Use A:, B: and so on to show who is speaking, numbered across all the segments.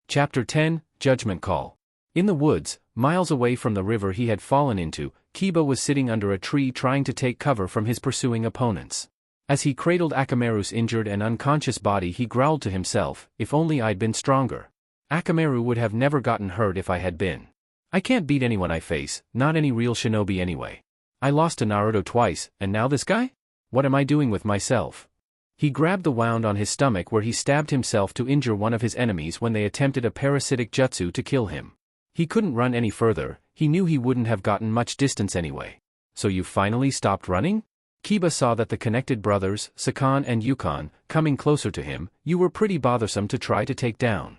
A: Chapter 10, Judgment Call. In the woods, miles away from the river he had fallen into, Kiba was sitting under a tree trying to take cover from his pursuing opponents. As he cradled Akamaru's injured and unconscious body he growled to himself, if only I'd been stronger. Akamaru would have never gotten hurt if I had been. I can't beat anyone I face, not any real shinobi anyway. I lost to Naruto twice, and now this guy? What am I doing with myself? He grabbed the wound on his stomach where he stabbed himself to injure one of his enemies when they attempted a parasitic jutsu to kill him. He couldn't run any further, he knew he wouldn't have gotten much distance anyway. So you finally stopped running? Kiba saw that the connected brothers, Sakan and Yukon, coming closer to him, you were pretty bothersome to try to take down.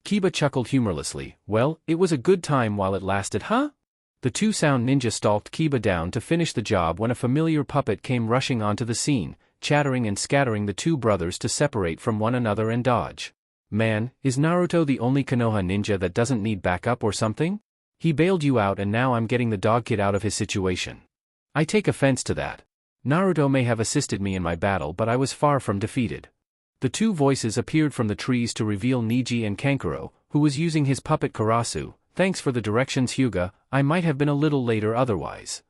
A: Kiba chuckled humorlessly, well, it was a good time while it lasted, huh? The two sound ninja stalked Kiba down to finish the job when a familiar puppet came rushing onto the scene, chattering and scattering the two brothers to separate from one another and dodge. Man, is Naruto the only Konoha ninja that doesn't need backup or something? He bailed you out and now I'm getting the dog kid out of his situation. I take offense to that. Naruto may have assisted me in my battle but I was far from defeated. The two voices appeared from the trees to reveal Niji and Kankuro, who was using his puppet Karasu. Thanks for the directions Hyuga, I might have been a little later otherwise.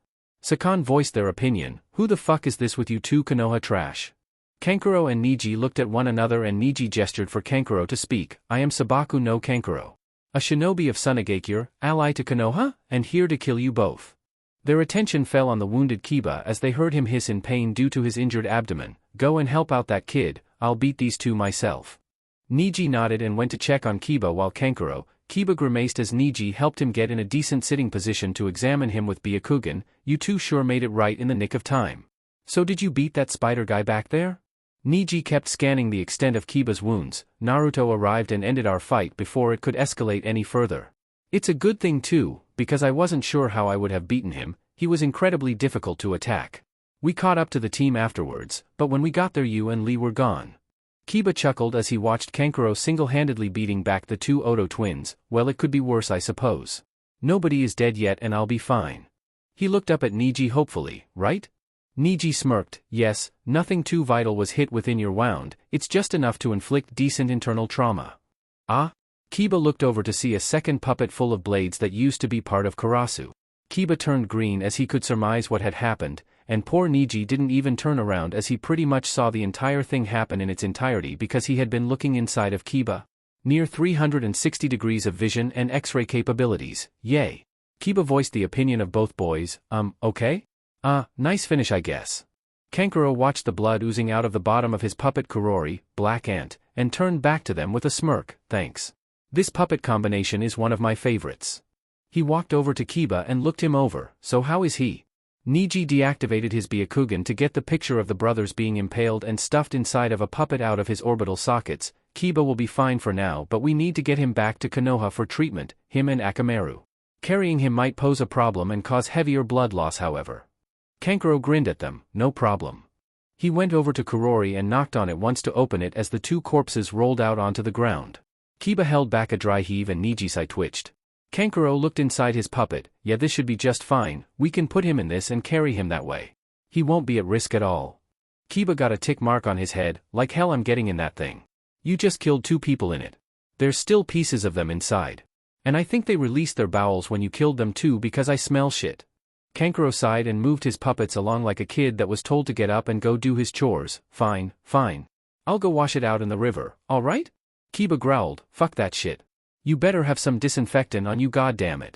A: Sakan voiced their opinion, who the fuck is this with you two Konoha trash? Kankuro and Niji looked at one another and Niji gestured for Kankuro to speak, I am Sabaku no Kankuro. A shinobi of Tsunagakure, ally to Konoha, and here to kill you both. Their attention fell on the wounded Kiba as they heard him hiss in pain due to his injured abdomen, go and help out that kid, I'll beat these two myself. Niji nodded and went to check on Kiba while Kiba grimaced as Niji helped him get in a decent sitting position to examine him with Byakugan, you two sure made it right in the nick of time. So did you beat that spider guy back there? Niji kept scanning the extent of Kiba's wounds. Naruto arrived and ended our fight before it could escalate any further. It's a good thing too, because I wasn't sure how I would have beaten him, he was incredibly difficult to attack. We caught up to the team afterwards, but when we got there you and Lee were gone. Kiba chuckled as he watched Kankuro single-handedly beating back the two Oto twins, well it could be worse I suppose. Nobody is dead yet and I'll be fine. He looked up at Niji hopefully, right? Niji smirked, yes, nothing too vital was hit within your wound, it's just enough to inflict decent internal trauma. Ah? Kiba looked over to see a second puppet full of blades that used to be part of Karasu. Kiba turned green as he could surmise what had happened, and poor Niji didn't even turn around as he pretty much saw the entire thing happen in its entirety because he had been looking inside of Kiba. Near 360 degrees of vision and X-ray capabilities, yay. Kiba voiced the opinion of both boys, okay? Nice finish I guess. Kankuro watched the blood oozing out of the bottom of his puppet Kurori, Black Ant, and turned back to them with a smirk, thanks. This puppet combination is one of my favorites. He walked over to Kiba and looked him over, so how is he? Niji deactivated his Byakugan to get the picture of the brothers being impaled and stuffed inside of a puppet out of his orbital sockets. Kiba will be fine for now but we need to get him back to Konoha for treatment, him and Akamaru. Carrying him might pose a problem and cause heavier blood loss however. Kankuro grinned at them, no problem. He went over to Kurori and knocked on it once to open it as the two corpses rolled out onto the ground. Kiba held back a dry heave and Niji's eye twitched. Kankuro looked inside his puppet, yeah this should be just fine, we can put him in this and carry him that way. He won't be at risk at all. Kiba got a tick mark on his head, like hell I'm getting in that thing. You just killed two people in it. There's still pieces of them inside. And I think they released their bowels when you killed them too because I smell shit. Kankuro sighed and moved his puppets along like a kid that was told to get up and go do his chores, fine. I'll go wash it out in the river, alright? Kiba growled, fuck that shit. You better have some disinfectant on you goddammit.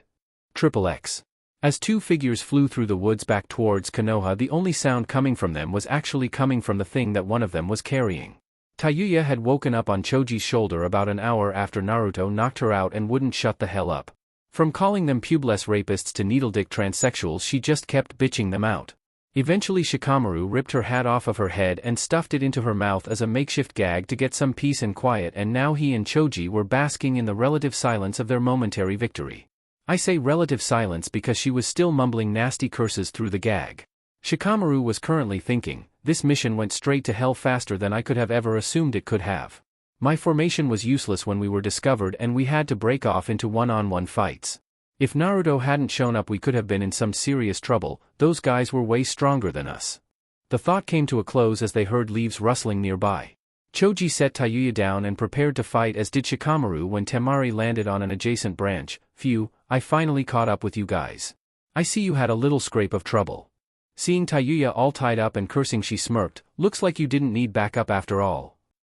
A: XXX. As two figures flew through the woods back towards Konoha the only sound coming from them was actually coming from the thing that one of them was carrying. Tayuya had woken up on Choji's shoulder about an hour after Naruto knocked her out and wouldn't shut the hell up. From calling them pubeless rapists to needle-dick transsexuals she just kept bitching them out. Eventually Shikamaru ripped her hat off of her head and stuffed it into her mouth as a makeshift gag to get some peace and quiet and now he and Choji were basking in the relative silence of their momentary victory. I say relative silence because she was still mumbling nasty curses through the gag. Shikamaru was currently thinking, this mission went straight to hell faster than I could have ever assumed it could have. My formation was useless when we were discovered and we had to break off into one-on-one fights. If Naruto hadn't shown up we could have been in some serious trouble, those guys were way stronger than us. The thought came to a close as they heard leaves rustling nearby. Choji set Tayuya down and prepared to fight, as did Shikamaru when Temari landed on an adjacent branch. Phew, I finally caught up with you guys. I see you had a little scrape of trouble. Seeing Tayuya all tied up and cursing, she smirked. Looks like you didn't need backup after all.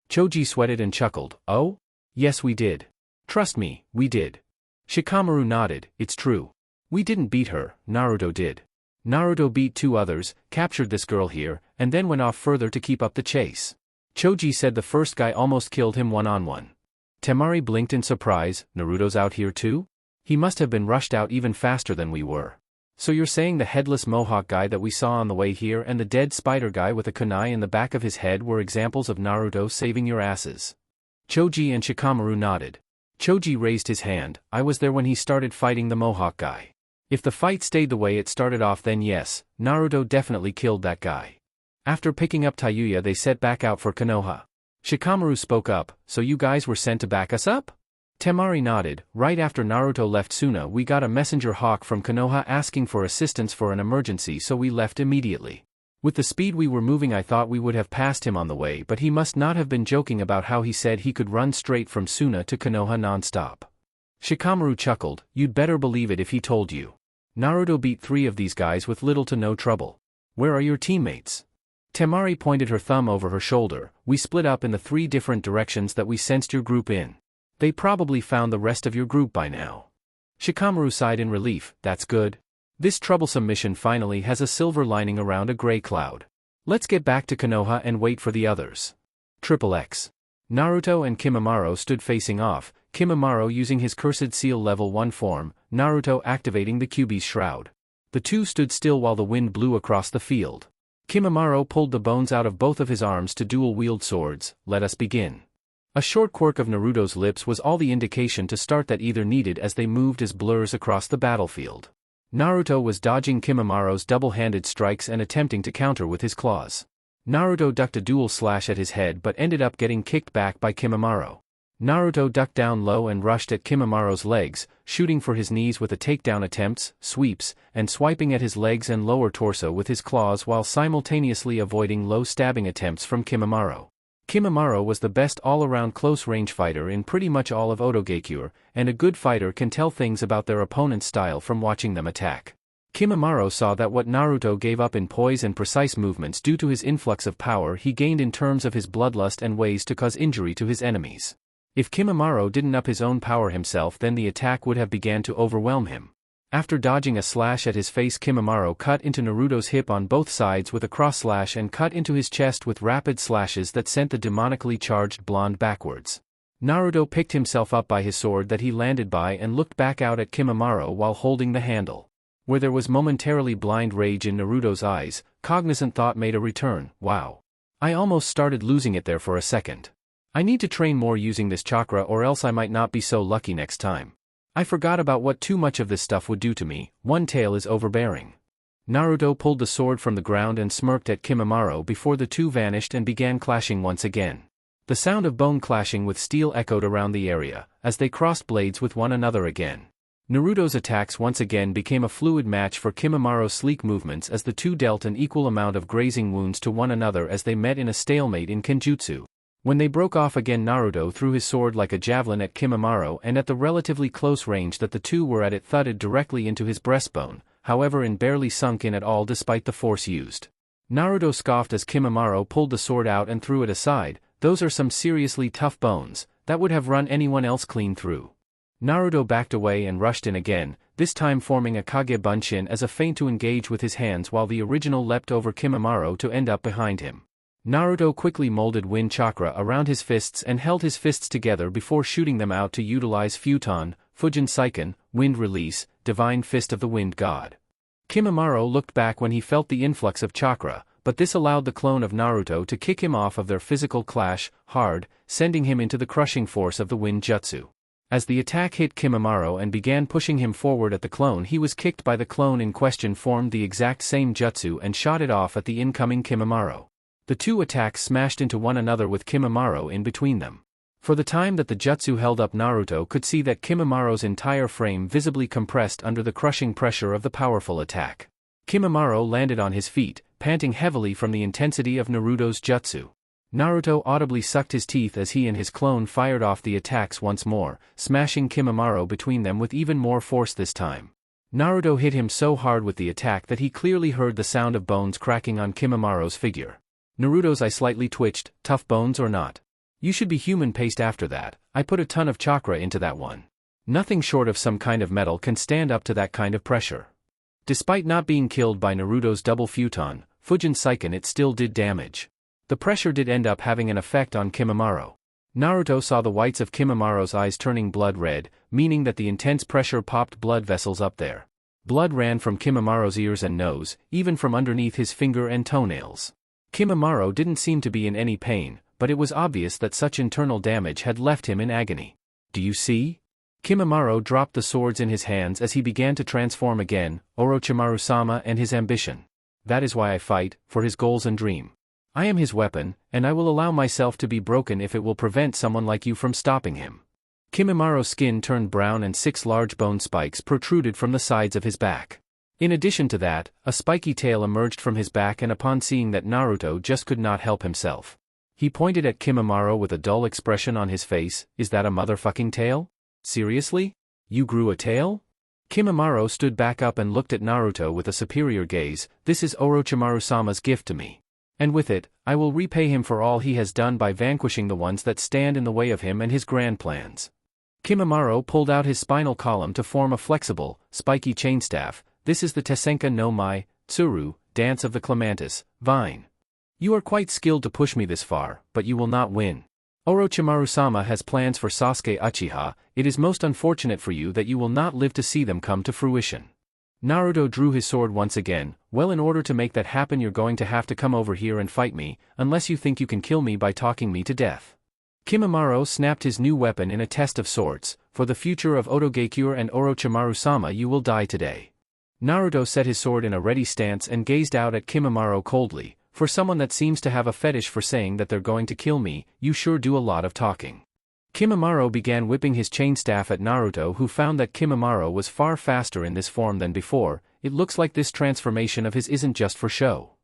A: Choji sweated and chuckled. Oh? Yes, we did. Trust me, we did. Shikamaru nodded. It's true. We didn't beat her, Naruto did. Naruto beat 2 others, captured this girl here, and then went off further to keep up the chase. Choji said the first guy almost killed him one-on-one. Temari blinked in surprise. Naruto's out here too? He must have been rushed out even faster than we were. So you're saying the headless mohawk guy that we saw on the way here and the dead spider guy with a kunai in the back of his head were examples of Naruto saving your asses? Choji and Shikamaru nodded. Choji raised his hand. I was there when he started fighting the mohawk guy. If the fight stayed the way it started off, then yes, Naruto definitely killed that guy. After picking up Tayuya, they set back out for Konoha. Shikamaru spoke up. So you guys were sent to back us up? Temari nodded. Right after Naruto left Suna, we got a messenger hawk from Konoha asking for assistance for an emergency, so we left immediately. With the speed we were moving, I thought we would have passed him on the way, but he must not have been joking about how he said he could run straight from Suna to Konoha non-stop. Shikamaru chuckled. You'd better believe it if he told you. Naruto beat 3 of these guys with little to no trouble. Where are your teammates? Temari pointed her thumb over her shoulder. We split up in the 3 different directions that we sensed your group in. They probably found the rest of your group by now. Shikamaru sighed in relief. That's good. This troublesome mission finally has a silver lining around a gray cloud. Let's get back to Konoha and wait for the others. XXX. Naruto and Kimimaro stood facing off, Kimimaro using his Cursed Seal level 1 form, Naruto activating the Kyuubi's shroud. The two stood still while the wind blew across the field. Kimimaro pulled the bones out of both of his arms to dual-wield swords. Let us begin. A short quirk of Naruto's lips was all the indication to start that either needed as they moved as blurs across the battlefield. Naruto was dodging Kimimaro's double-handed strikes and attempting to counter with his claws. Naruto ducked a dual slash at his head but ended up getting kicked back by Kimimaro. Naruto ducked down low and rushed at Kimimaro's legs, shooting for his knees with a takedown attempts, sweeps, and swiping at his legs and lower torso with his claws while simultaneously avoiding low stabbing attempts from Kimimaro. Kimimaro was the best all-around close-range fighter in pretty much all of Otogekyure, and a good fighter can tell things about their opponent's style from watching them attack. Kimimaro saw that what Naruto gave up in poise and precise movements due to his influx of power he gained in terms of his bloodlust and ways to cause injury to his enemies. If Kimimaro didn't up his own power himself, then the attack would have began to overwhelm him. After dodging a slash at his face, Kimimaro cut into Naruto's hip on both sides with a cross slash and cut into his chest with rapid slashes that sent the demonically charged blonde backwards. Naruto picked himself up by his sword that he landed by and looked back out at Kimimaro while holding the handle. Where there was momentarily blind rage in Naruto's eyes, cognizant thought made a return. Wow. I almost started losing it there for a second. I need to train more using this chakra or else I might not be so lucky next time. I forgot about what too much of this stuff would do to me. One tail is overbearing. Naruto pulled the sword from the ground and smirked at Kimimaro before the two vanished and began clashing once again. The sound of bone clashing with steel echoed around the area, as they crossed blades with one another again. Naruto's attacks once again became a fluid match for Kimimaro's sleek movements as the two dealt an equal amount of grazing wounds to one another as they met in a stalemate in Kenjutsu. When they broke off again, Naruto threw his sword like a javelin at Kimimaro, and at the relatively close range that the two were at, it thudded directly into his breastbone, however and barely sunk in at all despite the force used. Naruto scoffed as Kimimaro pulled the sword out and threw it aside. Those are some seriously tough bones, that would have run anyone else clean through. Naruto backed away and rushed in again, this time forming a Kage Bunshin as a feint to engage with his hands while the original leapt over Kimimaro to end up behind him. Naruto quickly molded wind chakra around his fists and held his fists together before shooting them out to utilize Futon, Fujin Seiken, Wind Release, Divine Fist of the Wind God. Kimimaro looked back when he felt the influx of chakra, but this allowed the clone of Naruto to kick him off of their physical clash, hard, sending him into the crushing force of the wind jutsu. As the attack hit Kimimaro and began pushing him forward at the clone, he was kicked by the clone in question, formed the exact same jutsu and shot it off at the incoming Kimimaro. The two attacks smashed into one another with Kimimaro in between them. For the time that the jutsu held up, Naruto could see that Kimimaro's entire frame visibly compressed under the crushing pressure of the powerful attack. Kimimaro landed on his feet, panting heavily from the intensity of Naruto's jutsu. Naruto audibly sucked his teeth as he and his clone fired off the attacks once more, smashing Kimimaro between them with even more force this time. Naruto hit him so hard with the attack that he clearly heard the sound of bones cracking on Kimimaro's figure. Naruto's eye slightly twitched, tough bones or not. You should be human paste after that, I put a ton of chakra into that one. Nothing short of some kind of metal can stand up to that kind of pressure. Despite not being killed by Naruto's double futon, Fujin Seiken, it still did damage. The pressure did end up having an effect on Kimimaro. Naruto saw the whites of Kimimaro's eyes turning blood red, meaning that the intense pressure popped blood vessels up there. Blood ran from Kimimaro's ears and nose, even from underneath his finger and toenails. Kimimaro didn't seem to be in any pain, but it was obvious that such internal damage had left him in agony. Do you see? Kimimaro dropped the swords in his hands as he began to transform again, Orochimaru-sama and his ambition. That is why I fight, for his goals and dream. I am his weapon, and I will allow myself to be broken if it will prevent someone like you from stopping him. Kimimaro's skin turned brown and 6 large bone spikes protruded from the sides of his back. In addition to that, a spiky tail emerged from his back, and upon seeing that, Naruto just could not help himself. He pointed at Kimimaro with a dull expression on his face. Is that a motherfucking tail? Seriously? You grew a tail? Kimimaro stood back up and looked at Naruto with a superior gaze. This is Orochimaru-sama's gift to me. And with it, I will repay him for all he has done by vanquishing the ones that stand in the way of him and his grand plans. Kimimaro pulled out his spinal column to form a flexible, spiky chainstaff. This is the Tesenka no Mai, Tsuru, Dance of the Clematis, Vine. You are quite skilled to push me this far, but you will not win. Orochimaru-sama has plans for Sasuke Uchiha. It is most unfortunate for you that you will not live to see them come to fruition. Naruto drew his sword once again. Well, in order to make that happen, you're going to have to come over here and fight me, unless you think you can kill me by talking me to death. Kimimaro snapped his new weapon in a test of sorts. For the future of Otogekyure and Orochimaru-sama, you will die today. Naruto set his sword in a ready stance and gazed out at Kimimaro coldly. For someone that seems to have a fetish for saying that they're going to kill me, you sure do a lot of talking. Kimimaro began whipping his chainstaff at Naruto, who found that Kimimaro was far faster in this form than before. It looks like this transformation of his isn't just for show.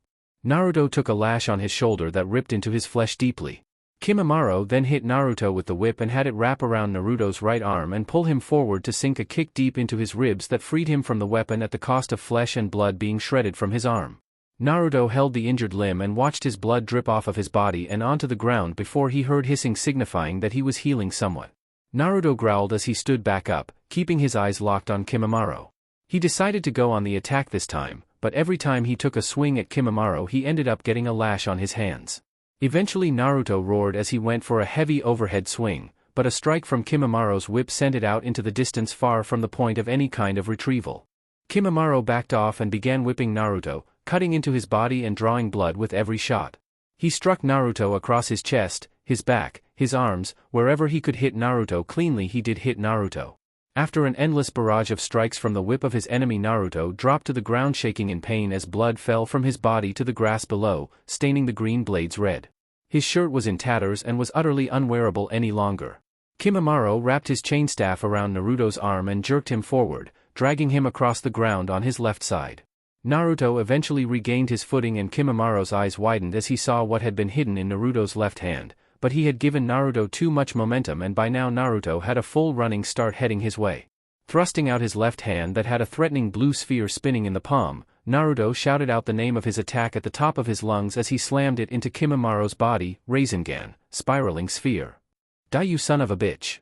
A: Naruto took a lash on his shoulder that ripped into his flesh deeply. Kimimaro then hit Naruto with the whip and had it wrap around Naruto's right arm and pull him forward to sink a kick deep into his ribs that freed him from the weapon at the cost of flesh and blood being shredded from his arm. Naruto held the injured limb and watched his blood drip off of his body and onto the ground before he heard hissing signifying that he was healing somewhat. Naruto growled as he stood back up, keeping his eyes locked on Kimimaro. He decided to go on the attack this time, but every time he took a swing at Kimimaro he ended up getting a lash on his hands. Eventually Naruto roared as he went for a heavy overhead swing, but a strike from Kimimaro's whip sent it out into the distance far from the point of any kind of retrieval. Kimimaro backed off and began whipping Naruto, cutting into his body and drawing blood with every shot. He struck Naruto across his chest, his back, his arms. Wherever he could hit Naruto cleanly he did hit Naruto. After an endless barrage of strikes from the whip of his enemy, Naruto dropped to the ground shaking in pain as blood fell from his body to the grass below, staining the green blades red. His shirt was in tatters and was utterly unwearable any longer. Kimimaro wrapped his chainstaff around Naruto's arm and jerked him forward, dragging him across the ground on his left side. Naruto eventually regained his footing and Kimimaro's eyes widened as he saw what had been hidden in Naruto's left hand, but he had given Naruto too much momentum and by now Naruto had a full running start heading his way. Thrusting out his left hand that had a threatening blue sphere spinning in the palm, Naruto shouted out the name of his attack at the top of his lungs as he slammed it into Kimimaro's body. Rasengan, spiraling sphere. Die, you son of a bitch.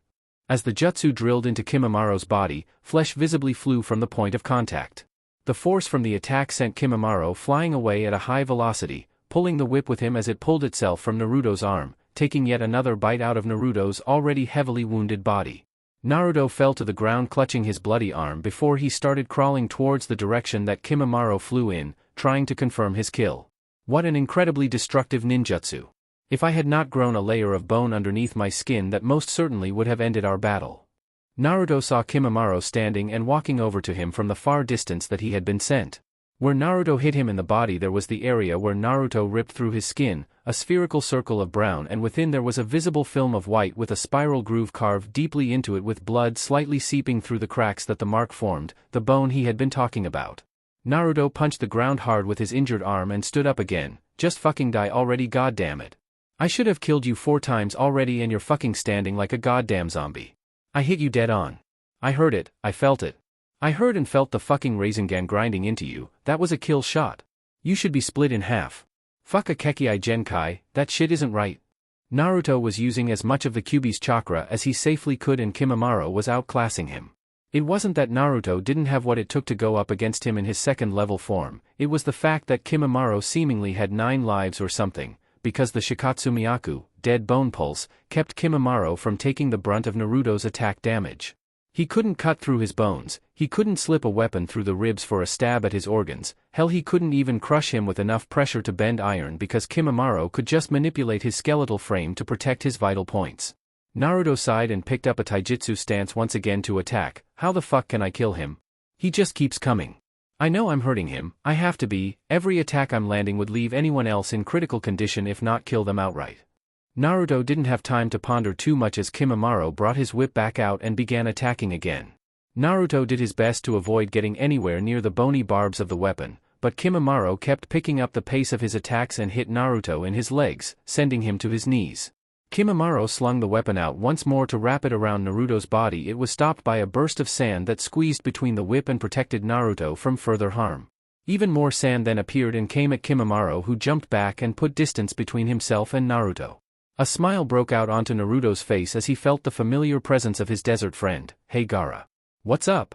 A: As the jutsu drilled into Kimimaro's body, flesh visibly flew from the point of contact. The force from the attack sent Kimimaro flying away at a high velocity, pulling the whip with him as it pulled itself from Naruto's arm, taking yet another bite out of Naruto's already heavily wounded body. Naruto fell to the ground clutching his bloody arm before he started crawling towards the direction that Kimimaro flew in, trying to confirm his kill. What an incredibly destructive ninjutsu. If I had not grown a layer of bone underneath my skin, that most certainly would have ended our battle. Naruto saw Kimimaro standing and walking over to him from the far distance that he had been sent. Where Naruto hit him in the body there was the area where Naruto ripped through his skin, a spherical circle of brown, and within there was a visible film of white with a spiral groove carved deeply into it with blood slightly seeping through the cracks that the mark formed, the bone he had been talking about. Naruto punched the ground hard with his injured arm and stood up again. Just fucking die already, goddammit. I should have killed you 4 times already and you're fucking standing like a goddamn zombie. I hit you dead on. I heard it, I felt it. I heard and felt the fucking Rasengan grinding into you, that was a kill shot. You should be split in half. Fuck a Kekii Genkai, that shit isn't right. Naruto was using as much of the Kyuubi's chakra as he safely could and Kimimaro was outclassing him. It wasn't that Naruto didn't have what it took to go up against him in his second level form, it was the fact that Kimimaro seemingly had 9 lives or something, because the Shikatsu Myaku, dead bone pulse, kept Kimimaro from taking the brunt of Naruto's attack damage. He couldn't cut through his bones, he couldn't slip a weapon through the ribs for a stab at his organs, hell he couldn't even crush him with enough pressure to bend iron because Kimimaro could just manipulate his skeletal frame to protect his vital points. Naruto sighed and picked up a taijutsu stance once again to attack. How the fuck can I kill him? He just keeps coming. I know I'm hurting him, I have to be, every attack I'm landing would leave anyone else in critical condition if not kill them outright. Naruto didn't have time to ponder too much as Kimimaro brought his whip back out and began attacking again. Naruto did his best to avoid getting anywhere near the bony barbs of the weapon, but Kimimaro kept picking up the pace of his attacks and hit Naruto in his legs, sending him to his knees. Kimimaro slung the weapon out once more to wrap it around Naruto's body. It was stopped by a burst of sand that squeezed between the whip and protected Naruto from further harm. Even more sand then appeared and came at Kimimaro, who jumped back and put distance between himself and Naruto. A smile broke out onto Naruto's face as he felt the familiar presence of his desert friend. Hey Gaara. What's up?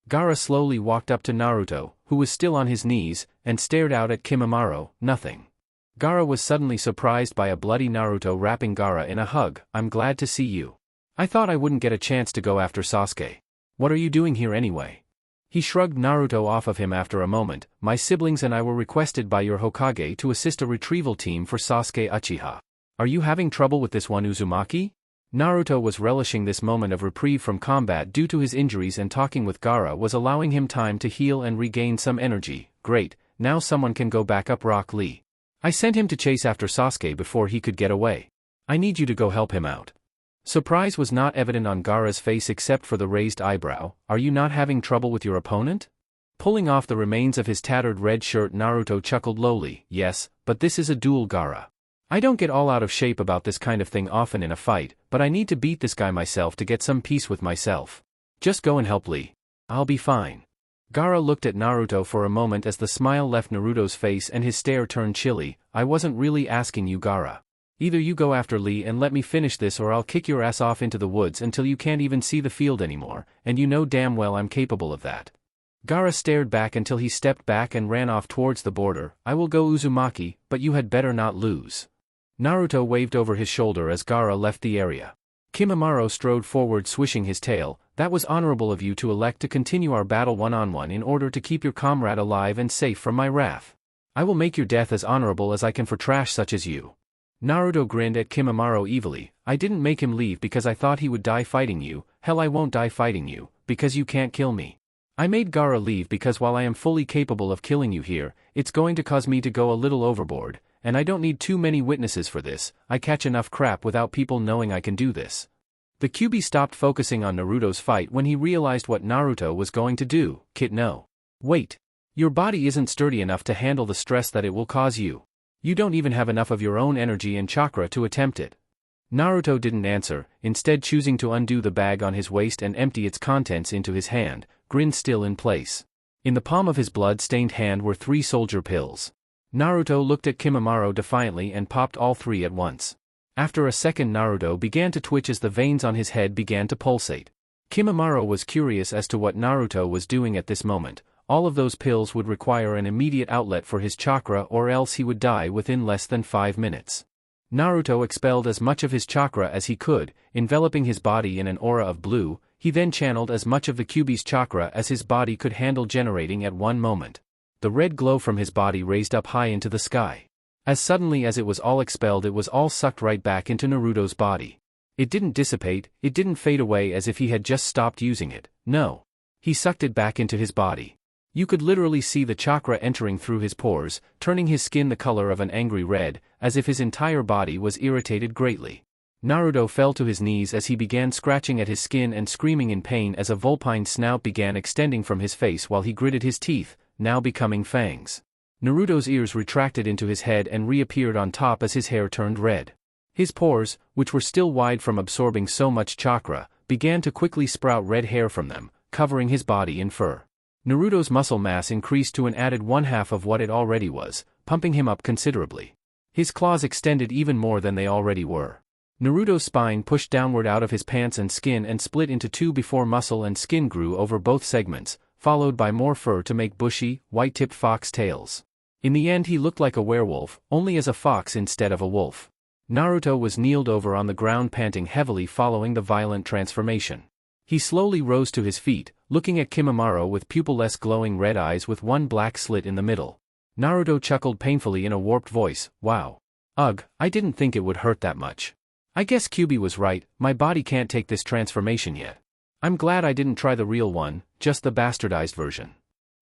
A: Gaara slowly walked up to Naruto, who was still on his knees, and stared out at Kimimaro. Nothing. Gaara was suddenly surprised by a bloody Naruto wrapping Gaara in a hug. I'm glad to see you. I thought I wouldn't get a chance to go after Sasuke. What are you doing here anyway? He shrugged Naruto off of him after a moment. My siblings and I were requested by your Hokage to assist a retrieval team for Sasuke Uchiha. Are you having trouble with this one Uzumaki? Naruto was relishing this moment of reprieve from combat due to his injuries, and talking with Gaara was allowing him time to heal and regain some energy. Great, now someone can go back up Rock Lee. I sent him to chase after Sasuke before he could get away. I need you to go help him out. Surprise was not evident on Gaara's face except for the raised eyebrow. Are you not having trouble with your opponent? Pulling off the remains of his tattered red shirt, Naruto chuckled lowly. Yes, but this is a duel, Gaara. I don't get all out of shape about this kind of thing often in a fight, but I need to beat this guy myself to get some peace with myself. Just go and help Lee. I'll be fine. Gaara looked at Naruto for a moment as the smile left Naruto's face and his stare turned chilly. I wasn't really asking you, Gaara. Either you go after Lee and let me finish this, or I'll kick your ass off into the woods until you can't even see the field anymore, and you know damn well I'm capable of that. Gaara stared back until he stepped back and ran off towards the border. I will go Uzumaki, but you had better not lose. Naruto waved over his shoulder as Gaara left the area. Kimimaro strode forward, swishing his tail. That was honorable of you to elect to continue our battle one-on-one in order to keep your comrade alive and safe from my wrath. I will make your death as honorable as I can for trash such as you. Naruto grinned at Kimimaro evilly. I didn't make him leave because I thought he would die fighting you. Hell, I won't die fighting you, because you can't kill me. I made Gaara leave because while I am fully capable of killing you here, it's going to cause me to go a little overboard, and I don't need too many witnesses for this. I catch enough crap without people knowing I can do this. The Kyuubi stopped focusing on Naruto's fight when he realized what Naruto was going to do. Kit, no. Wait. Your body isn't sturdy enough to handle the stress that it will cause you. You don't even have enough of your own energy and chakra to attempt it. Naruto didn't answer, instead choosing to undo the bag on his waist and empty its contents into his hand, grin still in place. In the palm of his blood-stained hand were 3 soldier pills. Naruto looked at Kimimaro defiantly and popped all 3 at once. After a second, Naruto began to twitch as the veins on his head began to pulsate. Kimimaro was curious as to what Naruto was doing at this moment. All of those pills would require an immediate outlet for his chakra, or else he would die within less than 5 minutes. Naruto expelled as much of his chakra as he could, enveloping his body in an aura of blue. He then channeled as much of the Kyuubi's chakra as his body could handle, generating at one moment. The red glow from his body raised up high into the sky. As suddenly as it was all expelled, it was all sucked right back into Naruto's body. It didn't dissipate, it didn't fade away as if he had just stopped using it. No. He sucked it back into his body. You could literally see the chakra entering through his pores, turning his skin the color of an angry red, as if his entire body was irritated greatly. Naruto fell to his knees as he began scratching at his skin and screaming in pain as a vulpine snout began extending from his face while he gritted his teeth, now becoming fangs. Naruto's ears retracted into his head and reappeared on top as his hair turned red. His pores, which were still wide from absorbing so much chakra, began to quickly sprout red hair from them, covering his body in fur. Naruto's muscle mass increased to an added 1/2 of what it already was, pumping him up considerably. His claws extended even more than they already were. Naruto's spine pushed downward out of his pants and skin and split into two before muscle and skin grew over both segments, followed by more fur to make bushy, white-tipped fox tails. In the end he looked like a werewolf, only as a fox instead of a wolf. Naruto was kneeled over on the ground panting heavily following the violent transformation. He slowly rose to his feet, looking at Kimimaro with pupilless glowing red eyes with one black slit in the middle. Naruto chuckled painfully in a warped voice, "Wow. Ugh, I didn't think it would hurt that much. I guess Kyuubi was right, my body can't take this transformation yet. I'm glad I didn't try the real one, just the bastardized version."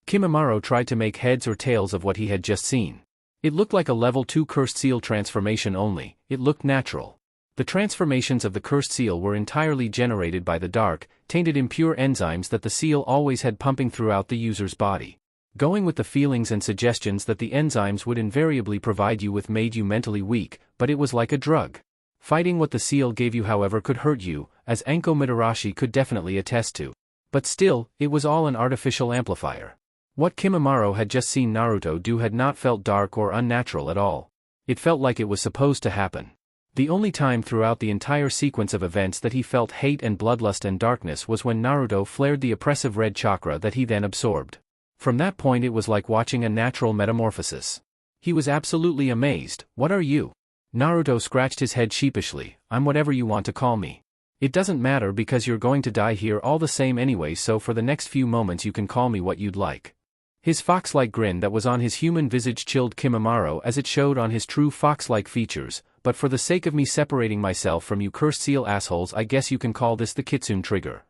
A: Kimimaro tried to make heads or tails of what he had just seen. It looked like a level 2 cursed seal transformation only, it looked natural. The transformations of the cursed seal were entirely generated by the dark, tainted impure enzymes that the seal always had pumping throughout the user's body. Going with the feelings and suggestions that the enzymes would invariably provide you with made you mentally weak, but it was like a drug. Fighting what the seal gave you however could hurt you, as Anko Mitarashi could definitely attest to. But still, it was all an artificial amplifier. What Kimimaro had just seen Naruto do had not felt dark or unnatural at all. It felt like it was supposed to happen. The only time throughout the entire sequence of events that he felt hate and bloodlust and darkness was when Naruto flared the oppressive red chakra that he then absorbed. From that point it was like watching a natural metamorphosis. He was absolutely amazed. "What are you?" Naruto scratched his head sheepishly. "I'm whatever you want to call me. It doesn't matter because you're going to die here all the same anyway, so for the next few moments you can call me what you'd like." His fox-like grin that was on his human visage chilled Kimimaro as it showed on his true fox-like features, "But for the sake of me separating myself from you cursed seal assholes, I guess you can call this the Kitsune trigger."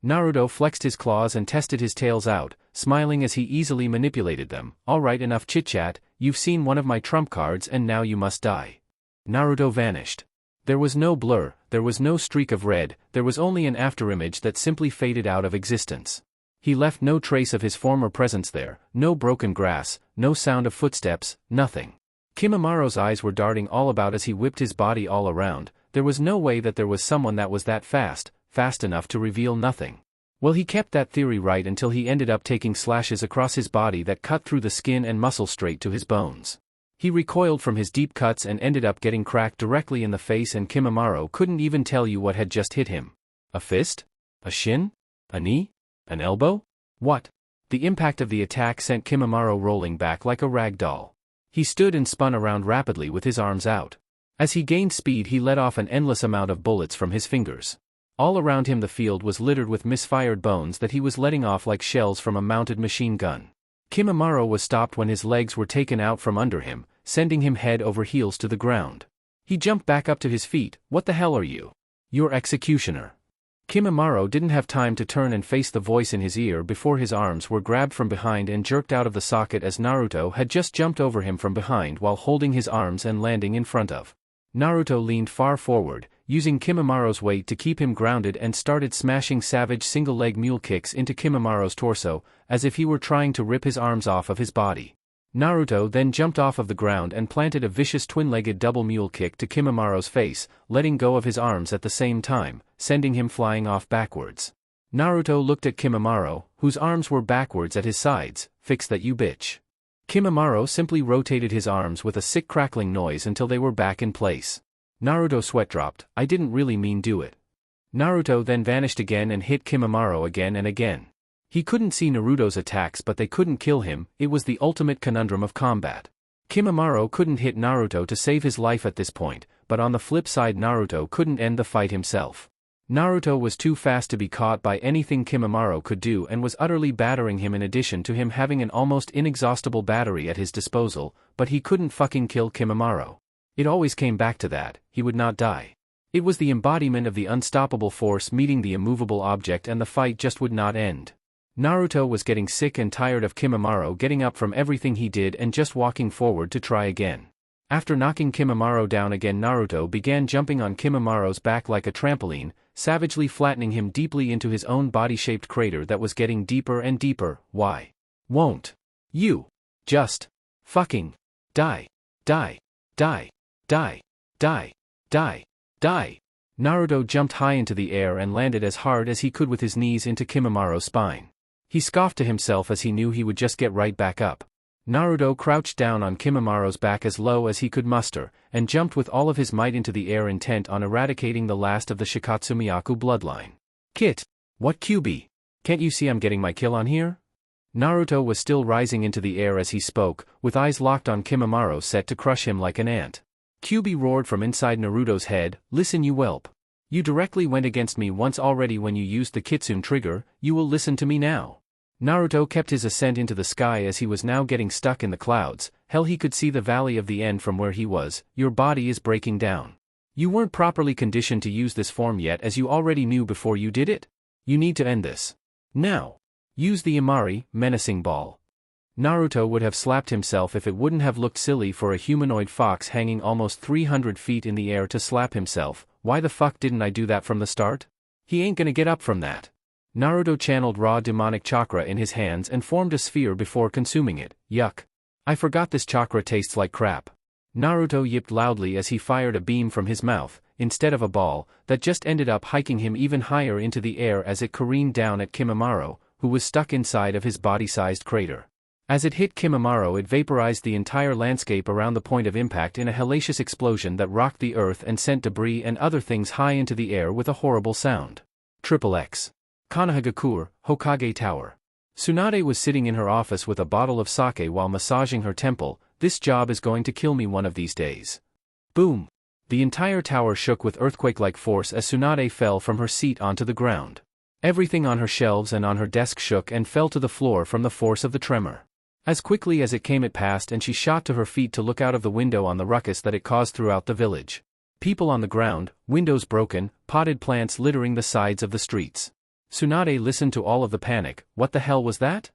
A: Naruto flexed his claws and tested his tails out, smiling as he easily manipulated them. "Alright, enough chit-chat, you've seen one of my trump cards and now you must die." Naruto vanished. There was no blur, there was no streak of red, there was only an afterimage that simply faded out of existence. He left no trace of his former presence there, no broken grass, no sound of footsteps, nothing. Kimimaro's eyes were darting all about as he whipped his body all around. There was no way that there was someone that was that fast enough to reveal nothing. Well, he kept that theory right until he ended up taking slashes across his body that cut through the skin and muscle straight to his bones. He recoiled from his deep cuts and ended up getting cracked directly in the face, and Kimimaro couldn't even tell you what had just hit him. A fist? A shin? A knee? An elbow? What? The impact of the attack sent Kimimaro rolling back like a rag doll. He stood and spun around rapidly with his arms out. As he gained speed he let off an endless amount of bullets from his fingers. All around him the field was littered with misfired bones that he was letting off like shells from a mounted machine gun. Kimimaro was stopped when his legs were taken out from under him, sending him head over heels to the ground. He jumped back up to his feet. "What the hell are you?" "Your executioner." Kimimaro didn't have time to turn and face the voice in his ear before his arms were grabbed from behind and jerked out of the socket as Naruto had just jumped over him from behind while holding his arms and landing in front of. Naruto leaned far forward, using Kimimaro's weight to keep him grounded, and started smashing savage single-leg mule kicks into Kimimaro's torso, as if he were trying to rip his arms off of his body. Naruto then jumped off of the ground and planted a vicious twin-legged double mule kick to Kimimaro's face, letting go of his arms at the same time, sending him flying off backwards. Naruto looked at Kimimaro, whose arms were backwards at his sides. "Fix that, you bitch." Kimimaro simply rotated his arms with a sick crackling noise until they were back in place. Naruto sweat dropped. "I didn't really mean do it." Naruto then vanished again and hit Kimimaro again and again. He couldn't see Naruto's attacks, but they couldn't kill him. It was the ultimate conundrum of combat. Kimimaro couldn't hit Naruto to save his life at this point, but on the flip side Naruto couldn't end the fight himself. Naruto was too fast to be caught by anything Kimimaro could do and was utterly battering him, in addition to him having an almost inexhaustible battery at his disposal, but he couldn't fucking kill Kimimaro. It always came back to that, he would not die. It was the embodiment of the unstoppable force meeting the immovable object, and the fight just would not end. Naruto was getting sick and tired of Kimimaro getting up from everything he did and just walking forward to try again. After knocking Kimimaro down again, Naruto began jumping on Kimimaro's back like a trampoline, savagely flattening him deeply into his own body-shaped crater that was getting deeper and deeper. "Why won't you just fucking die? Die, die, die, die, Die! Die! Naruto jumped high into the air and landed as hard as he could with his knees into Kimamaro's spine. He scoffed to himself as he knew he would just get right back up. Naruto crouched down on Kimamaro's back as low as he could muster, and jumped with all of his might into the air intent on eradicating the last of the Shikatsumiyaku bloodline. Kit! What QB? Can't you see I'm getting my kill on here? Naruto was still rising into the air as he spoke, with eyes locked on Kimamaro set to crush him like an ant. QB roared from inside Naruto's head, "Listen you whelp. You directly went against me once already when you used the Kitsune trigger, you will listen to me now." Naruto kept his ascent into the sky as he was now getting stuck in the clouds. Hell, he could see the valley of the end from where he was. Your body is breaking down. You weren't properly conditioned to use this form yet, as you already knew before you did it. You need to end this. Now. Use the Imari, menacing ball. Naruto would have slapped himself if it wouldn't have looked silly for a humanoid fox hanging almost 300 feet in the air to slap himself. Why the fuck didn't I do that from the start? He ain't gonna get up from that. Naruto channeled raw demonic chakra in his hands and formed a sphere before consuming it. Yuck. I forgot this chakra tastes like crap. Naruto yipped loudly as he fired a beam from his mouth, instead of a ball, that just ended up hiking him even higher into the air as it careened down at Kimamaro, who was stuck inside of his body-sized crater. As it hit Kimamaro, it vaporized the entire landscape around the point of impact in a hellacious explosion that rocked the earth and sent debris and other things high into the air with a horrible sound. XXX. Konohagakure, Hokage Tower. Tsunade was sitting in her office with a bottle of sake while massaging her temple. This job is going to kill me one of these days. Boom! The entire tower shook with earthquake-like force as Tsunade fell from her seat onto the ground. Everything on her shelves and on her desk shook and fell to the floor from the force of the tremor. As quickly as it came it passed, and she shot to her feet to look out of the window on the ruckus that it caused throughout the village. People on the ground, windows broken, potted plants littering the sides of the streets. Tsunade listened to all of the panic. What the hell was that?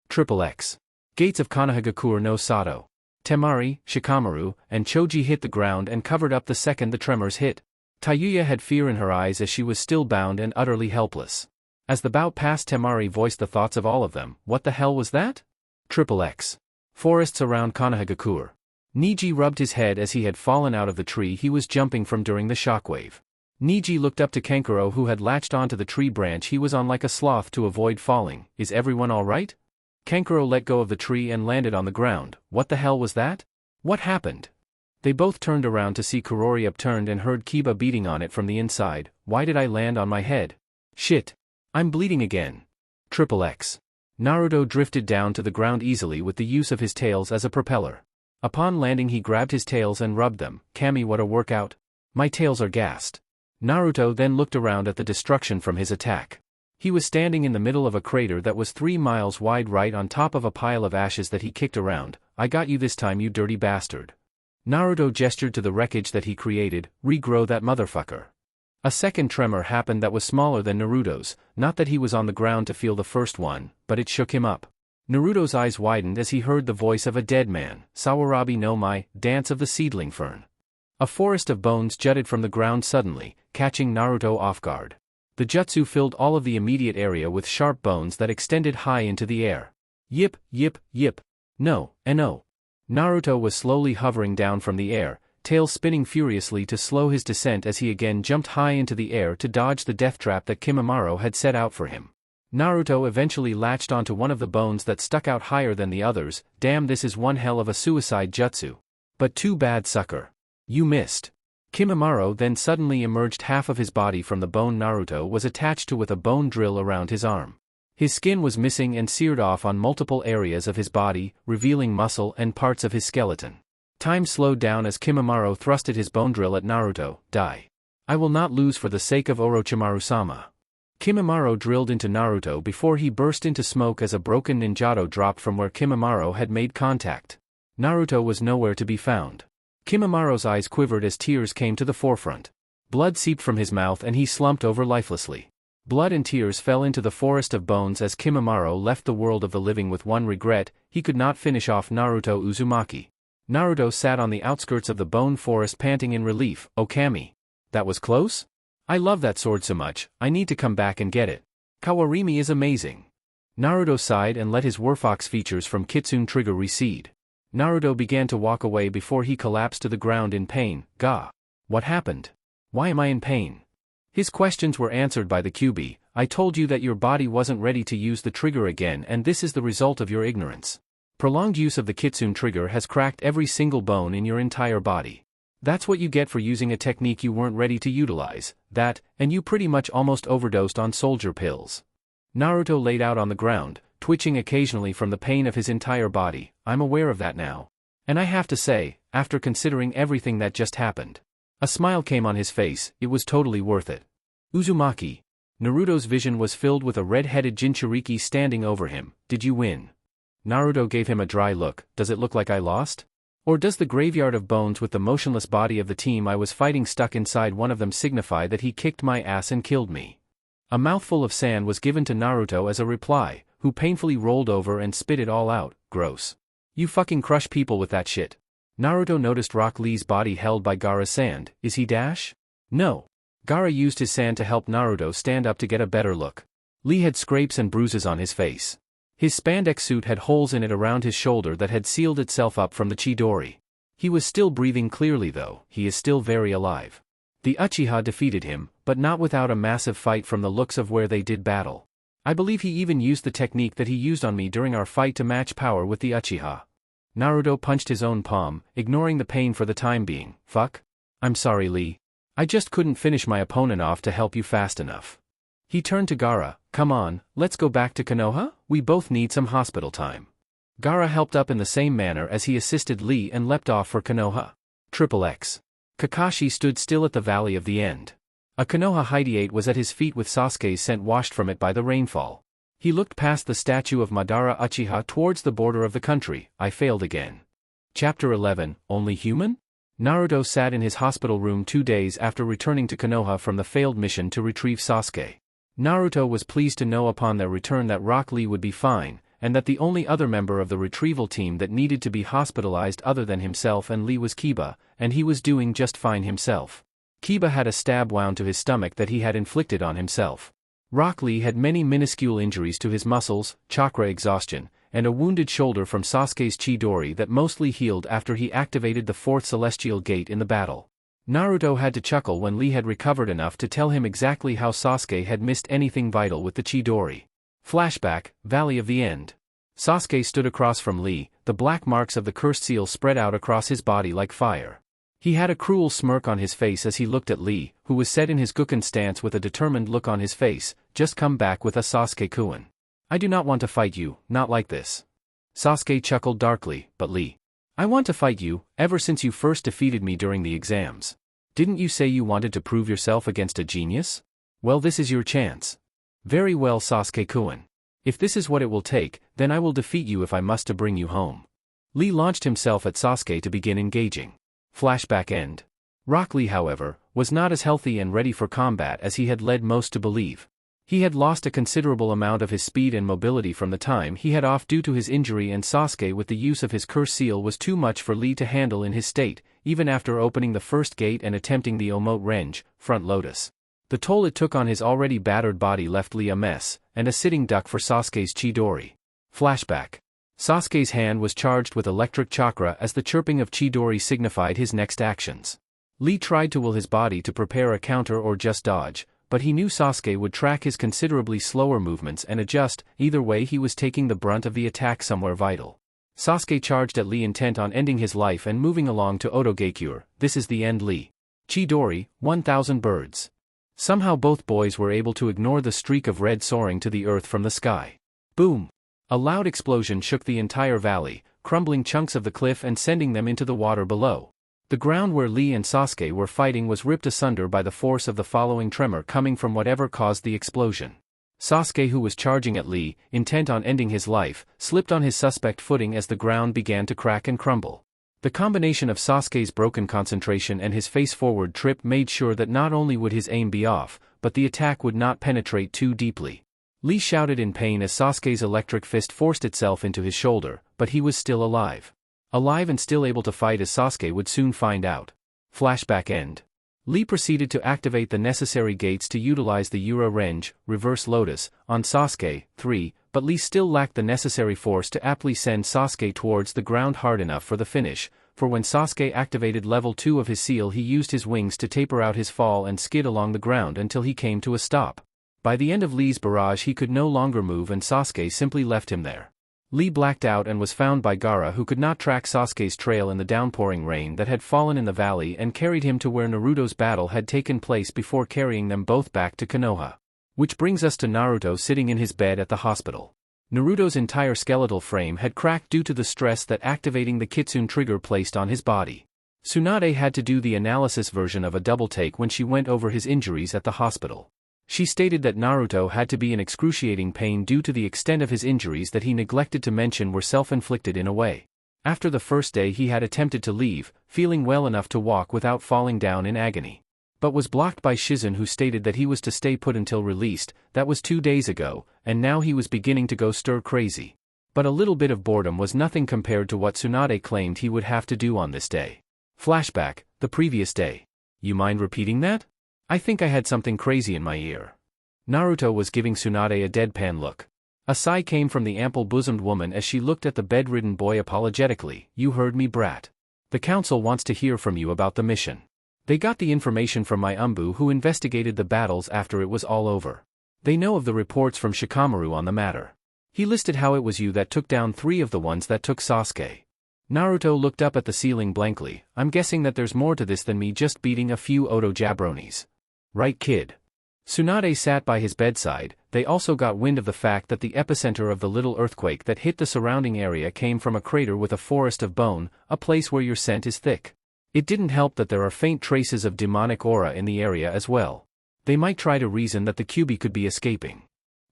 A: XXX. Gates of Konohagakure no Sato. Temari, Shikamaru, and Choji hit the ground and covered up the second the tremors hit. Tayuya had fear in her eyes as she was still bound and utterly helpless. As the bout passed, Temari voiced the thoughts of all of them. What the hell was that? XXX. Forests around Konohagakure. Niji rubbed his head as he had fallen out of the tree he was jumping from during the shockwave. Niji looked up to Kankuro, who had latched onto the tree branch he was on like a sloth to avoid falling. Is everyone alright? Kankuro let go of the tree and landed on the ground. What the hell was that? What happened? They both turned around to see Kurori upturned and heard Kiba beating on it from the inside. Why did I land on my head? Shit. I'm bleeding again. XXX. Naruto drifted down to the ground easily with the use of his tails as a propeller. Upon landing he grabbed his tails and rubbed them. Kami, what a workout. My tails are gassed. Naruto then looked around at the destruction from his attack. He was standing in the middle of a crater that was 3 miles wide right on top of a pile of ashes that he kicked around. I got you this time, you dirty bastard. Naruto gestured to the wreckage that he created. Regrow that motherfucker. A second tremor happened that was smaller than Naruto's, not that he was on the ground to feel the first one, but it shook him up. Naruto's eyes widened as he heard the voice of a dead man. Sawarabi no Mai, Dance of the Seedling Fern. A forest of bones jutted from the ground suddenly, catching Naruto off guard. The jutsu filled all of the immediate area with sharp bones that extended high into the air. Yip, yip, yip. No, no. Naruto was slowly hovering down from the air, tail spinning furiously to slow his descent as he again jumped high into the air to dodge the death trap that Kimamaro had set out for him. Naruto eventually latched onto one of the bones that stuck out higher than the others. Damn, this is one hell of a suicide jutsu. But too bad, sucker. You missed. Kimamaro then suddenly emerged. Half of his body from the bone Naruto was attached to with a bone drill around his arm. His skin was missing and seared off on multiple areas of his body, revealing muscle and parts of his skeleton. Time slowed down as Kimamaro thrusted his bone drill at Naruto. Die. I will not lose for the sake of Orochimaru-sama. Kimamaro drilled into Naruto before he burst into smoke as a broken ninjato dropped from where Kimamaro had made contact. Naruto was nowhere to be found. Kimamaro's eyes quivered as tears came to the forefront. Blood seeped from his mouth and he slumped over lifelessly. Blood and tears fell into the forest of bones as Kimamaro left the world of the living with one regret: he could not finish off Naruto Uzumaki. Naruto sat on the outskirts of the bone forest panting in relief. Oh Kami. That was close? I love that sword so much, I need to come back and get it. Kawarimi is amazing. Naruto sighed and let his Warfox features from Kitsune trigger recede. Naruto began to walk away before he collapsed to the ground in pain. Gah. What happened? Why am I in pain? His questions were answered by the QB. I told you that your body wasn't ready to use the trigger again, and this is the result of your ignorance. Prolonged use of the kitsune trigger has cracked every single bone in your entire body. That's what you get for using a technique you weren't ready to utilize, that, and you pretty much almost overdosed on soldier pills. Naruto laid out on the ground, twitching occasionally from the pain of his entire body. I'm aware of that now. And I have to say, after considering everything that just happened. A smile came on his face, it was totally worth it. Uzumaki. Naruto's vision was filled with a red-headed Jinchuriki standing over him. Did you win? Naruto gave him a dry look. Does it look like I lost? Or does the graveyard of bones with the motionless body of the team I was fighting stuck inside one of them signify that he kicked my ass and killed me? A mouthful of sand was given to Naruto as a reply, who painfully rolled over and spit it all out. Gross. You fucking crush people with that shit. Naruto noticed Rock Lee's body held by Gaara's sand. Is he Dash? No. Gaara used his sand to help Naruto stand up to get a better look. Lee had scrapes and bruises on his face. His spandex suit had holes in it around his shoulder that had sealed itself up from the Chidori. He was still breathing clearly though, he is still very alive. The Uchiha defeated him, but not without a massive fight from the looks of where they did battle. I believe he even used the technique that he used on me during our fight to match power with the Uchiha. Naruto punched his own palm, ignoring the pain for the time being. Fuck. I'm sorry Lee. I just couldn't finish my opponent off to help you fast enough. He turned to Gaara. Come on, let's go back to Konoha? We both need some hospital time. Gaara helped up in the same manner as he assisted Lee and leapt off for Konoha. XXX. Kakashi stood still at the Valley of the End. A Konoha Hydeate was at his feet with Sasuke's scent washed from it by the rainfall. He looked past the statue of Madara Uchiha towards the border of the country. I failed again. Chapter 11, Only Human? Naruto sat in his hospital room 2 days after returning to Konoha from the failed mission to retrieve Sasuke. Naruto was pleased to know upon their return that Rock Lee would be fine, and that the only other member of the retrieval team that needed to be hospitalized other than himself and Lee was Kiba, and he was doing just fine himself. Kiba had a stab wound to his stomach that he had inflicted on himself. Rock Lee had many minuscule injuries to his muscles, chakra exhaustion, and a wounded shoulder from Sasuke's Chidori that mostly healed after he activated the fourth celestial gate in the battle. Naruto had to chuckle when Lee had recovered enough to tell him exactly how Sasuke had missed anything vital with the Chidori. Flashback, Valley of the End. Sasuke stood across from Lee, the black marks of the cursed seal spread out across his body like fire. He had a cruel smirk on his face as he looked at Lee, who was set in his Gukken stance with a determined look on his face. Just come back with us, Sasuke-kun. I do not want to fight you, not like this. Sasuke chuckled darkly. But Lee, I want to fight you, ever since you first defeated me during the exams. Didn't you say you wanted to prove yourself against a genius? Well, this is your chance. Very well, Sasuke-kun. If this is what it will take, then I will defeat you if I must to bring you home. Lee launched himself at Sasuke to begin engaging. Flashback end. Rock Lee, however, was not as healthy and ready for combat as he had led most to believe. He had lost a considerable amount of his speed and mobility from the time he had off due to his injury, and Sasuke with the use of his curse seal was too much for Lee to handle in his state, even after opening the first gate and attempting the Omote Renge, front lotus. The toll it took on his already battered body left Lee a mess, and a sitting duck for Sasuke's Chidori. Flashback. Sasuke's hand was charged with electric chakra as the chirping of Chidori signified his next actions. Lee tried to will his body to prepare a counter or just dodge, but he knew Sasuke would track his considerably slower movements and adjust. Either way, he was taking the brunt of the attack somewhere vital. Sasuke charged at Lee, intent on ending his life and moving along to Otogakure. This is the end, Lee. Chidori, 1,000 birds. Somehow both boys were able to ignore the streak of red soaring to the earth from the sky. Boom! A loud explosion shook the entire valley, crumbling chunks of the cliff and sending them into the water below. The ground where Lee and Sasuke were fighting was ripped asunder by the force of the following tremor coming from whatever caused the explosion. Sasuke, who was charging at Lee, intent on ending his life, slipped on his suspect footing as the ground began to crack and crumble. The combination of Sasuke's broken concentration and his face-forward trip made sure that not only would his aim be off, but the attack would not penetrate too deeply. Lee shouted in pain as Sasuke's electric fist forced itself into his shoulder, but he was still alive. Alive and still able to fight, as Sasuke would soon find out. Flashback end. Lee proceeded to activate the necessary gates to utilize the Ura Renge, Reverse Lotus, on Sasuke, 3, but Lee still lacked the necessary force to aptly send Sasuke towards the ground hard enough for the finish, for when Sasuke activated level 2 of his seal he used his wings to taper out his fall and skid along the ground until he came to a stop. By the end of Lee's barrage he could no longer move and Sasuke simply left him there. Lee blacked out and was found by Gaara, who could not track Sasuke's trail in the downpouring rain that had fallen in the valley, and carried him to where Naruto's battle had taken place before carrying them both back to Konoha. Which brings us to Naruto sitting in his bed at the hospital. Naruto's entire skeletal frame had cracked due to the stress that activating the Kitsune trigger placed on his body. Tsunade had to do the analysis version of a double take when she went over his injuries at the hospital. She stated that Naruto had to be in excruciating pain due to the extent of his injuries that he neglected to mention were self-inflicted in a way. After the first day he had attempted to leave, feeling well enough to walk without falling down in agony. But was blocked by Shizune, who stated that he was to stay put until released. That was 2 days ago, and now he was beginning to go stir crazy. But a little bit of boredom was nothing compared to what Tsunade claimed he would have to do on this day. Flashback, the previous day. You mind repeating that? I think I had something crazy in my ear. Naruto was giving Tsunade a deadpan look. A sigh came from the ample-bosomed woman as she looked at the bedridden boy apologetically. You heard me, brat. The council wants to hear from you about the mission. They got the information from my Umbu, who investigated the battles after it was all over. They know of the reports from Shikamaru on the matter. He listed how it was you that took down 3 of the ones that took Sasuke. Naruto looked up at the ceiling blankly. I'm guessing that there's more to this than me just beating a few Oto jabronis. Right, kid? Tsunade sat by his bedside. They also got wind of the fact that the epicenter of the little earthquake that hit the surrounding area came from a crater with a forest of bone, a place where your scent is thick. It didn't help that there are faint traces of demonic aura in the area as well. They might try to reason that the Kyuubi could be escaping.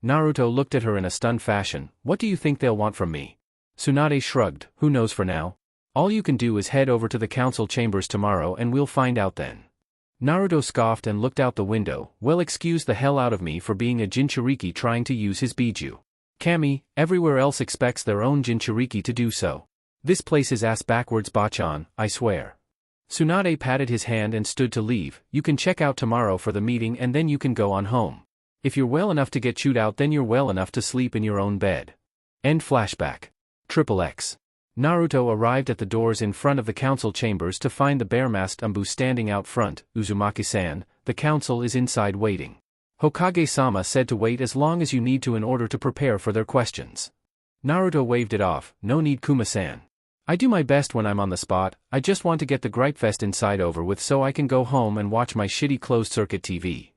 A: Naruto looked at her in a stunned fashion. What do you think they'll want from me? Tsunade shrugged. Who knows for now? All you can do is head over to the council chambers tomorrow and we'll find out then. Naruto scoffed and looked out the window. Well, excuse the hell out of me for being a Jinchuriki trying to use his Biju. Kami, everywhere else expects their own Jinchuriki to do so. This place is ass backwards, Bachan, I swear. Tsunade patted his hand and stood to leave. You can check out tomorrow for the meeting and then you can go on home. If you're well enough to get chewed out, then you're well enough to sleep in your own bed. End flashback. XXX. Naruto arrived at the doors in front of the council chambers to find the bare-masked Umbu standing out front. Uzumaki-san, the council is inside waiting. Hokage-sama said to wait as long as you need to in order to prepare for their questions. Naruto waved it off. No need, Kuma-san. I do my best when I'm on the spot. I just want to get the Gripefest inside over with so I can go home and watch my shitty closed-circuit TV.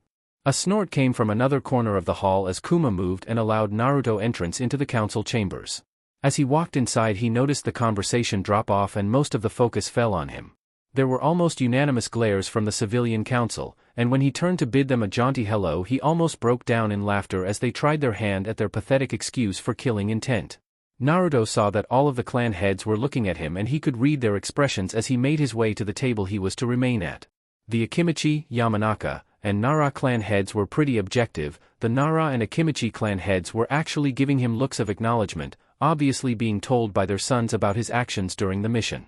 A: A snort came from another corner of the hall as Kuma moved and allowed Naruto entrance into the council chambers. As he walked inside he noticed the conversation drop off and most of the focus fell on him. There were almost unanimous glares from the civilian council, and when he turned to bid them a jaunty hello he almost broke down in laughter as they tried their hand at their pathetic excuse for killing intent. Naruto saw that all of the clan heads were looking at him and he could read their expressions as he made his way to the table he was to remain at. The Akimichi, Yamanaka, and Nara clan heads were pretty objective. The Nara and Akimichi clan heads were actually giving him looks of acknowledgement, obviously being told by their sons about his actions during the mission.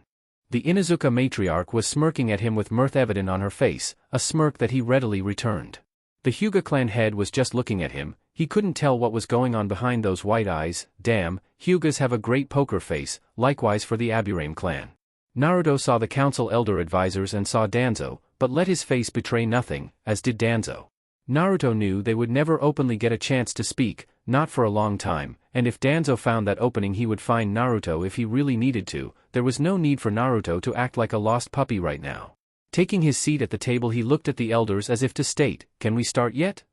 A: The Inuzuka matriarch was smirking at him with mirth evident on her face, a smirk that he readily returned. The Hyuga clan head was just looking at him. He couldn't tell what was going on behind those white eyes. Damn, Hyugas have a great poker face, likewise for the Aburame clan. Naruto saw the council elder advisors and saw Danzo, but let his face betray nothing, as did Danzo. Naruto knew they would never openly get a chance to speak, not for a long time, and if Danzo found that opening he would find Naruto if he really needed to. There was no need for Naruto to act like a lost puppy right now. Taking his seat at the table he looked at the elders as if to state, "Can we start yet?"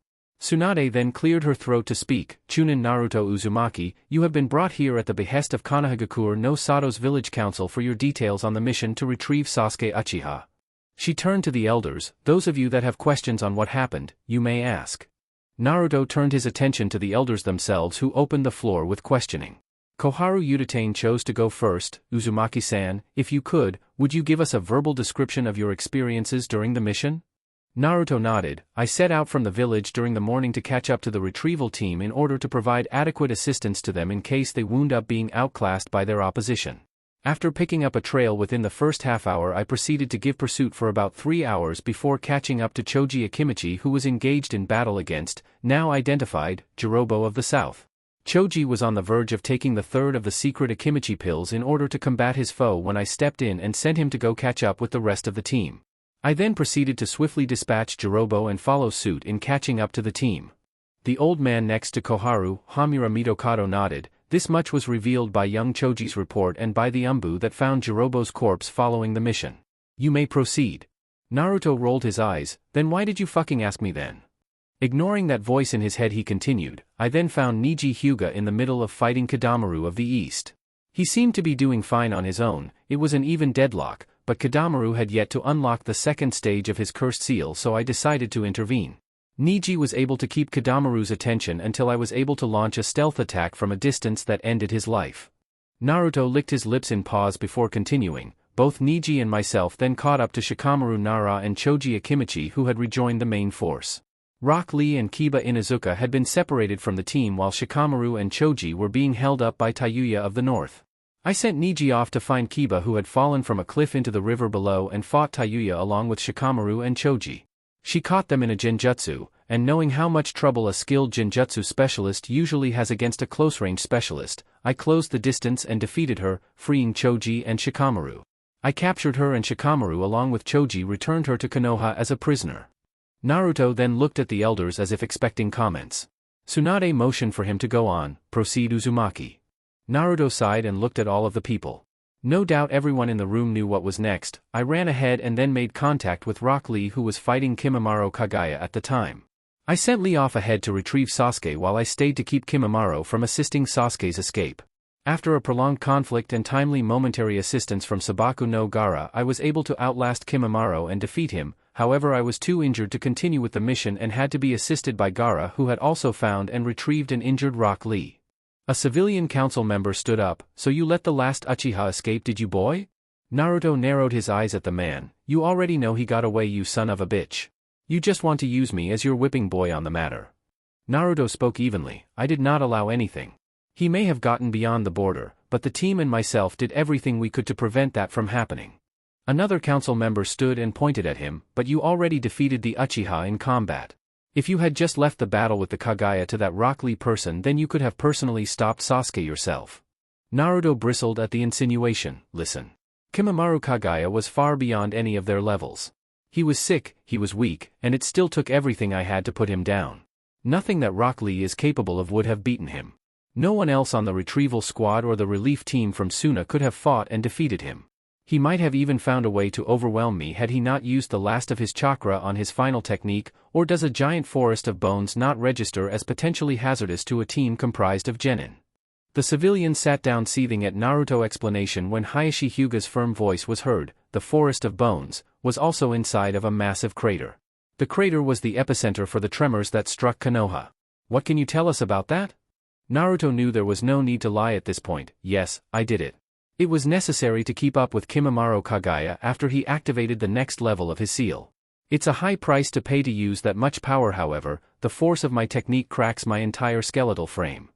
A: Tsunade then cleared her throat to speak. Chunin Naruto Uzumaki, you have been brought here at the behest of Konohagakure no Sato's village council for your details on the mission to retrieve Sasuke Uchiha. She turned to the elders. Those of you that have questions on what happened, you may ask. Naruto turned his attention to the elders themselves, who opened the floor with questioning. Koharu Udatane chose to go first. Uzumaki-san, if you could, would you give us a verbal description of your experiences during the mission? Naruto nodded. I set out from the village during the morning to catch up to the retrieval team in order to provide adequate assistance to them in case they wound up being outclassed by their opposition. After picking up a trail within the first half hour I proceeded to give pursuit for about 3 hours before catching up to Choji Akimichi, who was engaged in battle against, now identified, Jirobo of the South. Choji was on the verge of taking the third of the secret Akimichi pills in order to combat his foe when I stepped in and sent him to go catch up with the rest of the team. I then proceeded to swiftly dispatch Jirobo and follow suit in catching up to the team. The old man next to Koharu, Hamura Mitokado, nodded. This much was revealed by young Choji's report and by the Umbu that found Jirobo's corpse following the mission. You may proceed. Naruto rolled his eyes. Then why did you fucking ask me then? Ignoring that voice in his head, he continued, I then found Niji Hyuga in the middle of fighting Kadamaru of the East. He seemed to be doing fine on his own, it was an even deadlock, but Kadamaru had yet to unlock the second stage of his cursed seal, so I decided to intervene. Niji was able to keep Kadamaru's attention until I was able to launch a stealth attack from a distance that ended his life. Naruto licked his lips in pause before continuing. Both Niji and myself then caught up to Shikamaru Nara and Choji Akimichi, who had rejoined the main force. Rock Lee and Kiba Inuzuka had been separated from the team while Shikamaru and Choji were being held up by Tayuya of the North. I sent Niji off to find Kiba, who had fallen from a cliff into the river below, and fought Tayuya along with Shikamaru and Choji. She caught them in a genjutsu, and knowing how much trouble a skilled genjutsu specialist usually has against a close-range specialist, I closed the distance and defeated her, freeing Choji and Shikamaru. I captured her, and Shikamaru along with Choji returned her to Konoha as a prisoner. Naruto then looked at the elders as if expecting comments. Tsunade motioned for him to go on. Proceed, Uzumaki. Naruto sighed and looked at all of the people. No doubt everyone in the room knew what was next. I ran ahead and then made contact with Rock Lee, who was fighting Kimimaro Kagaya at the time. I sent Lee off ahead to retrieve Sasuke while I stayed to keep Kimimaro from assisting Sasuke's escape. After a prolonged conflict and timely momentary assistance from Sabaku no Gaara, I was able to outlast Kimimaro and defeat him. However, I was too injured to continue with the mission and had to be assisted by Gaara, who had also found and retrieved an injured Rock Lee. A civilian council member stood up. So you let the last Uchiha escape, did you, boy? Naruto narrowed his eyes at the man. You already know he got away, you son of a bitch. You just want to use me as your whipping boy on the matter. Naruto spoke evenly. I did not allow anything. He may have gotten beyond the border, but the team and myself did everything we could to prevent that from happening. Another council member stood and pointed at him. But you already defeated the Uchiha in combat. If you had just left the battle with the Kagaya to that Rock Lee person, then you could have personally stopped Sasuke yourself. Naruto bristled at the insinuation. Listen. Kimimaro Kagaya was far beyond any of their levels. He was sick, he was weak, and it still took everything I had to put him down. Nothing that Rock Lee is capable of would have beaten him. No one else on the retrieval squad or the relief team from Suna could have fought and defeated him. He might have even found a way to overwhelm me had he not used the last of his chakra on his final technique. Or does a giant forest of bones not register as potentially hazardous to a team comprised of genin? The civilian sat down, seething at Naruto's explanation, when Hayashi Hyuga's firm voice was heard. The forest of bones was also inside of a massive crater. The crater was the epicenter for the tremors that struck Konoha. What can you tell us about that? Naruto knew there was no need to lie at this point. Yes, I did it. It was necessary to keep up with Kimimaro Kagaya after he activated the next level of his seal. It's a high price to pay to use that much power, however. The force of my technique cracks my entire skeletal frame.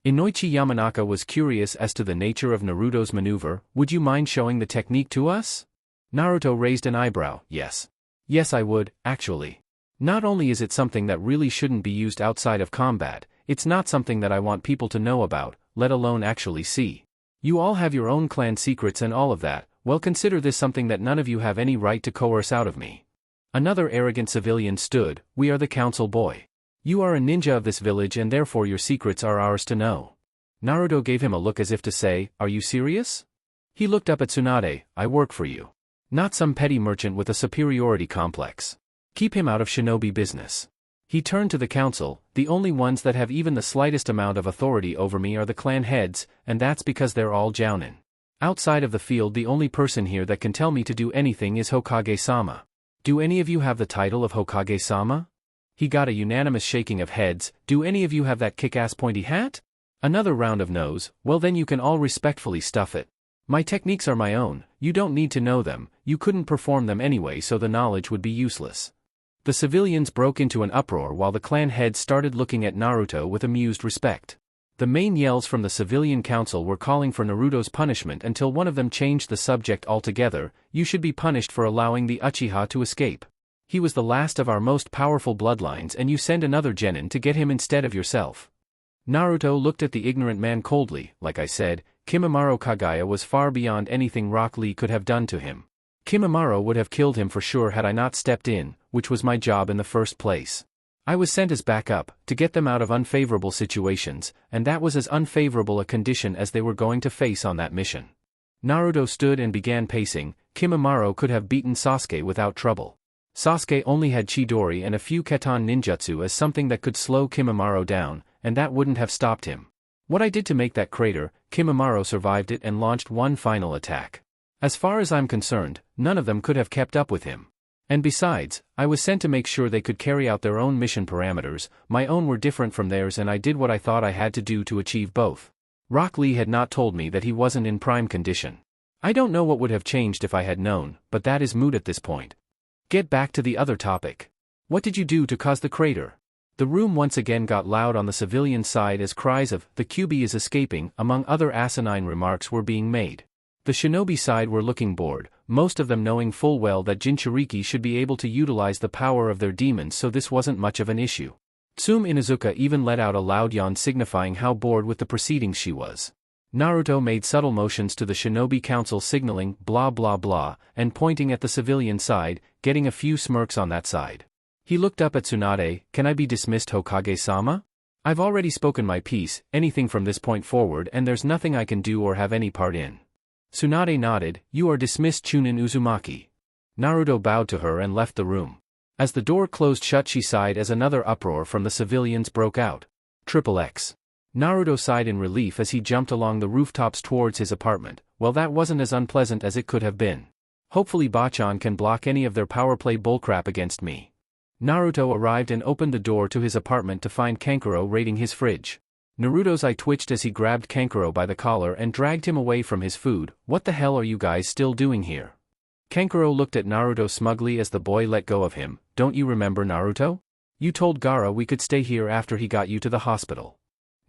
A: Inoichi Yamanaka was curious as to the nature of Naruto's maneuver. Would you mind showing the technique to us? Naruto raised an eyebrow. Yes. Yes, I would, actually. Not only is it something that really shouldn't be used outside of combat, it's not something that I want people to know about, let alone actually see. You all have your own clan secrets and all of that. Well, consider this something that none of you have any right to coerce out of me. Another arrogant civilian stood. We are the council, boy. You are a ninja of this village and therefore your secrets are ours to know. Naruto gave him a look as if to say, are you serious? He looked up at Tsunade. I work for you. Not some petty merchant with a superiority complex. Keep him out of shinobi business. He turned to the council. The only ones that have even the slightest amount of authority over me are the clan heads, and that's because they're all jounin. Outside of the field, the only person here that can tell me to do anything is Hokage-sama. Do any of you have the title of Hokage-sama? He got a unanimous shaking of heads. Do any of you have that kick-ass pointy hat? Another round of no's. Well, then you can all respectfully stuff it. My techniques are my own. You don't need to know them. You couldn't perform them anyway, so the knowledge would be useless. The civilians broke into an uproar while the clan heads started looking at Naruto with amused respect. The main yells from the civilian council were calling for Naruto's punishment until one of them changed the subject altogether. You should be punished for allowing the Uchiha to escape. He was the last of our most powerful bloodlines and you send another genin to get him instead of yourself. Naruto looked at the ignorant man coldly. Like I said, Kimimaro Kagaya was far beyond anything Rock Lee could have done to him. Kimimaro would have killed him for sure had I not stepped in, which was my job in the first place. I was sent as backup, to get them out of unfavorable situations, and that was as unfavorable a condition as they were going to face on that mission. Naruto stood and began pacing. Kimimaro could have beaten Sasuke without trouble. Sasuke only had Chidori and a few Keton ninjutsu as something that could slow Kimimaro down, and that wouldn't have stopped him. What I did to make that crater, Kimimaro survived it and launched one final attack. As far as I'm concerned, none of them could have kept up with him. And besides, I was sent to make sure they could carry out their own mission parameters. My own were different from theirs and I did what I thought I had to do to achieve both. Rock Lee had not told me that he wasn't in prime condition. I don't know what would have changed if I had known, but that is moot at this point. Get back to the other topic. What did you do to cause the crater? The room once again got loud on the civilian side as cries of, "The QB is escaping," among other asinine remarks were being made. The shinobi side were looking bored, most of them knowing full well that Jinchuriki should be able to utilize the power of their demons, so this wasn't much of an issue. Tsume Inuzuka even let out a loud yawn signifying how bored with the proceedings she was. Naruto made subtle motions to the shinobi council signaling blah blah blah and pointing at the civilian side, getting a few smirks on that side. He looked up at Tsunade. "Can I be dismissed, Hokage-sama? I've already spoken my piece, anything from this point forward and there's nothing I can do or have any part in." Tsunade nodded. "You are dismissed, Chunin Uzumaki." Naruto bowed to her and left the room. As the door closed shut she sighed as another uproar from the civilians broke out. XXX. Naruto sighed in relief as he jumped along the rooftops towards his apartment. Well, that wasn't as unpleasant as it could have been. Hopefully Bachan can block any of their power play bullcrap against me. Naruto arrived and opened the door to his apartment to find Kankuro raiding his fridge. Naruto's eye twitched as he grabbed Kankuro by the collar and dragged him away from his food. "What the hell are you guys still doing here?" Kankuro looked at Naruto smugly as the boy let go of him. "Don't you remember, Naruto? You told Gaara we could stay here after he got you to the hospital."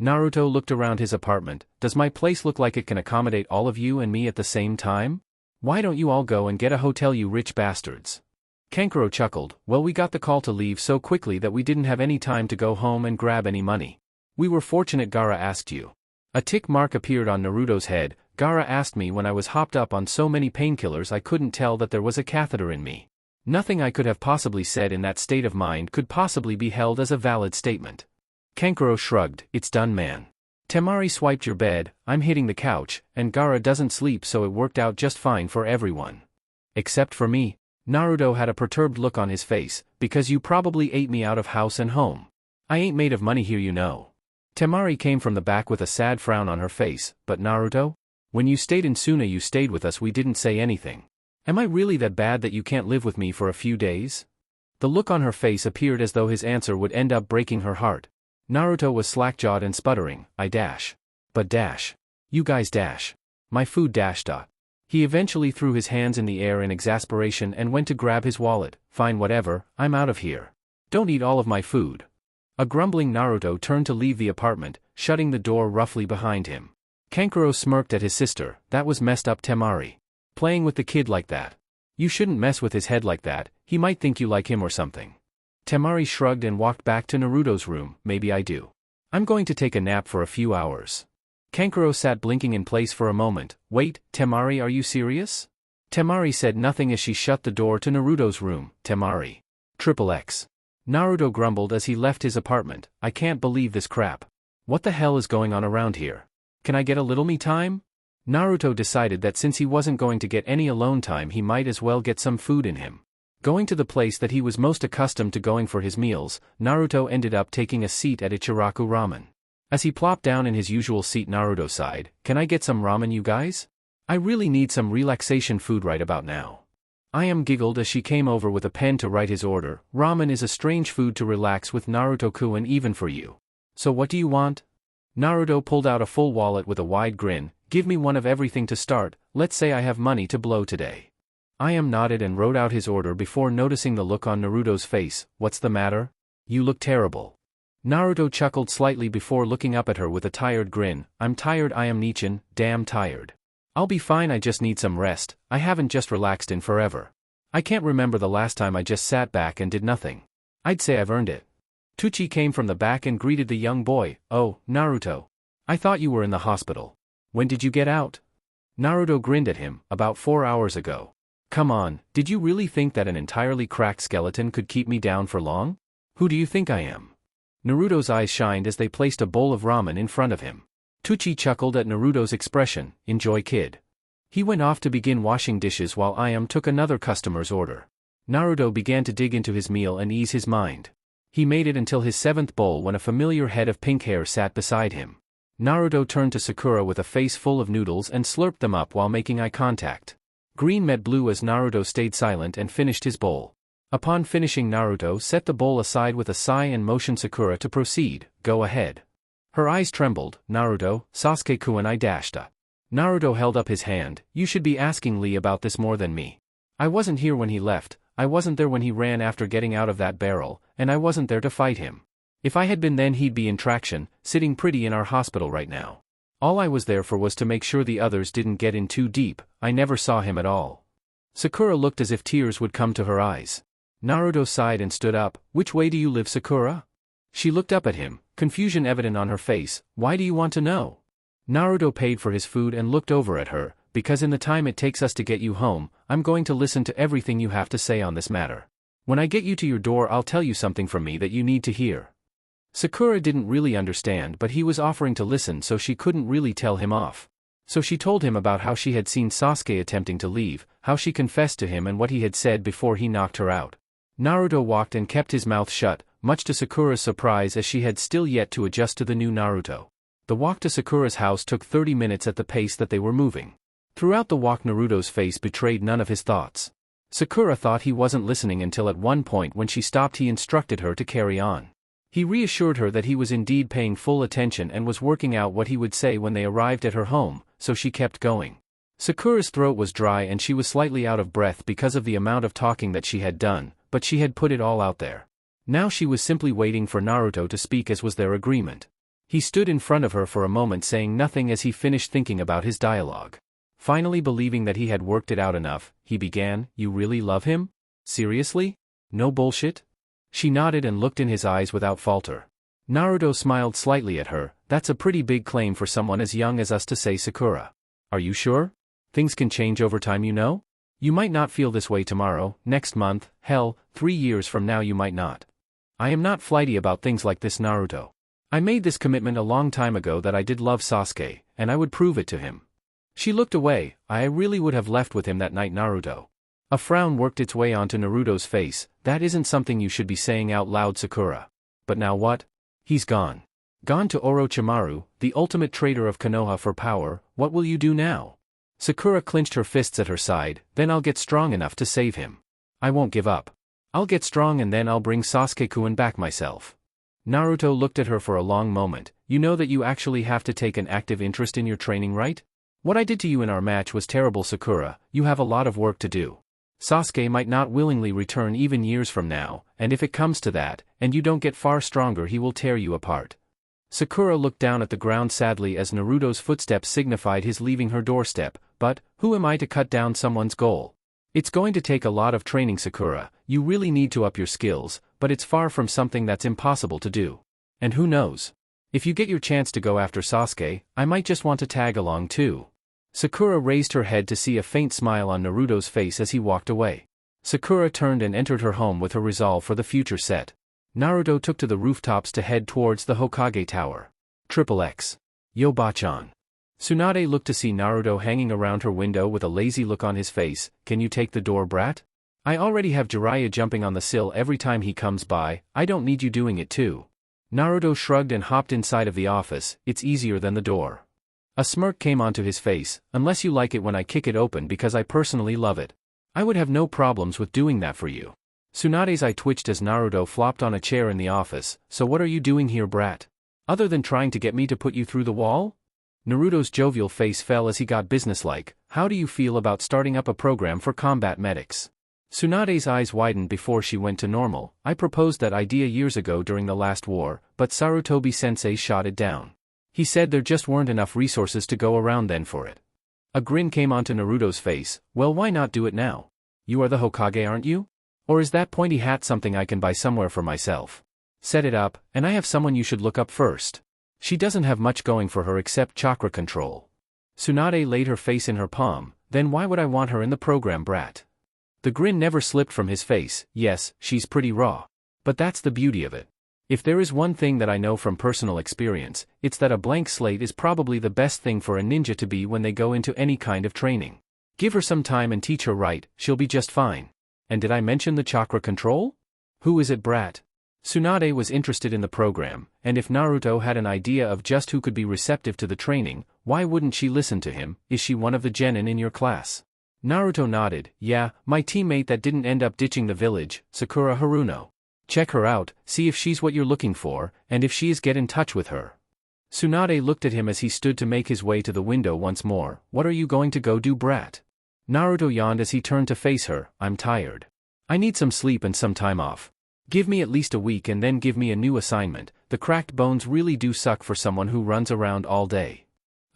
A: Naruto looked around his apartment. "Does my place look like it can accommodate all of you and me at the same time? Why don't you all go and get a hotel, you rich bastards?" Kankuro chuckled. "Well, we got the call to leave so quickly that we didn't have any time to go home and grab any money. We were fortunate Gaara asked you." A tick mark appeared on Naruto's head. "Gaara asked me when I was hopped up on so many painkillers I couldn't tell that there was a catheter in me." Nothing I could have possibly said in that state of mind could possibly be held as a valid statement. Kankuro shrugged. "It's done, man. Temari swiped your bed, I'm hitting the couch, and Gaara doesn't sleep, so it worked out just fine for everyone. Except for me." Naruto had a perturbed look on his face. "Because you probably ate me out of house and home. I ain't made of money here, you know." Temari came from the back with a sad frown on her face. "But Naruto? When you stayed in Suna you stayed with us, we didn't say anything. Am I really that bad that you can't live with me for a few days?" The look on her face appeared as though his answer would end up breaking her heart. Naruto was slack-jawed and sputtering. "I dash. But dash. You guys dash. My food dash. He eventually threw his hands in the air in exasperation and went to grab his wallet. "Fine, whatever, I'm out of here. Don't eat all of my food." A grumbling Naruto turned to leave the apartment, shutting the door roughly behind him. Kankuro smirked at his sister. "That was messed up, Temari. Playing with the kid like that. You shouldn't mess with his head like that, he might think you like him or something." Temari shrugged and walked back to Naruto's room. "Maybe I do. I'm going to take a nap for a few hours." Kankuro sat blinking in place for a moment. "Wait, Temari, are you serious?" Temari said nothing as she shut the door to Naruto's room. "Temari. XXX." Naruto grumbled as he left his apartment. "I can't believe this crap. What the hell is going on around here? Can I get a little me time?" Naruto decided that since he wasn't going to get any alone time he might as well get some food in him. Going to the place that he was most accustomed to going for his meals, Naruto ended up taking a seat at Ichiraku Ramen. As he plopped down in his usual seat, Naruto sighed. "Can I get some ramen, you guys? I really need some relaxation food right about now." Ayam giggled as she came over with a pen to write his order. "Ramen is a strange food to relax with, Naruto-kun, even for you. So what do you want?" Naruto pulled out a full wallet with a wide grin. "Give me one of everything to start, let's say I have money to blow today." Ayam nodded and wrote out his order before noticing the look on Naruto's face. "What's the matter? You look terrible." Naruto chuckled slightly before looking up at her with a tired grin. "I'm tired, Ayam-nichan, damn tired. I'll be fine, I just need some rest, I haven't just relaxed in forever. I can't remember the last time I just sat back and did nothing. I'd say I've earned it." Tucci came from the back and greeted the young boy. "Oh, Naruto. I thought you were in the hospital. When did you get out?" Naruto grinned at him. "About 4 hours ago." "Come on, did you really think that an entirely cracked skeleton could keep me down for long? Who do you think I am?" Naruto's eyes shined as they placed a bowl of ramen in front of him. Tucci chuckled at Naruto's expression. "Enjoy, kid." He went off to begin washing dishes while Ayam took another customer's order. Naruto began to dig into his meal and ease his mind. He made it until his 7th bowl when a familiar head of pink hair sat beside him. Naruto turned to Sakura with a face full of noodles and slurped them up while making eye contact. Green met blue as Naruto stayed silent and finished his bowl. Upon finishing, Naruto set the bowl aside with a sigh and motioned Sakura to proceed. "Go ahead." Her eyes trembled. "Naruto, Sasuke Kunai dashta." Naruto held up his hand. "You should be asking Lee about this more than me. I wasn't here when he left, I wasn't there when he ran after getting out of that barrel, and I wasn't there to fight him. If I had been then he'd be in traction, sitting pretty in our hospital right now. All I was there for was to make sure the others didn't get in too deep. I never saw him at all." Sakura looked as if tears would come to her eyes. Naruto sighed and stood up. "Which way do you live, Sakura?" She looked up at him, confusion evident on her face. "Why do you want to know?" Naruto paid for his food and looked over at her. "Because in the time it takes us to get you home, I'm going to listen to everything you have to say on this matter. When I get you to your door, I'll tell you something from me that you need to hear." Sakura didn't really understand, but he was offering to listen, so she couldn't really tell him off. So she told him about how she had seen Sasuke attempting to leave, how she confessed to him and what he had said before he knocked her out. Naruto walked and kept his mouth shut, much to Sakura's surprise, as she had still yet to adjust to the new Naruto. The walk to Sakura's house took 30 minutes at the pace that they were moving. Throughout the walk, Naruto's face betrayed none of his thoughts. Sakura thought he wasn't listening until at one point when she stopped he instructed her to carry on. He reassured her that he was indeed paying full attention and was working out what he would say when they arrived at her home, so she kept going. Sakura's throat was dry and she was slightly out of breath because of the amount of talking that she had done, but she had put it all out there. Now she was simply waiting for Naruto to speak, as was their agreement. He stood in front of her for a moment saying nothing as he finished thinking about his dialogue. Finally, believing that he had worked it out enough, he began. "You really love him? Seriously? No bullshit?" She nodded and looked in his eyes without falter. Naruto smiled slightly at her. "That's a pretty big claim for someone as young as us to say, Sakura. Are you sure? Things can change over time, you know? You might not feel this way tomorrow, next month, hell, 3 years from now you might not. I am not flighty about things like this, Naruto. I made this commitment a long time ago that I did love Sasuke, and I would prove it to him." She looked away. "I really would have left with him that night, Naruto." A frown worked its way onto Naruto's face. "That isn't something you should be saying out loud, Sakura." "But now what?" "He's gone. Gone to Orochimaru, the ultimate traitor of Konoha, for power. What will you do now?" Sakura clenched her fists at her side. "Then I'll get strong enough to save him. I won't give up. I'll get strong and then I'll bring Sasuke-kun back myself." Naruto looked at her for a long moment. "You know that you actually have to take an active interest in your training, right? What I did to you in our match was terrible, Sakura. You have a lot of work to do. Sasuke might not willingly return even years from now, and if it comes to that, and you don't get far stronger, he will tear you apart." Sakura looked down at the ground sadly as Naruto's footsteps signified his leaving her doorstep. "But, who am I to cut down someone's goal? It's going to take a lot of training, Sakura. You really need to up your skills, but it's far from something that's impossible to do. And who knows? If you get your chance to go after Sasuke, I might just want to tag along too." Sakura raised her head to see a faint smile on Naruto's face as he walked away. Sakura turned and entered her home with her resolve for the future set. Naruto took to the rooftops to head towards the Hokage Tower. XXX. Yo Bachan. Tsunade looked to see Naruto hanging around her window with a lazy look on his face. "Can you take the door, brat? I already have Jiraiya jumping on the sill every time he comes by, I don't need you doing it too." Naruto shrugged and hopped inside of the office. "It's easier than the door." A smirk came onto his face. "Unless you like it when I kick it open, because I personally love it. I would have no problems with doing that for you." Tsunade's eye twitched as Naruto flopped on a chair in the office. "So what are you doing here, brat? Other than trying to get me to put you through the wall?" Naruto's jovial face fell as he got businesslike. "How do you feel about starting up a program for combat medics?" Tsunade's eyes widened before she went to normal. "I proposed that idea years ago during the last war, but Sarutobi-sensei shot it down. He said there just weren't enough resources to go around then for it." A grin came onto Naruto's face. "Well, why not do it now? You are the Hokage, aren't you? Or is that pointy hat something I can buy somewhere for myself?" Set it up, and I have someone you should look up first. She doesn't have much going for her except chakra control. Tsunade laid her face in her palm. Then why would I want her in the program, brat? The grin never slipped from his face. Yes, she's pretty raw. But that's the beauty of it. If there is one thing that I know from personal experience, it's that a blank slate is probably the best thing for a ninja to be when they go into any kind of training. Give her some time and teach her right, she'll be just fine. And did I mention the chakra control? Who is it, brat? Tsunade was interested in the program, and if Naruto had an idea of just who could be receptive to the training, why wouldn't she listen to him? Is she one of the genin in your class? Naruto nodded. Yeah, my teammate that didn't end up ditching the village, Sakura Haruno. Check her out, see if she's what you're looking for, and if she is, get in touch with her. Tsunade looked at him as he stood to make his way to the window once more. What are you going to go do, brat? Naruto yawned as he turned to face her. I'm tired. I need some sleep and some time off. Give me at least a week and then give me a new assignment. The cracked bones really do suck for someone who runs around all day.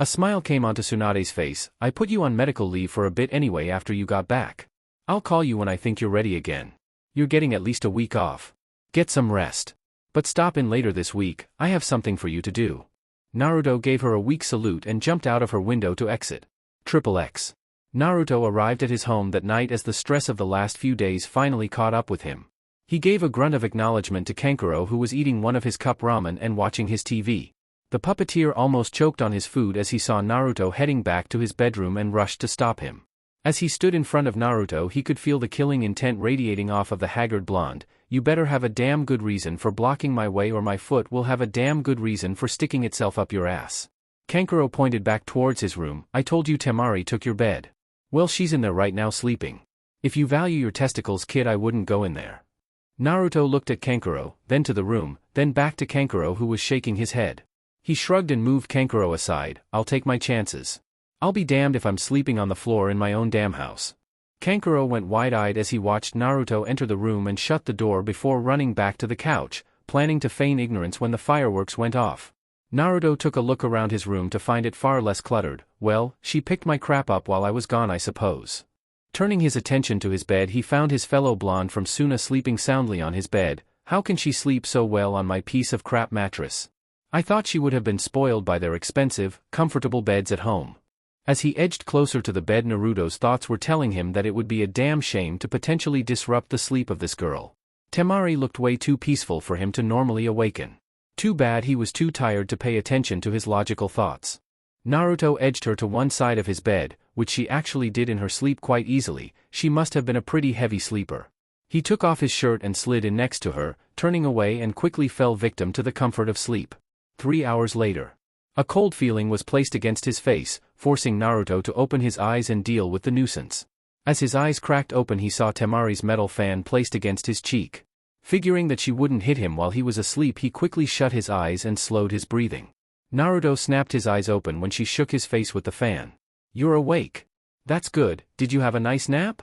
A: A smile came onto Tsunade's face. I put you on medical leave for a bit anyway after you got back. I'll call you when I think you're ready again. You're getting at least a week off. Get some rest. But stop in later this week, I have something for you to do. Naruto gave her a weak salute and jumped out of her window to exit. XXX. Naruto arrived at his home that night as the stress of the last few days finally caught up with him. He gave a grunt of acknowledgement to Kankuro, who was eating one of his cup ramen and watching his TV. The puppeteer almost choked on his food as he saw Naruto heading back to his bedroom and rushed to stop him. As he stood in front of Naruto, he could feel the killing intent radiating off of the haggard blonde. You better have a damn good reason for blocking my way or my foot will have a damn good reason for sticking itself up your ass. Kankuro pointed back towards his room. I told you Temari took your bed. Well, she's in there right now sleeping. If you value your testicles, kid, I wouldn't go in there. Naruto looked at Kankuro, then to the room, then back to Kankuro, who was shaking his head. He shrugged and moved Kankuro aside. I'll take my chances. I'll be damned if I'm sleeping on the floor in my own damn house. Kankuro went wide-eyed as he watched Naruto enter the room and shut the door before running back to the couch, planning to feign ignorance when the fireworks went off. Naruto took a look around his room to find it far less cluttered. Well, she picked my crap up while I was gone, I suppose. Turning his attention to his bed, he found his fellow blonde from Suna sleeping soundly on his bed. How can she sleep so well on my piece of crap mattress? I thought she would have been spoiled by their expensive, comfortable beds at home. As he edged closer to the bed, Naruto's thoughts were telling him that it would be a damn shame to potentially disrupt the sleep of this girl. Temari looked way too peaceful for him to normally awaken. Too bad he was too tired to pay attention to his logical thoughts. Naruto edged her to one side of his bed, which she actually did in her sleep quite easily. She must have been a pretty heavy sleeper. He took off his shirt and slid in next to her, turning away and quickly fell victim to the comfort of sleep. 3 hours later. A cold feeling was placed against his face, forcing Naruto to open his eyes and deal with the nuisance. As his eyes cracked open, he saw Temari's metal fan placed against his cheek. Figuring that she wouldn't hit him while he was asleep, he quickly shut his eyes and slowed his breathing. Naruto snapped his eyes open when she shook his face with the fan. You're awake. That's good. Did you have a nice nap?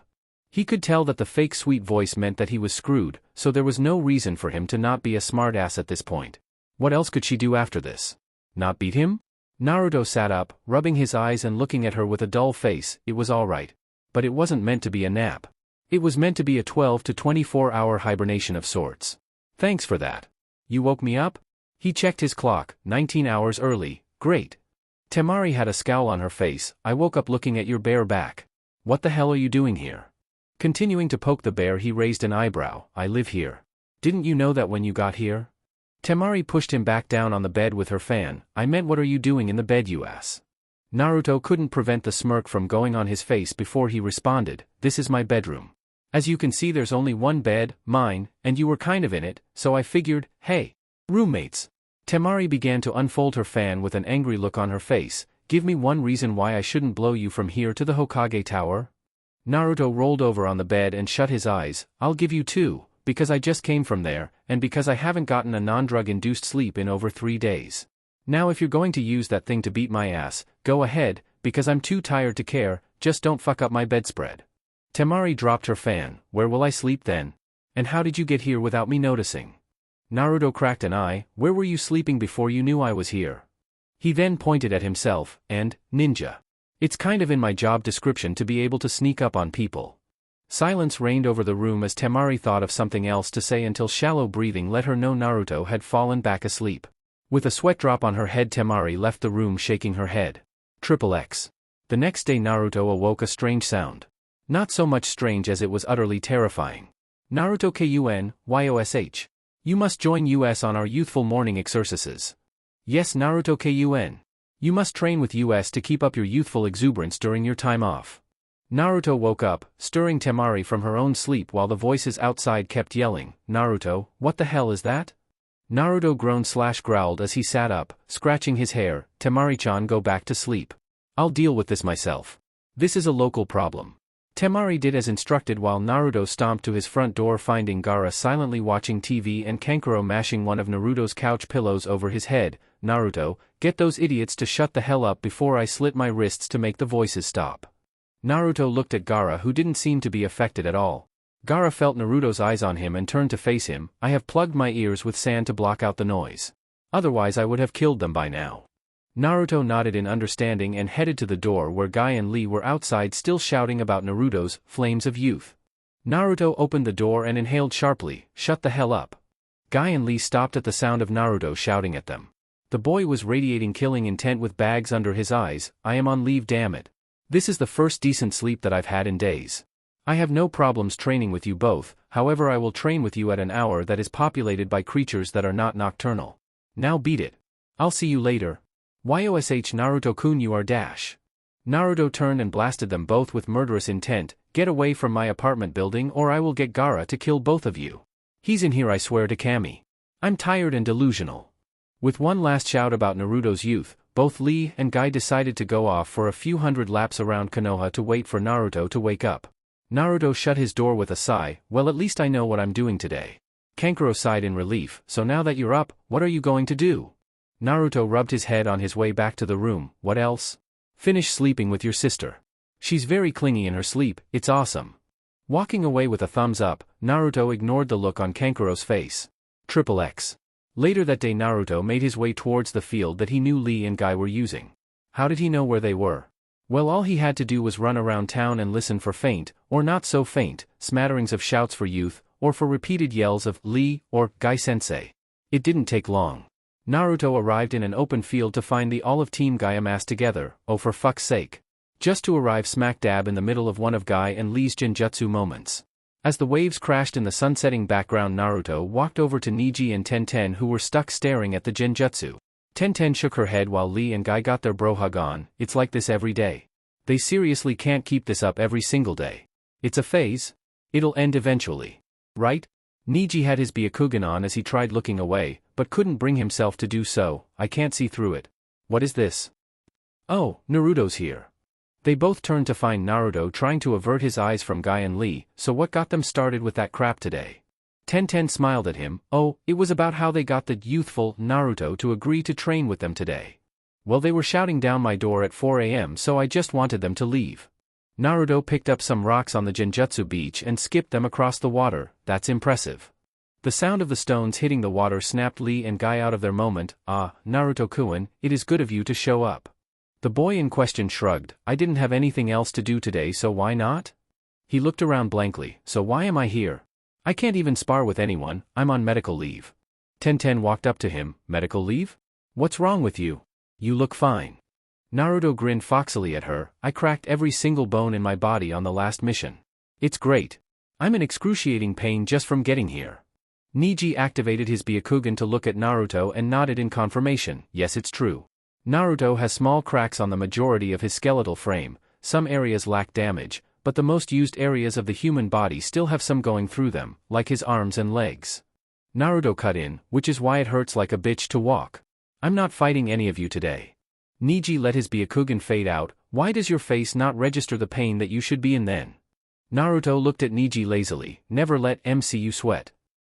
A: He could tell that the fake sweet voice meant that he was screwed, so there was no reason for him to not be a smartass at this point. What else could she do after this? Not beat him? Naruto sat up, rubbing his eyes and looking at her with a dull face. It was alright. But it wasn't meant to be a nap. It was meant to be a 12 to 24-hour hibernation of sorts. Thanks for that. You woke me up? He checked his clock. 19 hours early. Great. Temari had a scowl on her face. I woke up looking at your bare back. What the hell are you doing here? Continuing to poke the bear, he raised an eyebrow. I live here. Didn't you know that when you got here? Temari pushed him back down on the bed with her fan. I meant, what are you doing in the bed, you ass? Naruto couldn't prevent the smirk from going on his face before he responded. This is my bedroom. As you can see, there's only one bed, mine, and you were kind of in it, so I figured, hey, roommates. Temari began to unfold her fan with an angry look on her face. Give me one reason why I shouldn't blow you from here to the Hokage Tower? Naruto rolled over on the bed and shut his eyes. I'll give you two, because I just came from there, and because I haven't gotten a non-drug-induced sleep in over 3 days. Now if you're going to use that thing to beat my ass, go ahead, because I'm too tired to care, just don't fuck up my bedspread. Temari dropped her fan. Where will I sleep then? And how did you get here without me noticing? Naruto cracked an eye. Where were you sleeping before you knew I was here? He then pointed at himself, and, ninja. It's kind of in my job description to be able to sneak up on people. Silence reigned over the room as Temari thought of something else to say until shallow breathing let her know Naruto had fallen back asleep. With a sweat drop on her head, Temari left the room shaking her head. XXX. The next day Naruto awoke a strange sound. Not so much strange as it was utterly terrifying. Naruto Kun, Yosh. You must join us on our youthful morning exercises. Yes, Naruto Kun. You must train with us to keep up your youthful exuberance during your time off. Naruto woke up, stirring Temari from her own sleep while the voices outside kept yelling, Naruto, what the hell is that? Naruto groaned/growled as he sat up, scratching his hair. Temari-chan, go back to sleep. I'll deal with this myself. This is a local problem. Temari did as instructed while Naruto stomped to his front door, finding Gaara silently watching TV and Kankuro mashing one of Naruto's couch pillows over his head. Naruto, get those idiots to shut the hell up before I slit my wrists to make the voices stop. Naruto looked at Gaara, who didn't seem to be affected at all. Gaara felt Naruto's eyes on him and turned to face him. I have plugged my ears with sand to block out the noise. Otherwise I would have killed them by now. Naruto nodded in understanding and headed to the door where Guy and Lee were outside still shouting about Naruto's flames of youth. Naruto opened the door and inhaled sharply, shut the hell up. Guy and Lee stopped at the sound of Naruto shouting at them. The boy was radiating killing intent with bags under his eyes. I am on leave, damn it. This is the first decent sleep that I've had in days. I have no problems training with you both, however I will train with you at an hour that is populated by creatures that are not nocturnal. Now beat it. I'll see you later. Yosh Naruto-kun, you are dash. Naruto turned and blasted them both with murderous intent. Get away from my apartment building or I will get Gaara to kill both of you. He's in here, I swear to Kami. I'm tired and delusional. With one last shout about Naruto's youth, both Lee and Guy decided to go off for a few hundred laps around Konoha to wait for Naruto to wake up. Naruto shut his door with a sigh. Well, at least I know what I'm doing today. Kankuro sighed in relief. So now that you're up, what are you going to do? Naruto rubbed his head on his way back to the room. What else? Finish sleeping with your sister. She's very clingy in her sleep, it's awesome. Walking away with a thumbs up, Naruto ignored the look on Kankuro's face. XXX. Later that day Naruto made his way towards the field that he knew Lee and Guy were using. How did he know where they were? Well, all he had to do was run around town and listen for faint, or not so faint, smatterings of shouts for youth, or for repeated yells of Lee or Guy-sensei. It didn't take long. Naruto arrived in an open field to find the all of Team Guy amassed together. Oh, for fuck's sake. Just to arrive smack dab in the middle of one of Guy and Lee's genjutsu moments. As the waves crashed in the sunsetting background, Naruto walked over to Neji and Tenten, who were stuck staring at the genjutsu. Tenten shook her head while Lee and Guy got their bro hug on. It's like this every day. They seriously can't keep this up every single day. It's a phase. It'll end eventually. Right? Neji had his Byakugan on as he tried looking away, but couldn't bring himself to do so. I can't see through it. What is this? Oh, Naruto's here. They both turned to find Naruto trying to avert his eyes from Guy and Lee. So what got them started with that crap today? Tenten smiled at him. Oh, it was about how they got the youthful Naruto to agree to train with them today. Well, they were shouting down my door at 4 a.m. so I just wanted them to leave. Naruto picked up some rocks on the genjutsu beach and skipped them across the water. That's impressive. The sound of the stones hitting the water snapped Lee and Guy out of their moment. Ah, Naruto-kun, it is good of you to show up. The boy in question shrugged. I didn't have anything else to do today, so why not? He looked around blankly. So why am I here? I can't even spar with anyone, I'm on medical leave. Tenten walked up to him. Medical leave? What's wrong with you? You look fine. Naruto grinned foxily at her. I cracked every single bone in my body on the last mission. It's great. I'm in excruciating pain just from getting here. Neji activated his Byakugan to look at Naruto and nodded in confirmation. Yes, it's true. Naruto has small cracks on the majority of his skeletal frame. Some areas lack damage, but the most used areas of the human body still have some going through them, like his arms and legs. Naruto cut in, which is why it hurts like a bitch to walk. I'm not fighting any of you today. Neji let his Byakugan fade out. Why does your face not register the pain that you should be in then? Naruto looked at Neji lazily. Never let MCU sweat.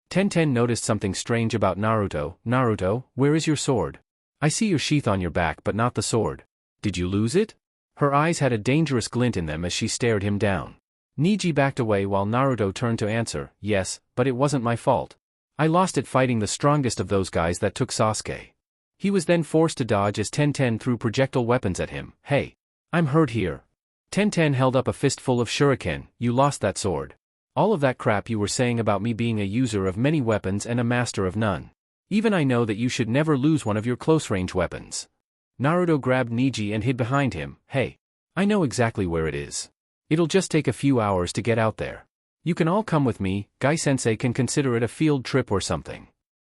A: Tenten noticed something strange about Naruto. Naruto, where is your sword? I see your sheath on your back but not the sword. Did you lose it? Her eyes had a dangerous glint in them as she stared him down. Neji backed away while Naruto turned to answer. Yes, but it wasn't my fault. I lost it fighting the strongest of those guys that took Sasuke. He was then forced to dodge as Tenten threw projectile weapons at him. Hey. I'm hurt here. Tenten held up a fistful of shuriken. You lost that sword. All of that crap you were saying about me being a user of many weapons and a master of none. Even I know that you should never lose one of your close-range weapons. Naruto grabbed Neji and hid behind him. Hey. I know exactly where it is. It'll just take a few hours to get out there. You can all come with me. Guy-sensei can consider it a field trip or something.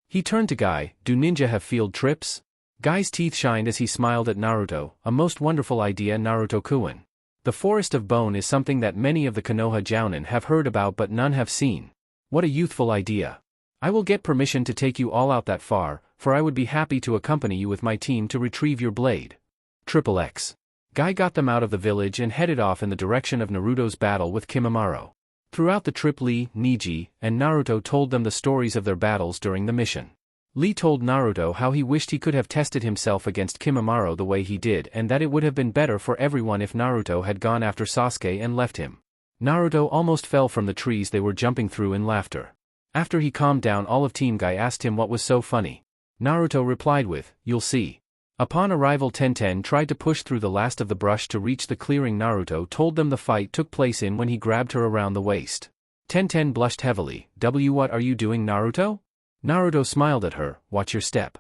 A: He turned to Guy. Do ninja have field trips? Guy's teeth shined as he smiled at Naruto. A most wonderful idea, Naruto-kun. The Forest of Bone is something that many of the Konoha jounin have heard about but none have seen. What a youthful idea. I will get permission to take you all out that far, for I would be happy to accompany you with my team to retrieve your blade. XXX. Guy got them out of the village and headed off in the direction of Naruto's battle with Kimimaro. Throughout the trip Lee, Neji, and Naruto told them the stories of their battles during the mission. Lee told Naruto how he wished he could have tested himself against Kimimaro the way he did and that it would have been better for everyone if Naruto had gone after Sasuke and left him. Naruto almost fell from the trees they were jumping through in laughter. After he calmed down, all of Team Guy asked him what was so funny. Naruto replied with, "You'll see." Upon arrival, Tenten tried to push through the last of the brush to reach the clearing Naruto told them the fight took place in when he grabbed her around the waist. Tenten blushed heavily. What are you doing, Naruto? Naruto smiled at her. Watch your step.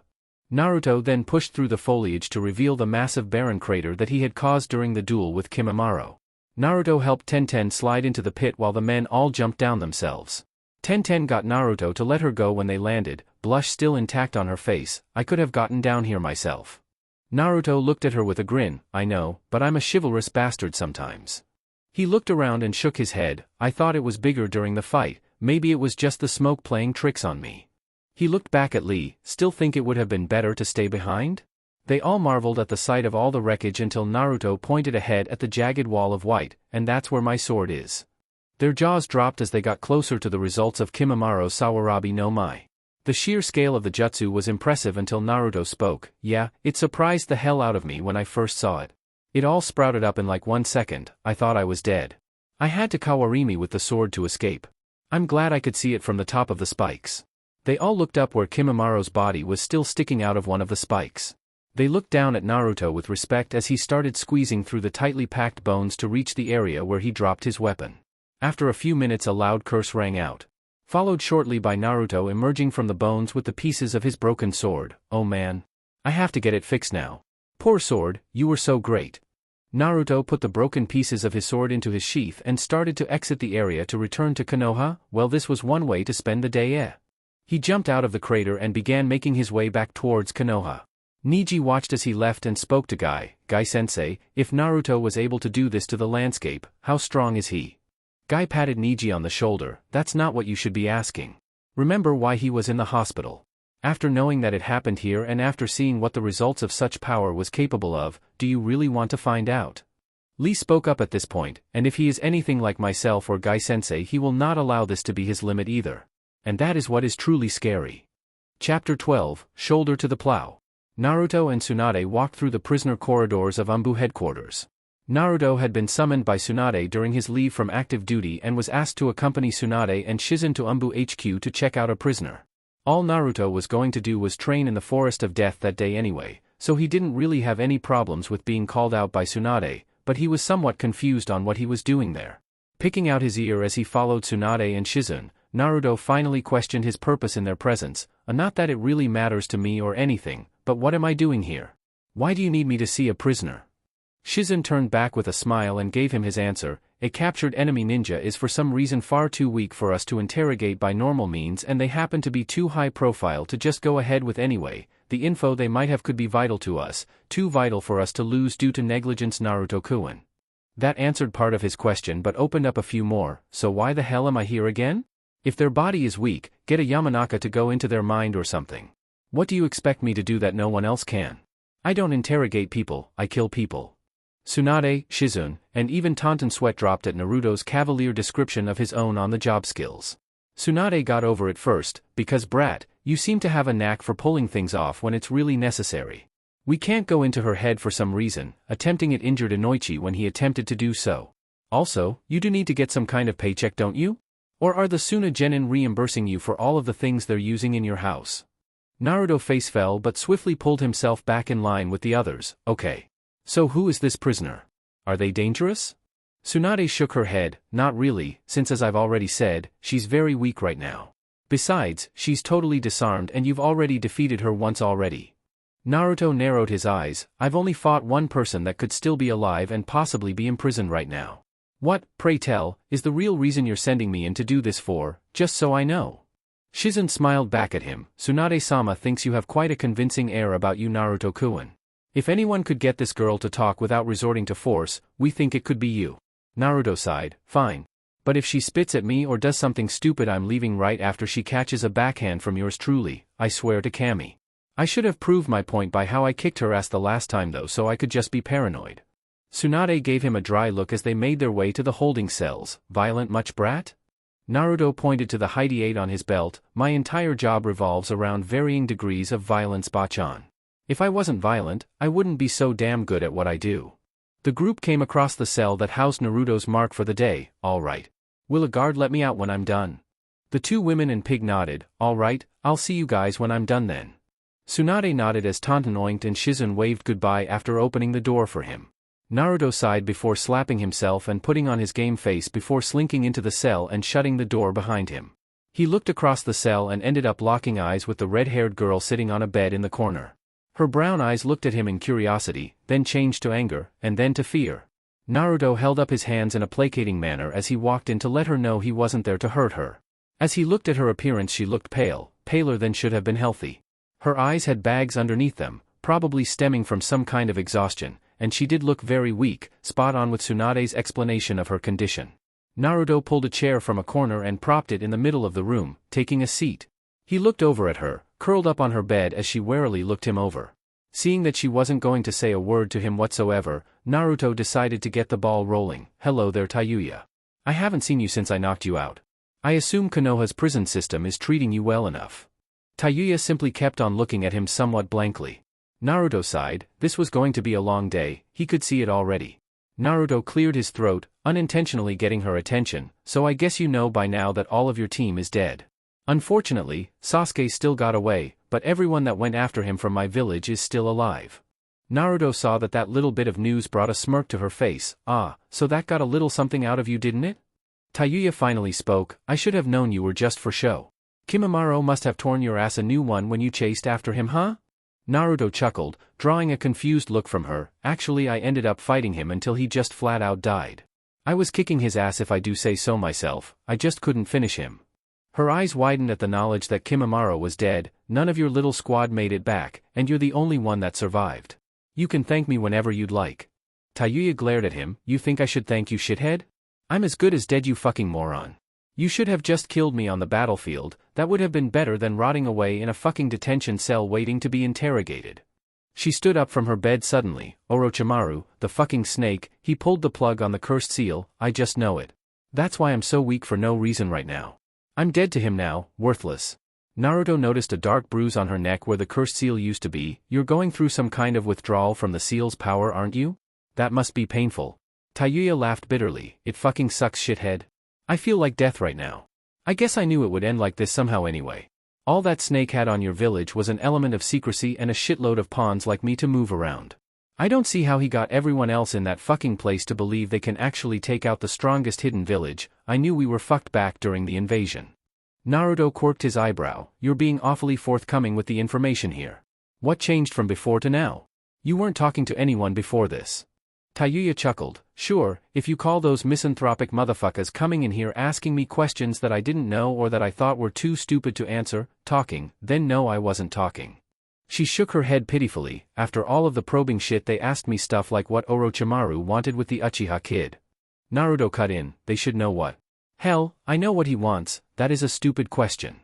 A: Naruto then pushed through the foliage to reveal the massive barren crater that he had caused during the duel with Kimimaro. Naruto helped Tenten slide into the pit while the men all jumped down themselves. Tenten got Naruto to let her go when they landed, blush still intact on her face. I could have gotten down here myself. Naruto looked at her with a grin. I know, but I'm a chivalrous bastard sometimes. He looked around and shook his head. I thought it was bigger during the fight, maybe it was just the smoke playing tricks on me. He looked back at Lee. Still think it would have been better to stay behind? They all marveled at the sight of all the wreckage until Naruto pointed ahead at the jagged wall of white, and that's where my sword is. Their jaws dropped as they got closer to the results of Kimimaro's Sawarabi no Mai. The sheer scale of the jutsu was impressive until Naruto spoke. Yeah, it surprised the hell out of me when I first saw it. It all sprouted up in like 1 second. I thought I was dead. I had to kawarimi with the sword to escape. I'm glad I could see it from the top of the spikes. They all looked up where Kimimaro's body was still sticking out of one of the spikes. They looked down at Naruto with respect as he started squeezing through the tightly packed bones to reach the area where he dropped his weapon. After a few minutes, a loud curse rang out, followed shortly by Naruto emerging from the bones with the pieces of his broken sword. Oh man. I have to get it fixed now. Poor sword, you were so great. Naruto put the broken pieces of his sword into his sheath and started to exit the area to return to Konoha. Well, this was one way to spend the day. He jumped out of the crater and began making his way back towards Konoha. Neji watched as he left and spoke to Guy. Guy-sensei, if Naruto was able to do this to the landscape, how strong is he? Guy patted Neji on the shoulder. That's not what you should be asking. Remember why he was in the hospital. After knowing that it happened here and after seeing what the results of such power was capable of, do you really want to find out? Lee spoke up at this point, and if he is anything like myself or Guy-sensei, he will not allow this to be his limit either. And that is what is truly scary. Chapter 12, Shoulder to the Plow. Naruto and Tsunade walked through the prisoner corridors of Umbu headquarters. Naruto had been summoned by Tsunade during his leave from active duty and was asked to accompany Tsunade and Shizen to Umbu HQ to check out a prisoner. All Naruto was going to do was train in the Forest of Death that day anyway, so he didn't really have any problems with being called out by Tsunade, but he was somewhat confused on what he was doing there. Picking out his ear as he followed Tsunade and Shizen, Naruto finally questioned his purpose in their presence. Not that it really matters to me or anything, but what am I doing here? Why do you need me to see a prisoner? Shizen turned back with a smile and gave him his answer. A captured enemy ninja is for some reason far too weak for us to interrogate by normal means, and they happen to be too high profile to just go ahead with anyway. The info they might have could be vital to us, too vital for us to lose due to negligence, Naruto-kun. That answered part of his question but opened up a few more. So why the hell am I here again? If their body is weak, get a Yamanaka to go into their mind or something. What do you expect me to do that no one else can? I don't interrogate people, I kill people. Tsunade, Shizen, and even Tonton sweat dropped at Naruto's cavalier description of his own on-the-job skills. Tsunade got over it first, because brat, you seem to have a knack for pulling things off when it's really necessary. We can't go into her head for some reason. Attempting it injured Inoichi when he attempted to do so. Also, you do need to get some kind of paycheck, don't you? Or are the Suna Genin reimbursing you for all of the things they're using in your house? Naruto face fell but swiftly pulled himself back in line with the others. Okay. So who is this prisoner? Are they dangerous? Tsunade shook her head, not really, since as I've already said, she's very weak right now. Besides, she's totally disarmed and you've already defeated her once already. Naruto narrowed his eyes, I've only fought one person that could still be alive and possibly be imprisoned right now. What, pray tell, is the real reason you're sending me in to do this for, just so I know? Shizen smiled back at him, Tsunade-sama thinks you have quite a convincing air about you Naruto-kun. If anyone could get this girl to talk without resorting to force, we think it could be you. Naruto sighed, fine. But if she spits at me or does something stupid I'm leaving right after she catches a backhand from yours truly, I swear to Kami. I should have proved my point by how I kicked her ass the last time though so I could just be paranoid. Tsunade gave him a dry look as they made their way to the holding cells, violent much brat? Naruto pointed to the Hide-8 on his belt, my entire job revolves around varying degrees of violence Bachan. If I wasn't violent, I wouldn't be so damn good at what I do. The group came across the cell that housed Naruto's mark for the day, alright. Will a guard let me out when I'm done? The two women and Pig nodded, alright, I'll see you guys when I'm done then. Tsunade nodded as Tonton oinked and Shizen waved goodbye after opening the door for him. Naruto sighed before slapping himself and putting on his game face before slinking into the cell and shutting the door behind him. He looked across the cell and ended up locking eyes with the red-haired girl sitting on a bed in the corner. Her brown eyes looked at him in curiosity, then changed to anger, and then to fear. Naruto held up his hands in a placating manner as he walked in to let her know he wasn't there to hurt her. As he looked at her appearance she looked pale, paler than should have been healthy. Her eyes had bags underneath them, probably stemming from some kind of exhaustion, and she did look very weak, spot on with Tsunade's explanation of her condition. Naruto pulled a chair from a corner and propped it in the middle of the room, taking a seat. He looked over at her, curled up on her bed as she warily looked him over. Seeing that she wasn't going to say a word to him whatsoever, Naruto decided to get the ball rolling. Hello there Tayuya. I haven't seen you since I knocked you out. I assume Konoha's prison system is treating you well enough. Tayuya simply kept on looking at him somewhat blankly. Naruto sighed, this was going to be a long day, he could see it already. Naruto cleared his throat, unintentionally getting her attention, so I guess you know by now that all of your team is dead. Unfortunately, Sasuke still got away, but everyone that went after him from my village is still alive. Naruto saw that little bit of news brought a smirk to her face. Ah, so that got a little something out of you didn't it? Tayuya finally spoke, I should have known you were just for show. Kimimaro must have torn your ass a new one when you chased after him huh? Naruto chuckled, drawing a confused look from her, actually I ended up fighting him until he just flat out died. I was kicking his ass if I do say so myself, I just couldn't finish him. Her eyes widened at the knowledge that Kimimaro was dead, none of your little squad made it back, and you're the only one that survived. You can thank me whenever you'd like. Tayuya glared at him, you think I should thank you shithead? I'm as good as dead you fucking moron. You should have just killed me on the battlefield, that would have been better than rotting away in a fucking detention cell waiting to be interrogated. She stood up from her bed suddenly, Orochimaru, the fucking snake, he pulled the plug on the cursed seal, I just know it. That's why I'm so weak for no reason right now. I'm dead to him now, worthless. Naruto noticed a dark bruise on her neck where the cursed seal used to be, you're going through some kind of withdrawal from the seal's power aren't you? That must be painful. Tayuya laughed bitterly, it fucking sucks shithead. I feel like death right now. I guess I knew it would end like this somehow anyway. All that snake had on your village was an element of secrecy and a shitload of pawns like me to move around. I don't see how he got everyone else in that fucking place to believe they can actually take out the strongest hidden village. I knew we were fucked back during the invasion. Naruto quirked his eyebrow, you're being awfully forthcoming with the information here. What changed from before to now? You weren't talking to anyone before this. Tayuya chuckled, sure, if you call those misanthropic motherfuckers coming in here asking me questions that I didn't know or that I thought were too stupid to answer, talking, then no I wasn't talking. She shook her head pitifully, after all of the probing shit they asked me stuff like what Orochimaru wanted with the Uchiha kid. Naruto cut in, they should know what. Hell, I know what he wants, that is a stupid question.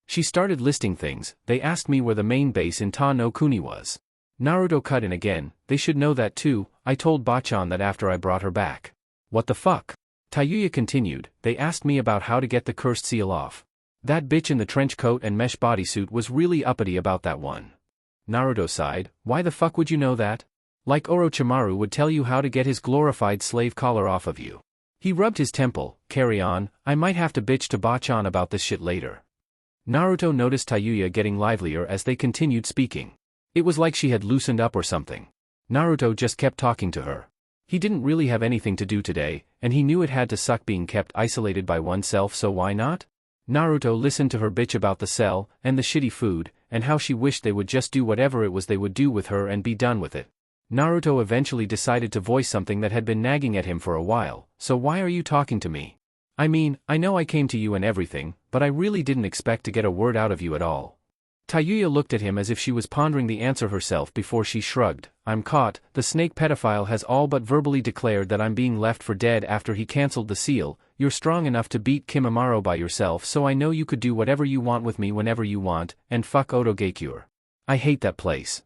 A: She started listing things, they asked me where the main base in Ta no Kuni was. Naruto cut in again, they should know that too, I told Bachan that after I brought her back. What the fuck? Tayuya continued, they asked me about how to get the cursed seal off. That bitch in the trench coat and mesh bodysuit was really uppity about that one. Naruto sighed, why the fuck would you know that? Like Orochimaru would tell you how to get his glorified slave collar off of you. He rubbed his temple, carry on, I might have to bitch to Bachan about this shit later. Naruto noticed Tayuya getting livelier as they continued speaking. It was like she had loosened up or something. Naruto just kept talking to her. He didn't really have anything to do today, and he knew it had to suck being kept isolated by oneself, so why not? Naruto listened to her bitch about the cell, and the shitty food, and how she wished they would just do whatever it was they would do with her and be done with it. Naruto eventually decided to voice something that had been nagging at him for a while. So why are you talking to me? I mean, I know I came to you and everything, but I really didn't expect to get a word out of you at all. Tayuya looked at him as if she was pondering the answer herself before she shrugged. I'm caught. The snake pedophile has all but verbally declared that I'm being left for dead after he cancelled the seal. You're strong enough to beat Kimimaro by yourself, so I know you could do whatever you want with me whenever you want, and fuck Otogakure. I hate that place.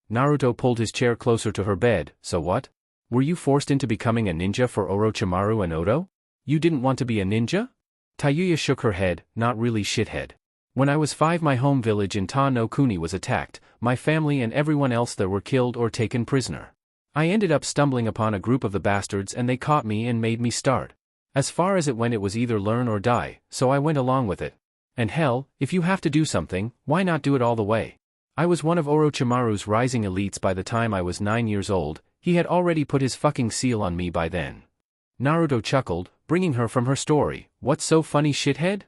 A: Naruto pulled his chair closer to her bed. So what? Were you forced into becoming a ninja for Orochimaru and Oto? You didn't want to be a ninja? Tayuya shook her head. Not really, shithead. When I was 5, my home village in Ta no Kuni was attacked, my family and everyone else there were killed or taken prisoner. I ended up stumbling upon a group of the bastards and they caught me and made me start. As far as it went, it was either learn or die, so I went along with it. And hell, if you have to do something, why not do it all the way? I was one of Orochimaru's rising elites by the time I was 9 years old. He had already put his fucking seal on me by then. Naruto chuckled, bringing her from her story. What's so funny, shithead?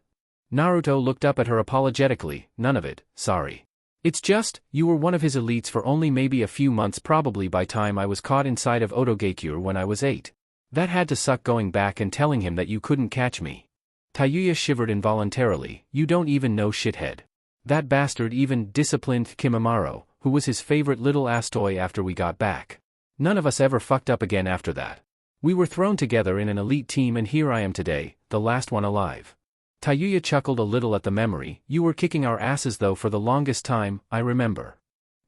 A: Naruto looked up at her apologetically. None of it, sorry. It's just, you were one of his elites for only maybe a few months, probably by time I was caught inside of Otogakure when I was 8. That had to suck, going back and telling him that you couldn't catch me. Tayuya shivered involuntarily. You don't even know, shithead. That bastard even disciplined Kimimaro, who was his favorite little ass toy after we got back. None of us ever fucked up again after that. We were thrown together in an elite team and here I am today, the last one alive. Tayuya chuckled a little at the memory. You were kicking our asses though for the longest time, I remember.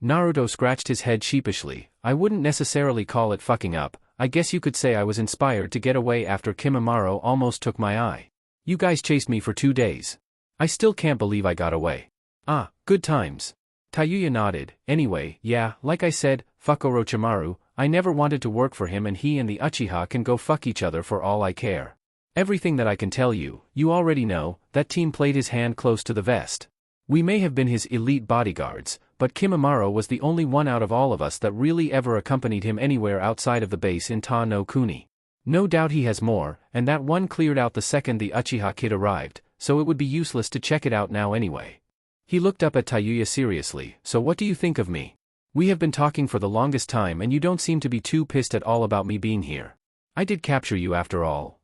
A: Naruto scratched his head sheepishly. I wouldn't necessarily call it fucking up. I guess you could say I was inspired to get away after Kimimaro almost took my eye. You guys chased me for 2 days. I still can't believe I got away. Ah, good times. Tayuya nodded. Anyway, yeah, like I said, fuck Orochimaru. I never wanted to work for him and he and the Uchiha can go fuck each other for all I care. Everything that I can tell you, you already know. That team played his hand close to the vest. We may have been his elite bodyguards, but Kimimaro was the only one out of all of us that really ever accompanied him anywhere outside of the base in Ta no Kuni. No doubt he has more, and that one cleared out the second the Uchiha kid arrived, so it would be useless to check it out now anyway. He looked up at Tayuya seriously. So what do you think of me? We have been talking for the longest time and you don't seem to be too pissed at all about me being here. I did capture you after all.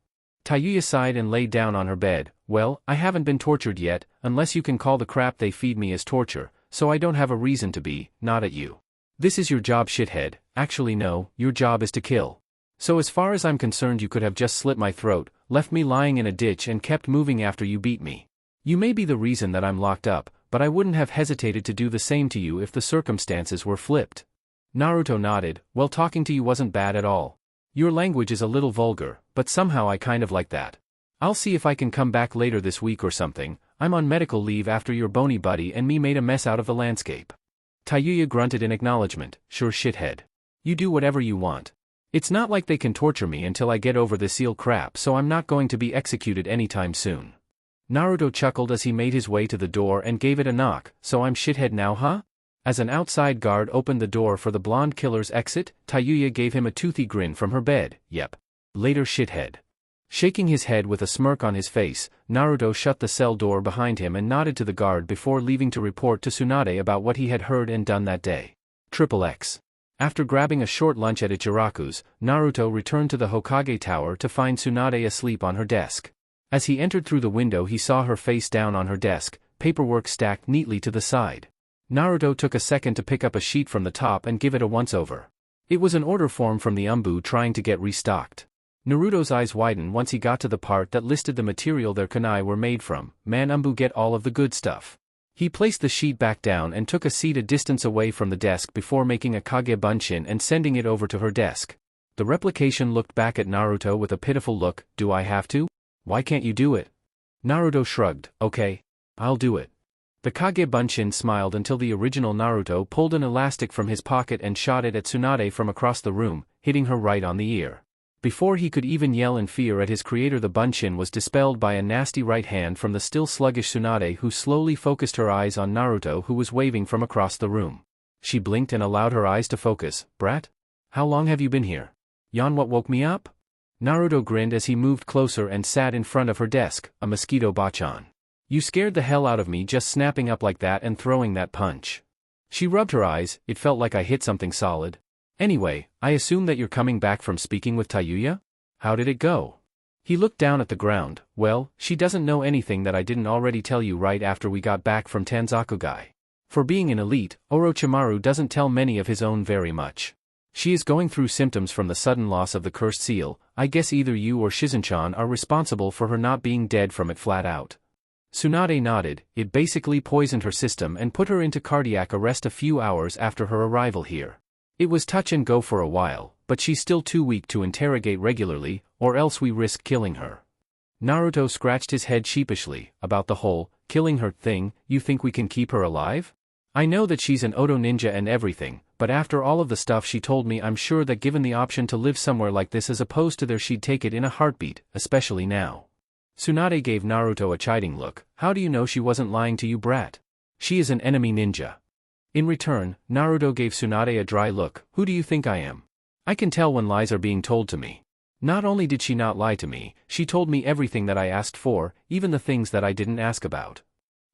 A: Tayuya sighed and laid down on her bed. Well, I haven't been tortured yet, unless you can call the crap they feed me as torture, so I don't have a reason to be, not at you. This is your job, shithead. Actually no, your job is to kill. So as far as I'm concerned you could have just slit my throat, left me lying in a ditch and kept moving after you beat me. You may be the reason that I'm locked up, but I wouldn't have hesitated to do the same to you if the circumstances were flipped. Naruto nodded. Well, talking to you wasn't bad at all. Your language is a little vulgar, but somehow I kind of like that. I'll see if I can come back later this week or something. I'm on medical leave after your bony buddy and me made a mess out of the landscape. Tayuya grunted in acknowledgement. Sure, shithead. You do whatever you want. It's not like they can torture me until I get over the seal crap, so I'm not going to be executed anytime soon. Naruto chuckled as he made his way to the door and gave it a knock. So I'm shithead now, huh? As an outside guard opened the door for the blonde killer's exit, Tayuya gave him a toothy grin from her bed. Yep. Later, shithead. Shaking his head with a smirk on his face, Naruto shut the cell door behind him and nodded to the guard before leaving to report to Tsunade about what he had heard and done that day. XXX. After grabbing a short lunch at Ichiraku's, Naruto returned to the Hokage Tower to find Tsunade asleep on her desk. As he entered through the window he saw her face down on her desk, paperwork stacked neatly to the side. Naruto took a second to pick up a sheet from the top and give it a once-over. It was an order form from the Umbu trying to get restocked. Naruto's eyes widened once he got to the part that listed the material their kunai were made from. Man, Umbu get all of the good stuff. He placed the sheet back down and took a seat a distance away from the desk before making a kage bunshin and sending it over to her desk. The replication looked back at Naruto with a pitiful look. Do I have to? Why can't you do it? Naruto shrugged. Okay. I'll do it. The kage bunshin smiled until the original Naruto pulled an elastic from his pocket and shot it at Tsunade from across the room, hitting her right on the ear. Before he could even yell in fear at his creator, the bunshin was dispelled by a nasty right hand from the still sluggish Tsunade, who slowly focused her eyes on Naruto, who was waving from across the room. She blinked and allowed her eyes to focus. Brat? How long have you been here? Yon what woke me up? Naruto grinned as he moved closer and sat in front of her desk, a mosquito bachan. You scared the hell out of me just snapping up like that and throwing that punch. She rubbed her eyes, it felt like I hit something solid. Anyway, I assume that you're coming back from speaking with Tayuya? How did it go? He looked down at the ground. Well, she doesn't know anything that I didn't already tell you right after we got back from Tanzakugai. For being an elite, Orochimaru doesn't tell many of his own very much. She is going through symptoms from the sudden loss of the cursed seal. I guess either you or Shizen-chan are responsible for her not being dead from it flat out. Tsunade nodded. It basically poisoned her system and put her into cardiac arrest a few hours after her arrival here. It was touch and go for a while, but she's still too weak to interrogate regularly, or else we risk killing her. Naruto scratched his head sheepishly. About the whole killing her thing, you think we can keep her alive? I know that she's an Oto ninja and everything, but after all of the stuff she told me, I'm sure that given the option to live somewhere like this as opposed to there, she'd take it in a heartbeat, especially now. Tsunade gave Naruto a chiding look. How do you know she wasn't lying to you, brat? She is an enemy ninja. In return, Naruto gave Tsunade a dry look. Who do you think I am? I can tell when lies are being told to me. Not only did she not lie to me, she told me everything that I asked for, even the things that I didn't ask about.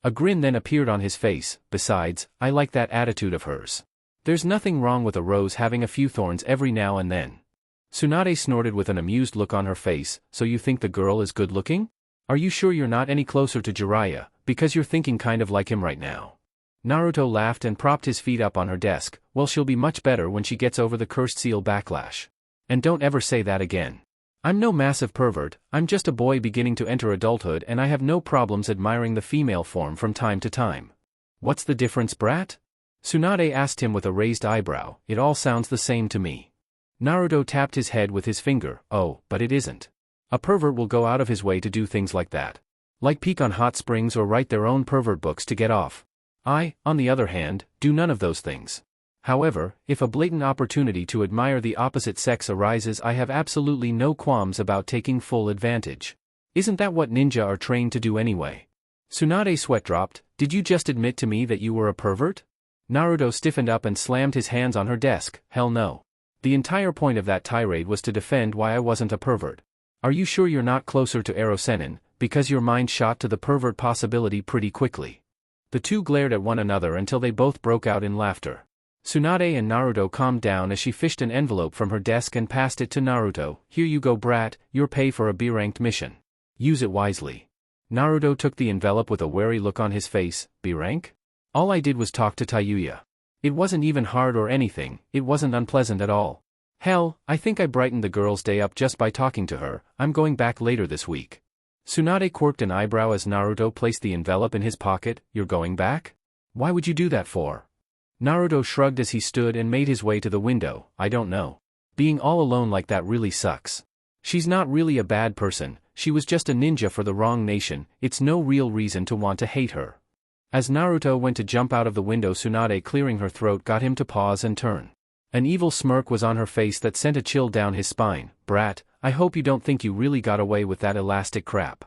A: A grin then appeared on his face. Besides, I like that attitude of hers. There's nothing wrong with a rose having a few thorns every now and then. Tsunade snorted with an amused look on her face. So you think the girl is good looking? Are you sure you're not any closer to Jiraiya, because you're thinking kind of like him right now? Naruto laughed and propped his feet up on her desk. Well, she'll be much better when she gets over the cursed seal backlash. And don't ever say that again. I'm no massive pervert, I'm just a boy beginning to enter adulthood, and I have no problems admiring the female form from time to time. What's the difference, brat? Tsunade asked him with a raised eyebrow. It all sounds the same to me. Naruto tapped his head with his finger. Oh, but it isn't. A pervert will go out of his way to do things like that. Like peek on hot springs or write their own pervert books to get off. I, on the other hand, do none of those things. However, if a blatant opportunity to admire the opposite sex arises, I have absolutely no qualms about taking full advantage. Isn't that what ninja are trained to do anyway? Tsunade's sweat dropped. Did you just admit to me that you were a pervert? Naruto stiffened up and slammed his hands on her desk. Hell no. The entire point of that tirade was to defend why I wasn't a pervert. Are you sure you're not closer to Erosenin, because your mind shot to the pervert possibility pretty quickly? The two glared at one another until they both broke out in laughter. Tsunade and Naruto calmed down as she fished an envelope from her desk and passed it to Naruto. Here you go, brat, your pay for a B-ranked mission. Use it wisely. Naruto took the envelope with a wary look on his face. B-rank? All I did was talk to Tayuya. It wasn't even hard or anything, it wasn't unpleasant at all. Hell, I think I brightened the girl's day up just by talking to her. I'm going back later this week. Tsunade quirked an eyebrow as Naruto placed the envelope in his pocket. You're going back? Why would you do that for? Naruto shrugged as he stood and made his way to the window. I don't know. Being all alone like that really sucks. She's not really a bad person, she was just a ninja for the wrong nation, it's no real reason to want to hate her. As Naruto went to jump out of the window, Tsunade clearing her throat got him to pause and turn. An evil smirk was on her face that sent a chill down his spine. Brat, I hope you don't think you really got away with that elastic crap.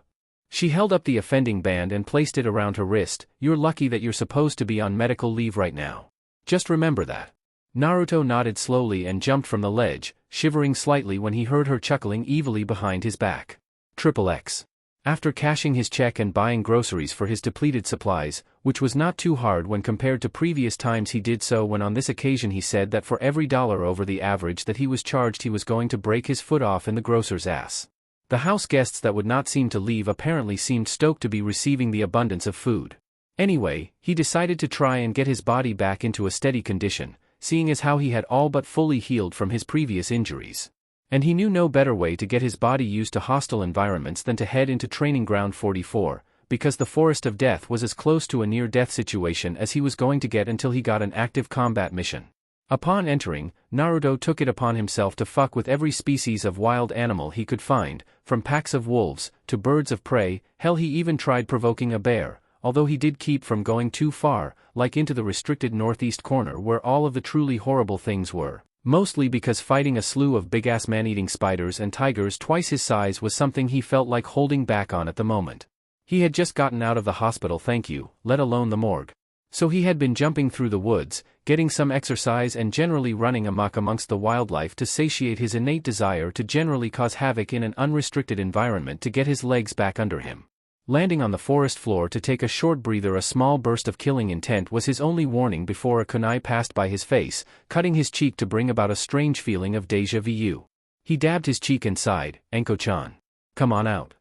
A: She held up the offending band and placed it around her wrist. You're lucky that you're supposed to be on medical leave right now. Just remember that. Naruto nodded slowly and jumped from the ledge, shivering slightly when he heard her chuckling evilly behind his back. XXX. After cashing his check and buying groceries for his depleted supplies, which was not too hard when compared to previous times he did so, when on this occasion he said that for every $1 over the average that he was charged he was going to break his foot off in the grocer's ass. The house guests that would not seem to leave apparently seemed stoked to be receiving the abundance of food. Anyway, he decided to try and get his body back into a steady condition, seeing as how he had all but fully healed from his previous injuries. And he knew no better way to get his body used to hostile environments than to head into Training Ground 44, because the Forest of Death was as close to a near-death situation as he was going to get until he got an active combat mission. Upon entering, Naruto took it upon himself to fuck with every species of wild animal he could find, from packs of wolves to birds of prey. Hell, he even tried provoking a bear, although he did keep from going too far, like into the restricted northeast corner where all of the truly horrible things were. Mostly because fighting a slew of big-ass man-eating spiders and tigers twice his size was something he felt like holding back on at the moment. He had just gotten out of the hospital, thank you, let alone the morgue. So he had been jumping through the woods, getting some exercise and generally running amok amongst the wildlife to satiate his innate desire to generally cause havoc in an unrestricted environment to get his legs back under him. Landing on the forest floor to take a short breather, a small burst of killing intent was his only warning before a kunai passed by his face, cutting his cheek to bring about a strange feeling of déjà vu. He dabbed his cheek and sighed, "Anko-chan. Come on out."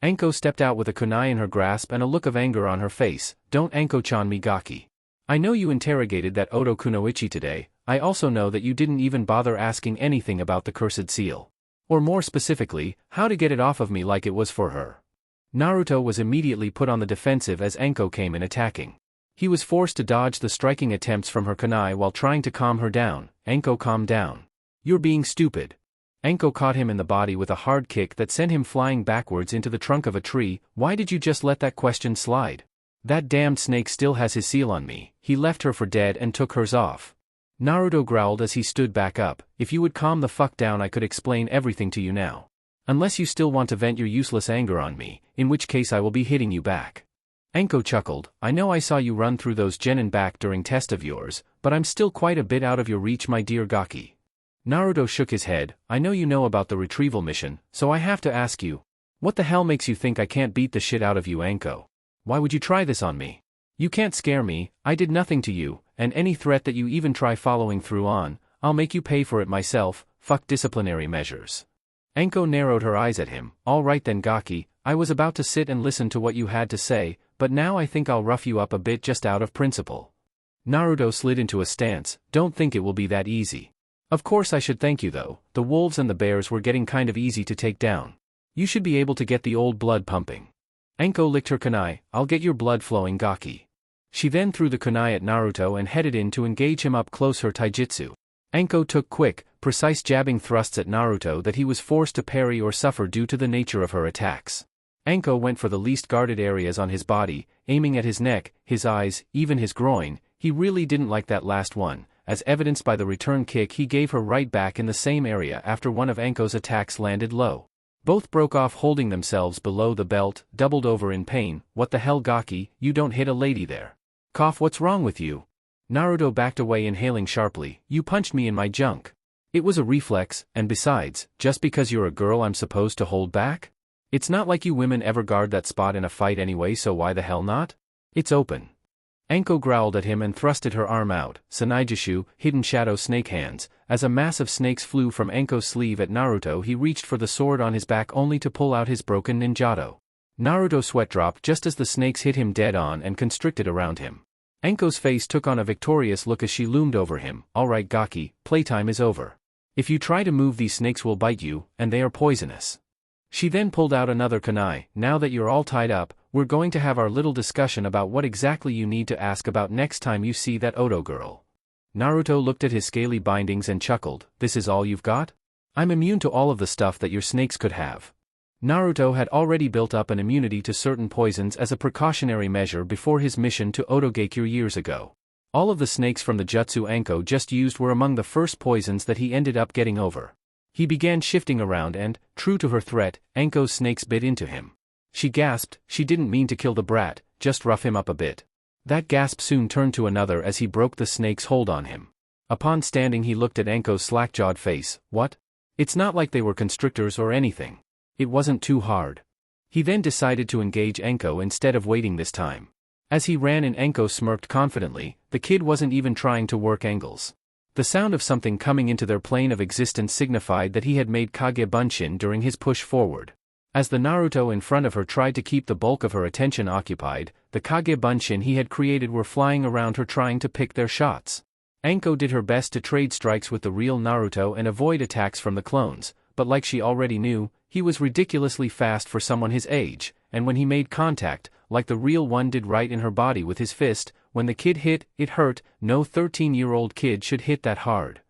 A: Anko stepped out with a kunai in her grasp and a look of anger on her face. "Don't Anko-chan me gaki. I know you interrogated that Oto Kunoichi today. I also know that you didn't even bother asking anything about the cursed seal. Or more specifically, how to get it off of me like it was for her." Naruto was immediately put on the defensive as Anko came in attacking. He was forced to dodge the striking attempts from her kunai while trying to calm her down. "Anko, calm down. You're being stupid." Anko caught him in the body with a hard kick that sent him flying backwards into the trunk of a tree. "Why did you just let that question slide? That damned snake still has his seal on me. He left her for dead and took hers off." Naruto growled as he stood back up. "If you would calm the fuck down, I could explain everything to you now. Unless you still want to vent your useless anger on me, in which case I will be hitting you back." Anko chuckled. "I know I saw you run through those genin back during test of yours, but I'm still quite a bit out of your reach, my dear Gaki." Naruto shook his head. "I know you know about the retrieval mission, so I have to ask you. What the hell makes you think I can't beat the shit out of you, Anko? Why would you try this on me? You can't scare me. I did nothing to you, and any threat that you even try following through on, I'll make you pay for it myself. Fuck disciplinary measures." Anko narrowed her eyes at him. "All right then, Gaki, I was about to sit and listen to what you had to say, but now I think I'll rough you up a bit just out of principle." Naruto slid into a stance. "Don't think it will be that easy. Of course I should thank you though. The wolves and the bears were getting kind of easy to take down. You should be able to get the old blood pumping." Anko licked her kunai. "I'll get your blood flowing, Gaki." She then threw the kunai at Naruto and headed in to engage him up close her taijutsu. Anko took quick, precise jabbing thrusts at Naruto that he was forced to parry or suffer due to the nature of her attacks. Anko went for the least guarded areas on his body, aiming at his neck, his eyes, even his groin. He really didn't like that last one, as evidenced by the return kick he gave her right back in the same area after one of Anko's attacks landed low. Both broke off, holding themselves below the belt, doubled over in pain. "What the hell, Gaki, you don't hit a lady there. Cough, what's wrong with you?" Naruto backed away, inhaling sharply. "You punched me in my junk. It was a reflex, and besides, just because you're a girl I'm supposed to hold back? It's not like you women ever guard that spot in a fight anyway, so why the hell not? It's open." Anko growled at him and thrusted her arm out. Sanaijishu, hidden shadow snake hands. As a mass of snakes flew from Anko's sleeve at Naruto, he reached for the sword on his back only to pull out his broken ninjato. Naruto sweat dropped just as the snakes hit him dead on and constricted around him. Anko's face took on a victorious look as she loomed over him. "All right, Gaki, playtime is over. If you try to move, these snakes will bite you, and they are poisonous." She then pulled out another kunai. "Now that you're all tied up, we're going to have our little discussion about what exactly you need to ask about next time you see that Oto girl." Naruto looked at his scaly bindings and chuckled. "This is all you've got? I'm immune to all of the stuff that your snakes could have." Naruto had already built up an immunity to certain poisons as a precautionary measure before his mission to Otogakure years ago. All of the snakes from the jutsu Anko just used were among the first poisons that he ended up getting over. He began shifting around and, true to her threat, Anko's snakes bit into him. She gasped. She didn't mean to kill the brat, just rough him up a bit. That gasp soon turned to another as he broke the snake's hold on him. Upon standing, he looked at Anko's slack-jawed face. "What? It's not like they were constrictors or anything. It wasn't too hard." He then decided to engage Anko instead of waiting this time. As he ran in, Anko smirked confidently. The kid wasn't even trying to work angles. The sound of something coming into their plane of existence signified that he had made Kage Bunshin during his push forward. As the Naruto in front of her tried to keep the bulk of her attention occupied, the Kage Bunshin he had created were flying around her trying to pick their shots. Anko did her best to trade strikes with the real Naruto and avoid attacks from the clones, but like she already knew, he was ridiculously fast for someone his age, and when he made contact, like the real one did right in her body with his fist, when the kid hit, it hurt. No 13-year-old kid should hit that hard.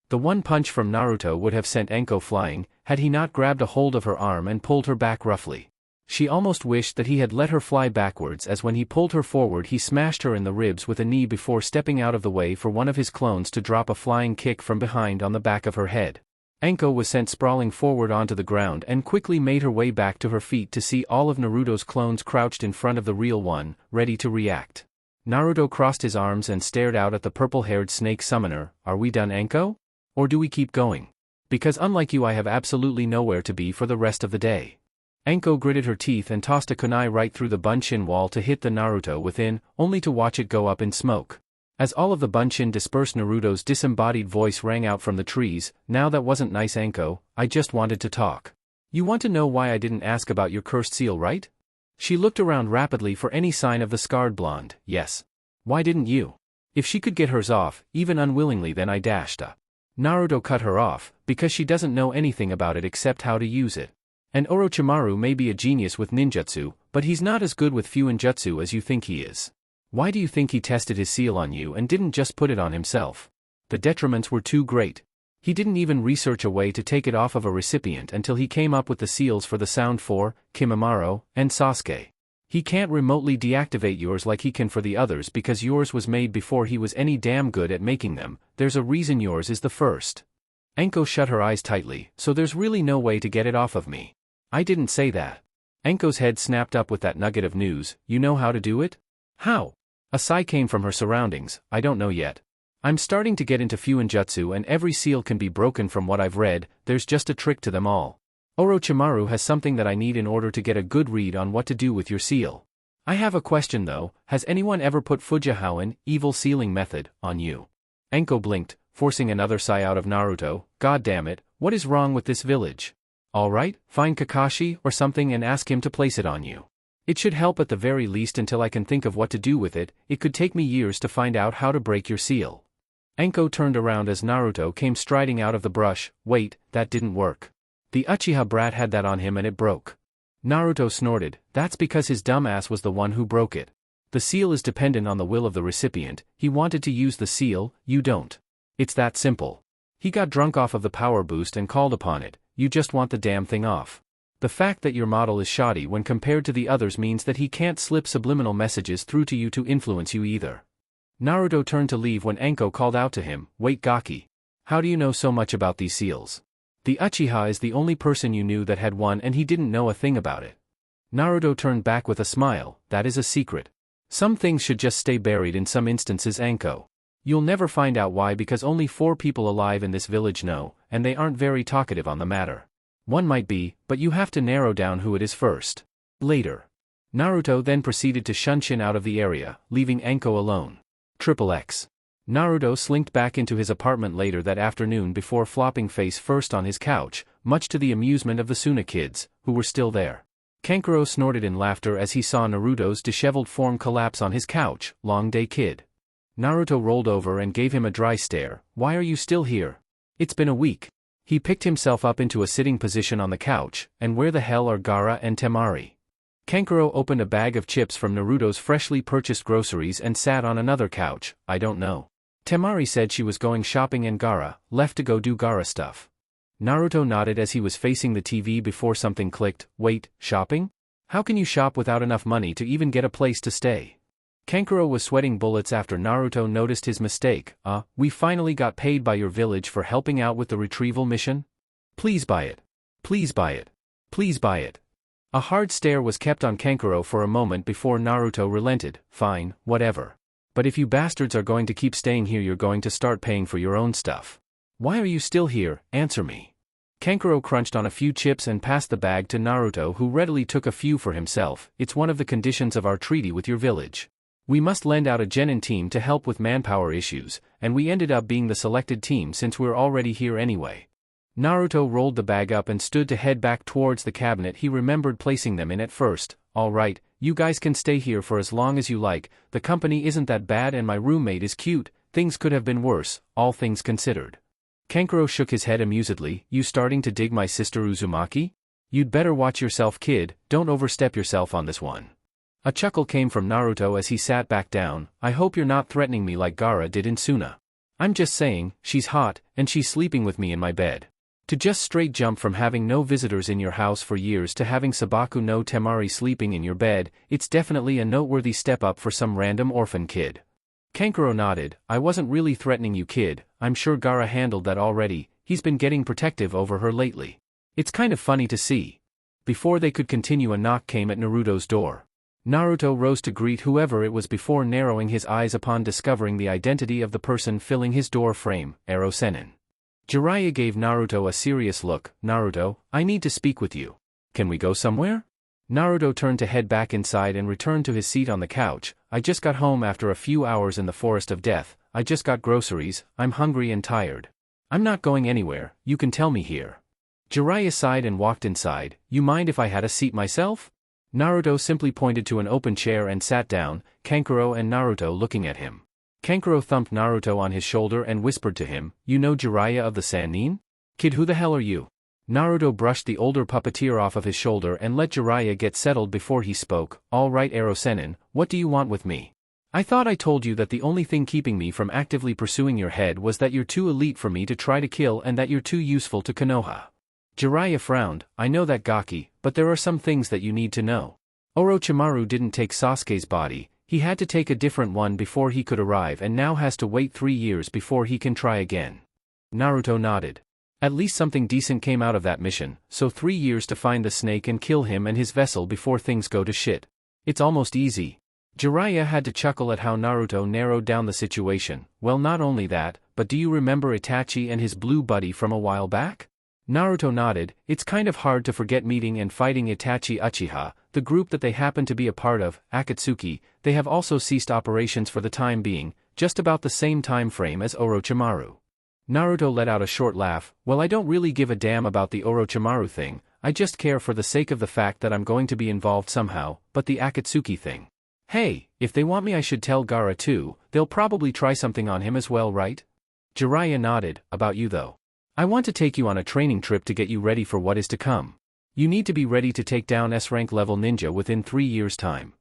A: The one punch from Naruto would have sent Anko flying, had he not grabbed a hold of her arm and pulled her back roughly. She almost wished that he had let her fly backwards, as when he pulled her forward he smashed her in the ribs with a knee before stepping out of the way for one of his clones to drop a flying kick from behind on the back of her head. Anko was sent sprawling forward onto the ground and quickly made her way back to her feet to see all of Naruto's clones crouched in front of the real one, ready to react. Naruto crossed his arms and stared out at the purple-haired snake summoner. Are we done, Anko? Or do we keep going? Because unlike you I have absolutely nowhere to be for the rest of the day. Anko gritted her teeth and tossed a kunai right through the bunshin wall to hit the Naruto within, only to watch it go up in smoke. As all of the bunshin dispersed, Naruto's disembodied voice rang out from the trees. Now that wasn't nice, Anko, I just wanted to talk. You want to know why I didn't ask about your cursed seal, right? She looked around rapidly for any sign of the scarred blonde. Yes. Why didn't you? If she could get hers off, even unwillingly, then I dashed. Naruto cut her off, because she doesn't know anything about it except how to use it. And Orochimaru may be a genius with ninjutsu, but he's not as good with fuinjutsu as you think he is. Why do you think he tested his seal on you and didn't just put it on himself? The detriments were too great. He didn't even research a way to take it off of a recipient until he came up with the seals for the Sound 4, Kimimaro, and Sasuke. He can't remotely deactivate yours like he can for the others because yours was made before he was any damn good at making them. There's a reason yours is the first. Anko shut her eyes tightly, so there's really no way to get it off of me. I didn't say that. Anko's head snapped up with that nugget of news. You know how to do it? How? A sigh came from her surroundings. I don't know yet. I'm starting to get into fuinjutsu and every seal can be broken from what I've read. There's just a trick to them all. Orochimaru has something that I need in order to get a good read on what to do with your seal. I have a question though, has anyone ever put Fujihouen, evil sealing method, on you? Anko blinked, forcing another sigh out of Naruto. God damn it, what is wrong with this village? Alright, find Kakashi or something and ask him to place it on you. It should help at the very least until I can think of what to do with it. It could take me years to find out how to break your seal. Anko turned around as Naruto came striding out of the brush. Wait, that didn't work. The Uchiha brat had that on him and it broke. Naruto snorted. That's because his dumb ass was the one who broke it. The seal is dependent on the will of the recipient. He wanted to use the seal, you don't. It's that simple. He got drunk off of the power boost and called upon it. You just want the damn thing off. The fact that your model is shoddy when compared to the others means that he can't slip subliminal messages through to you to influence you either. Naruto turned to leave when Anko called out to him, wait Gaki. How do you know so much about these seals? The Uchiha is the only person you knew that had one and he didn't know a thing about it. Naruto turned back with a smile, that is a secret. Some things should just stay buried in some instances, Anko. You'll never find out why because only 4 people alive in this village know, and they aren't very talkative on the matter. One might be, but you have to narrow down who it is first. Later. Naruto then proceeded to shunshin out of the area, leaving Anko alone. XXX. Naruto slinked back into his apartment later that afternoon before flopping face first on his couch, much to the amusement of the Suna kids, who were still there. Kankuro snorted in laughter as he saw Naruto's disheveled form collapse on his couch. Long day, kid. Naruto rolled over and gave him a dry stare. Why are you still here? It's been a week. He picked himself up into a sitting position on the couch, and where the hell are Gaara and Temari? Kankuro opened a bag of chips from Naruto's freshly purchased groceries and sat on another couch. I don't know. Temari said she was going shopping and Gaara left to go do Gaara stuff. Naruto nodded as he was facing the TV before something clicked. Wait, shopping? How can you shop without enough money to even get a place to stay? Kankuro was sweating bullets after Naruto noticed his mistake. We finally got paid by your village for helping out with the retrieval mission? Please buy it. Please buy it. Please buy it. A hard stare was kept on Kankuro for a moment before Naruto relented. Fine, whatever. But if you bastards are going to keep staying here, you're going to start paying for your own stuff. Why are you still here? Answer me. Kankuro crunched on a few chips and passed the bag to Naruto, who readily took a few for himself. It's one of the conditions of our treaty with your village. We must lend out a genin team to help with manpower issues, and we ended up being the selected team since we're already here anyway. Naruto rolled the bag up and stood to head back towards the cabinet he remembered placing them in at first. Alright, you guys can stay here for as long as you like, the company isn't that bad and my roommate is cute, things could have been worse, all things considered. Kankuro shook his head amusedly. You starting to dig my sister Uzumaki? You'd better watch yourself, kid, don't overstep yourself on this one. A chuckle came from Naruto as he sat back down. I hope you're not threatening me like Gaara did in Suna. I'm just saying, she's hot, and she's sleeping with me in my bed. To just straight jump from having no visitors in your house for years to having Sabaku no Temari sleeping in your bed, it's definitely a noteworthy step up for some random orphan kid. Kankuro nodded. I wasn't really threatening you, kid, I'm sure Gaara handled that already, he's been getting protective over her lately. It's kind of funny to see. Before they could continue, a knock came at Naruto's door. Naruto rose to greet whoever it was before narrowing his eyes upon discovering the identity of the person filling his door frame, Ero Sennin. Jiraiya gave Naruto a serious look. Naruto, I need to speak with you. Can we go somewhere? Naruto turned to head back inside and returned to his seat on the couch. I just got home after a few hours in the forest of death. I just got groceries. I'm hungry and tired. I'm not going anywhere, you can tell me here. Jiraiya sighed and walked inside. You mind if I had a seat myself? Naruto simply pointed to an open chair and sat down, Kankuro and Naruto looking at him. Kankuro thumped Naruto on his shoulder and whispered to him, You know Jiraiya of the Sannin? Kid, who the hell are you? Naruto brushed the older puppeteer off of his shoulder and let Jiraiya get settled before he spoke. All right, Ero Sennin, what do you want with me? I thought I told you that the only thing keeping me from actively pursuing your head was that you're too elite for me to try to kill and that you're too useful to Konoha. Jiraiya frowned. I know that, Gaki, but there are some things that you need to know. Orochimaru didn't take Sasuke's body, he had to take a different one before he could arrive and now has to wait 3 years before he can try again. Naruto nodded. At least something decent came out of that mission, so 3 years to find the snake and kill him and his vessel before things go to shit. It's almost easy. Jiraiya had to chuckle at how Naruto narrowed down the situation. Well, not only that, but do you remember Itachi and his blue buddy from a while back? Naruto nodded. It's kind of hard to forget meeting and fighting Itachi Uchiha, the group that they happen to be a part of, Akatsuki. They have also ceased operations for the time being, just about the same time frame as Orochimaru. Naruto let out a short laugh. Well, I don't really give a damn about the Orochimaru thing, I just care for the sake of the fact that I'm going to be involved somehow, but the Akatsuki thing. Hey, if they want me I should tell Gaara too, they'll probably try something on him as well, right? Jiraiya nodded. About you though. I want to take you on a training trip to get you ready for what is to come. You need to be ready to take down S-rank level ninja within 3 years' time.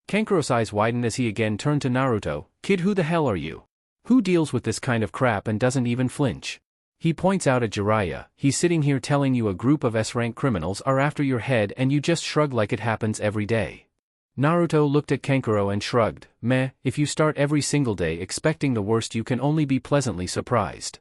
A: Kankuro's eyes widened as he again turned to Naruto. Kid, who the hell are you? Who deals with this kind of crap and doesn't even flinch? He points out at Jiraiya. He's sitting here telling you a group of S-rank criminals are after your head and you just shrug like it happens every day. Naruto looked at Kankuro and shrugged. Meh, if you start every single day expecting the worst you can only be pleasantly surprised.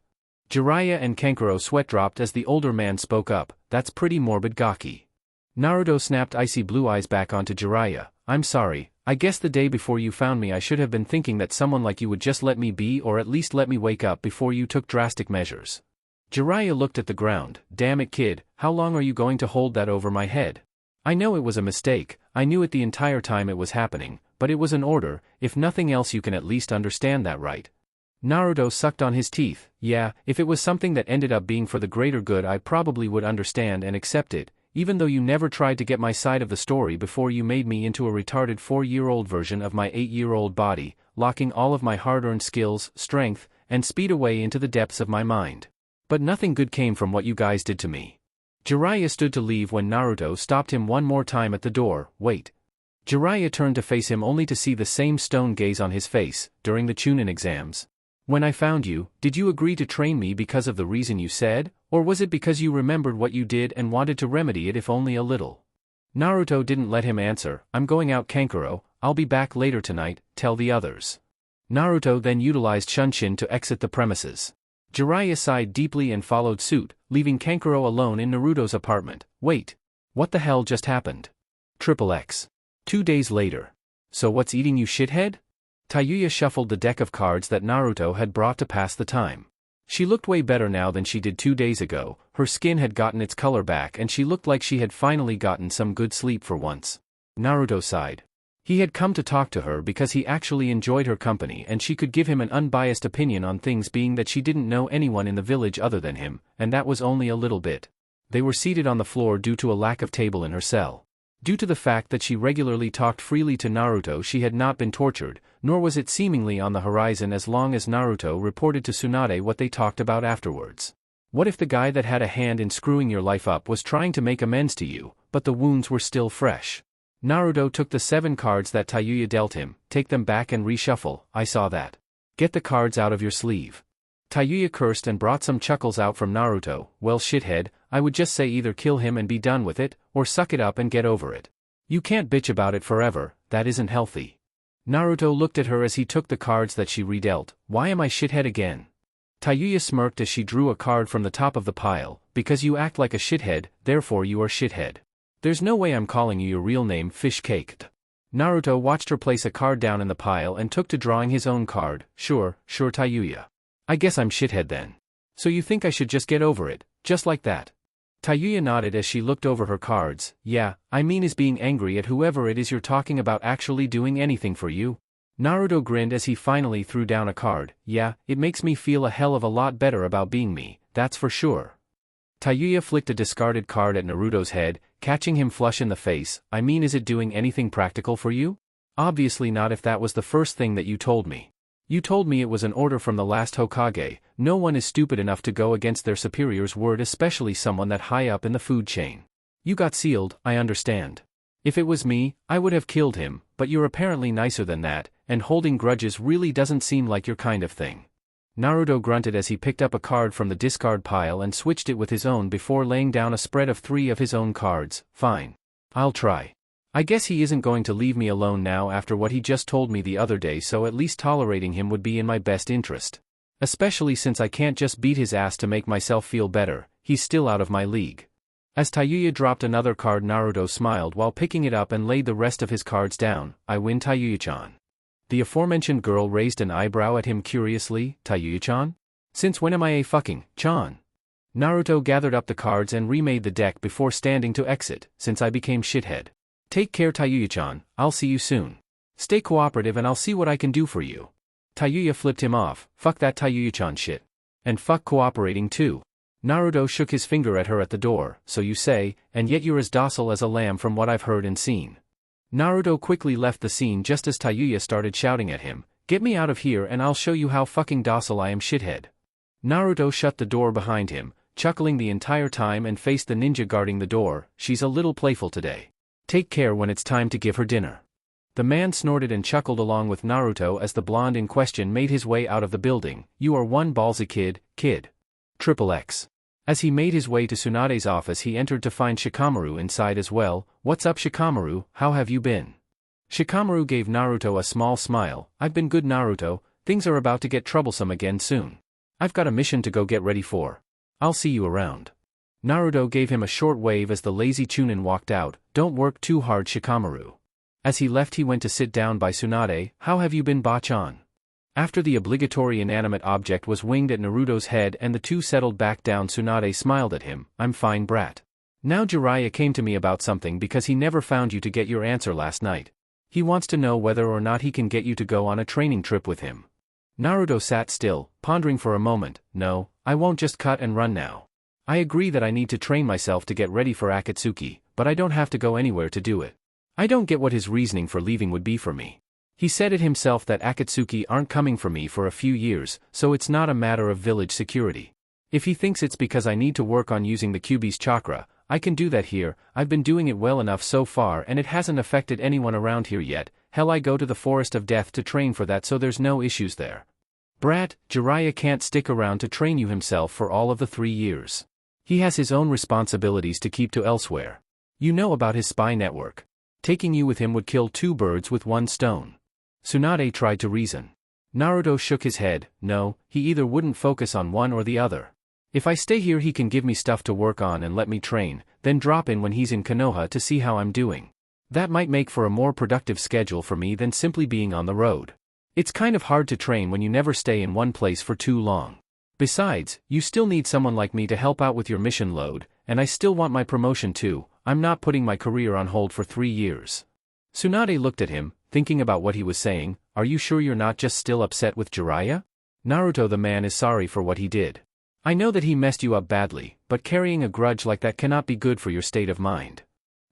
A: Jiraiya and Kankuro sweat dropped as the older man spoke up. That's pretty morbid, Gaki. Naruto snapped icy blue eyes back onto Jiraiya. I'm sorry, I guess the day before you found me I should have been thinking that someone like you would just let me be or at least let me wake up before you took drastic measures. Jiraiya looked at the ground. Damn it, kid, how long are you going to hold that over my head? I know it was a mistake, I knew it the entire time it was happening, but it was an order. If nothing else you can at least understand that, right? Naruto sucked on his teeth. Yeah, if it was something that ended up being for the greater good I probably would understand and accept it, even though you never tried to get my side of the story before you made me into a retarded 4-year-old version of my 8-year-old body, locking all of my hard-earned skills, strength, and speed away into the depths of my mind. But nothing good came from what you guys did to me. Jiraiya stood to leave when Naruto stopped him one more time at the door. Wait. Jiraiya turned to face him only to see the same stone gaze on his face. During the Chunin exams. When I found you, did you agree to train me because of the reason you said, or was it because you remembered what you did and wanted to remedy it if only a little? Naruto didn't let him answer. I'm going out, Kankuro, I'll be back later tonight, tell the others. Naruto then utilized Shunshin to exit the premises. Jiraiya sighed deeply and followed suit, leaving Kankuro alone in Naruto's apartment. Wait. What the hell just happened? XXX. 2 days later. So what's eating you, shithead? Tayuya shuffled the deck of cards that Naruto had brought to pass the time. She looked way better now than she did 2 days ago, her skin had gotten its color back and she looked like she had finally gotten some good sleep for once. Naruto sighed. He had come to talk to her because he actually enjoyed her company and she could give him an unbiased opinion on things, being that she didn't know anyone in the village other than him, and that was only a little bit. They were seated on the floor due to a lack of table in her cell. Due to the fact that she regularly talked freely to Naruto, she had not been tortured, nor was it seemingly on the horizon as long as Naruto reported to Tsunade what they talked about afterwards. What if the guy that had a hand in screwing your life up was trying to make amends to you, but the wounds were still fresh? Naruto took the 7 cards that Tayuya dealt him. Take them back and reshuffle, I saw that. Get the cards out of your sleeve. Tayuya cursed and brought some chuckles out from Naruto. Well, shithead, I would just say either kill him and be done with it, or suck it up and get over it. You can't bitch about it forever, that isn't healthy. Naruto looked at her as he took the cards that she redealt. Why am I shithead again? Tayuya smirked as she drew a card from the top of the pile. Because you act like a shithead, therefore you are shithead. There's no way I'm calling you your real name, fish caked. Naruto watched her place a card down in the pile and took to drawing his own card. Sure Tayuya. I guess I'm shithead then. So you think I should just get over it, just like that? Tayuya nodded as she looked over her cards. Yeah, I mean is being angry at whoever it is you're talking about actually doing anything for you? Naruto grinned as he finally threw down a card. Yeah, it makes me feel a hell of a lot better about being me, that's for sure. Tayuya flicked a discarded card at Naruto's head, catching him flush in the face. I mean, is it doing anything practical for you? Obviously not if that was the first thing that you told me. You told me it was an order from the last Hokage. No one is stupid enough to go against their superior's word, especially someone that high up in the food chain. You got sealed, I understand. If it was me, I would have killed him, but you're apparently nicer than that, and holding grudges really doesn't seem like your kind of thing. Naruto grunted as he picked up a card from the discard pile and switched it with his own before laying down a spread of 3 of his own cards. Fine. I'll try. I guess he isn't going to leave me alone now after what he just told me the other day, so at least tolerating him would be in my best interest. Especially since I can't just beat his ass to make myself feel better, he's still out of my league. As Tayuya dropped another card, Naruto smiled while picking it up and laid the rest of his cards down. I win, Tayuya-chan. The aforementioned girl raised an eyebrow at him curiously. Tayuya-chan? Since when am I a fucking chan? Naruto gathered up the cards and remade the deck before standing to exit. Since I became shithead. Take care, Tayuya-chan, I'll see you soon. Stay cooperative and I'll see what I can do for you. Tayuya flipped him off. Fuck that Tayuya-chan shit. And fuck cooperating too. Naruto shook his finger at her at the door. So you say, and yet you're as docile as a lamb from what I've heard and seen. Naruto quickly left the scene just as Tayuya started shouting at him. Get me out of here and I'll show you how fucking docile I am, shithead. Naruto shut the door behind him, chuckling the entire time, and faced the ninja guarding the door. She's a little playful today. Take care when it's time to give her dinner. The man snorted and chuckled along with Naruto as the blonde in question made his way out of the building. You are one ballsy kid. XXX. As he made his way to Tsunade's office, he entered to find Shikamaru inside as well. What's up, Shikamaru, how have you been? Shikamaru gave Naruto a small smile. I've been good, Naruto, things are about to get troublesome again soon. I've got a mission to go get ready for. I'll see you around. Naruto gave him a short wave as the lazy Chunin walked out. Don't work too hard, Shikamaru. As he left, he went to sit down by Tsunade. How have you been, Ba-chan? After the obligatory inanimate object was winged at Naruto's head and the two settled back down, Tsunade smiled at him. I'm fine, brat. Now Jiraiya came to me about something because he never found you to get your answer last night. He wants to know whether or not he can get you to go on a training trip with him. Naruto sat still, pondering for a moment. No, I won't just cut and run now. I agree that I need to train myself to get ready for Akatsuki, but I don't have to go anywhere to do it. I don't get what his reasoning for leaving would be for me. He said it himself that Akatsuki aren't coming for me for a few years, so it's not a matter of village security. If he thinks it's because I need to work on using the Kyuubi's chakra, I can do that here. I've been doing it well enough so far and it hasn't affected anyone around here yet. Hell, I go to the Forest of Death to train for that, so there's no issues there. Brat, Jiraiya can't stick around to train you himself for all of the 3 years. He has his own responsibilities to keep to elsewhere. You know about his spy network. Taking you with him would kill 2 birds with 1 stone. Tsunade tried to reason. Naruto shook his head. No, he either wouldn't focus on one or the other. If I stay here, he can give me stuff to work on and let me train, then drop in when he's in Konoha to see how I'm doing. That might make for a more productive schedule for me than simply being on the road. It's kind of hard to train when you never stay in one place for too long. Besides, you still need someone like me to help out with your mission load, and I still want my promotion too. I'm not putting my career on hold for 3 years. Tsunade looked at him, thinking about what he was saying. Are you sure you're not just still upset with Jiraiya? Naruto, the man is sorry for what he did. I know that he messed you up badly, but carrying a grudge like that cannot be good for your state of mind.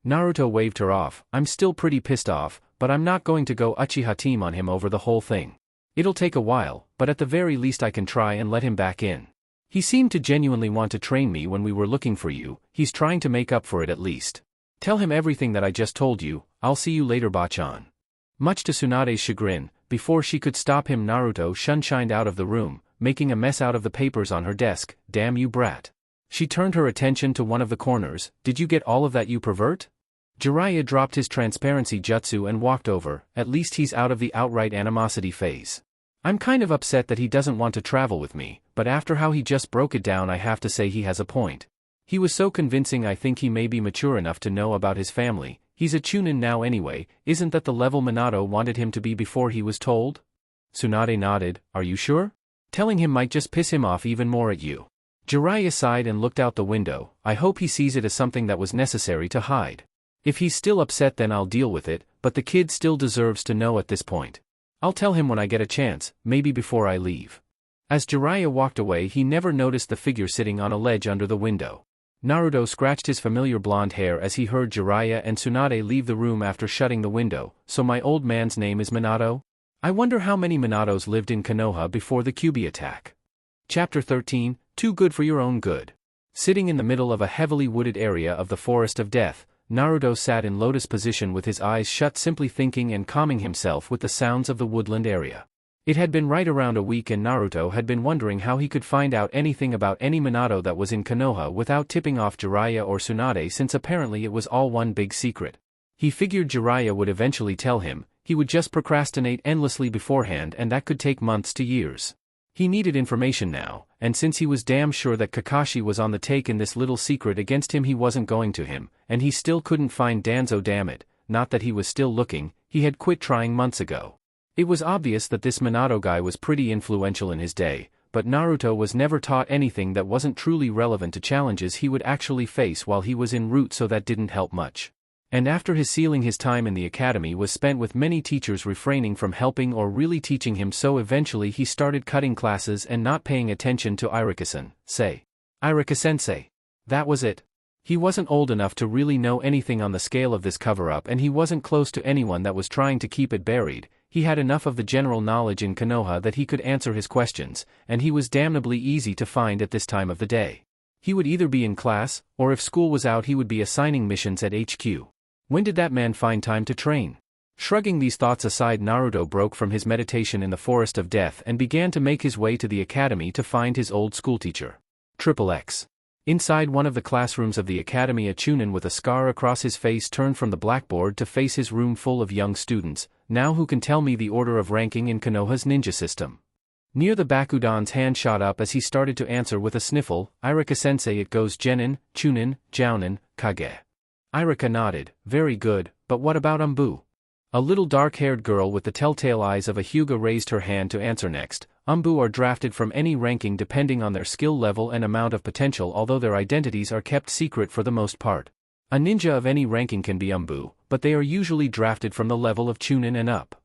A: Naruto waved her off. I'm still pretty pissed off, but I'm not going to go Uchiha team on him over the whole thing. It'll take a while, but at the very least I can try and let him back in. He seemed to genuinely want to train me when we were looking for you. He's trying to make up for it at least. Tell him everything that I just told you. I'll see you later, Ba-chan. Much to Tsunade's chagrin, before she could stop him, Naruto shunshined out of the room, making a mess out of the papers on her desk. Damn you, brat. She turned her attention to one of the corners. Did you get all of that, you pervert? Jiraiya dropped his transparency jutsu and walked over. At least he's out of the outright animosity phase. I'm kind of upset that he doesn't want to travel with me, but after how he just broke it down, I have to say he has a point. He was so convincing. I think he may be mature enough to know about his family. He's a chunin now anyway, isn't that the level Minato wanted him to be before he was told? Tsunade nodded, are you sure? Telling him might just piss him off even more at you. Jiraiya sighed and looked out the window. I hope he sees it as something that was necessary to hide. If he's still upset then I'll deal with it, but the kid still deserves to know at this point. I'll tell him when I get a chance, maybe before I leave. As Jiraiya walked away he never noticed the figure sitting on a ledge under the window. Naruto scratched his familiar blonde hair as he heard Jiraiya and Tsunade leave the room after shutting the window. So my old man's name is Minato? I wonder how many Minatos lived in Konoha before the Kyuubi attack. Chapter 13, Too Good for Your Own Good. Sitting in the middle of a heavily wooded area of the Forest of Death, Naruto sat in lotus position with his eyes shut, simply thinking and calming himself with the sounds of the woodland area. It had been right around a week and Naruto had been wondering how he could find out anything about any Minato that was in Konoha without tipping off Jiraiya or Tsunade, since apparently it was all one big secret. He figured Jiraiya would eventually tell him, he would just procrastinate endlessly beforehand and that could take months to years. He needed information now, and since he was damn sure that Kakashi was on the take in this little secret against him he wasn't going to him, and he still couldn't find Danzo, damn it, not that he was still looking, he had quit trying months ago. It was obvious that this Minato guy was pretty influential in his day, but Naruto was never taught anything that wasn't truly relevant to challenges he would actually face while he was en route, so that didn't help much. And after his sealing, his time in the academy was spent with many teachers refraining from helping or really teaching him, so eventually he started cutting classes and not paying attention to Irika-sensei. That was it. He wasn't old enough to really know anything on the scale of this cover-up, and he wasn't close to anyone that was trying to keep it buried. He had enough of the general knowledge in Konoha that he could answer his questions, and he was damnably easy to find at this time of the day. He would either be in class, or if school was out he would be assigning missions at HQ. When did that man find time to train? Shrugging these thoughts aside, Naruto broke from his meditation in the Forest of Death and began to make his way to the academy to find his old schoolteacher. XXX. Inside one of the classrooms of the academy, a chunin with a scar across his face turned from the blackboard to face his room full of young students. Now who can tell me the order of ranking in Konoha's ninja system? Near the Bakudan's hand shot up as he started to answer with a sniffle. Irika-sensei, it goes Genin, Chunin, Jounin, Kage. Irika nodded, very good, but what about Umbu? A little dark-haired girl with the telltale eyes of a Hyuga raised her hand to answer next. Umbu are drafted from any ranking depending on their skill level and amount of potential, although their identities are kept secret for the most part. A ninja of any ranking can be Umbu, but they are usually drafted from the level of Chunin and up.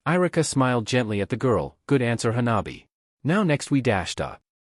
A: Irika smiled gently at the girl, good answer Hanabi. Now next we dashed.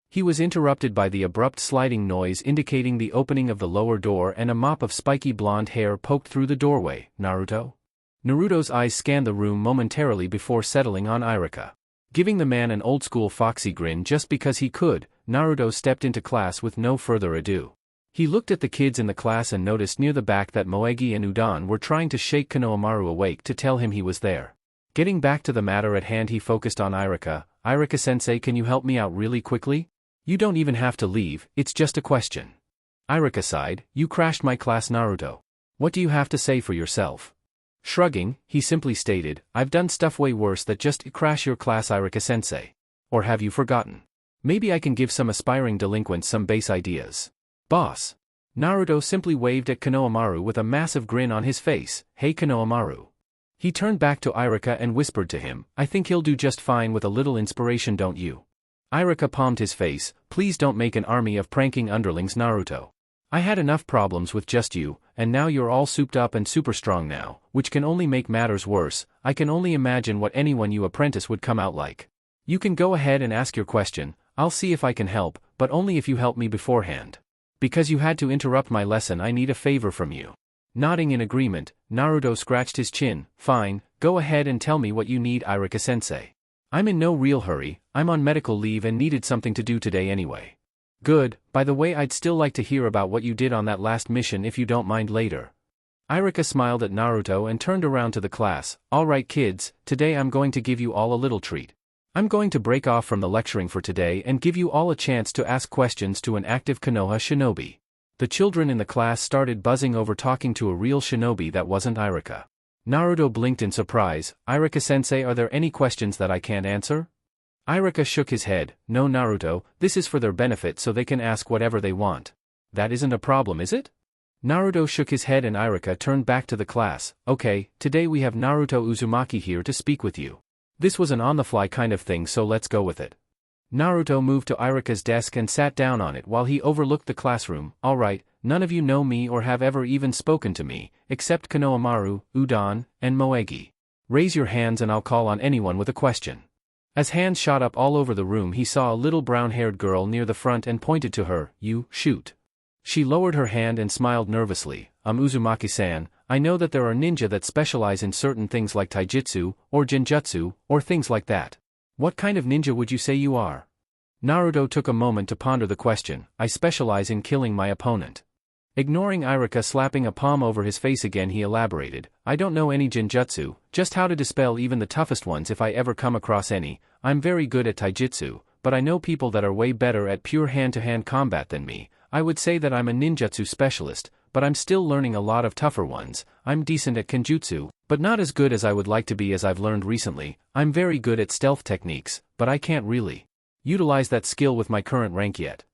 A: He was interrupted by the abrupt sliding noise indicating the opening of the lower door, and a mop of spiky blonde hair poked through the doorway. Naruto? Naruto's eyes scanned the room momentarily before settling on Irika. Giving the man an old-school foxy grin just because he could, Naruto stepped into class with no further ado. He looked at the kids in the class and noticed near the back that Moegi and Udon were trying to shake Konohamaru awake to tell him he was there. Getting back to the matter at hand, he focused on Irika. Irika-sensei, can you help me out really quickly? You don't even have to leave, it's just a question. Irika sighed, you crashed my class Naruto. What do you have to say for yourself? Shrugging, he simply stated, I've done stuff way worse than just crash your class Irika-sensei. Or have you forgotten? Maybe I can give some aspiring delinquents some base ideas. Boss. Naruto simply waved at Konohamaru with a massive grin on his face, hey Konohamaru. He turned back to Irika and whispered to him, I think he'll do just fine with a little inspiration, don't you? Irika palmed his face, please don't make an army of pranking underlings Naruto. I had enough problems with just you, and now you're all souped up and super strong now, which can only make matters worse. I can only imagine what anyone you apprentice would come out like. You can go ahead and ask your question, I'll see if I can help, but only if you help me beforehand. Because you had to interrupt my lesson, I need a favor from you. Nodding in agreement, Naruto scratched his chin, fine, go ahead and tell me what you need Irika-sensei. I'm in no real hurry, I'm on medical leave and needed something to do today anyway. Good, by the way I'd still like to hear about what you did on that last mission if you don't mind later. Irika smiled at Naruto and turned around to the class, alright kids, today I'm going to give you all a little treat. I'm going to break off from the lecturing for today and give you all a chance to ask questions to an active Konoha shinobi. The children in the class started buzzing over talking to a real shinobi that wasn't Irika. Naruto blinked in surprise, Irika-sensei, are there any questions that I can't answer? Irika shook his head, no Naruto, this is for their benefit so they can ask whatever they want. That isn't a problem, is it? Naruto shook his head and Irika turned back to the class. Okay, today we have Naruto Uzumaki here to speak with you. This was an on-the-fly kind of thing, so let's go with it. Naruto moved to Irika's desk and sat down on it while he overlooked the classroom. Alright, none of you know me or have ever even spoken to me, except Konohamaru, Udon, and Moegi. Raise your hands and I'll call on anyone with a question. As hands shot up all over the room, he saw a little brown-haired girl near the front and pointed to her. You, shoot. She lowered her hand and smiled nervously. Uzumaki-san, I know that there are ninja that specialize in certain things like taijutsu, or genjutsu, or things like that. What kind of ninja would you say you are? Naruto took a moment to ponder the question. I specialize in killing my opponent. Ignoring Irika slapping a palm over his face again, he elaborated. I don't know any genjutsu, just how to dispel even the toughest ones if I ever come across any. I'm very good at taijutsu, but I know people that are way better at pure hand-to-hand combat than me. I would say that I'm a ninjutsu specialist, but I'm still learning a lot of tougher ones. I'm decent at kenjutsu, but not as good as I would like to be, as I've learned recently. I'm very good at stealth techniques, but I can't really utilize that skill with my current rank yet.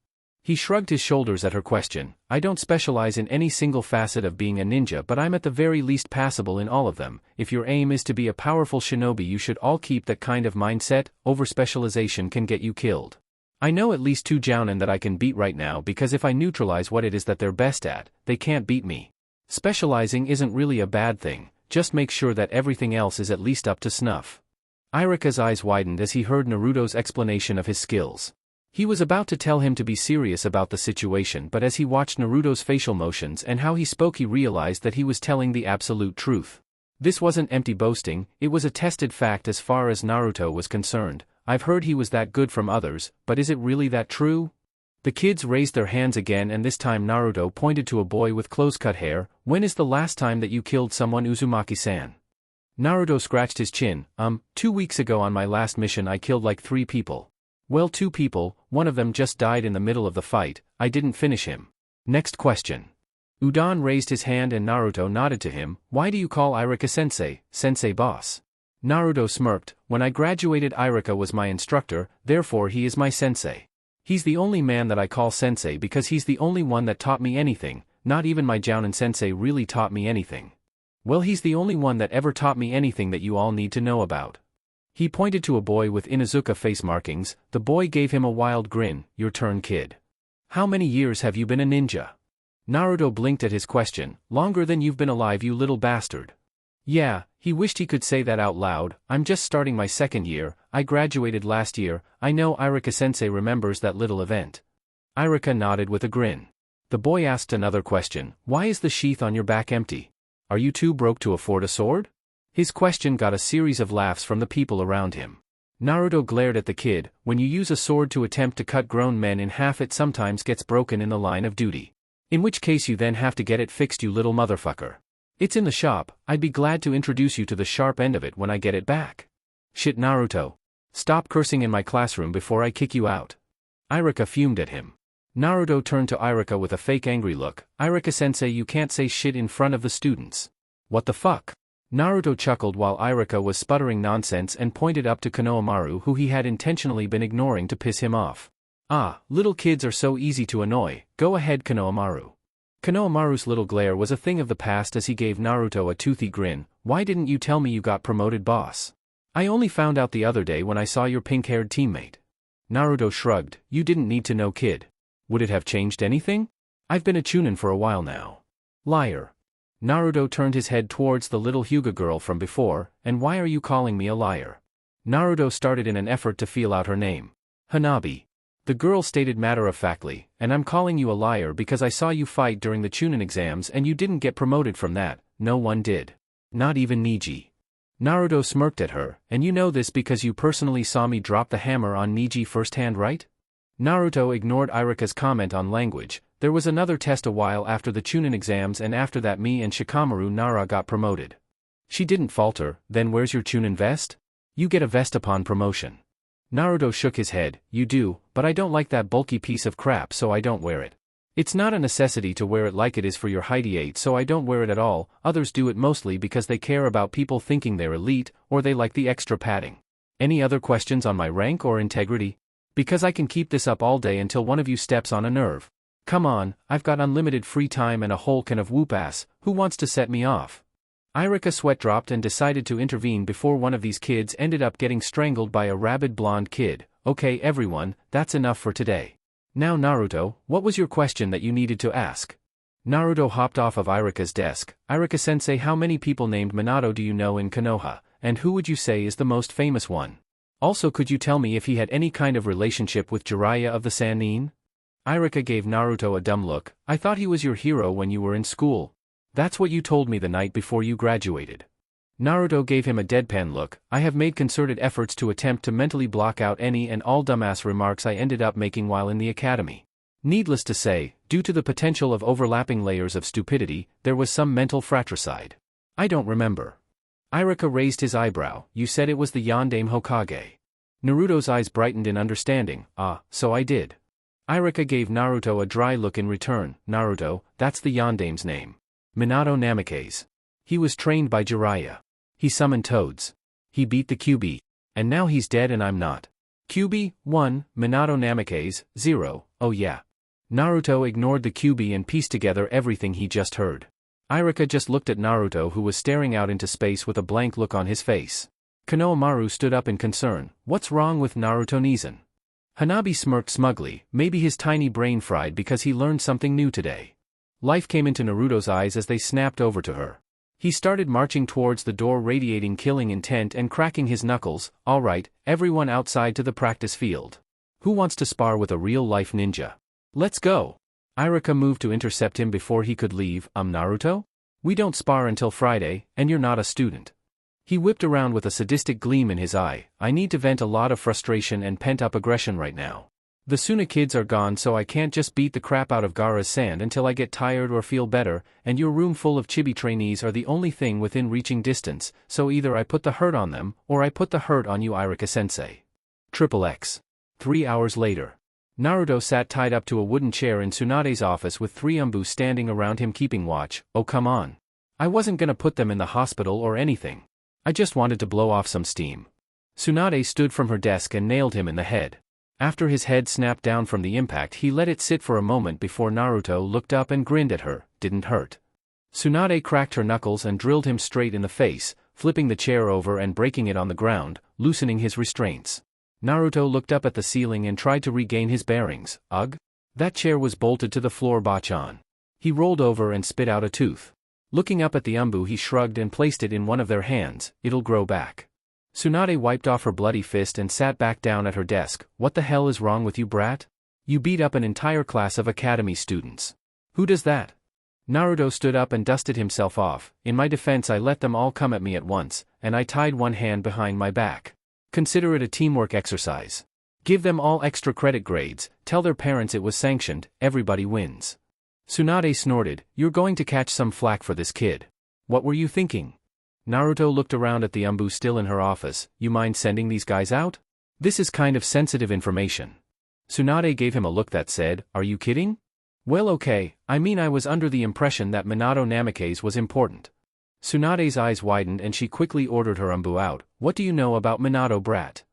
A: He shrugged his shoulders at her question. I don't specialize in any single facet of being a ninja, but I'm at the very least passable in all of them. If your aim is to be a powerful shinobi, you should all keep that kind of mindset. Over-specialization can get you killed. I know at least 2 jounin that I can beat right now, because if I neutralize what it is that they're best at, they can't beat me. Specializing isn't really a bad thing, just make sure that everything else is at least up to snuff. Irika's eyes widened as he heard Naruto's explanation of his skills. He was about to tell him to be serious about the situation, but as he watched Naruto's facial motions and how he spoke, he realized that he was telling the absolute truth. This wasn't empty boasting, it was a tested fact as far as Naruto was concerned. I've heard he was that good from others, but is it really that true? The kids raised their hands again, and this time Naruto pointed to a boy with close-cut hair. When is the last time that you killed someone, Uzumaki-san? Naruto scratched his chin. 2 weeks ago on my last mission I killed like 3 people. Well, 2 people, one of them just died in the middle of the fight. I didn't finish him. Next question. Udon raised his hand and Naruto nodded to him. Why do you call Irika sensei, sensei boss? Naruto smirked. When I graduated, Irika was my instructor, therefore he is my sensei. He's the only man that I call sensei because he's the only one that taught me anything. Not even my jounin sensei really taught me anything. Well, he's the only one that ever taught me anything that you all need to know about. He pointed to a boy with Inuzuka face markings. The boy gave him a wild grin. Your turn, kid. How many years have you been a ninja? Naruto blinked at his question. Longer than you've been alive, you little bastard. Yeah, he wished he could say that out loud. I'm just starting my 2nd year, I graduated last year. I know Irika-sensei remembers that little event. Irika nodded with a grin. The boy asked another question. Why is the sheath on your back empty? Are you too broke to afford a sword? His question got a series of laughs from the people around him. Naruto glared at the kid. When you use a sword to attempt to cut grown men in half, it sometimes gets broken in the line of duty. In which case you then have to get it fixed, you little motherfucker. It's in the shop. I'd be glad to introduce you to the sharp end of it when I get it back. Shit, Naruto. Stop cursing in my classroom before I kick you out. Irika fumed at him. Naruto turned to Irika with a fake angry look. Irika-sensei, you can't say shit in front of the students. What the fuck? Naruto chuckled while Irika was sputtering nonsense and pointed up to Konohamaru, who he had intentionally been ignoring to piss him off. Ah, little kids are so easy to annoy. Go ahead, Konohamaru. Konohamaru's little glare was a thing of the past as he gave Naruto a toothy grin. Why didn't you tell me you got promoted, boss? I only found out the other day when I saw your pink-haired teammate. Naruto shrugged. You didn't need to know, kid. Would it have changed anything? I've been a chunin for a while now. Liar. Naruto turned his head towards the little Hyuga girl from before. And why are you calling me a liar? Naruto started in an effort to feel out her name. Hanabi. The girl stated matter-of-factly, and I'm calling you a liar because I saw you fight during the Chunin exams and you didn't get promoted from that. No one did. Not even Niji. Naruto smirked at her, and you know this because you personally saw me drop the hammer on Niji firsthand, right? Naruto ignored Irika's comment on language. There was another test a while after the Chunin exams, and after that me and Shikamaru Nara got promoted. She didn't falter. Then where's your Chunin vest? You get a vest upon promotion. Naruto shook his head. You do, but I don't like that bulky piece of crap, so I don't wear it. It's not a necessity to wear it like it is for your height, so I don't wear it at all. Others do it mostly because they care about people thinking they're elite, or they like the extra padding. Any other questions on my rank or integrity? Because I can keep this up all day until one of you steps on a nerve. Come on, I've got unlimited free time and a whole can of whoop ass, who wants to set me off? Irika sweat dropped and decided to intervene before one of these kids ended up getting strangled by a rabid blonde kid. Okay everyone, that's enough for today. Now Naruto, what was your question that you needed to ask? Naruto hopped off of Irika's desk. Irika-sensei, how many people named Minato do you know in Konoha, and who would you say is the most famous one? Also, could you tell me if he had any kind of relationship with Jiraiya of the Sannin? Irika gave Naruto a dumb look. I thought he was your hero when you were in school. That's what you told me the night before you graduated. Naruto gave him a deadpan look. I have made concerted efforts to attempt to mentally block out any and all dumbass remarks I ended up making while in the academy. Needless to say, due to the potential of overlapping layers of stupidity, there was some mental fratricide. I don't remember. Irika raised his eyebrow. You said it was the Yondaime Hokage. Naruto's eyes brightened in understanding. Ah, so I did. Irika gave Naruto a dry look in return. Naruto, that's the Yondaime's name. Minato Namikaze. He was trained by Jiraiya. He summoned toads. He beat the QB. And now he's dead and I'm not. QB, 1, Minato Namikaze, 0, oh yeah. Naruto ignored the QB and pieced together everything he just heard. Irika just looked at Naruto, who was staring out into space with a blank look on his face. Konohamaru stood up in concern. What's wrong with Naruto Nizan? Hanabi smirked smugly. Maybe his tiny brain fried because he learned something new today. Life came into Naruto's eyes as they snapped over to her. He started marching towards the door, radiating killing intent and cracking his knuckles. All right, everyone outside to the practice field. Who wants to spar with a real-life ninja? Let's go. Irika moved to intercept him before he could leave. Naruto? We don't spar until Friday, and you're not a student. He whipped around with a sadistic gleam in his eye. I need to vent a lot of frustration and pent-up aggression right now. The Suna kids are gone, so I can't just beat the crap out of Gaara's sand until I get tired or feel better, and your room full of chibi trainees are the only thing within reaching distance, so either I put the hurt on them, or I put the hurt on you, Irika-sensei. XXX. 3 hours later. Naruto sat tied up to a wooden chair in Tsunade's office with 3 umbu standing around him keeping watch. Oh come on. I wasn't gonna put them in the hospital or anything. I just wanted to blow off some steam. Tsunade stood from her desk and nailed him in the head. After his head snapped down from the impact, he let it sit for a moment before Naruto looked up and grinned at her. Didn't hurt. Tsunade cracked her knuckles and drilled him straight in the face, flipping the chair over and breaking it on the ground, loosening his restraints. Naruto looked up at the ceiling and tried to regain his bearings. Ugh? That chair was bolted to the floor, Bachan. He rolled over and spit out a tooth. Looking up at the umbu, he shrugged and placed it in one of their hands. It'll grow back. Tsunade wiped off her bloody fist and sat back down at her desk. What the hell is wrong with you, brat? You beat up an entire class of academy students. Who does that? Naruto stood up and dusted himself off. In my defense, I let them all come at me at once, and I tied one hand behind my back. Consider it a teamwork exercise. Give them all extra credit grades, tell their parents it was sanctioned, everybody wins. Tsunade snorted. You're going to catch some flack for this, kid. What were you thinking? Naruto looked around at the umbu still in her office. You mind sending these guys out? This is kind of sensitive information. Tsunade gave him a look that said, are you kidding? Well okay, I mean I was under the impression that Minato Namikaze was important. Tsunade's eyes widened and she quickly ordered her umbu out. What do you know about Minato, brat?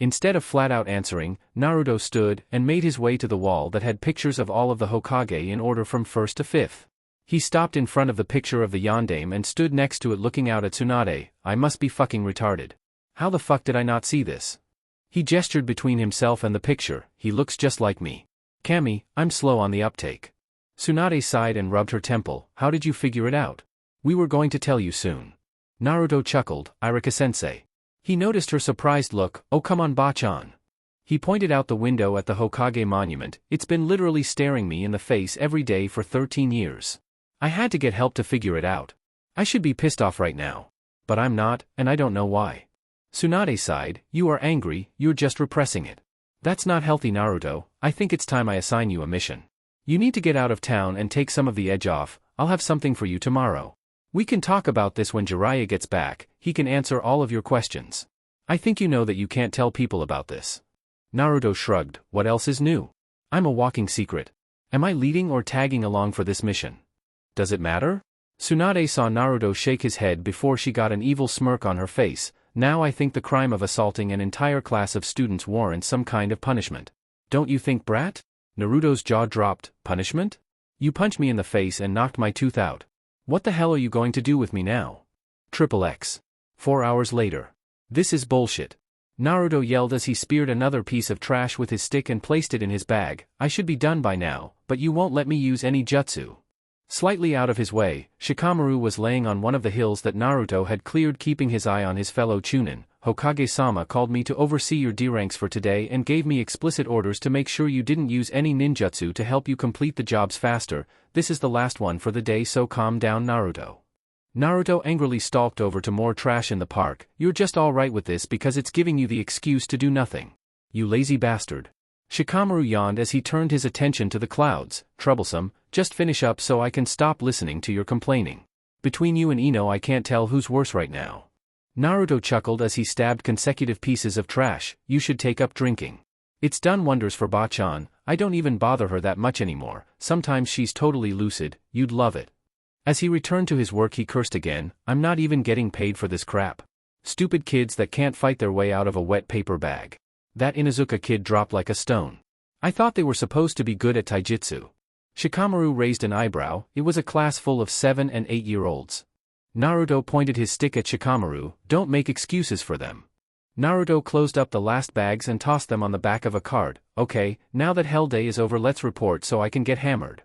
A: Instead of flat-out answering, Naruto stood and made his way to the wall that had pictures of all of the Hokage in order from 1st to 5th. He stopped in front of the picture of the Yondaime and stood next to it looking out at Tsunade. I must be fucking retarded. How the fuck did I not see this? He gestured between himself and the picture. He looks just like me. Kami, I'm slow on the uptake. Tsunade sighed and rubbed her temple. How did you figure it out? We were going to tell you soon. Naruto chuckled. Irika-sensei. He noticed her surprised look. Oh come on, Bachan. He pointed out the window at the Hokage monument. It's been literally staring me in the face every day for 13 years. I had to get help to figure it out. I should be pissed off right now. But I'm not, and I don't know why. Tsunade sighed. You are angry, you're just repressing it. That's not healthy, Naruto. I think it's time I assign you a mission. You need to get out of town and take some of the edge off. I'll have something for you tomorrow. We can talk about this when Jiraiya gets back. He can answer all of your questions. I think you know that you can't tell people about this. Naruto shrugged. What else is new? I'm a walking secret. Am I leading or tagging along for this mission? Does it matter? Tsunade saw Naruto shake his head before she got an evil smirk on her face. Now I think the crime of assaulting an entire class of students warrants some kind of punishment. Don't you think, brat? Naruto's jaw dropped. Punishment? You punched me in the face and knocked my tooth out. What the hell are you going to do with me now? Triple X. 4 hours later. This is bullshit. Naruto yelled as he speared another piece of trash with his stick and placed it in his bag. I should be done by now, but you won't let me use any jutsu. Slightly out of his way, Shikamaru was laying on one of the hills that Naruto had cleared, keeping his eye on his fellow Chunin. Hokage-sama called me to oversee your D-ranks for today and gave me explicit orders to make sure you didn't use any ninjutsu to help you complete the jobs faster. This is the last one for the day, so calm down, Naruto. Naruto angrily stalked over to more trash in the park. You're just alright with this because it's giving you the excuse to do nothing. You lazy bastard. Shikamaru yawned as he turned his attention to the clouds. Troublesome, just finish up so I can stop listening to your complaining. Between you and Ino, I can't tell who's worse right now. Naruto chuckled as he stabbed consecutive pieces of trash. You should take up drinking. It's done wonders for Ba-chan. I don't even bother her that much anymore. Sometimes she's totally lucid. You'd love it. As he returned to his work, he cursed again. I'm not even getting paid for this crap. Stupid kids that can't fight their way out of a wet paper bag. That Inuzuka kid dropped like a stone. I thought they were supposed to be good at taijutsu. Shikamaru raised an eyebrow. It was a class full of 7- and 8-year-olds. Naruto pointed his stick at Shikamaru. Don't make excuses for them. Naruto closed up the last bags and tossed them on the back of a cart. Okay, now that Hell Day is over, let's report so I can get hammered.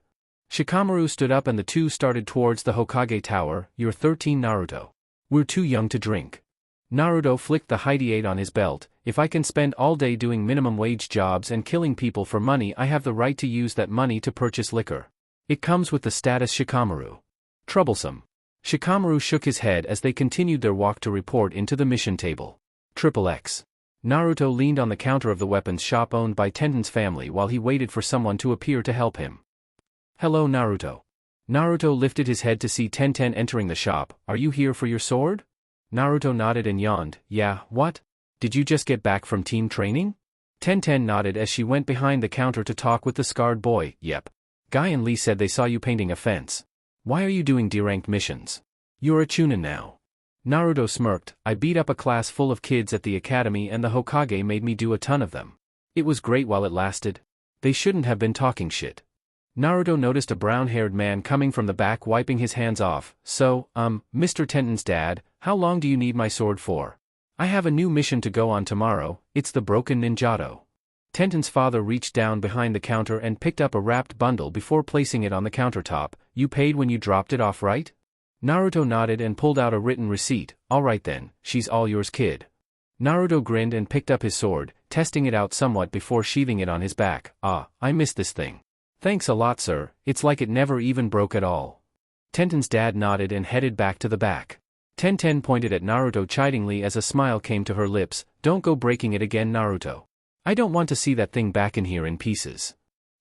A: Shikamaru stood up and the two started towards the Hokage Tower. You're 13, Naruto. We're too young to drink. Naruto flicked the Hide-8 on his belt. If I can spend all day doing minimum wage jobs and killing people for money, I have the right to use that money to purchase liquor. It comes with the status, Shikamaru. Troublesome. Shikamaru shook his head as they continued their walk to report into the mission table. Triple X. Naruto leaned on the counter of the weapons shop owned by Tenten's family while he waited for someone to appear to help him. Hello, Naruto. Naruto lifted his head to see Tenten entering the shop. Are you here for your sword? Naruto nodded and yawned. Yeah, what? Did you just get back from team training? Tenten nodded as she went behind the counter to talk with the scarred boy. Yep. Guy and Lee said they saw you painting a fence. Why are you doing D-ranked missions? You're a Chunin now. Naruto smirked. I beat up a class full of kids at the academy and the Hokage made me do a ton of them. It was great while it lasted. They shouldn't have been talking shit. Naruto noticed a brown-haired man coming from the back wiping his hands off. So, Mr. Tenten's dad, how long do you need my sword for? I have a new mission to go on tomorrow. It's the Broken Ninjato. Tenten's father reached down behind the counter and picked up a wrapped bundle before placing it on the countertop. You paid when you dropped it off, right? Naruto nodded and pulled out a written receipt. Alright then, she's all yours, kid. Naruto grinned and picked up his sword, testing it out somewhat before sheathing it on his back. Ah, I missed this thing. Thanks a lot, sir. It's like it never even broke at all. Tenten's dad nodded and headed back to the back. Tenten pointed at Naruto chidingly as a smile came to her lips. Don't go breaking it again, Naruto. I don't want to see that thing back in here in pieces.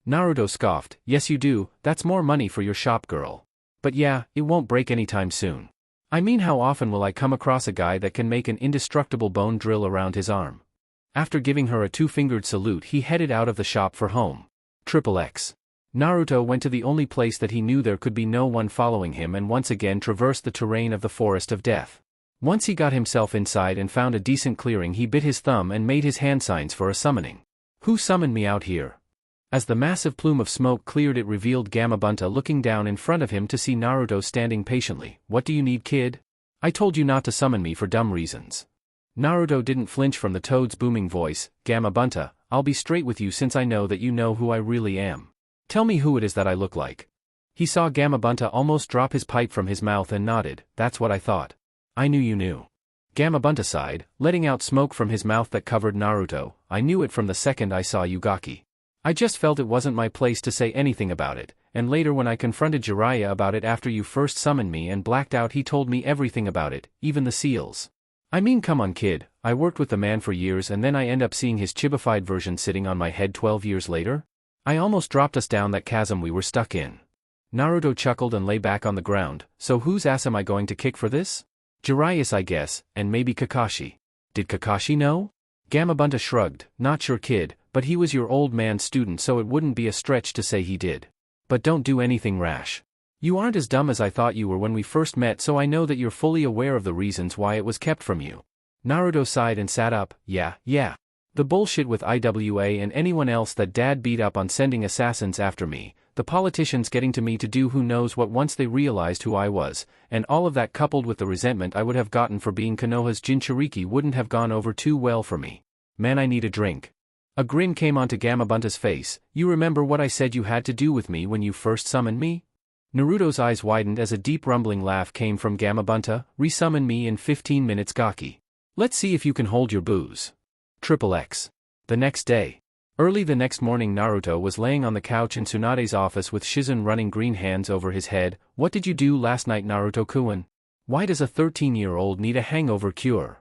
A: Naruto scoffed. Yes you do, that's more money for your shop girl. But yeah, it won't break anytime soon. I mean, how often will I come across a guy that can make an indestructible bone drill around his arm? After giving her a two-fingered salute, he headed out of the shop for home. Triple X. Naruto went to the only place that he knew there could be no one following him and once again traversed the terrain of the Forest of Death. Once he got himself inside and found a decent clearing, he bit his thumb and made his hand signs for a summoning. Who summoned me out here? As the massive plume of smoke cleared, it revealed Gamabunta looking down in front of him to see Naruto standing patiently. What do you need, kid? I told you not to summon me for dumb reasons. Naruto didn't flinch from the toad's booming voice. Gamabunta, I'll be straight with you since I know that you know who I really am. Tell me who it is that I look like. He saw Gamabunta almost drop his pipe from his mouth and nodded. That's what I thought. I knew you knew. Gamabunta sighed, letting out smoke from his mouth that covered Naruto. I knew it from the second I saw Yugaki. I just felt it wasn't my place to say anything about it, and later when I confronted Jiraiya about it after you first summoned me and blacked out, he told me everything about it, even the seals. I mean, come on kid, I worked with the man for years and then I end up seeing his chibified version sitting on my head 12 years later? I almost dropped us down that chasm we were stuck in. Naruto chuckled and lay back on the ground. So whose ass am I going to kick for this? Jiraiya's, I guess, and maybe Kakashi. Did Kakashi know? Gamabunta shrugged. Not sure kid, but he was your old man's student, so it wouldn't be a stretch to say he did. But don't do anything rash. You aren't as dumb as I thought you were when we first met, so I know that you're fully aware of the reasons why it was kept from you. Naruto sighed and sat up. Yeah. The bullshit with IWA and anyone else that Dad beat up on sending assassins after me, the politicians getting to me to do who knows what once they realized who I was, and all of that coupled with the resentment I would have gotten for being Konoha's Jinchuriki wouldn't have gone over too well for me. Man, I need a drink. A grin came onto Gamabunta's face. You remember what I said you had to do with me when you first summoned me? Naruto's eyes widened as a deep rumbling laugh came from Gamabunta. Resummon me in 15 minutes, Gaki. Let's see if you can hold your booze. XXX. The next day. Early the next morning, Naruto was laying on the couch in Tsunade's office with Shizen running green hands over his head. What did you do last night, Naruto-kun? Why does a 13-year-old need a hangover cure?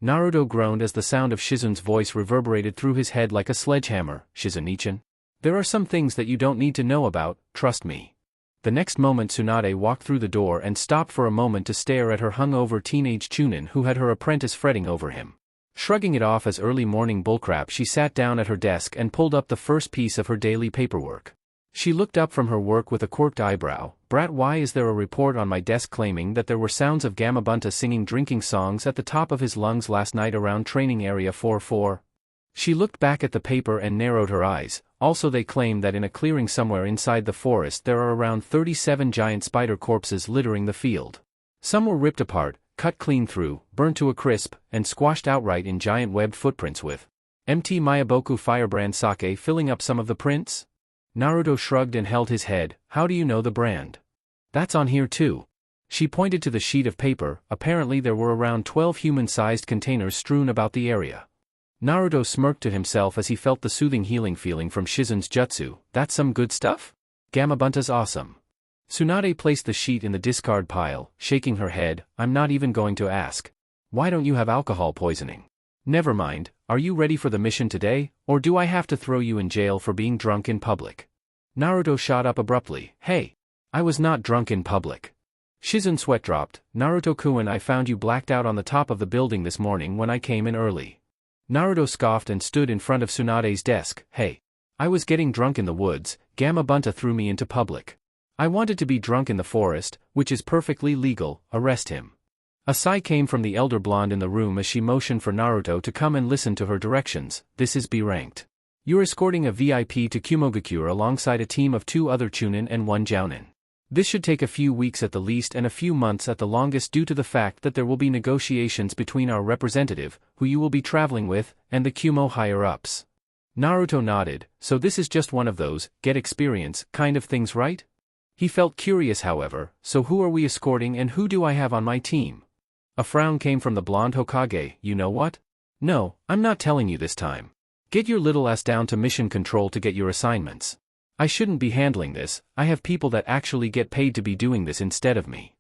A: Naruto groaned as the sound of Shizen's voice reverberated through his head like a sledgehammer. Shizen-ichan. There are some things that you don't need to know about, trust me. The next moment Tsunade walked through the door and stopped for a moment to stare at her hungover teenage Chunin who had her apprentice fretting over him. Shrugging it off as early morning bullcrap, she sat down at her desk and pulled up the first piece of her daily paperwork. She looked up from her work with a quirked eyebrow. Brat, why is there a report on my desk claiming that there were sounds of Gamabunta singing drinking songs at the top of his lungs last night around training area 44? She looked back at the paper and narrowed her eyes. Also, they claim that in a clearing somewhere inside the forest there are around 37 giant spider corpses littering the field. Some were ripped apart, cut clean through, burnt to a crisp, and squashed outright in giant webbed footprints with MT Mayaboku firebrand sake filling up some of the prints? Naruto shrugged and held his head. How do you know the brand? That's on here too. She pointed to the sheet of paper. Apparently there were around 12 human-sized containers strewn about the area. Naruto smirked to himself as he felt the soothing healing feeling from Shizen's jutsu. That's some good stuff? Gamabunta's awesome. Tsunade placed the sheet in the discard pile, shaking her head. I'm not even going to ask. Why don't you have alcohol poisoning? Never mind, are you ready for the mission today, or do I have to throw you in jail for being drunk in public? Naruto shot up abruptly. Hey! I was not drunk in public. Shizen's sweat dropped. Naruto-kun, I found you blacked out on the top of the building this morning when I came in early. Naruto scoffed and stood in front of Tsunade's desk. Hey! I was getting drunk in the woods. Gamabunta threw me into public. I wanted to be drunk in the forest, which is perfectly legal. Arrest him. A sigh came from the elder blonde in the room as she motioned for Naruto to come and listen to her directions. This is B ranked. You're escorting a VIP to Kumogakure alongside a team of 2 other Chunin and 1 Jounin. This should take a few weeks at the least and a few months at the longest due to the fact that there will be negotiations between our representative, who you will be traveling with, and the Kumo higher-ups. Naruto nodded. So this is just one of those, get experience, kind of things, right? He felt curious, however. So who are we escorting and who do I have on my team? A frown came from the blonde Hokage. You know what? No, I'm not telling you this time. Get your little ass down to mission control to get your assignments. I shouldn't be handling this. I have people that actually get paid to be doing this instead of me.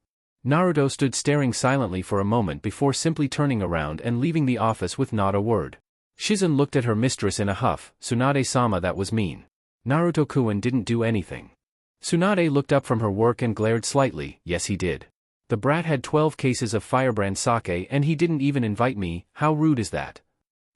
A: Naruto stood staring silently for a moment before simply turning around and leaving the office with not a word. Shizen looked at her mistress in a huff. Tsunade-sama, that was mean. Naruto-kun didn't do anything. Tsunade looked up from her work and glared slightly. Yes, he did. The brat had 12 cases of firebrand sake and he didn't even invite me. How rude is that?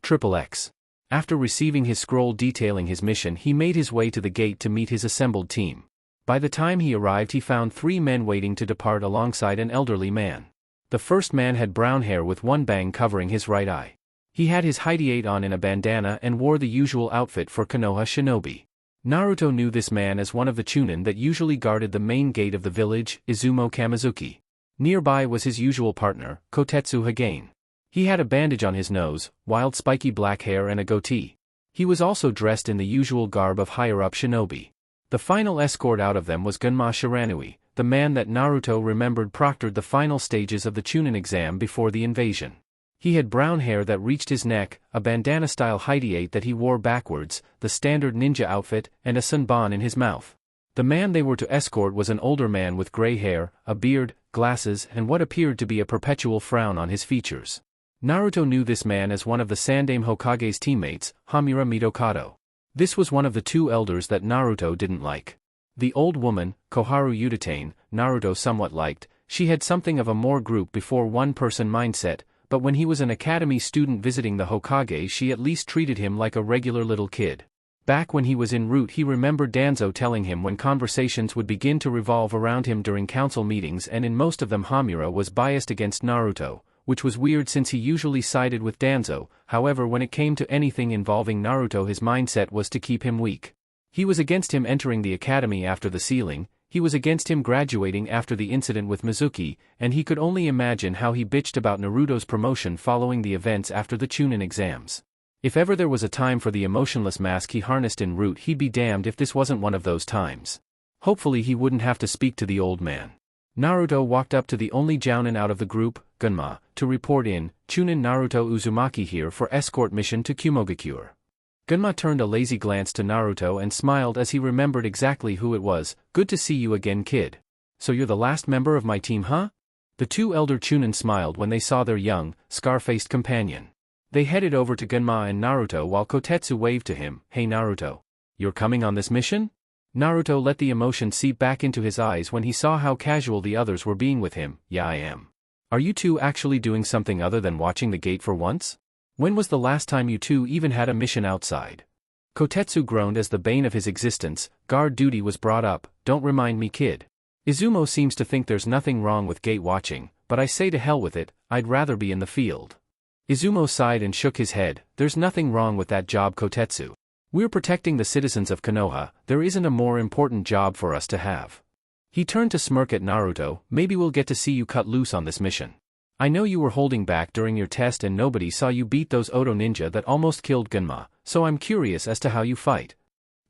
A: XXX. After receiving his scroll detailing his mission, he made his way to the gate to meet his assembled team. By the time he arrived, he found 3 men waiting to depart alongside an elderly man. The first man had brown hair with one bang covering his right eye. He had his hideate on in a bandana and wore the usual outfit for Konoha shinobi. Naruto knew this man as one of the Chunin that usually guarded the main gate of the village, Izumo Kamizuki. Nearby was his usual partner, Kotetsu Hagane. He had a bandage on his nose, wild spiky black hair and a goatee. He was also dressed in the usual garb of higher-up shinobi. The final escort out of them was Gunma Shiranui, the man that Naruto remembered proctored the final stages of the Chunin exam before the invasion. He had brown hair that reached his neck, a bandana-style hideate that he wore backwards, the standard ninja outfit, and a sunban in his mouth. The man they were to escort was an older man with gray hair, a beard, glasses, and what appeared to be a perpetual frown on his features. Naruto knew this man as one of the Sandaime Hokage's teammates, Hamura Mitokado. This was one of the 2 elders that Naruto didn't like. The old woman, Koharu Udatane, Naruto somewhat liked. She had something of a more group before one-person mindset, but when he was an academy student visiting the Hokage, she at least treated him like a regular little kid. Back when he was en route, he remembered Danzo telling him when conversations would begin to revolve around him during council meetings, and in most of them Hamura was biased against Naruto, which was weird since he usually sided with Danzo. However, when it came to anything involving Naruto, his mindset was to keep him weak. He was against him entering the academy after the sealing, he was against him graduating after the incident with Mizuki, and he could only imagine how he bitched about Naruto's promotion following the events after the Chunin exams. If ever there was a time for the emotionless mask he harnessed in Root, he'd be damned if this wasn't one of those times. Hopefully he wouldn't have to speak to the old man. Naruto walked up to the only jounin out of the group, Gunma, to report in. Chunin Naruto Uzumaki here for escort mission to Kumogakure. Gunma turned a lazy glance to Naruto and smiled as he remembered exactly who it was. Good to see you again, kid. So you're the last member of my team, huh? The two elder Chunin smiled when they saw their young, scar-faced companion. They headed over to Gunma and Naruto while Kotetsu waved to him. Hey Naruto. You're coming on this mission? Naruto let the emotion seep back into his eyes when he saw how casual the others were being with him. Yeah, I am. Are you two actually doing something other than watching the gate for once? When was the last time you two even had a mission outside? Kotetsu groaned as the bane of his existence, guard duty, was brought up. Don't remind me, kid. Izumo seems to think there's nothing wrong with gate watching, but I say to hell with it, I'd rather be in the field. Izumo sighed and shook his head. There's nothing wrong with that job, Kotetsu. We're protecting the citizens of Konoha, there isn't a more important job for us to have. He turned to smirk at Naruto. Maybe we'll get to see you cut loose on this mission. I know you were holding back during your test and nobody saw you beat those Oto ninja that almost killed Gunma, so I'm curious as to how you fight.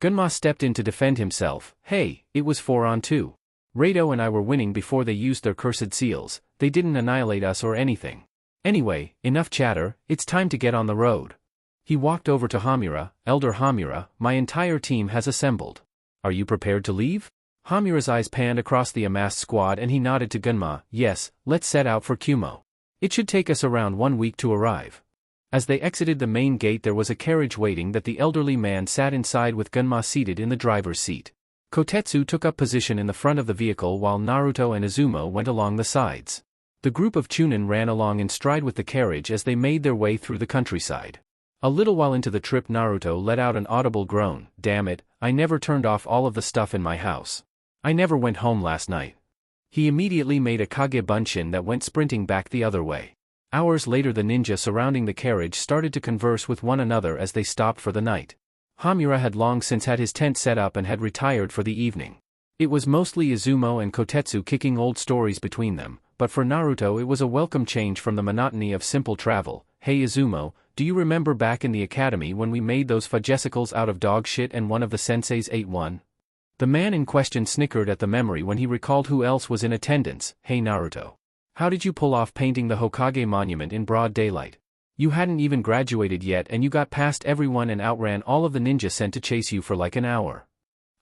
A: Gunma stepped in to defend himself. Hey, it was 4-on-2. Rado and I were winning before they used their cursed seals, they didn't annihilate us or anything. Anyway, enough chatter, it's time to get on the road. He walked over to Hamura. Elder Hamura, my entire team has assembled. Are you prepared to leave? Hamura's eyes panned across the amassed squad and he nodded to Gunma. Yes, let's set out for Kumo. It should take us around 1 week to arrive. As they exited the main gate, there was a carriage waiting that the elderly man sat inside with Gunma seated in the driver's seat. Kotetsu took up position in the front of the vehicle while Naruto and Izumo went along the sides. The group of Chunin ran along in stride with the carriage as they made their way through the countryside. A little while into the trip, Naruto let out an audible groan. Damn it, I never turned off all of the stuff in my house. I never went home last night. He immediately made a Kage Bunshin that went sprinting back the other way. Hours later, the ninja surrounding the carriage started to converse with one another as they stopped for the night. Hamura had long since had his tent set up and had retired for the evening. It was mostly Izumo and Kotetsu kicking old stories between them, but for Naruto it was a welcome change from the monotony of simple travel. Hey Izumo, do you remember back in the academy when we made those fudgesicles out of dog shit and one of the senseis ate one? The man in question snickered at the memory when he recalled who else was in attendance. Hey Naruto. How did you pull off painting the Hokage monument in broad daylight? You hadn't even graduated yet and you got past everyone and outran all of the ninja sent to chase you for like an hour.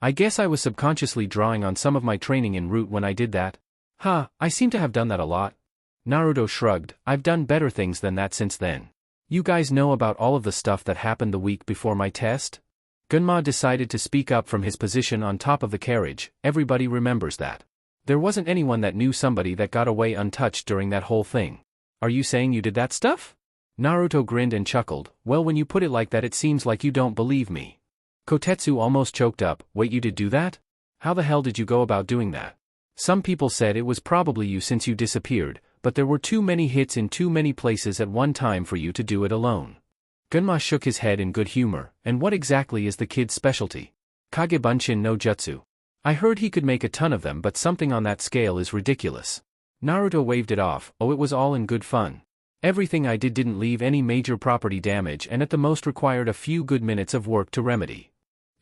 A: I guess I was subconsciously drawing on some of my training in Root when I did that. I seem to have done that a lot. Naruto shrugged. I've done better things than that since then. You guys know about all of the stuff that happened the week before my test? Gunma decided to speak up from his position on top of the carriage. Everybody remembers that. There wasn't anyone that knew somebody that got away untouched during that whole thing. Are you saying you did that stuff? Naruto grinned and chuckled. Well, when you put it like that it seems like you don't believe me. Kotetsu almost choked up. Wait, you did do that? How the hell did you go about doing that? Some people said it was probably you since you disappeared, but there were too many hits in too many places at one time for you to do it alone. Gunma shook his head in good humor. And what exactly is the kid's specialty? Kage Bunshin no Jutsu. I heard he could make a ton of them, but something on that scale is ridiculous. Naruto waved it off. Oh, it was all in good fun. Everything I did didn't leave any major property damage and at the most required a few good minutes of work to remedy.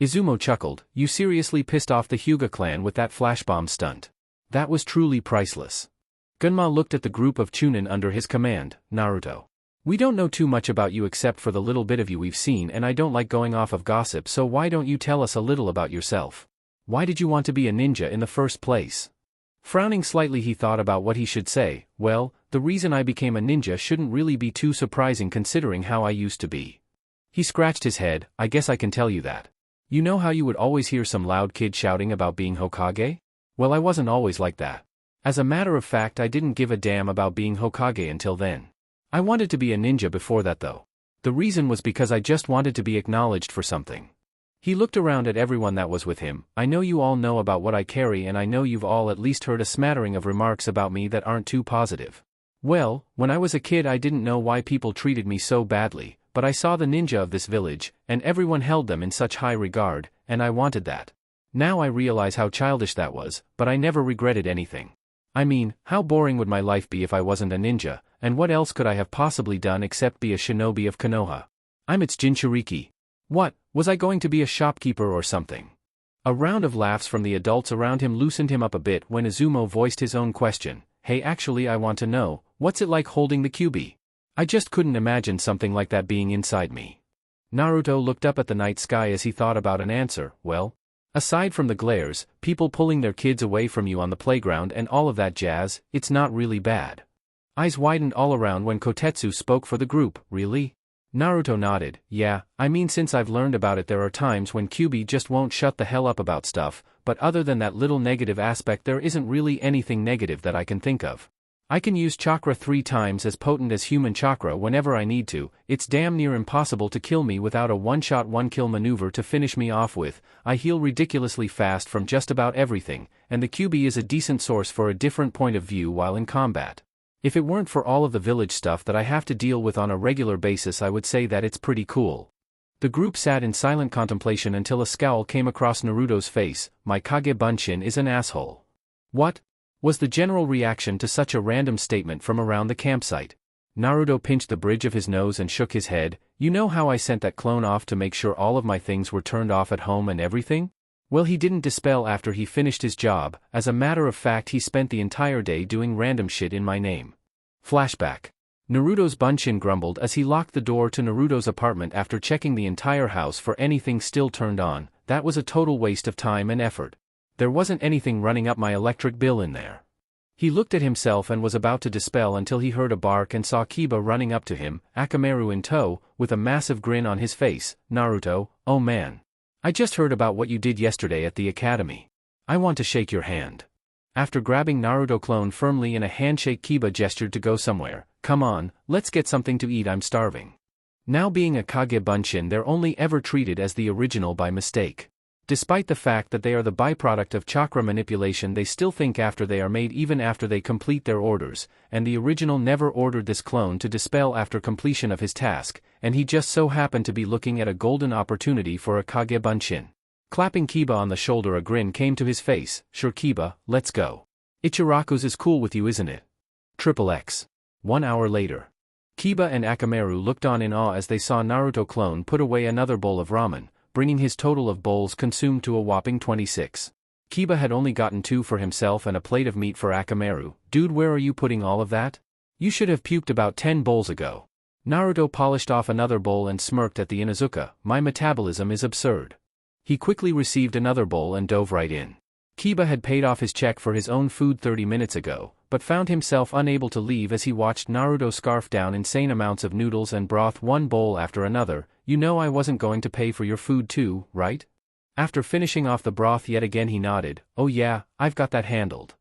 A: Izumo chuckled. You seriously pissed off the Hyuga clan with that flashbomb stunt. That was truly priceless. Gunma looked at the group of Chunin under his command. Naruto. We don't know too much about you except for the little bit of you we've seen, and I don't like going off of gossip, so why don't you tell us a little about yourself? Why did you want to be a ninja in the first place? Frowning slightly, he thought about what he should say. Well, the reason I became a ninja shouldn't really be too surprising considering how I used to be. He scratched his head. I guess I can tell you that. You know how you would always hear some loud kid shouting about being Hokage? Well, I wasn't always like that. As a matter of fact, I didn't give a damn about being Hokage until then. I wanted to be a ninja before that though. The reason was because I just wanted to be acknowledged for something. He looked around at everyone that was with him. I know you all know about what I carry, and I know you've all at least heard a smattering of remarks about me that aren't too positive. Well, when I was a kid I didn't know why people treated me so badly, but I saw the ninja of this village, and everyone held them in such high regard, and I wanted that. Now I realize how childish that was, but I never regretted anything. I mean, how boring would my life be if I wasn't a ninja, and what else could I have possibly done except be a shinobi of Konoha? I'm its Jinchuriki. What, was I going to be a shopkeeper or something? A round of laughs from the adults around him loosened him up a bit when Izumo voiced his own question. Hey, actually I want to know, what's it like holding the kyubi? I just couldn't imagine something like that being inside me. Naruto looked up at the night sky as he thought about an answer. Well, aside from the glares, people pulling their kids away from you on the playground and all of that jazz, it's not really bad. Eyes widened all around when Kotetsu spoke for the group. Really? Naruto nodded. Yeah, I mean since I've learned about it there are times when Kyuubi just won't shut the hell up about stuff, but other than that little negative aspect there isn't really anything negative that I can think of. I can use chakra 3 times as potent as human chakra whenever I need to. It's damn near impossible to kill me without a one-shot one-kill maneuver to finish me off with. I heal ridiculously fast from just about everything, and the Kyuubi is a decent source for a different point of view while in combat. If it weren't for all of the village stuff that I have to deal with on a regular basis I would say that it's pretty cool. The group sat in silent contemplation until a scowl came across Naruto's face. My Kage Bunshin is an asshole. What? Was the general reaction to such a random statement from around the campsite. Naruto pinched the bridge of his nose and shook his head. You know how I sent that clone off to make sure all of my things were turned off at home and everything? Well, he didn't dispel after he finished his job. As a matter of fact he spent the entire day doing random shit in my name. Flashback. Naruto's Bunshin grumbled as he locked the door to Naruto's apartment after checking the entire house for anything still turned on. That was a total waste of time and effort. There wasn't anything running up my electric bill in there. He looked at himself and was about to dispel until he heard a bark and saw Kiba running up to him, Akamaru in tow, with a massive grin on his face. Naruto, oh man. I just heard about what you did yesterday at the academy. I want to shake your hand. After grabbing Naruto clone firmly in a handshake Kiba gestured to go somewhere. Come on, let's get something to eat, I'm starving. Now being a Kage Bunshin they're only ever treated as the original by mistake. Despite the fact that they are the byproduct of chakra manipulation they still think after they are made even after they complete their orders, and the original never ordered this clone to dispel after completion of his task, and he just so happened to be looking at a golden opportunity for a Kage Bunshin. Clapping Kiba on the shoulder a grin came to his face. Sure Kiba, let's go. Ichiraku's is cool with you isn't it? XXX. 1 hour later. Kiba and Akamaru looked on in awe as they saw Naruto clone put away another bowl of ramen, bringing his total of bowls consumed to a whopping 26. Kiba had only gotten 2 for himself and a plate of meat for Akamaru. Dude, where are you putting all of that? You should have puked about 10 bowls ago. Naruto polished off another bowl and smirked at the Inuzuka. My metabolism is absurd. He quickly received another bowl and dove right in. Kiba had paid off his check for his own food 30 minutes ago, but found himself unable to leave as he watched Naruto scarf down insane amounts of noodles and broth one bowl after another. You know I wasn't going to pay for your food too, right? After finishing off the broth yet again he nodded. Oh yeah, I've got that handled.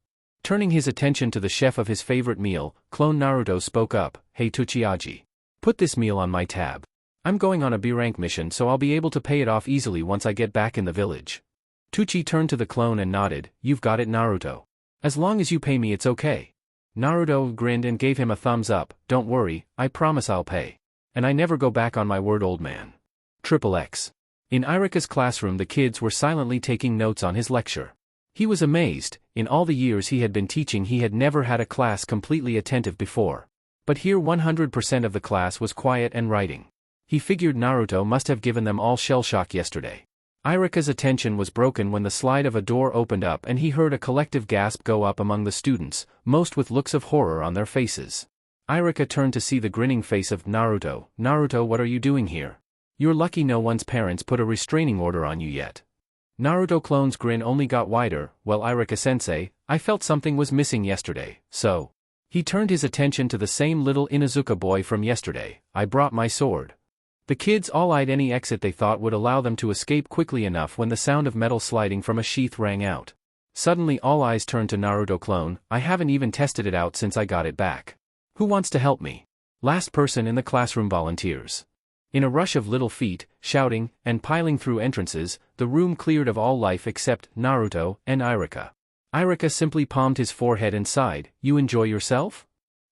A: Turning his attention to the chef of his favorite meal, clone Naruto spoke up. Hey Tsuchiyaji. Put this meal on my tab. I'm going on a B-rank mission so I'll be able to pay it off easily once I get back in the village. Tucci turned to the clone and nodded. You've got it Naruto. As long as you pay me it's okay. Naruto grinned and gave him a thumbs up. Don't worry, I promise I'll pay. And I never go back on my word old man. XXX. In Irika's classroom the kids were silently taking notes on his lecture. He was amazed. In all the years he had been teaching he had never had a class completely attentive before. But here 100% of the class was quiet and writing. He figured Naruto must have given them all shell shock yesterday. Irika's attention was broken when the slide of a door opened up and he heard a collective gasp go up among the students, most with looks of horror on their faces. Irika turned to see the grinning face of Naruto. Naruto, what are you doing here? You're lucky no one's parents put a restraining order on you yet. Naruto clone's grin only got wider. Well Irika-sensei, I felt something was missing yesterday, so. He turned his attention to the same little Inuzuka boy from yesterday. I brought my sword. The kids all eyed any exit they thought would allow them to escape quickly enough when the sound of metal sliding from a sheath rang out. Suddenly all eyes turned to Naruto clone. I haven't even tested it out since I got it back. Who wants to help me? Last person in the classroom volunteers. In a rush of little feet, shouting, and piling through entrances, the room cleared of all life except Naruto and Irika. Irika simply palmed his forehead and sighed. You enjoy yourself?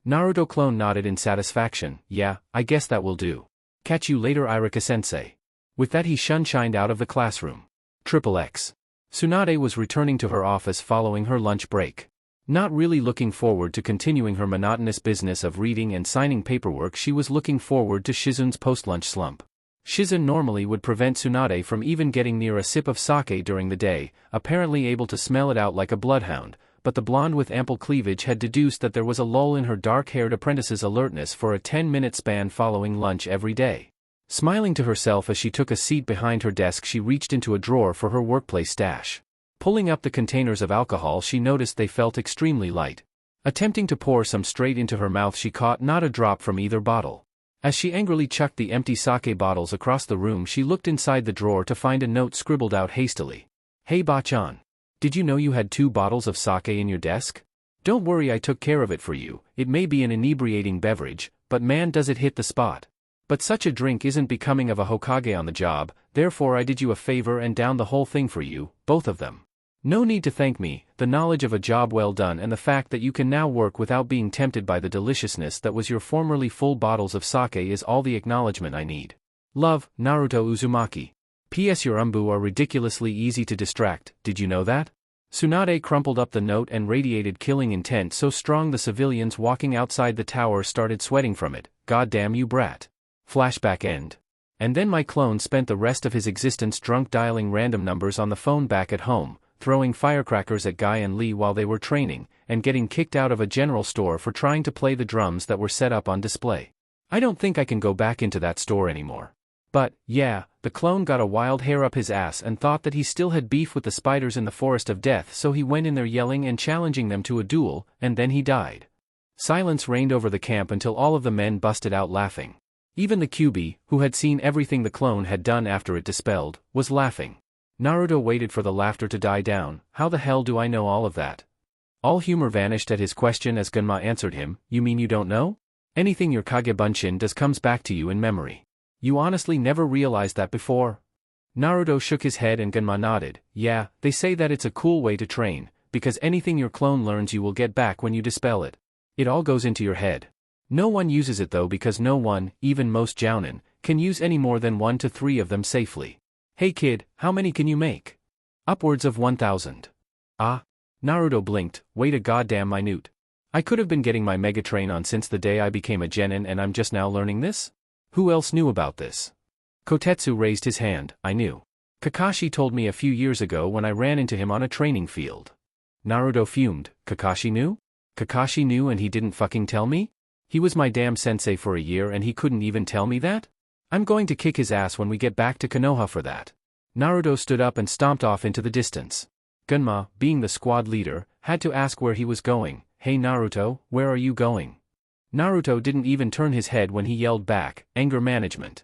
A: Naruto clone nodded in satisfaction. Yeah, I guess that will do. Catch you later, Irika-sensei. With that he shined out of the classroom. XXX. Tsunade was returning to her office following her lunch break. Not really looking forward to continuing her monotonous business of reading and signing paperwork, she was looking forward to Shizun's post-lunch slump. Shizun normally would prevent Tsunade from even getting near a sip of sake during the day, apparently able to smell it out like a bloodhound, but the blonde with ample cleavage had deduced that there was a lull in her dark-haired apprentice's alertness for a 10-minute span following lunch every day. Smiling to herself as she took a seat behind her desk, she reached into a drawer for her workplace stash. Pulling up the containers of alcohol, she noticed they felt extremely light. Attempting to pour some straight into her mouth, she caught not a drop from either bottle. As she angrily chucked the empty sake bottles across the room, she looked inside the drawer to find a note scribbled out hastily. Hey Ba-chan. Did you know you had 2 bottles of sake in your desk? Don't worry, I took care of it for you. It may be an inebriating beverage, but man does it hit the spot. But such a drink isn't becoming of a Hokage on the job, therefore I did you a favor and downed the whole thing for you, both of them. No need to thank me, the knowledge of a job well done and the fact that you can now work without being tempted by the deliciousness that was your formerly full bottles of sake is all the acknowledgement I need. Love, Naruto Uzumaki. P.S. Your umbu are ridiculously easy to distract, did you know that? Tsunade crumpled up the note and radiated killing intent so strong the civilians walking outside the tower started sweating from it. Goddamn you brat. Flashback end. And then my clone spent the rest of his existence drunk dialing random numbers on the phone back at home, throwing firecrackers at Guy and Lee while they were training, and getting kicked out of a general store for trying to play the drums that were set up on display. I don't think I can go back into that store anymore. But, yeah, the clone got a wild hair up his ass and thought that he still had beef with the spiders in the Forest of Death, so he went in there yelling and challenging them to a duel, and then he died. Silence reigned over the camp until all of the men busted out laughing. Even the Kyuubi, who had seen everything the clone had done after it dispelled, was laughing. Naruto waited for the laughter to die down. How the hell do I know all of that? All humor vanished at his question as Gunma answered him. You mean you don't know? Anything your Kagebunshin does comes back to you in memory. You honestly never realized that before? Naruto shook his head and Gunma nodded. Yeah, they say that it's a cool way to train, because anything your clone learns you will get back when you dispel it. It all goes into your head. No one uses it though, because no one, even most jounin, can use any more than 1 to 3 of them safely. Hey kid, how many can you make? Upwards of 1,000. Ah? Naruto blinked. Wait a goddamn minute. I could have been getting my Mega Train on since the day I became a genin and I'm just now learning this? Who else knew about this? Kotetsu raised his hand. I knew. Kakashi told me a few years ago when I ran into him on a training field. Naruto fumed. Kakashi knew? Kakashi knew and he didn't fucking tell me? He was my damn sensei for a year and he couldn't even tell me that? I'm going to kick his ass when we get back to Konoha for that. Naruto stood up and stomped off into the distance. Gunma, being the squad leader, had to ask where he was going. Hey Naruto, where are you going? Naruto didn't even turn his head when he yelled back, anger management.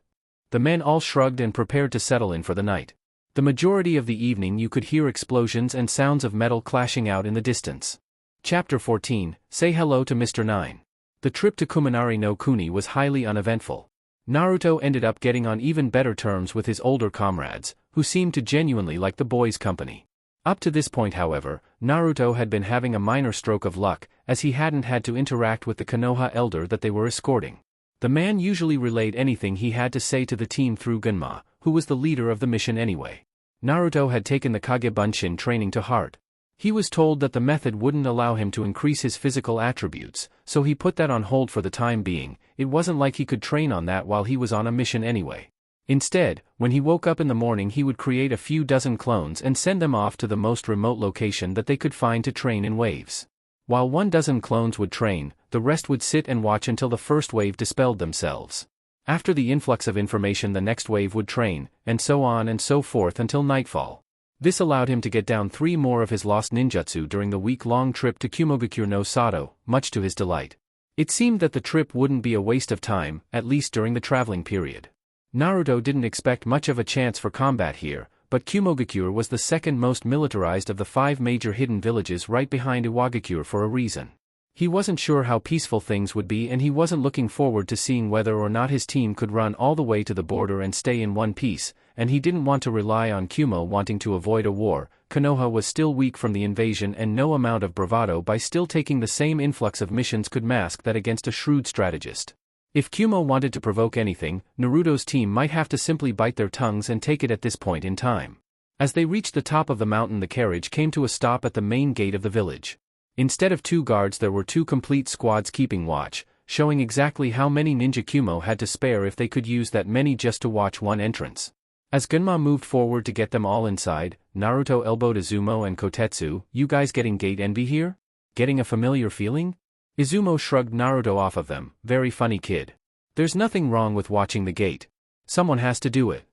A: The men all shrugged and prepared to settle in for the night. The majority of the evening you could hear explosions and sounds of metal clashing out in the distance. Chapter 14, Say Hello to Mr. 9. The trip to Kuminari no Kuni was highly uneventful. Naruto ended up getting on even better terms with his older comrades, who seemed to genuinely like the boys' company. Up to this point, however, Naruto had been having a minor stroke of luck, as he hadn't had to interact with the Konoha elder that they were escorting. The man usually relayed anything he had to say to the team through Gunma, who was the leader of the mission anyway. Naruto had taken the Kagebunshin training to heart. He was told that the method wouldn't allow him to increase his physical attributes, so he put that on hold for the time being. It wasn't like he could train on that while he was on a mission anyway. Instead, when he woke up in the morning he would create a few dozen clones and send them off to the most remote location that they could find to train in waves. While 12 clones would train, the rest would sit and watch until the first wave dispelled themselves. After the influx of information the next wave would train, and so on and so forth until nightfall. This allowed him to get down 3 more of his lost ninjutsu during the week-long trip to Kumogakure no Sato, much to his delight. It seemed that the trip wouldn't be a waste of time, at least during the traveling period. Naruto didn't expect much of a chance for combat here, but Kumogakure was the second most militarized of the 5 major hidden villages right behind Iwagakure for a reason. He wasn't sure how peaceful things would be and he wasn't looking forward to seeing whether or not his team could run all the way to the border and stay in one piece, and he didn't want to rely on Kumo wanting to avoid a war. Konoha was still weak from the invasion, and no amount of bravado by still taking the same influx of missions could mask that against a shrewd strategist. If Kumo wanted to provoke anything, Naruto's team might have to simply bite their tongues and take it at this point in time. As they reached the top of the mountain, the carriage came to a stop at the main gate of the village. Instead of 2 guards, there were 2 complete squads keeping watch, showing exactly how many ninja Kumo had to spare if they could use that many just to watch one entrance. As Gunma moved forward to get them all inside, Naruto elbowed Izumo and Kotetsu. "You guys getting gate envy here? Getting a familiar feeling?" Izumo shrugged Naruto off of them. "Very funny, kid. There's nothing wrong with watching the gate. Someone has to do it."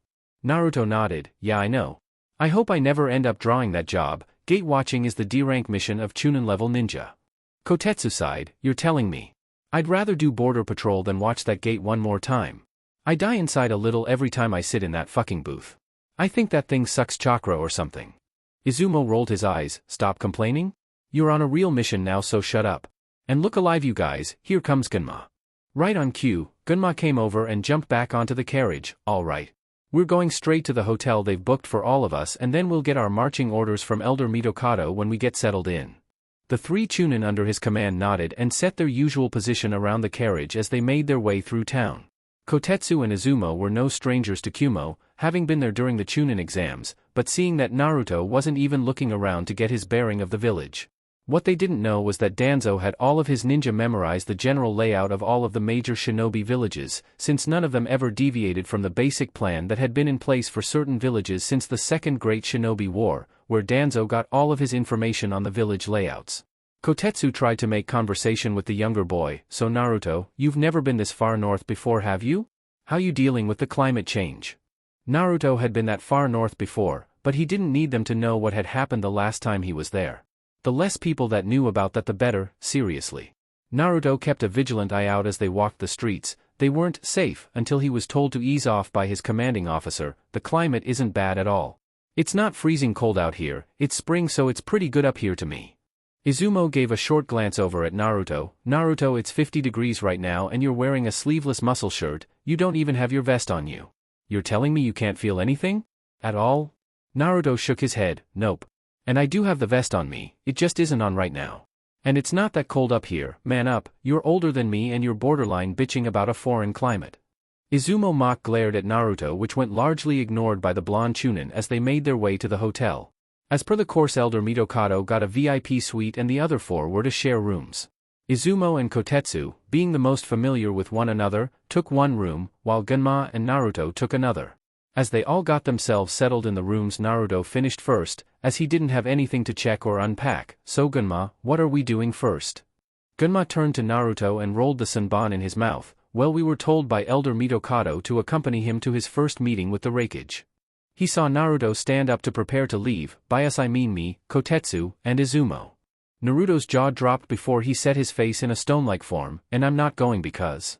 A: Naruto nodded. "Yeah, I know. I hope I never end up drawing that job. Gate watching is the D-rank mission of Chunin level ninja." Kotetsu sighed. "You're telling me. I'd rather do border patrol than watch that gate one more time. I die inside a little every time I sit in that fucking booth. I think that thing sucks chakra or something." Izumo rolled his eyes. "Stop complaining? You're on a real mission now, so shut up. And look alive, you guys, here comes Gunma." Right on cue, Gunma came over and jumped back onto the carriage. "All right. We're going straight to the hotel they've booked for all of us, and then we'll get our marching orders from Elder Mitokado when we get settled in." The 3 Chunin under his command nodded and set their usual position around the carriage as they made their way through town. Kotetsu and Izumo were no strangers to Kumo, having been there during the Chunin exams, but seeing that Naruto wasn't even looking around to get his bearing of the village. What they didn't know was that Danzo had all of his ninja memorize the general layout of all of the major shinobi villages, since none of them ever deviated from the basic plan that had been in place for certain villages since the Second Great Shinobi War, where Danzo got all of his information on the village layouts. Kotetsu tried to make conversation with the younger boy. "So Naruto, you've never been this far north before, have you? How you dealing with the climate change?" Naruto had been that far north before, but he didn't need them to know what had happened the last time he was there. The less people that knew about that the better. Seriously. Naruto kept a vigilant eye out as they walked the streets. They weren't safe until he was told to ease off by his commanding officer. "The climate isn't bad at all. It's not freezing cold out here, it's spring, so it's pretty good up here to me." Izumo gave a short glance over at Naruto. "Naruto, it's 50 degrees right now and you're wearing a sleeveless muscle shirt, you don't even have your vest on you. You're telling me you can't feel anything? At all?" Naruto shook his head. "Nope. And I do have the vest on me, it just isn't on right now. And it's not that cold up here, man up, you're older than me and you're borderline bitching about a foreign climate." Izumo mock glared at Naruto, which went largely ignored by the blonde Chunin as they made their way to the hotel. As per the course, Elder Mitokado got a VIP suite and the other 4 were to share rooms. Izumo and Kotetsu, being the most familiar with one another, took one room, while Gunma and Naruto took another. As they all got themselves settled in the rooms, Naruto finished first, as he didn't have anything to check or unpack. "So Gunma, what are we doing first?" Gunma turned to Naruto and rolled the senbon in his mouth. "Well, we were told by Elder Mitokado to accompany him to his first meeting with the Raikage." He saw Naruto stand up to prepare to leave. "By us I mean me, Kotetsu, and Izumo." Naruto's jaw dropped before he set his face in a stone-like form. "And I'm not going because..."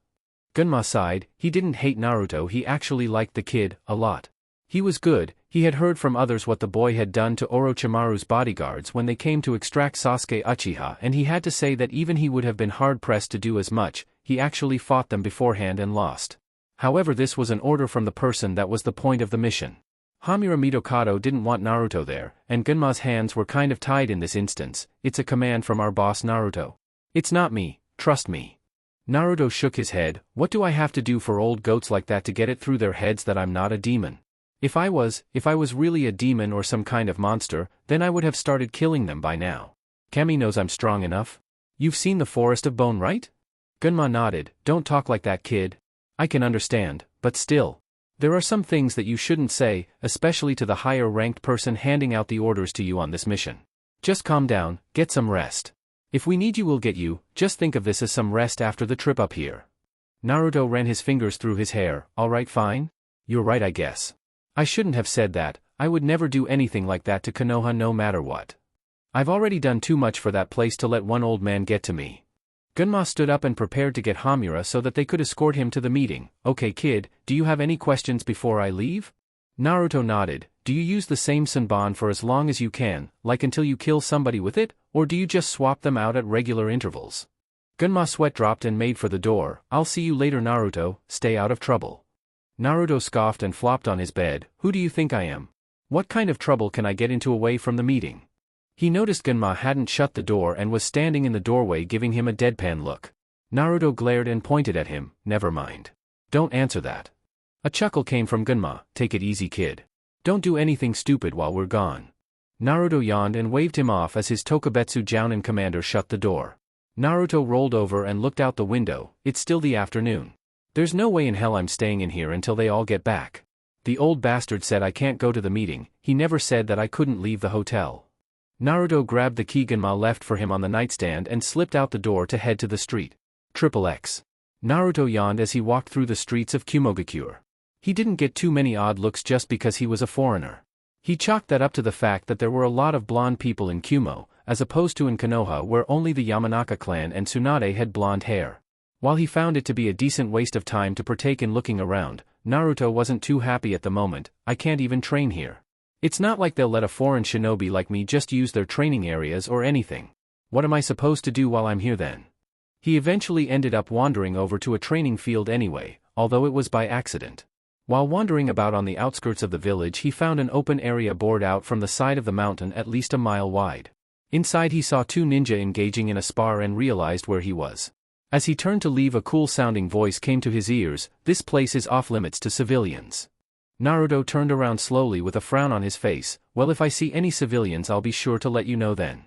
A: Gunma sighed. He didn't hate Naruto, he actually liked the kid a lot. He was good. He had heard from others what the boy had done to Orochimaru's bodyguards when they came to extract Sasuke Uchiha, and he had to say that even he would have been hard-pressed to do as much. He actually fought them beforehand and lost. However, this was an order from the person that was the point of the mission. Hamura Mitokado didn't want Naruto there, and Gunma's hands were kind of tied in this instance. "It's a command from our boss Naruto. It's not me, trust me." Naruto shook his head. "What do I have to do for old goats like that to get it through their heads that I'm not a demon? If I was really a demon or some kind of monster, then I would have started killing them by now. Kami knows I'm strong enough. You've seen the Forest of Bone, right?" Gunma nodded. "Don't talk like that, kid. I can understand, but still. There are some things that you shouldn't say, especially to the higher-ranked person handing out the orders to you on this mission. Just calm down, get some rest. If we need you, we'll get you. Just think of this as some rest after the trip up here." Naruto ran his fingers through his hair. "All right, fine. You're right, I guess. I shouldn't have said that. I would never do anything like that to Konoha no matter what. I've already done too much for that place to let one old man get to me." Gunma stood up and prepared to get Hamura so that they could escort him to the meeting. "Okay, kid, do you have any questions before I leave?" Naruto nodded. "Do you use the same senbon for as long as you can, like until you kill somebody with it, or do you just swap them out at regular intervals?" Gunma's sweat dropped and made for the door. "I'll see you later, Naruto, stay out of trouble." Naruto scoffed and flopped on his bed. Who do you think I am? What kind of trouble can I get into away from the meeting? He noticed Gunma hadn't shut the door and was standing in the doorway giving him a deadpan look. Naruto glared and pointed at him. Never mind. Don't answer that. A chuckle came from Gunma. Take it easy, kid. Don't do anything stupid while we're gone. Naruto yawned and waved him off as his Tokubetsu Jounin commander shut the door. Naruto rolled over and looked out the window. It's still the afternoon. There's no way in hell I'm staying in here until they all get back. The old bastard said I can't go to the meeting. He never said that I couldn't leave the hotel. Naruto grabbed the key Gunma left for him on the nightstand and slipped out the door to head to the street. XXX. Naruto yawned as he walked through the streets of Kumogakure. He didn't get too many odd looks just because he was a foreigner. He chalked that up to the fact that there were a lot of blonde people in Kumo, as opposed to in Konoha where only the Yamanaka clan and Tsunade had blonde hair. While he found it to be a decent waste of time to partake in looking around, Naruto wasn't too happy at the moment. I can't even train here. It's not like they'll let a foreign shinobi like me just use their training areas or anything. What am I supposed to do while I'm here then? He eventually ended up wandering over to a training field anyway, although it was by accident. While wandering about on the outskirts of the village, he found an open area bored out from the side of the mountain at least a mile wide. Inside he saw two ninja engaging in a spar and realized where he was. As he turned to leave, a cool-sounding voice came to his ears. This place is off-limits to civilians. Naruto turned around slowly with a frown on his face. Well, if I see any civilians I'll be sure to let you know then.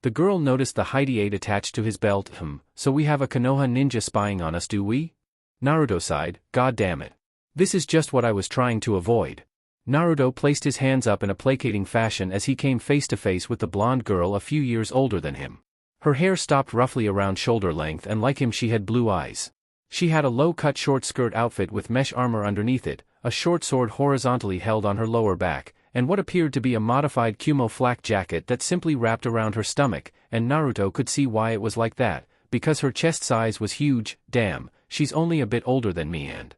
A: The girl noticed the Hide-8 attached to his belt. So we have a Konoha ninja spying on us, do we? Naruto sighed. God damn it. This is just what I was trying to avoid. Naruto placed his hands up in a placating fashion as he came face to face with the blonde girl a few years older than him. Her hair stopped roughly around shoulder length and like him she had blue eyes. She had a low-cut short skirt outfit with mesh armor underneath it, a short sword horizontally held on her lower back, and what appeared to be a modified Kumo flak jacket that simply wrapped around her stomach, and Naruto could see why it was like that, because her chest size was huge. Damn, she's only a bit older than me and...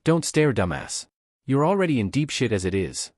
A: Don't stare, dumbass. You're already in deep shit as it is.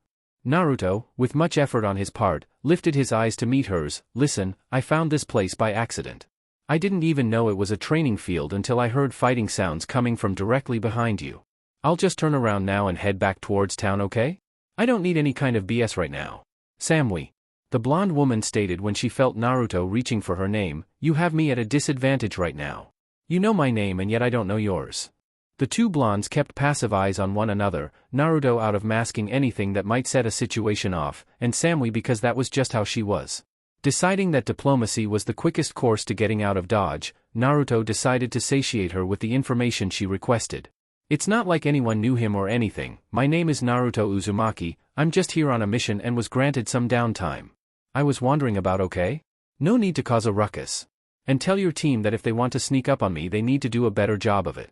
A: Naruto, with much effort on his part, lifted his eyes to meet hers. Listen, I found this place by accident. I didn't even know it was a training field until I heard fighting sounds coming from directly behind you. I'll just turn around now and head back towards town, okay? I don't need any kind of BS right now. Samui. The blonde woman stated when she felt Naruto reaching for her name. You have me at a disadvantage right now. You know my name and yet I don't know yours. The two blondes kept passive eyes on one another, Naruto out of masking anything that might set a situation off, and Samui because that was just how she was. Deciding that diplomacy was the quickest course to getting out of Dodge, Naruto decided to satiate her with the information she requested. It's not like anyone knew him or anything. My name is Naruto Uzumaki, I'm just here on a mission and was granted some downtime. I was wandering about, okay? No need to cause a ruckus. And tell your team that if they want to sneak up on me they need to do a better job of it.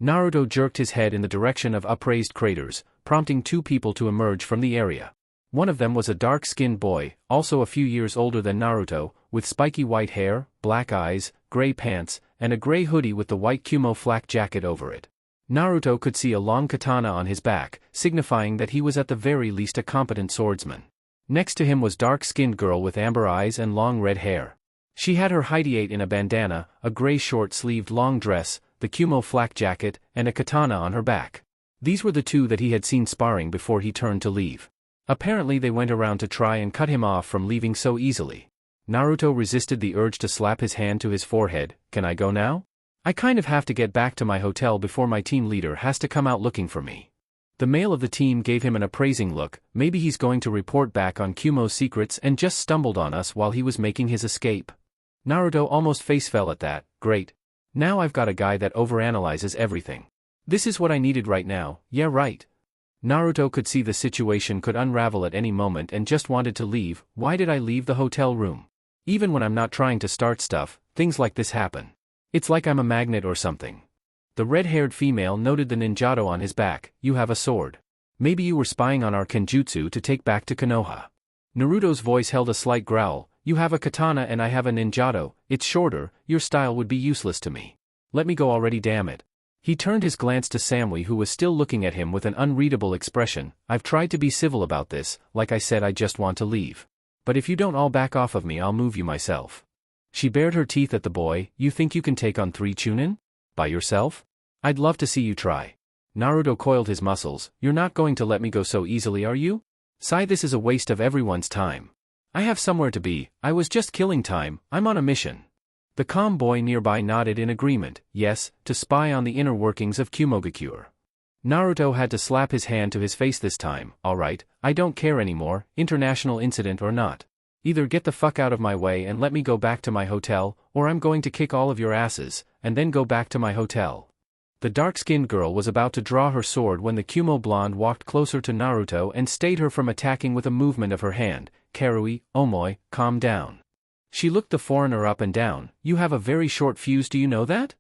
A: Naruto jerked his head in the direction of upraised craters, prompting two people to emerge from the area. One of them was a dark-skinned boy, also a few years older than Naruto, with spiky white hair, black eyes, gray pants, and a gray hoodie with the white Kumo flak jacket over it. Naruto could see a long katana on his back, signifying that he was at the very least a competent swordsman. Next to him was dark-skinned girl with amber eyes and long red hair. She had her Hide-8 in a bandana, a gray short-sleeved long dress, the Kumo flak jacket, and a katana on her back. These were the two that he had seen sparring before he turned to leave. Apparently they went around to try and cut him off from leaving so easily. Naruto resisted the urge to slap his hand to his forehead. Can I go now? I kind of have to get back to my hotel before my team leader has to come out looking for me. The male of the team gave him an appraising look. Maybe he's going to report back on Kumo's secrets and just stumbled on us while he was making his escape. Naruto almost face fell at that. Great. Now I've got a guy that overanalyzes everything. This is what I needed right now. Yeah, right. Naruto could see the situation could unravel at any moment and just wanted to leave. Why did I leave the hotel room? Even when I'm not trying to start stuff, things like this happen. It's like I'm a magnet or something. The red-haired female noted the ninjato on his back. You have a sword. Maybe you were spying on our kenjutsu to take back to Konoha. Naruto's voice held a slight growl. You have a katana and I have a ninjato. It's shorter, your style would be useless to me. Let me go already, damn it. He turned his glance to Samui who was still looking at him with an unreadable expression. I've tried to be civil about this, like I said I just want to leave. But if you don't all back off of me I'll move you myself. She bared her teeth at the boy. You think you can take on 3 Chunin? By yourself? I'd love to see you try. Naruto coiled his muscles. You're not going to let me go so easily, are you? Sigh, this is a waste of everyone's time. I have somewhere to be, I was just killing time, I'm on a mission. The calm boy nearby nodded in agreement, yes, to spy on the inner workings of Kumogakure. Naruto had to slap his hand to his face this time. Alright, I don't care anymore, international incident or not. Either get the fuck out of my way and let me go back to my hotel, or I'm going to kick all of your asses, and then go back to my hotel. The dark-skinned girl was about to draw her sword when the Kumo blonde walked closer to Naruto and stayed her from attacking with a movement of her hand. Karui, Omoi, calm down. She looked the foreigner up and down. You have a very short fuse, do you know that?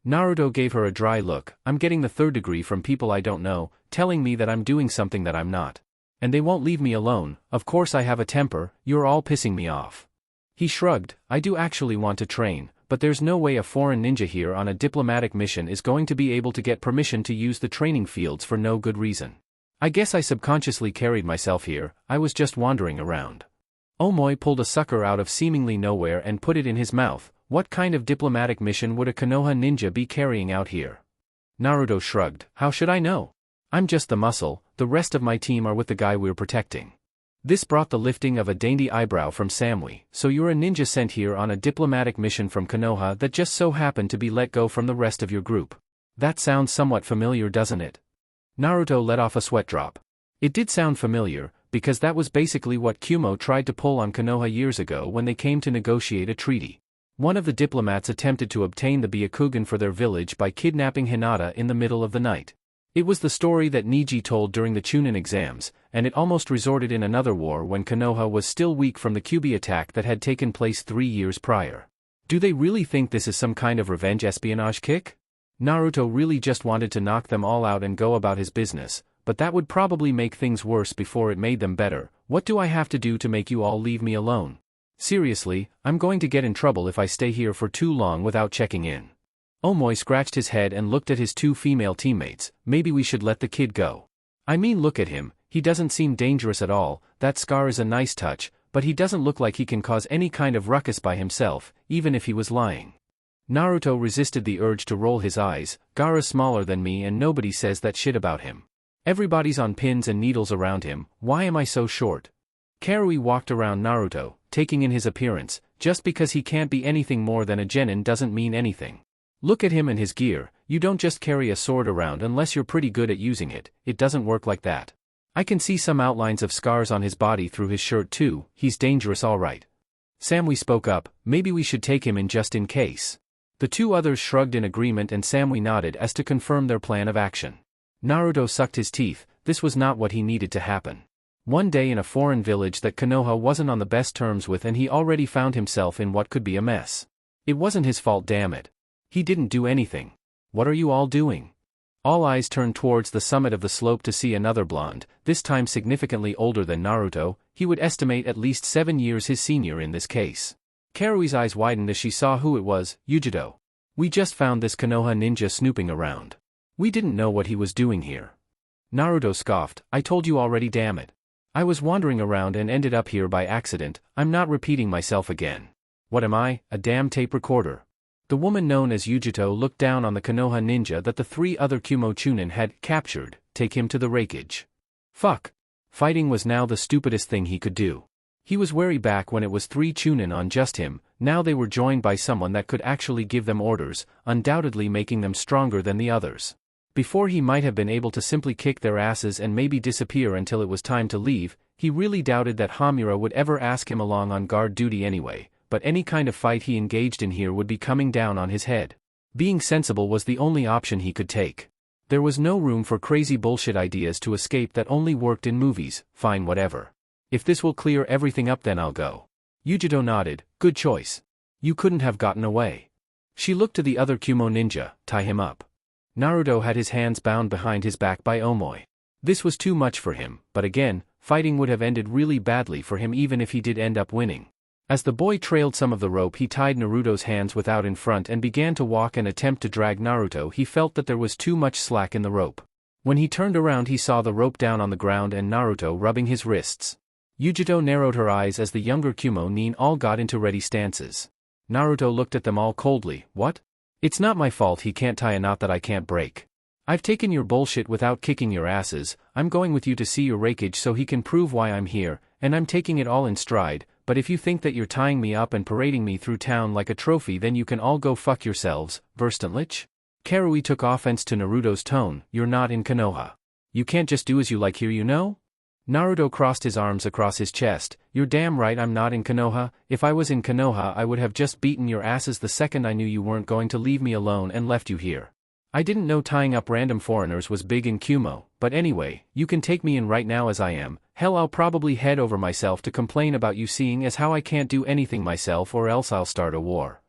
A: Naruto gave her a dry look. I'm getting the third degree from people I don't know, telling me that I'm doing something that I'm not. And they won't leave me alone. Of course I have a temper, you're all pissing me off. He shrugged. I do actually want to train, but there's no way a foreign ninja here on a diplomatic mission is going to be able to get permission to use the training fields for no good reason. I guess I subconsciously carried myself here, I was just wandering around. Omoi pulled a sucker out of seemingly nowhere and put it in his mouth. What kind of diplomatic mission would a Konoha ninja be carrying out here? Naruto shrugged. How should I know? I'm just the muscle, the rest of my team are with the guy we're protecting. This brought the lifting of a dainty eyebrow from Samui. So you're a ninja sent here on a diplomatic mission from Konoha that just so happened to be let go from the rest of your group. That sounds somewhat familiar, doesn't it? Naruto let off a sweat drop. It did sound familiar, because that was basically what Kumo tried to pull on Konoha years ago when they came to negotiate a treaty. One of the diplomats attempted to obtain the Byakugan for their village by kidnapping Hinata in the middle of the night. It was the story that Niji told during the Chunin exams, and it almost resulted in another war when Konoha was still weak from the Kyuubi attack that had taken place 3 years prior. Do they really think this is some kind of revenge espionage kick? Naruto really just wanted to knock them all out and go about his business, but that would probably make things worse before it made them better. What do I have to do to make you all leave me alone? Seriously, I'm going to get in trouble if I stay here for too long without checking in. Omoi scratched his head and looked at his 2 female teammates. Maybe we should let the kid go. I mean, look at him, he doesn't seem dangerous at all. That scar is a nice touch, but he doesn't look like he can cause any kind of ruckus by himself, even if he was lying. Naruto resisted the urge to roll his eyes. Gaara's smaller than me and nobody says that shit about him. Everybody's on pins and needles around him. Why am I so short? Karui walked around Naruto, taking in his appearance. Just because he can't be anything more than a genin doesn't mean anything. Look at him and his gear. You don't just carry a sword around unless you're pretty good at using it. It doesn't work like that. I can see some outlines of scars on his body through his shirt too. He's dangerous, all right. Samui spoke up. Maybe we should take him in just in case. The 2 others shrugged in agreement and Samui nodded as to confirm their plan of action. Naruto sucked his teeth. This was not what he needed to happen. One day in a foreign village that Konoha wasn't on the best terms with, and he already found himself in what could be a mess. It wasn't his fault, damn it. He didn't do anything. What are you all doing? All eyes turned towards the summit of the slope to see another blonde, this time significantly older than Naruto. He would estimate at least 7 years his senior in this case. Karui's eyes widened as she saw who it was. Yujido. We just found this Konoha ninja snooping around. We didn't know what he was doing here. Naruto scoffed. I told you already, damn it. I was wandering around and ended up here by accident. I'm not repeating myself again. What am I, a damn tape recorder? The woman known as Yujito looked down on the Konoha ninja that the 3 other Kumo Chunin had captured. Take him to the rakeage. Fuck. Fighting was now the stupidest thing he could do. He was wary back when it was 3 Chunin on just him. Now they were joined by someone that could actually give them orders, undoubtedly making them stronger than the others. Before he might have been able to simply kick their asses and maybe disappear until it was time to leave, he really doubted that Hamura would ever ask him along on guard duty anyway, but any kind of fight he engaged in here would be coming down on his head. Being sensible was the only option he could take. There was no room for crazy bullshit ideas to escape that only worked in movies. Fine, whatever. If this will clear everything up, then I'll go. Yujito nodded. Good choice. You couldn't have gotten away. She looked to the other Kumo ninja. Tie him up. Naruto had his hands bound behind his back by Omoi. This was too much for him, but again, fighting would have ended really badly for him even if he did end up winning. As the boy trailed some of the rope, he tied Naruto's hands without in front and began to walk and attempt to drag Naruto. He felt that there was too much slack in the rope. When he turned around, he saw the rope down on the ground and Naruto rubbing his wrists. Yujito narrowed her eyes as the younger Kumo nin all got into ready stances. Naruto looked at them all coldly. What? It's not my fault he can't tie a knot that I can't break. I've taken your bullshit without kicking your asses. I'm going with you to see your Raikage so he can prove why I'm here, and I'm taking it all in stride, but if you think that you're tying me up and parading me through town like a trophy then you can all go fuck yourselves, Verstantlich? Karui took offense to Naruto's tone. You're not in Konoha. You can't just do as you like here, you know? Naruto crossed his arms across his chest. You're damn right I'm not in Konoha. If I was in Konoha I would have just beaten your asses the second I knew you weren't going to leave me alone and left you here. I didn't know tying up random foreigners was big in Kumo, but anyway, you can take me in right now as I am. Hell, I'll probably head over myself to complain about you seeing as how I can't do anything myself or else I'll start a war.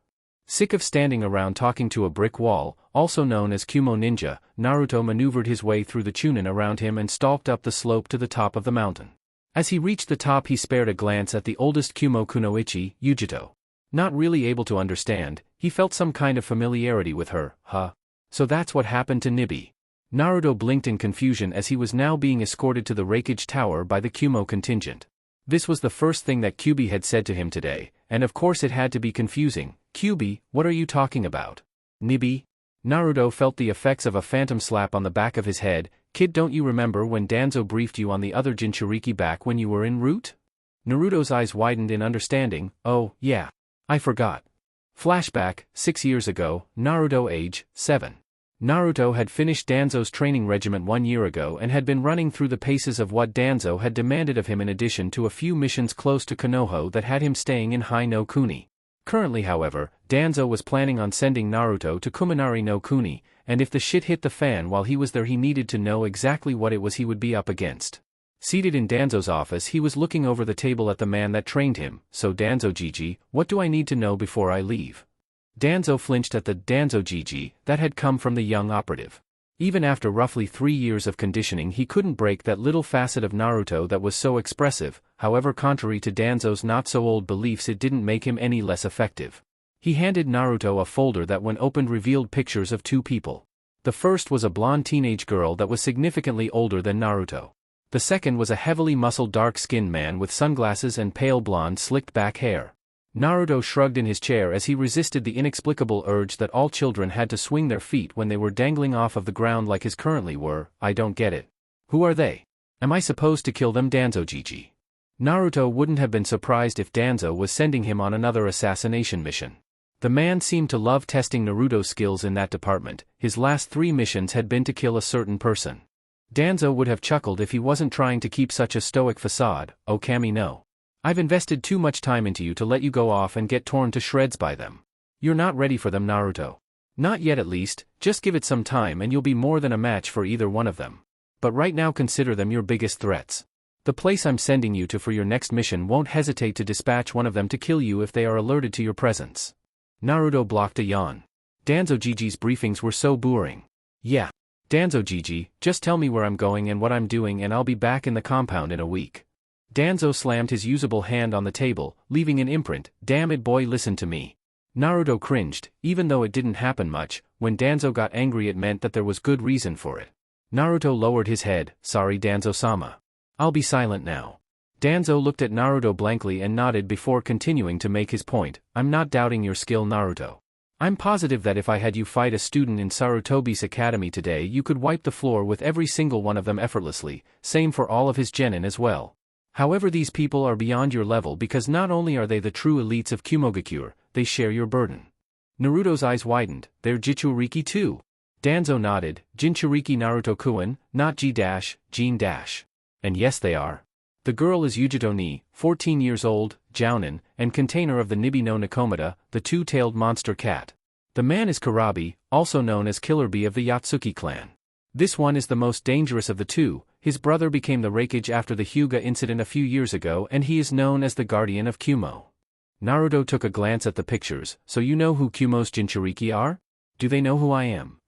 A: Sick of standing around talking to a brick wall, also known as Kumo Ninja, Naruto maneuvered his way through the Chunin around him and stalked up the slope to the top of the mountain. As he reached the top he spared a glance at the oldest Kumo kunoichi, Yujito. Not really able to understand, he felt some kind of familiarity with her. So that's what happened to Nibi. Naruto blinked in confusion as he was now being escorted to the Raikage Tower by the Kumo contingent. This was the first thing that Kyubi had said to him today, and of course it had to be confusing. Kyubi, what are you talking about? Nibi? Naruto felt the effects of a phantom slap on the back of his head. Kid, don't you remember when Danzo briefed you on the other Jinchuriki back when you were en route? Naruto's eyes widened in understanding. Oh, yeah. I forgot. Flashback, 6 years ago, Naruto age 7. Naruto had finished Danzo's training regiment 1 year ago and had been running through the paces of what Danzo had demanded of him in addition to a few missions close to Konoha that had him staying in Hai no Kuni. Currently however, Danzo was planning on sending Naruto to Kuminari no Kuni, and if the shit hit the fan while he was there he needed to know exactly what it was he would be up against. Seated in Danzo's office he was looking over the table at the man that trained him. So Danzo Gigi, what do I need to know before I leave? Danzo flinched at the Danzo Gigi that had come from the young operative. Even after roughly 3 years of conditioning he couldn't break that little facet of Naruto that was so expressive. However, contrary to Danzo's not-so-old beliefs it didn't make him any less effective. He handed Naruto a folder that when opened revealed pictures of 2 people. The first was a blonde teenage girl that was significantly older than Naruto. The second was a heavily muscled dark-skinned man with sunglasses and pale blonde slicked-back hair. Naruto shrugged in his chair as he resisted the inexplicable urge that all children had to swing their feet when they were dangling off of the ground like his currently were. I don't get it. Who are they? Am I supposed to kill them? Danzo Gigi. Naruto wouldn't have been surprised if Danzo was sending him on another assassination mission. The man seemed to love testing Naruto's skills in that department. His last 3 missions had been to kill a certain person. Danzo would have chuckled if he wasn't trying to keep such a stoic facade. Oh Kami, no. I've invested too much time into you to let you go off and get torn to shreds by them. You're not ready for them, Naruto. Not yet at least. Just give it some time and you'll be more than a match for either one of them. But right now consider them your biggest threats. The place I'm sending you to for your next mission won't hesitate to dispatch one of them to kill you if they are alerted to your presence. Naruto blocked a yawn. Danzo Gigi's briefings were so boring. Yeah. Danzo Gigi, just tell me where I'm going and what I'm doing and I'll be back in the compound in a week. Danzo slammed his usable hand on the table, leaving an imprint. Damn it boy, listen to me. Naruto cringed. Even though it didn't happen much, when Danzo got angry it meant that there was good reason for it. Naruto lowered his head. Sorry Danzo-sama. I'll be silent now. Danzo looked at Naruto blankly and nodded before continuing to make his point. I'm not doubting your skill, Naruto. I'm positive that if I had you fight a student in Sarutobi's academy today you could wipe the floor with every single one of them effortlessly, same for all of his genin as well. However, these people are beyond your level because not only are they the true elites of Kumogakure, they share your burden. Naruto's eyes widened. They're Jinchuriki too. Danzo nodded. Jinchuriki Naruto-kun, not G-Jin-. And yes they are. The girl is Yujito Ni, 14 years old, Jounin, and container of the Nibi no Nakomata, the 2-tailed monster cat. The man is Kurabi, also known as Killer Bee of the Yatsuki clan. This one is the most dangerous of the 2. His brother became the Raikage after the Hyuga incident a few years ago and he is known as the Guardian of Kumo. Naruto took a glance at the pictures. So you know who Kumo's Jinchuriki are? Do they know who I am?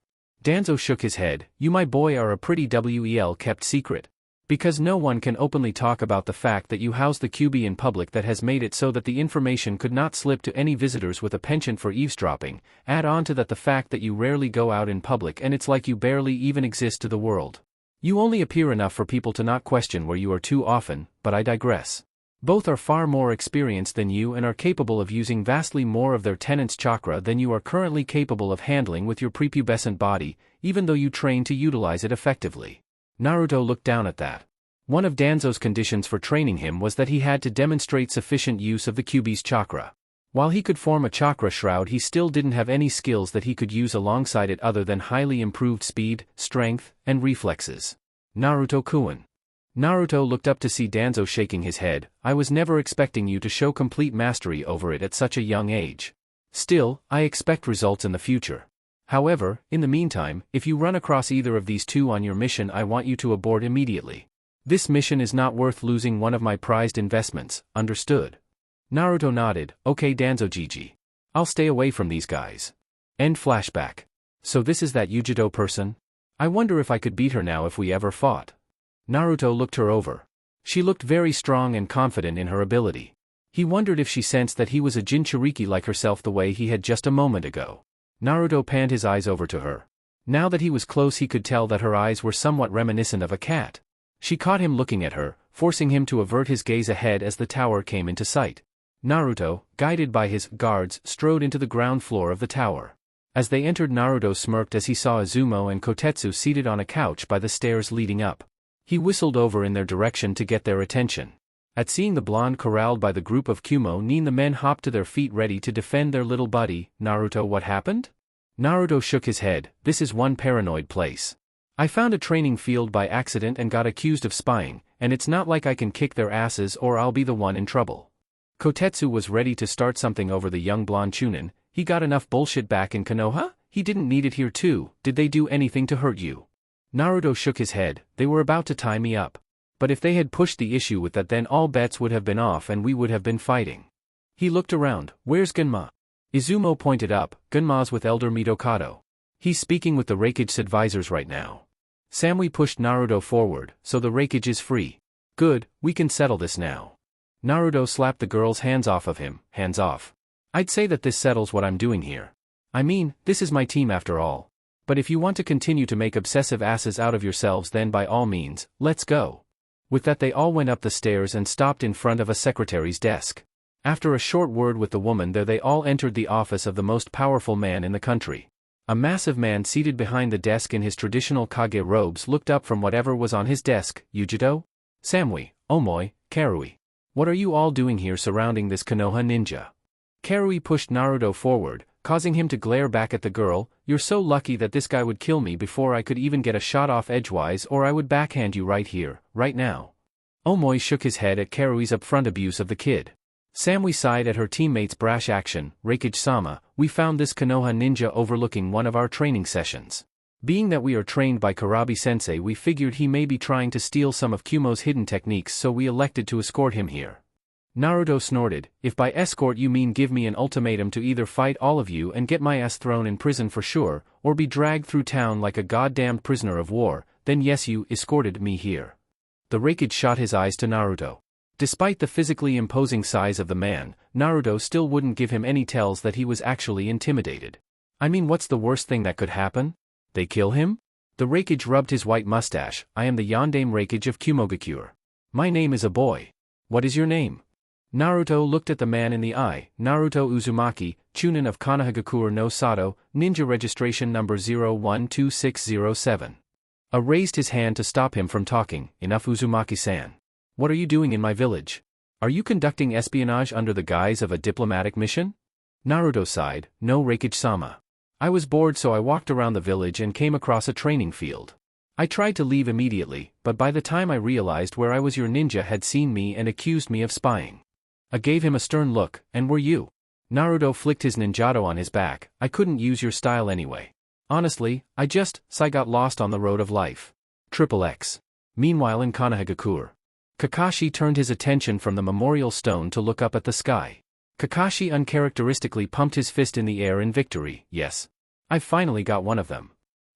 A: Danzo shook his head. You my boy are a pretty well kept secret. Because no one can openly talk about the fact that you house the Kyubi in public that has made it so that the information could not slip to any visitors with a penchant for eavesdropping. Add on to that the fact that you rarely go out in public and it's like you barely even exist to the world. You only appear enough for people to not question where you are too often, but I digress. Both are far more experienced than you and are capable of using vastly more of their tenant's chakra than you are currently capable of handling with your prepubescent body, even though you train to utilize it effectively. Naruto looked down at that. One of Danzo's conditions for training him was that he had to demonstrate sufficient use of the Kyuubi's chakra. While he could form a chakra shroud, he still didn't have any skills that he could use alongside it other than highly improved speed, strength, and reflexes. Naruto-kun. Naruto looked up to see Danzo shaking his head. I was never expecting you to show complete mastery over it at such a young age. Still, I expect results in the future. However, in the meantime, if you run across either of these two on your mission, I want you to abort immediately. This mission is not worth losing one of my prized investments, understood? Naruto nodded. Okay Danzo Gigi. I'll stay away from these guys. End flashback. So this is that Yujido person? I wonder if I could beat her now if we ever fought. Naruto looked her over. She looked very strong and confident in her ability. He wondered if she sensed that he was a Jinchuriki like herself the way he had just a moment ago. Naruto panned his eyes over to her. Now that he was close, he could tell that her eyes were somewhat reminiscent of a cat. She caught him looking at her, forcing him to avert his gaze ahead as the tower came into sight. Naruto, guided by his guards, strode into the ground floor of the tower. As they entered, Naruto smirked as he saw Izumo and Kotetsu seated on a couch by the stairs leading up. He whistled over in their direction to get their attention. At seeing the blonde corralled by the group of Kumo Nin, the men hopped to their feet ready to defend their little buddy. Naruto, what happened? Naruto shook his head. This is one paranoid place. I found a training field by accident and got accused of spying, and it's not like I can kick their asses or I'll be the one in trouble. Kotetsu was ready to start something over the young blonde Chunin. He got enough bullshit back in Konoha? He didn't need it here too. Did they do anything to hurt you? Naruto shook his head. They were about to tie me up. But if they had pushed the issue with that, then all bets would have been off and we would have been fighting. He looked around. Where's Gunma? Izumo pointed up. Gunma's with Elder Midokado. He's speaking with the Raikage's advisors right now. Samui pushed Naruto forward. So the Raikage is free. Good, we can settle this now. Naruto slapped the girl's hands off of him. Hands off. I'd say that this settles what I'm doing here. I mean, this is my team after all. But if you want to continue to make obsessive asses out of yourselves, then by all means, let's go. With that, they all went up the stairs and stopped in front of a secretary's desk. After a short word with the woman there, they all entered the office of the most powerful man in the country. A massive man seated behind the desk in his traditional Kage robes looked up from whatever was on his desk. Yujido? Samui, Omoi, Karui. What are you all doing here surrounding this Konoha ninja? Karui pushed Naruto forward, causing him to glare back at the girl. You're so lucky that this guy would kill me before I could even get a shot off edgewise, or I would backhand you right here, right now. Omoi shook his head at Karui's upfront abuse of the kid. Samui sighed at her teammate's brash action. Raikage-sama, we found this Konoha ninja overlooking one of our training sessions. Being that we are trained by Karabi-sensei, we figured he may be trying to steal some of Kumo's hidden techniques, so we elected to escort him here. Naruto snorted. If by escort you mean give me an ultimatum to either fight all of you and get my ass thrown in prison for sure, or be dragged through town like a goddamned prisoner of war, then yes, you escorted me here. The Raikage shot his eyes to Naruto. Despite the physically imposing size of the man, Naruto still wouldn't give him any tells that he was actually intimidated. I mean, what's the worst thing that could happen? They kill him? The Raikage rubbed his white mustache. I am the Yondaime Raikage of Kumogakure. My name is a boy. What is your name? Naruto looked at the man in the eye. Naruto Uzumaki, Chunin of Konohagakure no Sato, ninja registration number 012607. A raised his hand to stop him from talking. Enough, Uzumaki-san. What are you doing in my village? Are you conducting espionage under the guise of a diplomatic mission? Naruto sighed. No, Raikage-sama. I was bored, so I walked around the village and came across a training field. I tried to leave immediately, but by the time I realized where I was, your ninja had seen me and accused me of spying. I gave him a stern look. And were you? Naruto flicked his ninjato on his back. I couldn't use your style anyway. Honestly, I got lost on the road of life. XXX. Meanwhile in Konohagakure, Kakashi turned his attention from the memorial stone to look up at the sky. Kakashi uncharacteristically pumped his fist in the air in victory. Yes. I finally got one of them.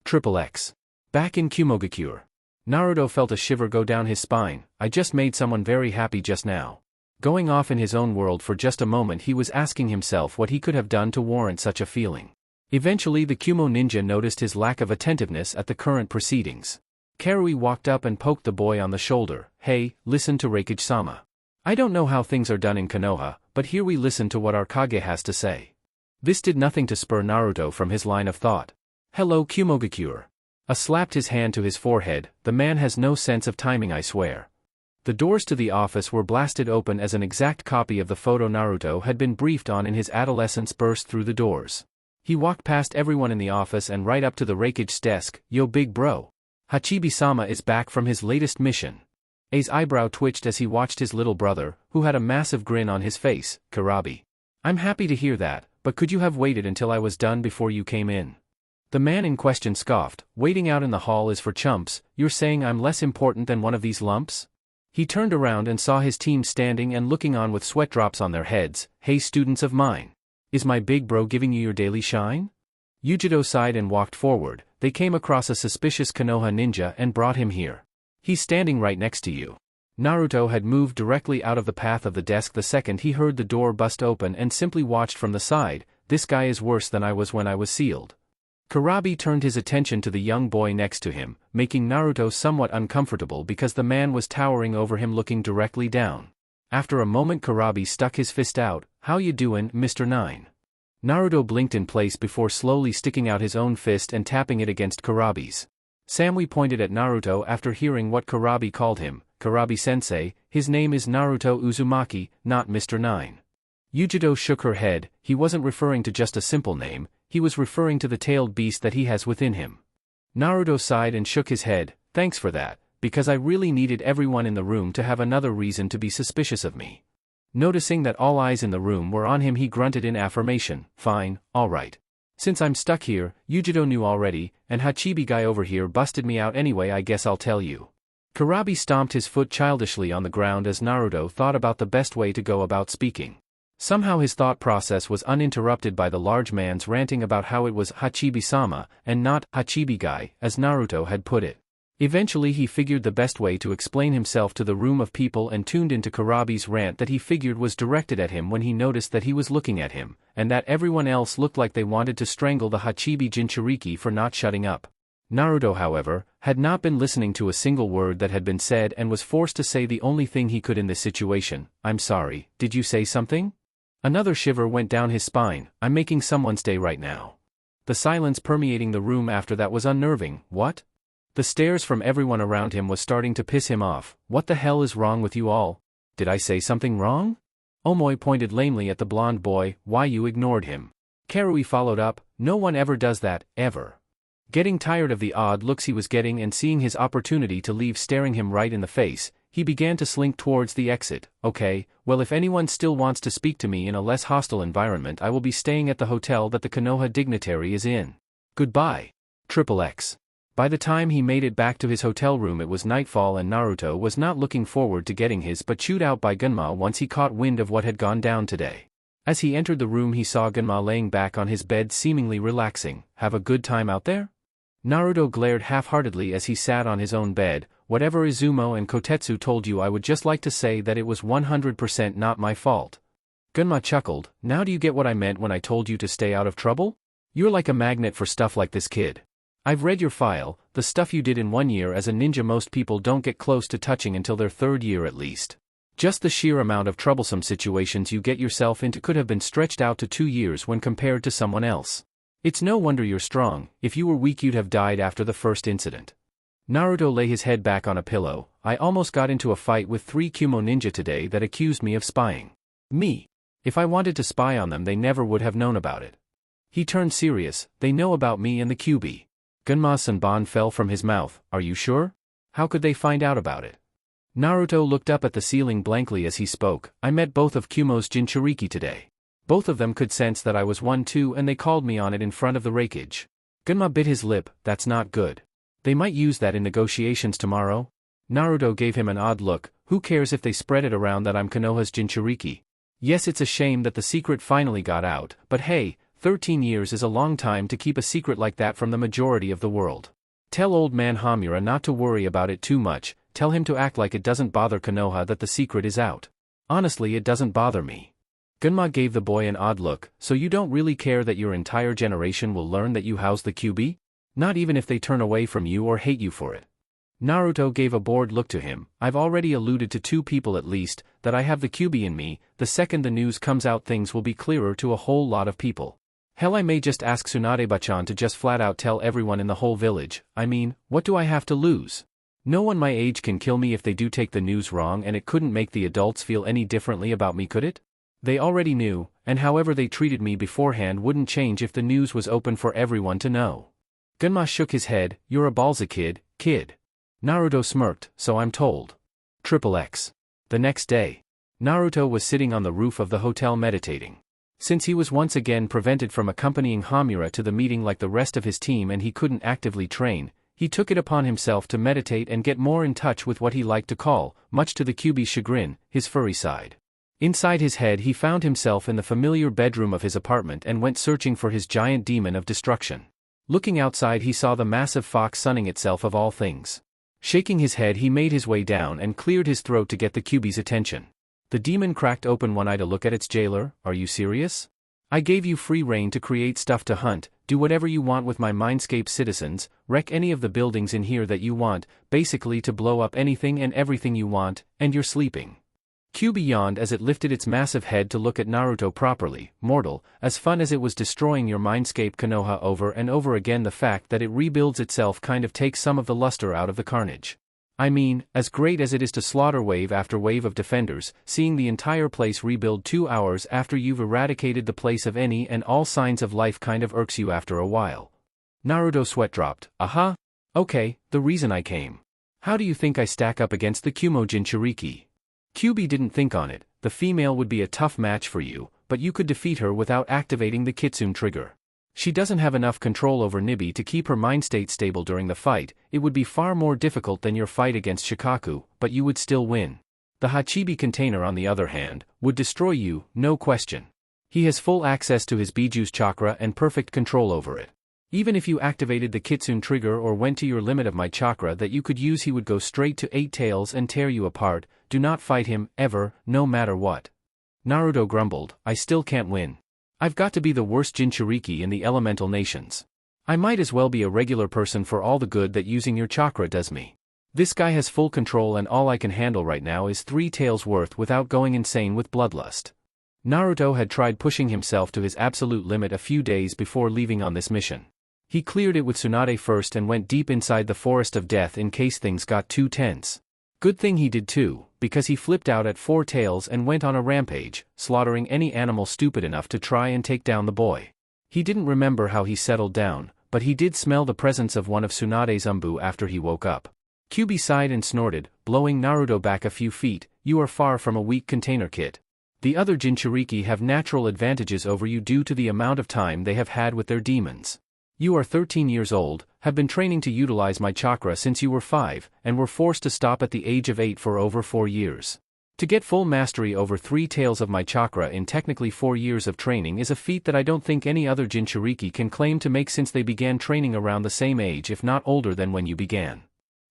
A: XXX. Back in Kumogakure. Naruto felt a shiver go down his spine. I just made someone very happy just now. Going off in his own world for just a moment, he was asking himself what he could have done to warrant such a feeling. Eventually the Kumo ninja noticed his lack of attentiveness at the current proceedings. Karui walked up and poked the boy on the shoulder. Hey, listen to Raikage-sama. I don't know how things are done in Konoha, but here we listen to what our Kage has to say. This did nothing to spur Naruto from his line of thought. Hello Kumogakure. Slapped his hand to his forehead, the man has no sense of timing I swear. The doors to the office were blasted open as an exact copy of the photo Naruto had been briefed on in his adolescence burst through the doors. He walked past everyone in the office and right up to the Raikage's desk. Yo big bro. Hachibi-sama is back from his latest mission. A's eyebrow twitched as he watched his little brother, who had a massive grin on his face. Kurabi. I'm happy to hear that, but could you have waited until I was done before you came in? The man in question scoffed. Waiting out in the hall is for chumps. You're saying I'm less important than one of these lumps? He turned around and saw his team standing and looking on with sweat drops on their heads. Hey students of mine. Is my big bro giving you your daily shine? Yujido sighed and walked forward. They came across a suspicious Konoha ninja and brought him here. He's standing right next to you. Naruto had moved directly out of the path of the desk the second he heard the door bust open and simply watched from the side. This guy is worse than I was when I was sealed. Kurabi turned his attention to the young boy next to him, making Naruto somewhat uncomfortable because the man was towering over him looking directly down. After a moment Kurabi stuck his fist out. How you doin', Mr. 9? Naruto blinked in place before slowly sticking out his own fist and tapping it against Kurabi's. Samui pointed at Naruto after hearing what Kurabi called him. Kurabi-sensei, his name is Naruto Uzumaki, not Mr. 9. Yujido shook her head. He wasn't referring to just a simple name, he was referring to the tailed beast that he has within him. Naruto sighed and shook his head. Thanks for that, because I really needed everyone in the room to have another reason to be suspicious of me. Noticing that all eyes in the room were on him he grunted in affirmation. Fine, alright. Since I'm stuck here, Yujido knew already, and Hachibi guy over here busted me out anyway I guess I'll tell you. Kurabi stomped his foot childishly on the ground as Naruto thought about the best way to go about speaking. Somehow his thought process was uninterrupted by the large man's ranting about how it was Hachibi-sama, and not Hachibi-guy, as Naruto had put it. Eventually he figured the best way to explain himself to the room of people and tuned into Kurabi's rant that he figured was directed at him when he noticed that he was looking at him, and that everyone else looked like they wanted to strangle the Hachibi Jinchuriki for not shutting up. Naruto, however, had not been listening to a single word that had been said and was forced to say the only thing he could in this situation. I'm sorry, did you say something? Another shiver went down his spine. I'm making someone's day right now. The silence permeating the room after that was unnerving. What? The stares from everyone around him was starting to piss him off. What the hell is wrong with you all? Did I say something wrong? Omoi pointed lamely at the blonde boy. Why you ignored him? Karui followed up. No one ever does that, ever. Getting tired of the odd looks he was getting and seeing his opportunity to leave staring him right in the face, he began to slink towards the exit. Okay, well if anyone still wants to speak to me in a less hostile environment I will be staying at the hotel that the Konoha dignitary is in. Goodbye. XXX. By the time he made it back to his hotel room it was nightfall and Naruto was not looking forward to getting his butt chewed out by Gunma once he caught wind of what had gone down today. As he entered the room he saw Gunma laying back on his bed seemingly relaxing. Have a good time out there? Naruto glared half-heartedly as he sat on his own bed. Whatever Izumo and Kotetsu told you I would just like to say that it was 100% not my fault. Gunma chuckled. Now do you get what I meant when I told you to stay out of trouble? You're like a magnet for stuff like this kid. I've read your file, the stuff you did in 1 year as a ninja most people don't get close to touching until their 3rd year at least. Just the sheer amount of troublesome situations you get yourself into could have been stretched out to 2 years when compared to someone else. It's no wonder you're strong. If you were weak you'd have died after the first incident. Naruto lay his head back on a pillow. I almost got into a fight with 3 Kumo ninja today that accused me of spying. Me. If I wanted to spy on them they never would have known about it. He turned serious. They know about me and the Kyuubi. Gunma's sanban fell from his mouth. Are you sure? How could they find out about it? Naruto looked up at the ceiling blankly as he spoke. I met both of Kumo's Jinchuriki today. Both of them could sense that I was one too and they called me on it in front of the Raikage. Gunma bit his lip. That's not good. They might use that in negotiations tomorrow. Naruto gave him an odd look. Who cares if they spread it around that I'm Konoha's Jinchuriki? Yes, it's a shame that the secret finally got out, but hey, 13 years is a long time to keep a secret like that from the majority of the world. Tell old man Hamura not to worry about it too much, tell him to act like it doesn't bother Konoha that the secret is out. Honestly it doesn't bother me. Gunma gave the boy an odd look. So you don't really care that your entire generation will learn that you house the Kyuubi? Not even if they turn away from you or hate you for it. Naruto gave a bored look to him. I've already alluded to 2 people at least, that I have the Kyuubi in me. The second the news comes out things will be clearer to a whole lot of people. Hell, I may just ask Tsunade-bachan to just flat out tell everyone in the whole village. I mean, what do I have to lose? No one my age can kill me if they do take the news wrong, and it couldn't make the adults feel any differently about me, could it? They already knew, and however they treated me beforehand wouldn't change if the news was open for everyone to know. Gunma shook his head. You're a ballsy kid. Naruto smirked. So I'm told. XXX. The next day, Naruto was sitting on the roof of the hotel meditating. Since he was once again prevented from accompanying Hamura to the meeting like the rest of his team and he couldn't actively train, he took it upon himself to meditate and get more in touch with what he liked to call, much to the Kyuubi's chagrin, his furry side. Inside his head he found himself in the familiar bedroom of his apartment and went searching for his giant demon of destruction. Looking outside he saw the massive fox sunning itself of all things. Shaking his head he made his way down and cleared his throat to get the Kyuubi's attention. The demon cracked open one eye to look at its jailer. Are you serious? I gave you free rein to create stuff to hunt, do whatever you want with my mindscape citizens, wreck any of the buildings in here that you want, basically to blow up anything and everything you want, and you're sleeping. Kyuubi yawned as it lifted its massive head to look at Naruto properly. Mortal, as fun as it was destroying your mindscape Konoha over and over again, the fact that it rebuilds itself kind of takes some of the luster out of the carnage. I mean, as great as it is to slaughter wave after wave of defenders, seeing the entire place rebuild 2 hours after you've eradicated the place of any and all signs of life kind of irks you after a while. Naruto sweat dropped. Aha! Okay, the reason I came. How do you think I stack up against the Kumo Jinchuriki? Kyuubi didn't think on it. The female would be a tough match for you, but you could defeat her without activating the Kitsune trigger. She doesn't have enough control over Nibi to keep her mind state stable during the fight. It would be far more difficult than your fight against Shikaku, but you would still win. The Hachibi container, on the other hand, would destroy you, no question. He has full access to his Biju's chakra and perfect control over it. Even if you activated the Kitsune trigger or went to your limit of my chakra that you could use, he would go straight to 8 tails and tear you apart. Do not fight him, ever, no matter what. Naruto grumbled. I still can't win. I've got to be the worst Jinchuriki in the elemental nations. I might as well be a regular person for all the good that using your chakra does me. This guy has full control and all I can handle right now is 3 tails worth without going insane with bloodlust. Naruto had tried pushing himself to his absolute limit a few days before leaving on this mission. He cleared it with Tsunade first and went deep inside the forest of death in case things got too tense. Good thing he did too, because he flipped out at 4 tails and went on a rampage, slaughtering any animal stupid enough to try and take down the boy. He didn't remember how he settled down, but he did smell the presence of one of Tsunade's umbu after he woke up. Kyuubi sighed and snorted, blowing Naruto back a few feet. You are far from a weak container, kid. The other Jinchuriki have natural advantages over you due to the amount of time they have had with their demons. You are 13 years old, have been training to utilize my chakra since you were 5, and were forced to stop at the age of 8 for over 4 years. To get full mastery over 3 tails of my chakra in technically 4 years of training is a feat that I don't think any other Jinchuriki can claim to make since they began training around the same age if not older than when you began.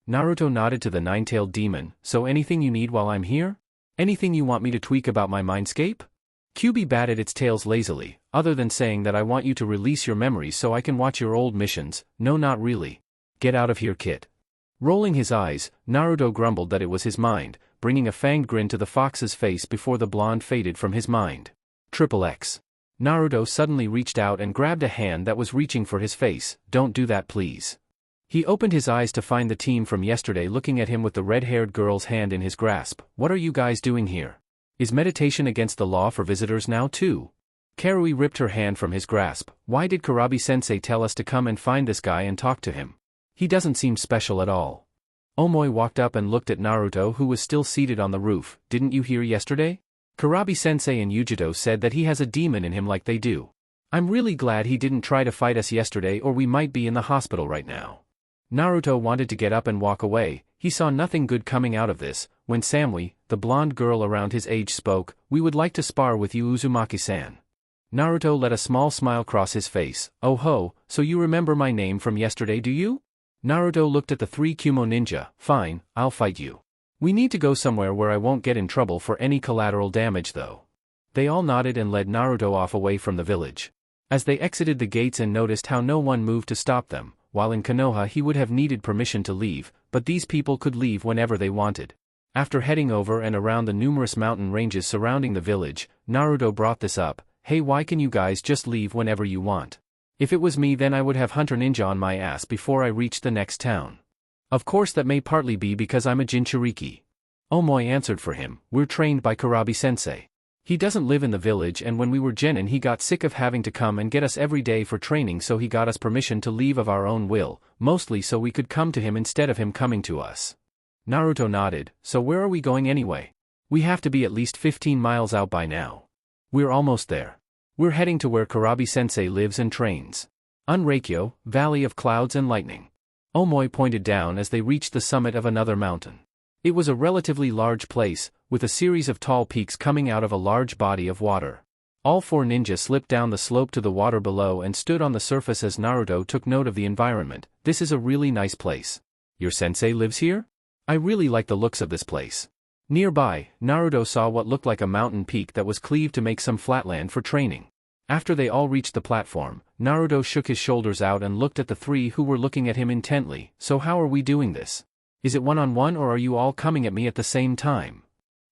A: Naruto nodded to the 9-tailed demon. So anything you need while I'm here? Anything you want me to tweak about my mindscape? Kyuubi batted its tails lazily, other than saying that I want you to release your memories so I can watch your old missions. No, not really. Get out of here, kid. Rolling his eyes, Naruto grumbled that it was his mind, bringing a fanged grin to the fox's face before the blonde faded from his mind. XXX. Naruto suddenly reached out and grabbed a hand that was reaching for his face. Don't do that, please. He opened his eyes to find the team from yesterday looking at him with the red-haired girl's hand in his grasp. What are you guys doing here? Is meditation against the law for visitors now too? Karui ripped her hand from his grasp. Why did Kurabi-sensei tell us to come and find this guy and talk to him? He doesn't seem special at all. Omoi walked up and looked at Naruto, who was still seated on the roof. Didn't you hear yesterday? Kurabi-sensei and Yujito said that he has a demon in him like they do. I'm really glad he didn't try to fight us yesterday or we might be in the hospital right now. Naruto wanted to get up and walk away. He saw nothing good coming out of this, when Samui, the blonde girl around his age, spoke. We would like to spar with you, Uzumaki-san. Naruto let a small smile cross his face. Oh ho, so you remember my name from yesterday, do you? Naruto looked at the 3 Kumo ninja. Fine, I'll fight you. We need to go somewhere where I won't get in trouble for any collateral damage though. They all nodded and led Naruto off away from the village. As they exited the gates and noticed how no one moved to stop them, while in Konoha he would have needed permission to leave, but these people could leave whenever they wanted. After heading over and around the numerous mountain ranges surrounding the village, Naruto brought this up, "Hey, why can you guys just leave whenever you want? If it was me then I would have Hunter Ninja on my ass before I reached the next town. Of course that may partly be because I'm a Jinchuriki." Omoi answered for him, "We're trained by Kurabi-sensei. He doesn't live in the village and when we were genin he got sick of having to come and get us every day for training so he got us permission to leave of our own will, mostly so we could come to him instead of him coming to us." Naruto nodded, "So where are we going anyway? We have to be at least 15 miles out by now." "We're almost there. We're heading to where Kurabi-sensei lives and trains. Unreikyo, Valley of Clouds and Lightning." Omoi pointed down as they reached the summit of another mountain. It was a relatively large place, with a series of tall peaks coming out of a large body of water. All four ninja slipped down the slope to the water below and stood on the surface as Naruto took note of the environment. "This is a really nice place. Your sensei lives here? I really like the looks of this place." Nearby, Naruto saw what looked like a mountain peak that was cleaved to make some flatland for training. After they all reached the platform, Naruto shook his shoulders out and looked at the three who were looking at him intently. "So how are we doing this? Is it one-on-one or are you all coming at me at the same time?"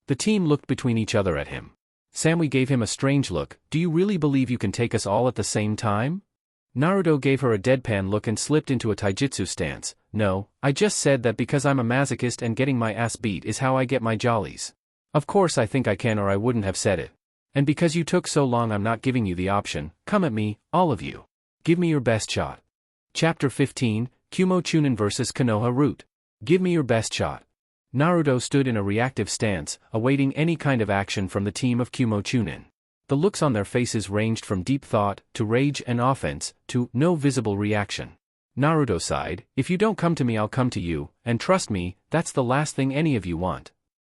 A: The team looked between each other at him. Samui gave him a strange look. "Do you really believe you can take us all at the same time?" Naruto gave her a deadpan look and slipped into a taijutsu stance. "No, I just said that because I'm a masochist and getting my ass beat is how I get my jollies. Of course I think I can or I wouldn't have said it. And because you took so long I'm not giving you the option. Come at me, all of you. Give me your best shot." Chapter 15, Kumo Chunin vs Konoha Route. Give me your best shot. Naruto stood in a reactive stance, awaiting any kind of action from the team of Kumo Chunin. The looks on their faces ranged from deep thought, to rage and offense, to no visible reaction. Naruto sighed, "If you don't come to me I'll come to you, and trust me, that's the last thing any of you want."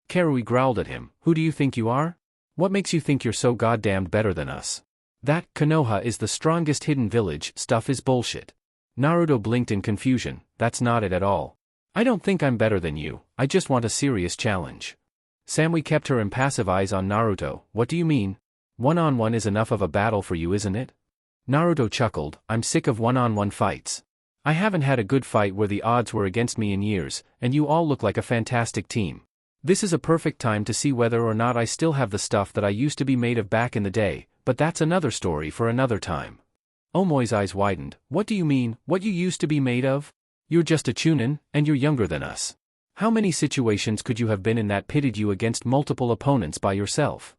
A: Karui growled at him, "Who do you think you are? What makes you think you're so goddamned better than us? That Konoha is the strongest hidden village stuff is bullshit." Naruto blinked in confusion. "That's not it at all. I don't think I'm better than you, I just want a serious challenge." Samui kept her impassive eyes on Naruto. "What do you mean? One-on-one is enough of a battle for you, isn't it?" Naruto chuckled, "I'm sick of one-on-one fights. I haven't had a good fight where the odds were against me in years, and you all look like a fantastic team. This is a perfect time to see whether or not I still have the stuff that I used to be made of back in the day, but that's another story for another time." Omoi's eyes widened. "What do you mean, what you used to be made of? You're just a chunin, and you're younger than us. How many situations could you have been in that pitted you against multiple opponents by yourself?"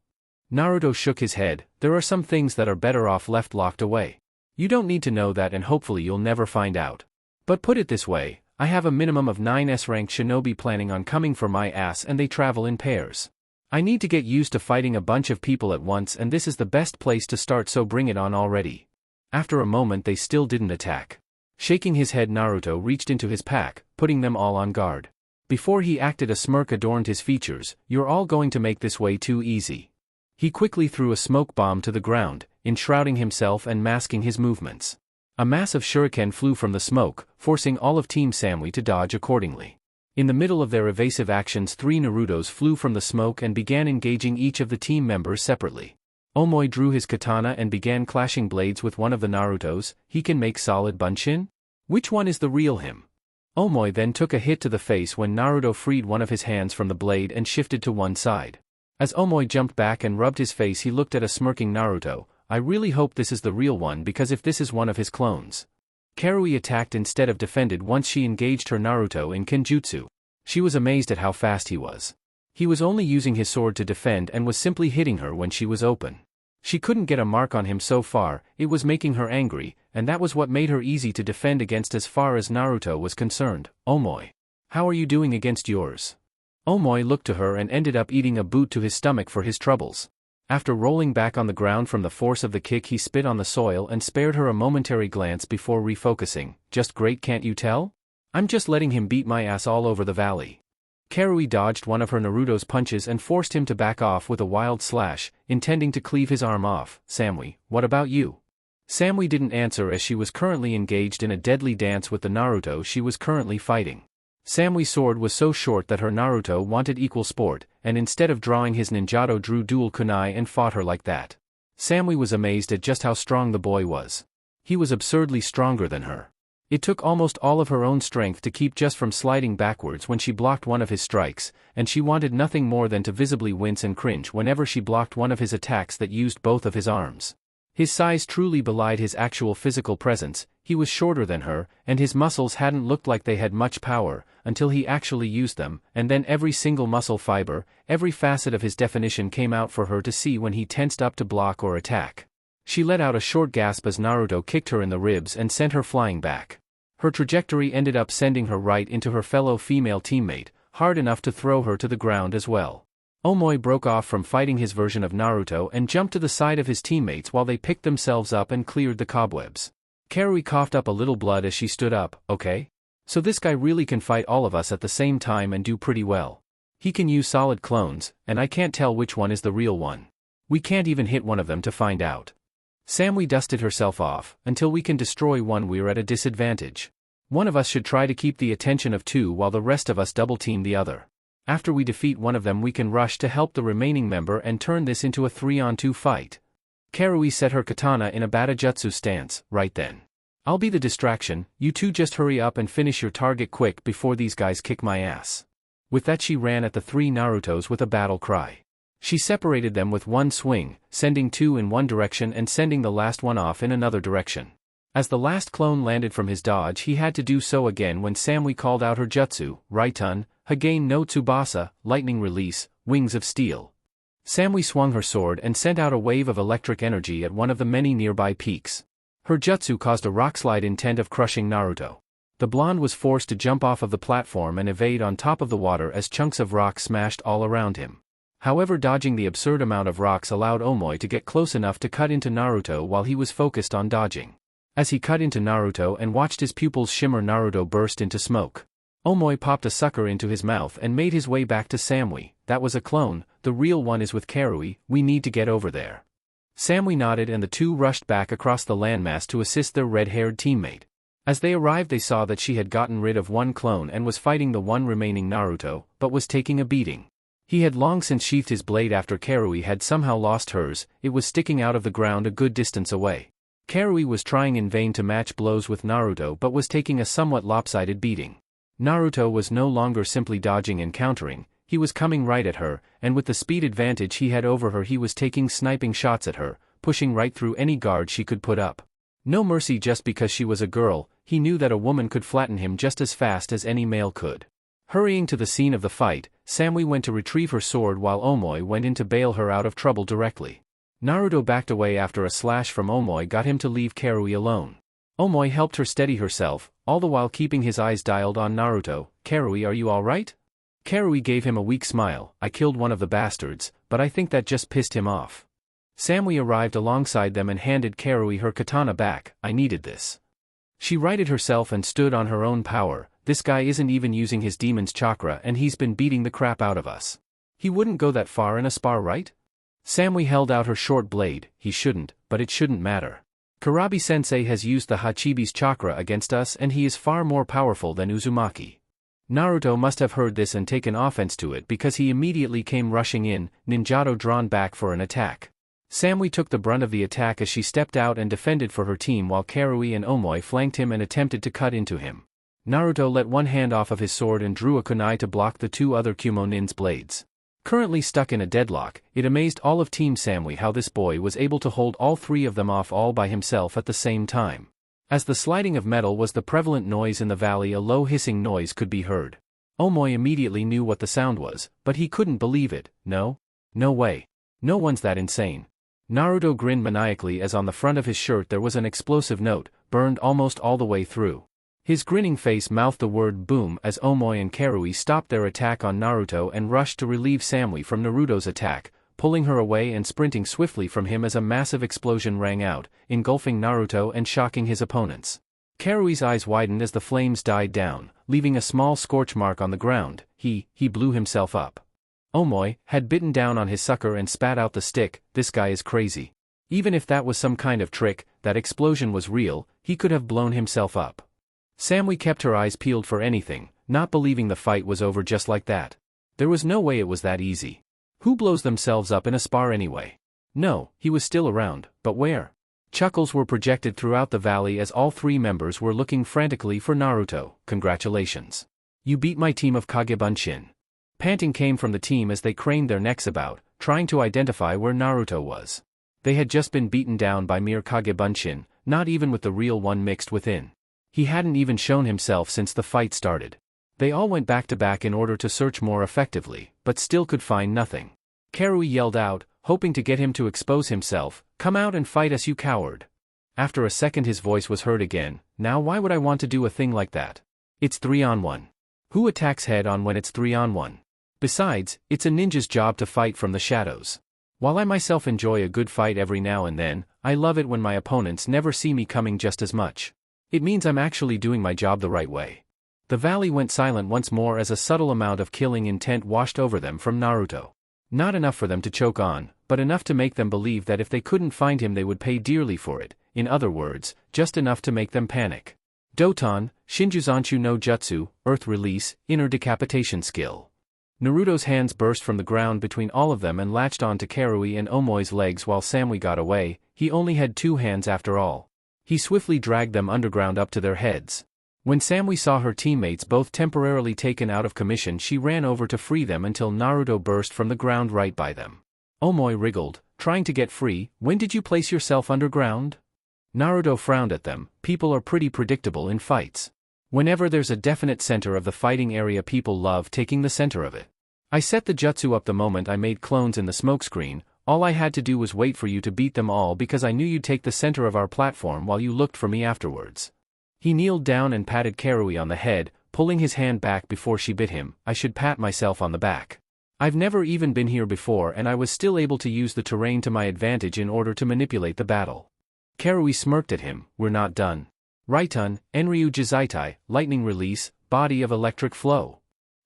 A: Naruto shook his head. "There are some things that are better off left locked away. You don't need to know that and hopefully you'll never find out. But put it this way, I have a minimum of 9 S-rank shinobi planning on coming for my ass and they travel in pairs. I need to get used to fighting a bunch of people at once and this is the best place to start, so bring it on already." After a moment they still didn't attack. Shaking his head, Naruto reached into his pack, putting them all on guard. Before he acted, a smirk adorned his features. "You're all going to make this way too easy." He quickly threw a smoke bomb to the ground, enshrouding himself and masking his movements. A massive shuriken flew from the smoke, forcing all of Team Samui to dodge accordingly. In the middle of their evasive actions, 3 Narutos flew from the smoke and began engaging each of the team members separately. Omoi drew his katana and began clashing blades with one of the Narutos. "He can make solid bunshin? Which one is the real him?" Omoi then took a hit to the face when Naruto freed one of his hands from the blade and shifted to one side. As Omoi jumped back and rubbed his face, he looked at a smirking Naruto. "I really hope this is the real one, because if this is one of his clones." Karui attacked instead of defended once she engaged her Naruto in Kenjutsu. She was amazed at how fast he was. He was only using his sword to defend and was simply hitting her when she was open. She couldn't get a mark on him so far, it was making her angry, and that was what made her easy to defend against as far as Naruto was concerned. "Omoi, how are you doing against yours?" Omoi looked to her and ended up eating a boot to his stomach for his troubles. After rolling back on the ground from the force of the kick, he spit on the soil and spared her a momentary glance before refocusing. "Just great, can't you tell? I'm just letting him beat my ass all over the valley." Karui dodged one of her Naruto's punches and forced him to back off with a wild slash, intending to cleave his arm off. "Samui, what about you?" Samui didn't answer as she was currently engaged in a deadly dance with the Naruto she was currently fighting. Samui's sword was so short that her Naruto wanted equal sport, and instead of drawing his ninjato drew dual kunai and fought her like that. Samui was amazed at just how strong the boy was. He was absurdly stronger than her. It took almost all of her own strength to keep just from sliding backwards when she blocked one of his strikes, and she wanted nothing more than to visibly wince and cringe whenever she blocked one of his attacks that used both of his arms. His size truly belied his actual physical presence. He was shorter than her, and his muscles hadn't looked like they had much power, until he actually used them, and then every single muscle fiber, every facet of his definition came out for her to see when he tensed up to block or attack. She let out a short gasp as Naruto kicked her in the ribs and sent her flying back. Her trajectory ended up sending her right into her fellow female teammate, hard enough to throw her to the ground as well. Omoi broke off from fighting his version of Naruto and jumped to the side of his teammates while they picked themselves up and cleared the cobwebs. Karui coughed up a little blood as she stood up. Okay? So this guy really can fight all of us at the same time and do pretty well. He can use solid clones, and I can't tell which one is the real one. We can't even hit one of them to find out. Samui dusted herself off. Until we can destroy one, we're at a disadvantage. One of us should try to keep the attention of two while the rest of us double-team the other. After we defeat one of them, we can rush to help the remaining member and turn this into a 3-on-2 fight. Karui set her katana in a Batajutsu stance. Right then. I'll be the distraction, you two just hurry up and finish your target quick before these guys kick my ass. With that, she ran at the three Narutos with a battle cry. She separated them with one swing, sending two in one direction and sending the last one off in another direction. As the last clone landed from his dodge, he had to do so again when Samui called out her jutsu, Raitun, Hagain no Tsubasa, lightning release, wings of steel. Samui swung her sword and sent out a wave of electric energy at one of the many nearby peaks. Her jutsu caused a rockslide intent of crushing Naruto. The blonde was forced to jump off of the platform and evade on top of the water as chunks of rock smashed all around him. However, dodging the absurd amount of rocks allowed Omoi to get close enough to cut into Naruto while he was focused on dodging. As he cut into Naruto and watched his pupils shimmer, Naruto burst into smoke. Omoi popped a sucker into his mouth and made his way back to Samui. That was a clone, the real one is with Karui, we need to get over there. Samui nodded and the two rushed back across the landmass to assist their red-haired teammate. As they arrived, they saw that she had gotten rid of one clone and was fighting the one remaining Naruto, but was taking a beating. He had long since sheathed his blade after Karui had somehow lost hers. It was sticking out of the ground a good distance away. Karui was trying in vain to match blows with Naruto but was taking a somewhat lopsided beating. Naruto was no longer simply dodging and countering, he was coming right at her, and with the speed advantage he had over her, he was taking sniping shots at her, pushing right through any guard she could put up. No mercy just because she was a girl. He knew that a woman could flatten him just as fast as any male could. Hurrying to the scene of the fight, Samui went to retrieve her sword while Omoi went in to bail her out of trouble directly. Naruto backed away after a slash from Omoi got him to leave Karui alone. Omoi helped her steady herself, all the while keeping his eyes dialed on Naruto. Karui, are you alright? Karui gave him a weak smile. I killed one of the bastards, but I think that just pissed him off. Samui arrived alongside them and handed Karui her katana back. I needed this. She righted herself and stood on her own power. This guy isn't even using his demon's chakra and he's been beating the crap out of us. He wouldn't go that far in a spar, right? Samui held out her short blade. He shouldn't, but it shouldn't matter. Kurabi-sensei has used the Hachibi's chakra against us and he is far more powerful than Uzumaki. Naruto must have heard this and taken offense to it because he immediately came rushing in, ninjato drawn back for an attack. Samui took the brunt of the attack as she stepped out and defended for her team while Karui and Omoi flanked him and attempted to cut into him. Naruto let one hand off of his sword and drew a kunai to block the two other Kumonin's blades. Currently stuck in a deadlock, it amazed all of Team Samui how this boy was able to hold all three of them off all by himself at the same time. As the sliding of metal was the prevalent noise in the valley, a low hissing noise could be heard. Omoi immediately knew what the sound was, but he couldn't believe it. No way. No one's that insane. Naruto grinned maniacally as on the front of his shirt there was an explosive note, burned almost all the way through. His grinning face mouthed the word boom as Omoi and Karui stopped their attack on Naruto and rushed to relieve Samui from Naruto's attack, pulling her away and sprinting swiftly from him as a massive explosion rang out, engulfing Naruto and shocking his opponents. Karui's eyes widened as the flames died down, leaving a small scorch mark on the ground. He blew himself up. Omoi had bitten down on his sucker and spat out the stick. This guy is crazy. Even if that was some kind of trick, that explosion was real, he could have blown himself up. Samui kept her eyes peeled for anything, not believing the fight was over just like that. There was no way it was that easy. Who blows themselves up in a spar anyway? No, he was still around, but where? Chuckles were projected throughout the valley as all three members were looking frantically for Naruto. Congratulations. You beat my team of Kagebunshin. Panting came from the team as they craned their necks about, trying to identify where Naruto was. They had just been beaten down by mere Kagebunshin, not even with the real one mixed within. He hadn't even shown himself since the fight started. They all went back to back in order to search more effectively, but still could find nothing. Karui yelled out, hoping to get him to expose himself, "Come out and fight us, you coward." After a second his voice was heard again, "Now why would I want to do a thing like that? It's 3-on-1. Who attacks head-on when it's 3-on-1? Besides, it's a ninja's job to fight from the shadows. While I myself enjoy a good fight every now and then, I love it when my opponents never see me coming just as much. It means I'm actually doing my job the right way." The valley went silent once more as a subtle amount of killing intent washed over them from Naruto. Not enough for them to choke on, but enough to make them believe that if they couldn't find him they would pay dearly for it, in other words, just enough to make them panic. Doton, Shinjuzanchu no Jutsu, Earth Release, Inner Decapitation Skill. Naruto's hands burst from the ground between all of them and latched onto Karui and Omoi's legs while Samui got away. He only had 2 hands after all. He swiftly dragged them underground up to their heads. When Samui saw her teammates both temporarily taken out of commission, she ran over to free them until Naruto burst from the ground right by them. Omoi wriggled, trying to get free. "When did you place yourself underground?" Naruto frowned at them. People are pretty predictable in fights. Whenever there's a definite center of the fighting area, people love taking the center of it. "I set the jutsu up the moment I made clones in the smokescreen. All I had to do was wait for you to beat them all because I knew you'd take the center of our platform while you looked for me afterwards." He kneeled down and patted Karui on the head, pulling his hand back before she bit him. "I should pat myself on the back. I've never even been here before and I was still able to use the terrain to my advantage in order to manipulate the battle." Karui smirked at him. "We're not done. Raitun, Enryu Jizaitai, Lightning Release, Body of Electric Flow."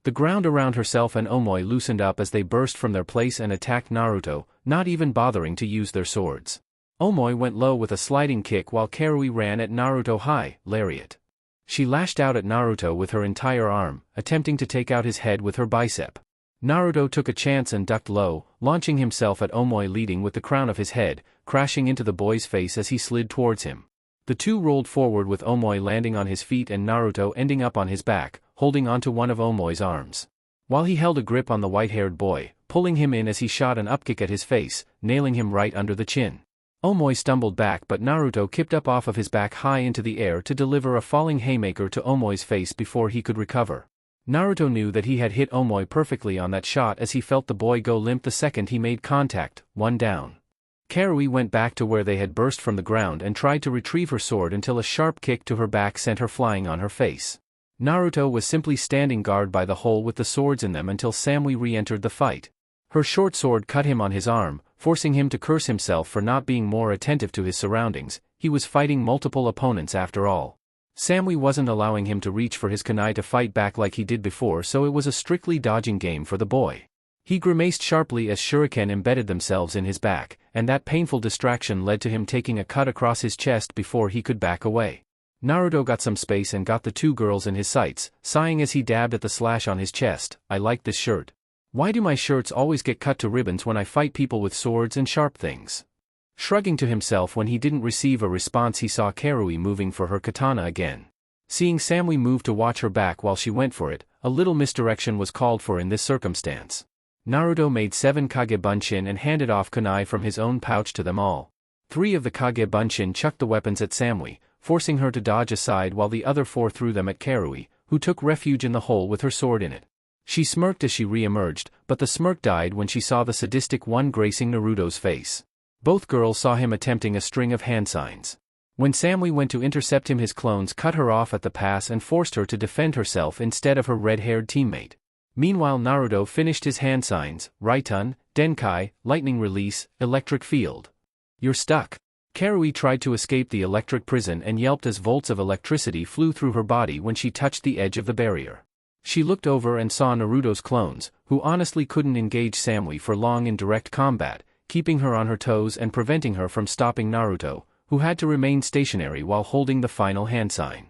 A: The ground around herself and Omoi loosened up as they burst from their place and attacked Naruto, not even bothering to use their swords. Omoi went low with a sliding kick while Karui ran at Naruto high, lariat. She lashed out at Naruto with her entire arm, attempting to take out his head with her bicep. Naruto took a chance and ducked low, launching himself at Omoi, leading with the crown of his head, crashing into the boy's face as he slid towards him. The two rolled forward with Omoi landing on his feet and Naruto ending up on his back, holding onto one of Omoi's arms. While he held a grip on the white-haired boy, pulling him in as he shot an upkick at his face, nailing him right under the chin. Omoi stumbled back but Naruto kicked up off of his back high into the air to deliver a falling haymaker to Omoi's face before he could recover. Naruto knew that he had hit Omoi perfectly on that shot as he felt the boy go limp the second he made contact, 1 down. Karui went back to where they had burst from the ground and tried to retrieve her sword until a sharp kick to her back sent her flying on her face. Naruto was simply standing guard by the hole with the swords in them until Samui re-entered the fight. Her short sword cut him on his arm, forcing him to curse himself for not being more attentive to his surroundings. He was fighting multiple opponents after all. Samui wasn't allowing him to reach for his kunai to fight back like he did before, so it was a strictly dodging game for the boy. He grimaced sharply as shuriken embedded themselves in his back, and that painful distraction led to him taking a cut across his chest before he could back away. Naruto got some space and got the two girls in his sights, sighing as he dabbed at the slash on his chest. "I like this shirt. Why do my shirts always get cut to ribbons when I fight people with swords and sharp things?" Shrugging to himself when he didn't receive a response, he saw Karui moving for her katana again. Seeing Samui move to watch her back while she went for it, a little misdirection was called for in this circumstance. Naruto made 7 Kagebunshin and handed off kunai from his own pouch to them all. 3 of the Kagebunshin chucked the weapons at Samui, forcing her to dodge aside while the other 4 threw them at Karui, who took refuge in the hole with her sword in it. She smirked as she re-emerged, but the smirk died when she saw the sadistic one gracing Naruto's face. Both girls saw him attempting a string of hand signs. When Samui went to intercept him, his clones cut her off at the pass and forced her to defend herself instead of her red-haired teammate. Meanwhile Naruto finished his hand signs, Raitun, Denkai, Lightning Release, Electric Field. "You're stuck." Karui tried to escape the electric prison and yelped as volts of electricity flew through her body when she touched the edge of the barrier. She looked over and saw Naruto's clones, who honestly couldn't engage Samui for long in direct combat, keeping her on her toes and preventing her from stopping Naruto, who had to remain stationary while holding the final hand sign.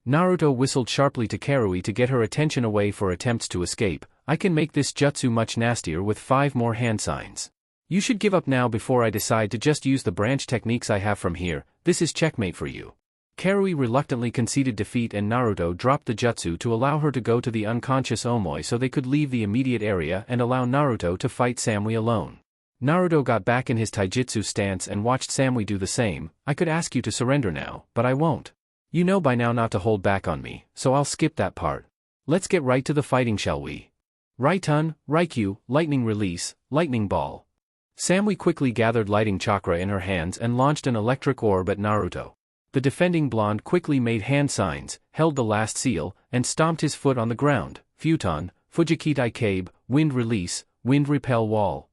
A: Naruto whistled sharply to Karui to get her attention away for attempts to escape. "I can make this jutsu much nastier with 5 more hand signs." You should give up now before I decide to just use the branch techniques I have from here. This is checkmate for you. Karui reluctantly conceded defeat and Naruto dropped the jutsu to allow her to go to the unconscious Omoi so they could leave the immediate area and allow Naruto to fight Samui alone. Naruto got back in his taijutsu stance and watched Samui do the same. I could ask you to surrender now, but I won't. You know by now not to hold back on me, so I'll skip that part. Let's get right to the fighting, shall we? Raitun, Raikyu, lightning release, lightning ball. Samui quickly gathered lighting chakra in her hands and launched an electric orb at Naruto. The defending blonde quickly made hand signs, held the last seal, and stomped his foot on the ground. Futon, Fujikitai Cabe, wind release, wind repel wall.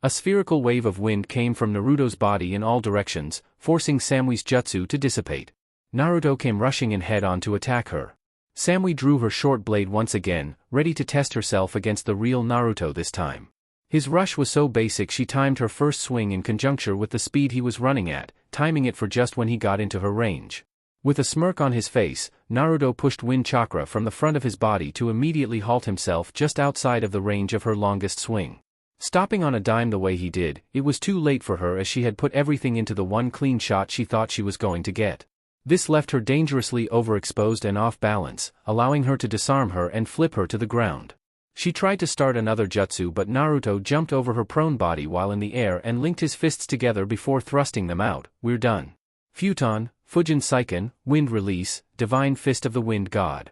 A: A spherical wave of wind came from Naruto's body in all directions, forcing Samui's jutsu to dissipate. Naruto came rushing in head-on to attack her. Samui drew her short blade once again, ready to test herself against the real Naruto this time. His rush was so basic she timed her first swing in conjuncture with the speed he was running at, timing it for just when he got into her range. With a smirk on his face, Naruto pushed wind chakra from the front of his body to immediately halt himself just outside of the range of her longest swing. Stopping on a dime the way he did, it was too late for her as she had put everything into the one clean shot she thought she was going to get. This left her dangerously overexposed and off balance, allowing her to disarm her and flip her to the ground. She tried to start another jutsu but Naruto jumped over her prone body while in the air and linked his fists together before thrusting them out. We're done. Futon, Fujin Seiken, wind release, divine fist of the wind god.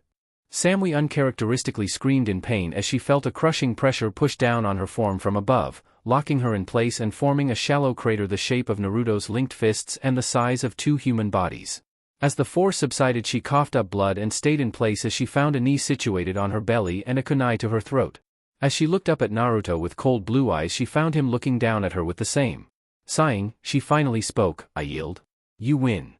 A: Samui uncharacteristically screamed in pain as she felt a crushing pressure push down on her form from above, locking her in place and forming a shallow crater the shape of Naruto's linked fists and the size of 2 human bodies. As the force subsided she coughed up blood and stayed in place as she found a knee situated on her belly and a kunai to her throat. As she looked up at Naruto with cold blue eyes she found him looking down at her with the same. Sighing, she finally spoke, I yield. You win.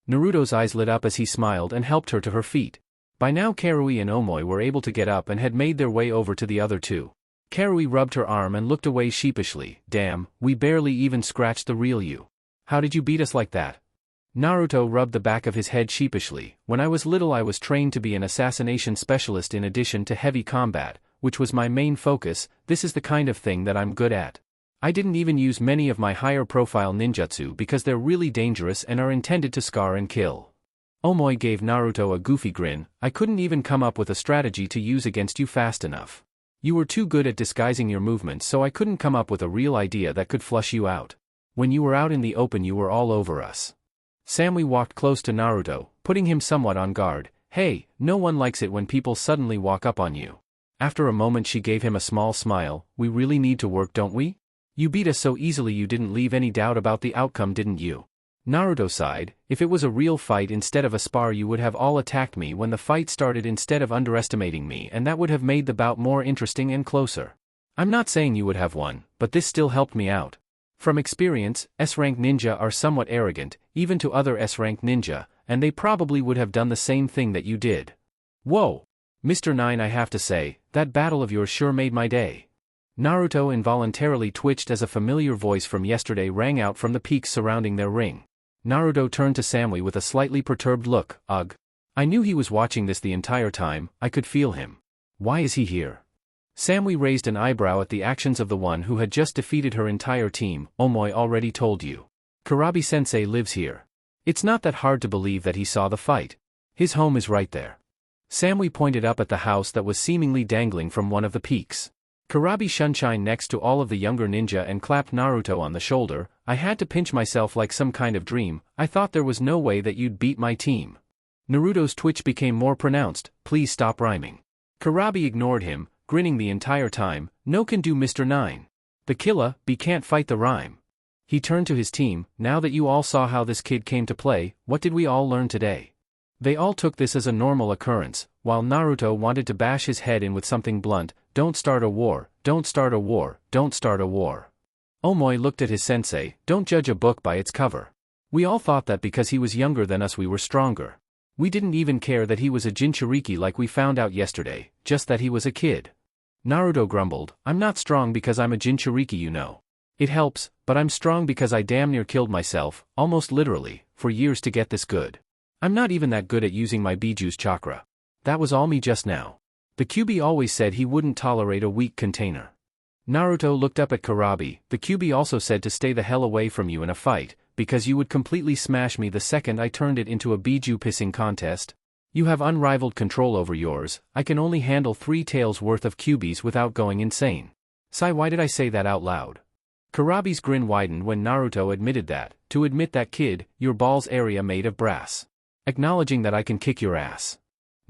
A: Naruto's eyes lit up as he smiled and helped her to her feet. By now Karui and Omoi were able to get up and had made their way over to the other two. Karui rubbed her arm and looked away sheepishly. Damn, we barely even scratched the real you. How did you beat us like that? Naruto rubbed the back of his head sheepishly. When I was little I was trained to be an assassination specialist in addition to heavy combat, which was my main focus. This is the kind of thing that I'm good at. I didn't even use many of my higher profile ninjutsu because they're really dangerous and are intended to scar and kill. Omoi gave Naruto a goofy grin. I couldn't even come up with a strategy to use against you fast enough. You were too good at disguising your movements so I couldn't come up with a real idea that could flush you out. When you were out in the open you were all over us. Samui walked close to Naruto, putting him somewhat on guard. Hey, no one likes it when people suddenly walk up on you. After a moment she gave him a small smile. We really need to work, don't we? You beat us so easily you didn't leave any doubt about the outcome, didn't you? Naruto sighed. If it was a real fight instead of a spar you would have all attacked me when the fight started instead of underestimating me, and that would have made the bout more interesting and closer. I'm not saying you would have won, but this still helped me out. From experience, S-rank ninja are somewhat arrogant, even to other S-rank ninja, and they probably would have done the same thing that you did. Whoa! Mr. 9, I have to say, that battle of yours sure made my day. Naruto involuntarily twitched as a familiar voice from yesterday rang out from the peaks surrounding their ring. Naruto turned to Samui with a slightly perturbed look. Ugh. I knew he was watching this the entire time, I could feel him. Why is he here? Samui raised an eyebrow at the actions of the one who had just defeated her entire team. Omoi already told you. Kurabi-sensei lives here. It's not that hard to believe that he saw the fight. His home is right there. Samui pointed up at the house that was seemingly dangling from one of the peaks. Kurabi shunshine next to all of the younger ninja and clapped Naruto on the shoulder. I had to pinch myself like some kind of dream. I thought there was no way that you'd beat my team. Naruto's twitch became more pronounced. Please stop rhyming. Kurabi ignored him, grinning the entire time. No can do, Mr. 9. The killer, be can't fight the rhyme. He turned to his team. Now that you all saw how this kid came to play, what did we all learn today? They all took this as a normal occurrence, while Naruto wanted to bash his head in with something blunt. Don't start a war, don't start a war, don't start a war. Omoi looked at his sensei. Don't judge a book by its cover. We all thought that because he was younger than us we were stronger. We didn't even care that he was a Jinchuriki like we found out yesterday, just that he was a kid. Naruto grumbled. I'm not strong because I'm a Jinchuriki, you know. It helps, but I'm strong because I damn near killed myself, almost literally, for years to get this good. I'm not even that good at using my Biju's chakra. That was all me just now. The QB always said he wouldn't tolerate a weak container. Naruto looked up at Kurabi. The Kyuubi also said to stay the hell away from you in a fight, because you would completely smash me the second I turned it into a biju pissing contest. You have unrivaled control over yours. I can only handle 3 taels worth of Kyuubis without going insane. Sigh, why did I say that out loud? Kurabi's grin widened when Naruto admitted that, to admit that kid, your balls area made of brass. Acknowledging that I can kick your ass.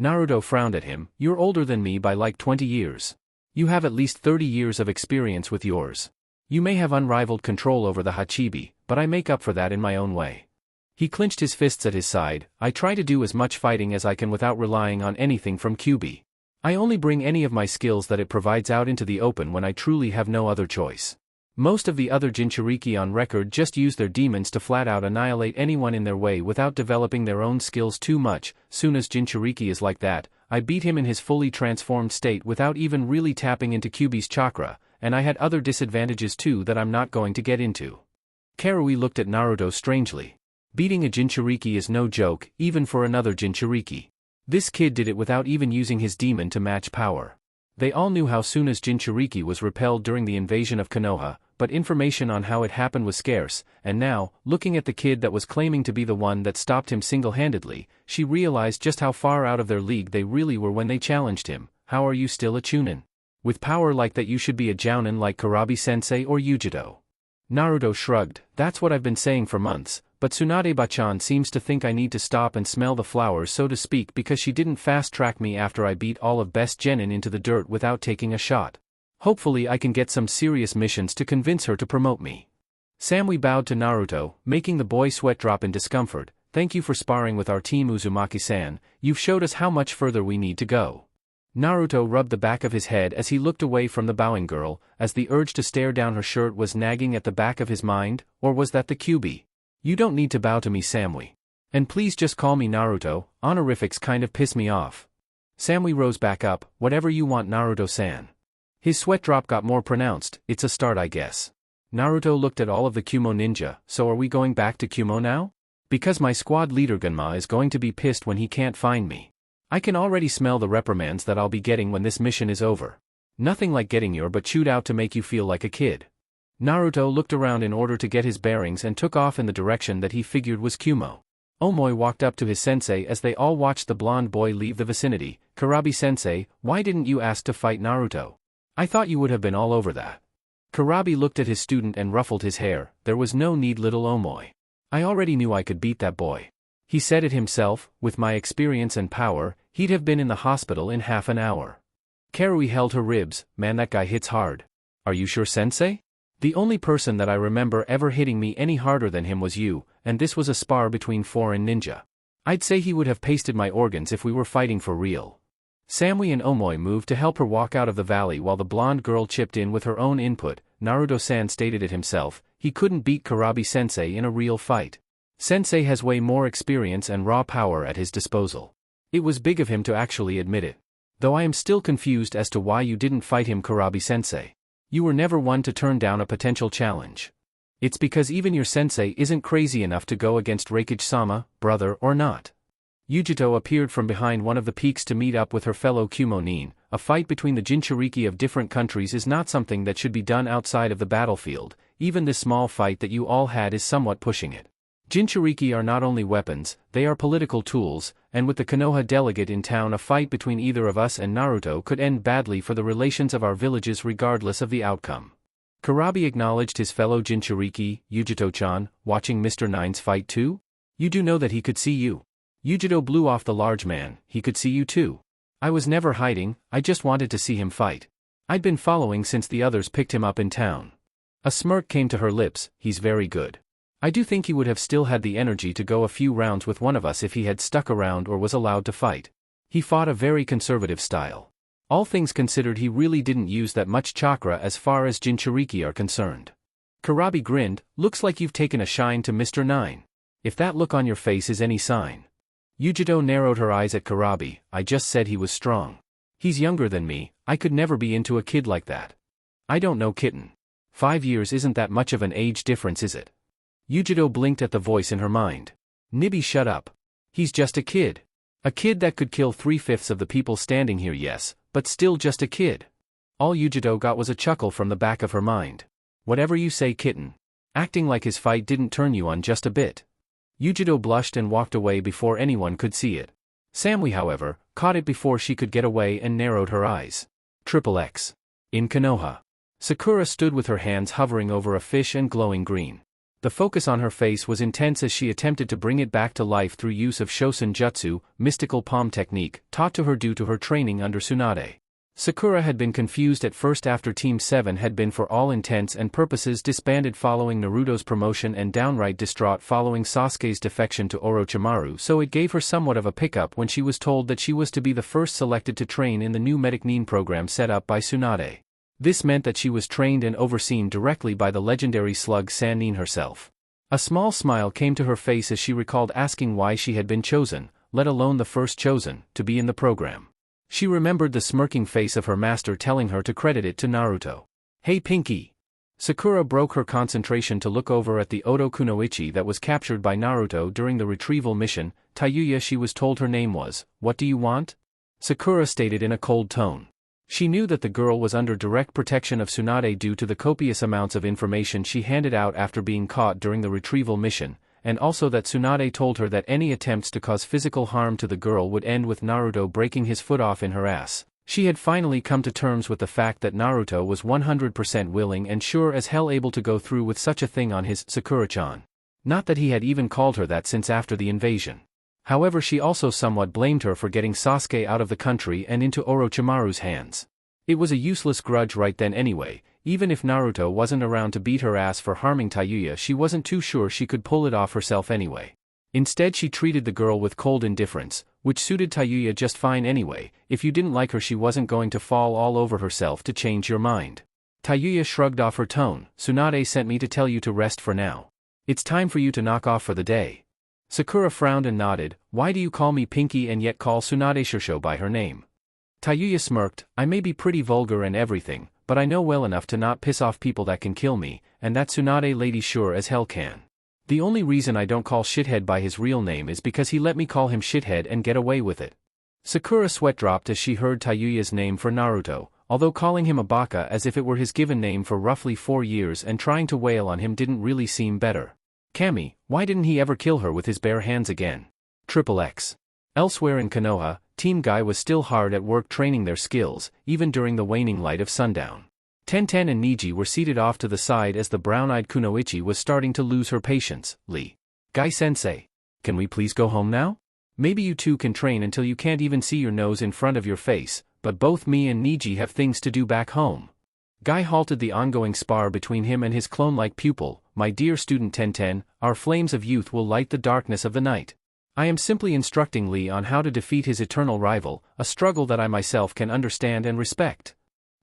A: Naruto frowned at him. You're older than me by like 20 years. You have at least 30 years of experience with yours. You may have unrivaled control over the Hachibi, but I make up for that in my own way. He clenched his fists at his side. I try to do as much fighting as I can without relying on anything from Kyuubi. I only bring any of my skills that it provides out into the open when I truly have no other choice. Most of the other Jinchuriki on record just use their demons to flat out annihilate anyone in their way without developing their own skills too much. Soon as Jinchuriki is like that, I beat him in his fully transformed state without even really tapping into Kyuubi's chakra, and I had other disadvantages too that I'm not going to get into. Karui looked at Naruto strangely. Beating a Jinchuriki is no joke, even for another Jinchuriki. This kid did it without even using his demon to match power. They all knew how soon as Jinchuriki was repelled during the invasion of Konoha, but information on how it happened was scarce, and now, looking at the kid that was claiming to be the one that stopped him single-handedly, she realized just how far out of their league they really were when they challenged him. How are you still a Chunin? With power like that you should be a Jounin like Kurabi-sensei or Yujito. Naruto shrugged. That's what I've been saying for months, but Tsunade-bachan seems to think I need to stop and smell the flowers so to speak because she didn't fast-track me after I beat all of best genin into the dirt without taking a shot. Hopefully I can get some serious missions to convince her to promote me. Samui bowed to Naruto, making the boy sweat drop in discomfort. Thank you for sparring with our team Uzumaki-san, you've showed us how much further we need to go. Naruto rubbed the back of his head as he looked away from the bowing girl, as the urge to stare down her shirt was nagging at the back of his mind, or was that the Kyuubi? You don't need to bow to me, Samui. And please just call me Naruto, honorifics kind of piss me off. Samui rose back up, whatever you want Naruto-san. His sweat drop got more pronounced. It's a start I guess. Naruto looked at all of the Kumo ninja. So are we going back to Kumo now? Because my squad leader Gunma is going to be pissed when he can't find me. I can already smell the reprimands that I'll be getting when this mission is over. Nothing like getting your butt chewed out to make you feel like a kid. Naruto looked around in order to get his bearings and took off in the direction that he figured was Kumo. Omoi walked up to his sensei as they all watched the blonde boy leave the vicinity. Kurabi-sensei, why didn't you ask to fight Naruto? I thought you would have been all over that. Kurabi looked at his student and ruffled his hair. There was no need, little Omoi. I already knew I could beat that boy. He said it himself, with my experience and power, he'd have been in the hospital in half an hour. Karui held her ribs. Man, that guy hits hard. Are you sure, sensei? The only person that I remember ever hitting me any harder than him was you, and this was a spar between foreign ninja. I'd say he would have pasted my organs if we were fighting for real. Samui and Omoi moved to help her walk out of the valley while the blonde girl chipped in with her own input. Naruto-san stated it himself, he couldn't beat Kurabi-sensei in a real fight. Sensei has way more experience and raw power at his disposal. It was big of him to actually admit it. Though I am still confused as to why you didn't fight him, Kurabi-sensei. You were never one to turn down a potential challenge. It's because even your sensei isn't crazy enough to go against Reikage-sama, brother or not. Yujito appeared from behind one of the peaks to meet up with her fellow Kumo-nin. A fight between the Jinchuriki of different countries is not something that should be done outside of the battlefield. Even this small fight that you all had is somewhat pushing it. Jinchuriki are not only weapons, they are political tools, and with the Konoha delegate in town, a fight between either of us and Naruto could end badly for the relations of our villages regardless of the outcome. Kurabi acknowledged his fellow Jinchuriki. Yujito-chan, watching Mr. Nine's fight too? You do know that he could see you. Yujito blew off the large man. He could see you too. I was never hiding, I just wanted to see him fight. I'd been following since the others picked him up in town. A smirk came to her lips. He's very good. I do think he would have still had the energy to go a few rounds with one of us if he had stuck around or was allowed to fight. He fought a very conservative style. All things considered, he really didn't use that much chakra as far as Jinchuriki are concerned. Kurabi grinned. Looks like you've taken a shine to Mr. Nine. If that look on your face is any sign. Yujito narrowed her eyes at Kurabi. I just said he was strong. He's younger than me, I could never be into a kid like that. I don't know, kitten. 5 years isn't that much of an age difference, is it? Yujito blinked at the voice in her mind. Nibby, shut up. He's just a kid. A kid that could kill 3/5 of the people standing here, yes, but still just a kid. All Yujito got was a chuckle from the back of her mind. Whatever you say, kitten. Acting like his fight didn't turn you on just a bit. Yujito blushed and walked away before anyone could see it. Samui, however, caught it before she could get away and narrowed her eyes. XXX. In Konoha. Sakura stood with her hands hovering over a fish and glowing green. The focus on her face was intense as she attempted to bring it back to life through use of Shosen Jutsu, mystical palm technique, taught to her due to her training under Tsunade. Sakura had been confused at first after Team 7 had been for all intents and purposes disbanded following Naruto's promotion and downright distraught following Sasuke's defection to Orochimaru, so it gave her somewhat of a pickup when she was told that she was to be the first selected to train in the new medic nin program set up by Tsunade. This meant that she was trained and overseen directly by the legendary slug Sannin herself. A small smile came to her face as she recalled asking why she had been chosen, let alone the first chosen, to be in the program. She remembered the smirking face of her master telling her to credit it to Naruto. Hey Pinky! Sakura broke her concentration to look over at the Oto Kunoichi that was captured by Naruto during the retrieval mission. Tayuya, she was told her name was. What do you want? Sakura stated in a cold tone. She knew that the girl was under direct protection of Tsunade due to the copious amounts of information she handed out after being caught during the retrieval mission, and also that Tsunade told her that any attempts to cause physical harm to the girl would end with Naruto breaking his foot off in her ass. She had finally come to terms with the fact that Naruto was 100% willing and sure as hell able to go through with such a thing on his Sakura-chan. Not that he had even called her that since after the invasion. However, she also somewhat blamed her for getting Sasuke out of the country and into Orochimaru's hands. It was a useless grudge right then anyway. Even if Naruto wasn't around to beat her ass for harming Tayuya, she wasn't too sure she could pull it off herself anyway. Instead, she treated the girl with cold indifference, which suited Tayuya just fine anyway. If you didn't like her, she wasn't going to fall all over herself to change your mind. Tayuya shrugged off her tone. Tsunade sent me to tell you to rest for now. It's time for you to knock off for the day. Sakura frowned and nodded. Why do you call me Pinky and yet call Tsunade Shursho by her name? Tayuya smirked. I may be pretty vulgar and everything, but I know well enough to not piss off people that can kill me, and that Tsunade lady sure as hell can. The only reason I don't call Shithead by his real name is because he let me call him Shithead and get away with it. Sakura sweat dropped as she heard Tayuya's name for Naruto, although calling him a baka as if it were his given name for roughly 4 years and trying to wail on him didn't really seem better. Kami, why didn't he ever kill her with his bare hands again? XXX. Elsewhere in Konoha, Team Guy was still hard at work training their skills, even during the waning light of sundown. Tenten and Niji were seated off to the side as the brown-eyed Kunoichi was starting to lose her patience. Lee. Guy-sensei. Can we please go home now? Maybe you two can train until you can't even see your nose in front of your face, but both me and Niji have things to do back home. Guy halted the ongoing spar between him and his clone-like pupil. My dear student Tenten, our flames of youth will light the darkness of the night. I am simply instructing Lee on how to defeat his eternal rival, a struggle that I myself can understand and respect.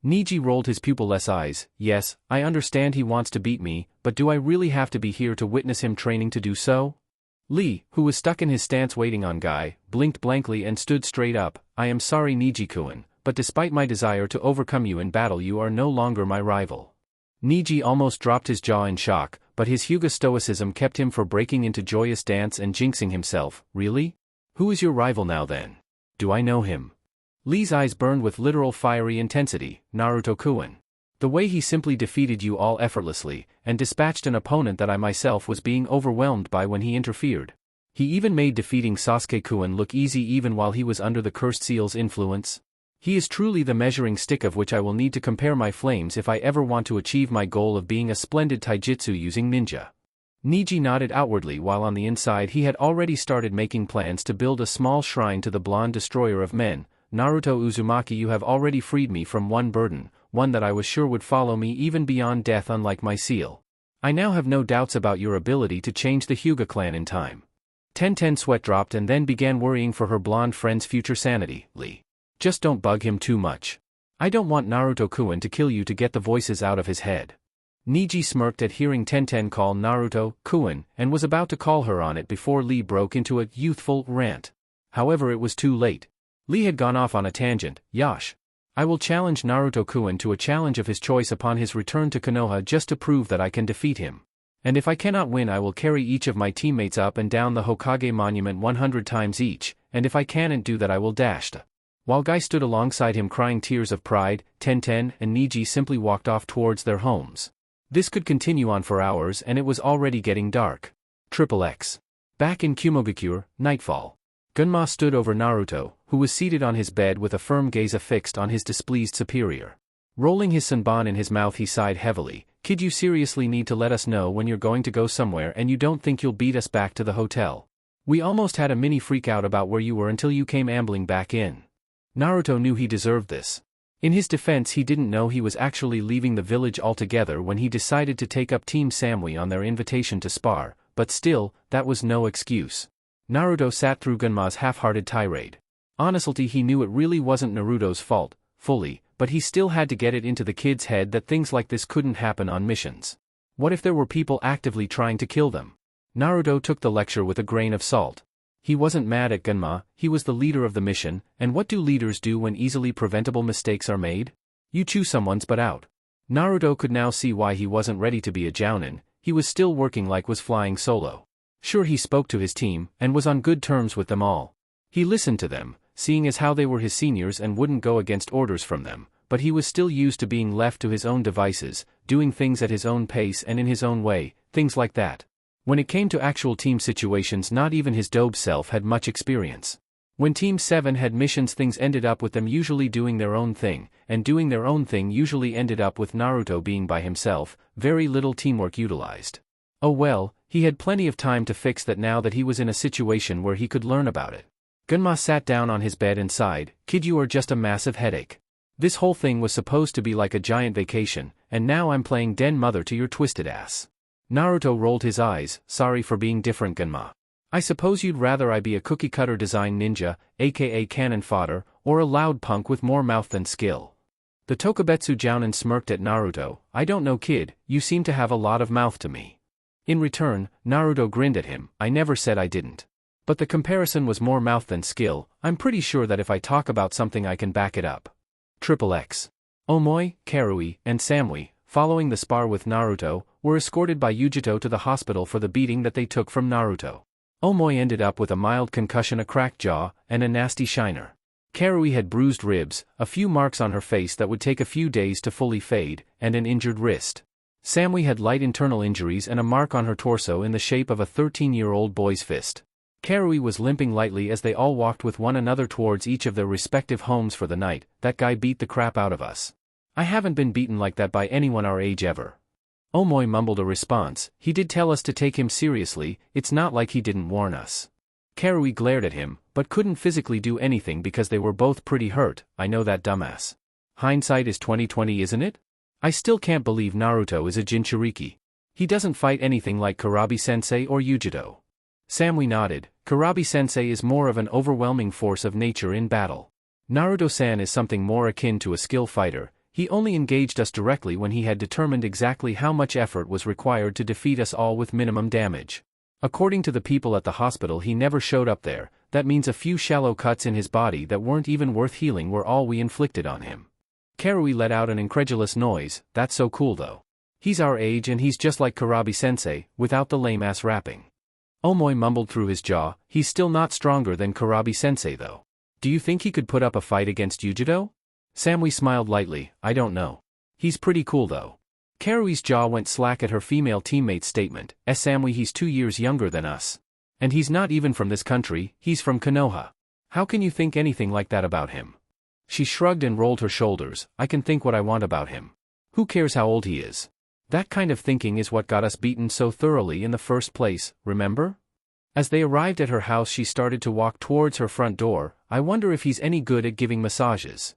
A: Niji rolled his pupilless eyes. Yes, I understand he wants to beat me, but do I really have to be here to witness him training to do so? Lee, who was stuck in his stance waiting on Guy, blinked blankly and stood straight up. I am sorry Niji-kun, but despite my desire to overcome you in battle, you are no longer my rival. Niji almost dropped his jaw in shock, but his Hyuga stoicism kept him from breaking into joyous dance and jinxing himself. Really? Who is your rival now then? Do I know him? Lee's eyes burned with literal fiery intensity. Naruto-kun. The way he simply defeated you all effortlessly, and dispatched an opponent that I myself was being overwhelmed by when he interfered. He even made defeating Sasuke-kun look easy even while he was under the cursed seal's influence. He is truly the measuring stick of which I will need to compare my flames if I ever want to achieve my goal of being a splendid taijutsu using ninja. Niji nodded outwardly while on the inside he had already started making plans to build a small shrine to the blonde destroyer of men. Naruto Uzumaki, you have already freed me from one burden, one that I was sure would follow me even beyond death, unlike my seal. I now have no doubts about your ability to change the Hyuga clan in time. Tenten sweat dropped and then began worrying for her blonde friend's future sanity. Lee. Just don't bug him too much. I don't want Naruto-kun to kill you to get the voices out of his head. Niji smirked at hearing Tenten call Naruto-kun and was about to call her on it before Lee broke into a youthful rant. However, it was too late. Lee had gone off on a tangent. Yash. I will challenge Naruto-kun to a challenge of his choice upon his return to Konoha just to prove that I can defeat him. And if I cannot win, I will carry each of my teammates up and down the Hokage monument 100 times each, and if I can't do that, I will dash. While Guy stood alongside him crying tears of pride, Tenten and Niji simply walked off towards their homes. This could continue on for hours and it was already getting dark. XXX. Back in Kumogakure, nightfall. Gunma stood over Naruto, who was seated on his bed with a firm gaze affixed on his displeased superior. Rolling his sanban in his mouth he sighed heavily. Kid, you seriously need to let us know when you're going to go somewhere and you don't think you'll beat us back to the hotel. We almost had a mini freak out about where you were until you came ambling back in. Naruto knew he deserved this. In his defense, he didn't know he was actually leaving the village altogether when he decided to take up Team Samui on their invitation to spar, but still, that was no excuse. Naruto sat through Gunma's half-hearted tirade. Honestly, he knew it really wasn't Naruto's fault, fully, but he still had to get it into the kid's head that things like this couldn't happen on missions. What if there were people actively trying to kill them? Naruto took the lecture with a grain of salt. He wasn't mad at Gunma, he was the leader of the mission, and what do leaders do when easily preventable mistakes are made? You chew someone's butt out. Naruto could now see why he wasn't ready to be a jounin, he was still working like was flying solo. Sure, he spoke to his team, and was on good terms with them all. He listened to them, seeing as how they were his seniors and wouldn't go against orders from them, but he was still used to being left to his own devices, doing things at his own pace and in his own way, things like that. When it came to actual team situations, not even his dope self had much experience. When Team 7 had missions, things ended up with them usually doing their own thing, and doing their own thing usually ended up with Naruto being by himself, very little teamwork utilized. Oh well, he had plenty of time to fix that now that he was in a situation where he could learn about it. Gunma sat down on his bed and sighed, Kid, you are just a massive headache. This whole thing was supposed to be like a giant vacation, and now I'm playing den mother to your twisted ass. Naruto rolled his eyes, sorry for being different, Gunma. I suppose you'd rather I be a cookie-cutter design ninja, aka cannon fodder, or a loud punk with more mouth than skill. The Tokubetsu Jounin smirked at Naruto, I don't know, kid, you seem to have a lot of mouth to me. In return, Naruto grinned at him, I never said I didn't. But the comparison was more mouth than skill, I'm pretty sure that if I talk about something I can back it up. XXX. Omoi, Karui, and Samui, following the spar with Naruto, were escorted by Yujito to the hospital for the beating that they took from Naruto. Omoi ended up with a mild concussion, a cracked jaw, and a nasty shiner. Karui had bruised ribs, a few marks on her face that would take a few days to fully fade, and an injured wrist. Samui had light internal injuries and a mark on her torso in the shape of a 13-year-old boy's fist. Karui was limping lightly as they all walked with one another towards each of their respective homes for the night. That guy beat the crap out of us. I haven't been beaten like that by anyone our age ever. Omoi mumbled a response, he did tell us to take him seriously, it's not like he didn't warn us. Karui glared at him, but couldn't physically do anything because they were both pretty hurt, I know that dumbass. Hindsight is 20/20, isn't it? I still can't believe Naruto is a Jinchuriki. He doesn't fight anything like Kurabi-sensei or Yujito. Samui nodded, Kurabi-sensei is more of an overwhelming force of nature in battle. Naruto-san is something more akin to a skill fighter, he only engaged us directly when he had determined exactly how much effort was required to defeat us all with minimum damage. According to the people at the hospital, he never showed up there, that means a few shallow cuts in his body that weren't even worth healing were all we inflicted on him. Karui let out an incredulous noise, that's so cool though. He's our age and he's just like Kurabi-sensei, without the lame-ass rapping. Omoi mumbled through his jaw, he's still not stronger than Kurabi-sensei though. Do you think he could put up a fight against Yujito? Samui smiled lightly, I don't know. He's pretty cool though. Karui's jaw went slack at her female teammate's statement, Samui, he's 2 years younger than us. And he's not even from this country, he's from Konoha. How can you think anything like that about him? She shrugged and rolled her shoulders, I can think what I want about him. Who cares how old he is? That kind of thinking is what got us beaten so thoroughly in the first place, remember? As they arrived at her house, she started to walk towards her front door, I wonder if he's any good at giving massages.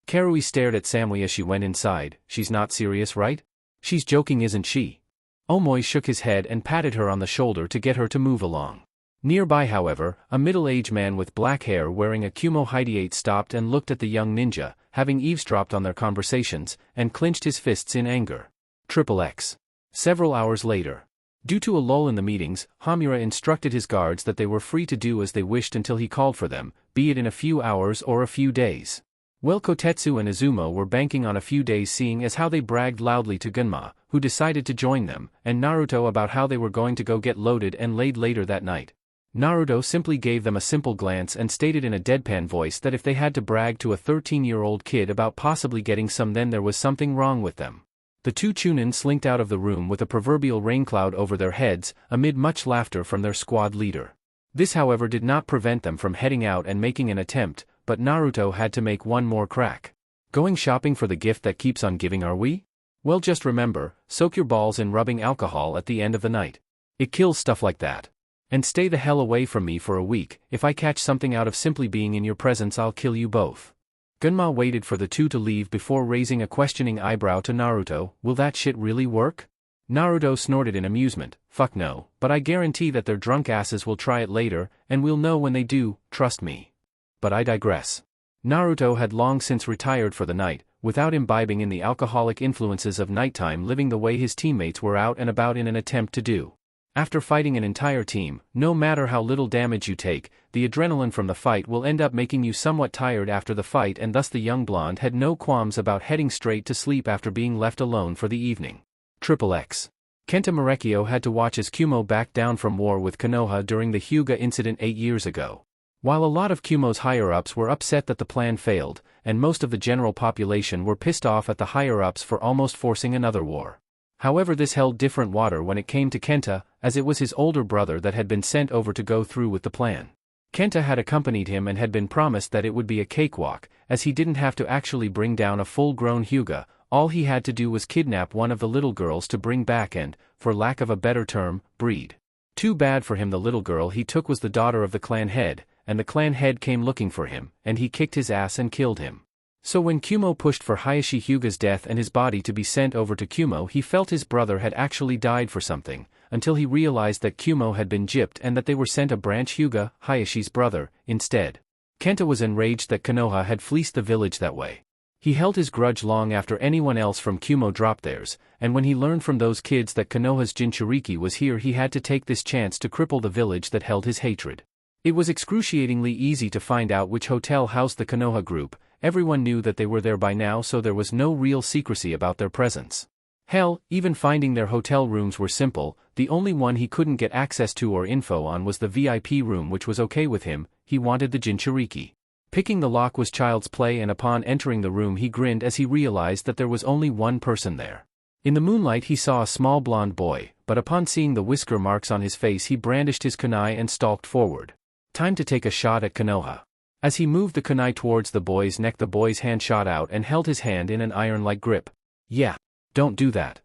A: Karui stared at Samui as she went inside, she's not serious, right? She's joking, isn't she? Omoi shook his head and patted her on the shoulder to get her to move along. Nearby, however, a middle-aged man with black hair wearing a Kumo Hideate stopped and looked at the young ninja, having eavesdropped on their conversations, and clenched his fists in anger. XXX. Several hours later. Due to a lull in the meetings, Hamura instructed his guards that they were free to do as they wished until he called for them, be it in a few hours or a few days. Well, Kotetsu and Izumo were banking on a few days, seeing as how they bragged loudly to Gunma, who decided to join them, and Naruto about how they were going to go get loaded and laid later that night. Naruto simply gave them a simple glance and stated in a deadpan voice that if they had to brag to a 13-year-old kid about possibly getting some, then there was something wrong with them. The two Chunin slinked out of the room with a proverbial raincloud over their heads, amid much laughter from their squad leader. This however did not prevent them from heading out and making an attempt, but Naruto had to make one more crack. Going shopping for the gift that keeps on giving, are we? Well, just remember, soak your balls in rubbing alcohol at the end of the night. It kills stuff like that. And stay the hell away from me for a week. If I catch something out of simply being in your presence, I'll kill you both. Gunma waited for the two to leave before raising a questioning eyebrow to Naruto. Will that shit really work? Naruto snorted in amusement. Fuck no, but I guarantee that their drunk asses will try it later, and we'll know when they do, trust me. But I digress. Naruto had long since retired for the night, without imbibing in the alcoholic influences of nighttime living the way his teammates were out and about in an attempt to do. After fighting an entire team, no matter how little damage you take, the adrenaline from the fight will end up making you somewhat tired after the fight, and thus the young blonde had no qualms about heading straight to sleep after being left alone for the evening. XXX. Kenta Marekio had to watch as Kumo backed down from war with Konoha during the Hyuga incident 8 years ago. While a lot of Kumo's higher-ups were upset that the plan failed, and most of the general population were pissed off at the higher-ups for almost forcing another war. However, this held different water when it came to Kenta, as it was his older brother that had been sent over to go through with the plan. Kenta had accompanied him and had been promised that it would be a cakewalk, as he didn't have to actually bring down a full-grown Hyuga. All he had to do was kidnap one of the little girls to bring back and, for lack of a better term, breed. Too bad for him, the little girl he took was the daughter of the clan head, and the clan head came looking for him, and he kicked his ass and killed him. So when Kumo pushed for Hayashi Hyuga's death and his body to be sent over to Kumo, he felt his brother had actually died for something, until he realized that Kumo had been gypped and that they were sent a branch Hyuga, Hayashi's brother, instead. Kenta was enraged that Konoha had fleeced the village that way. He held his grudge long after anyone else from Kumo dropped theirs, and when he learned from those kids that Konoha's Jinchuriki was here, he had to take this chance to cripple the village that held his hatred. It was excruciatingly easy to find out which hotel housed the Konoha group. Everyone knew that they were there by now, so there was no real secrecy about their presence. Hell, even finding their hotel rooms were simple. The only one he couldn't get access to or info on was the VIP room, which was okay with him. He wanted the Jinchuriki. Picking the lock was child's play, and upon entering the room he grinned as he realized that there was only one person there. In the moonlight he saw a small blonde boy, but upon seeing the whisker marks on his face he brandished his kunai and stalked forward. Time to take a shot at Konoha. As he moved the kunai towards the boy's neck, the boy's hand shot out and held his hand in an iron-like grip. Yeah. Don't do that.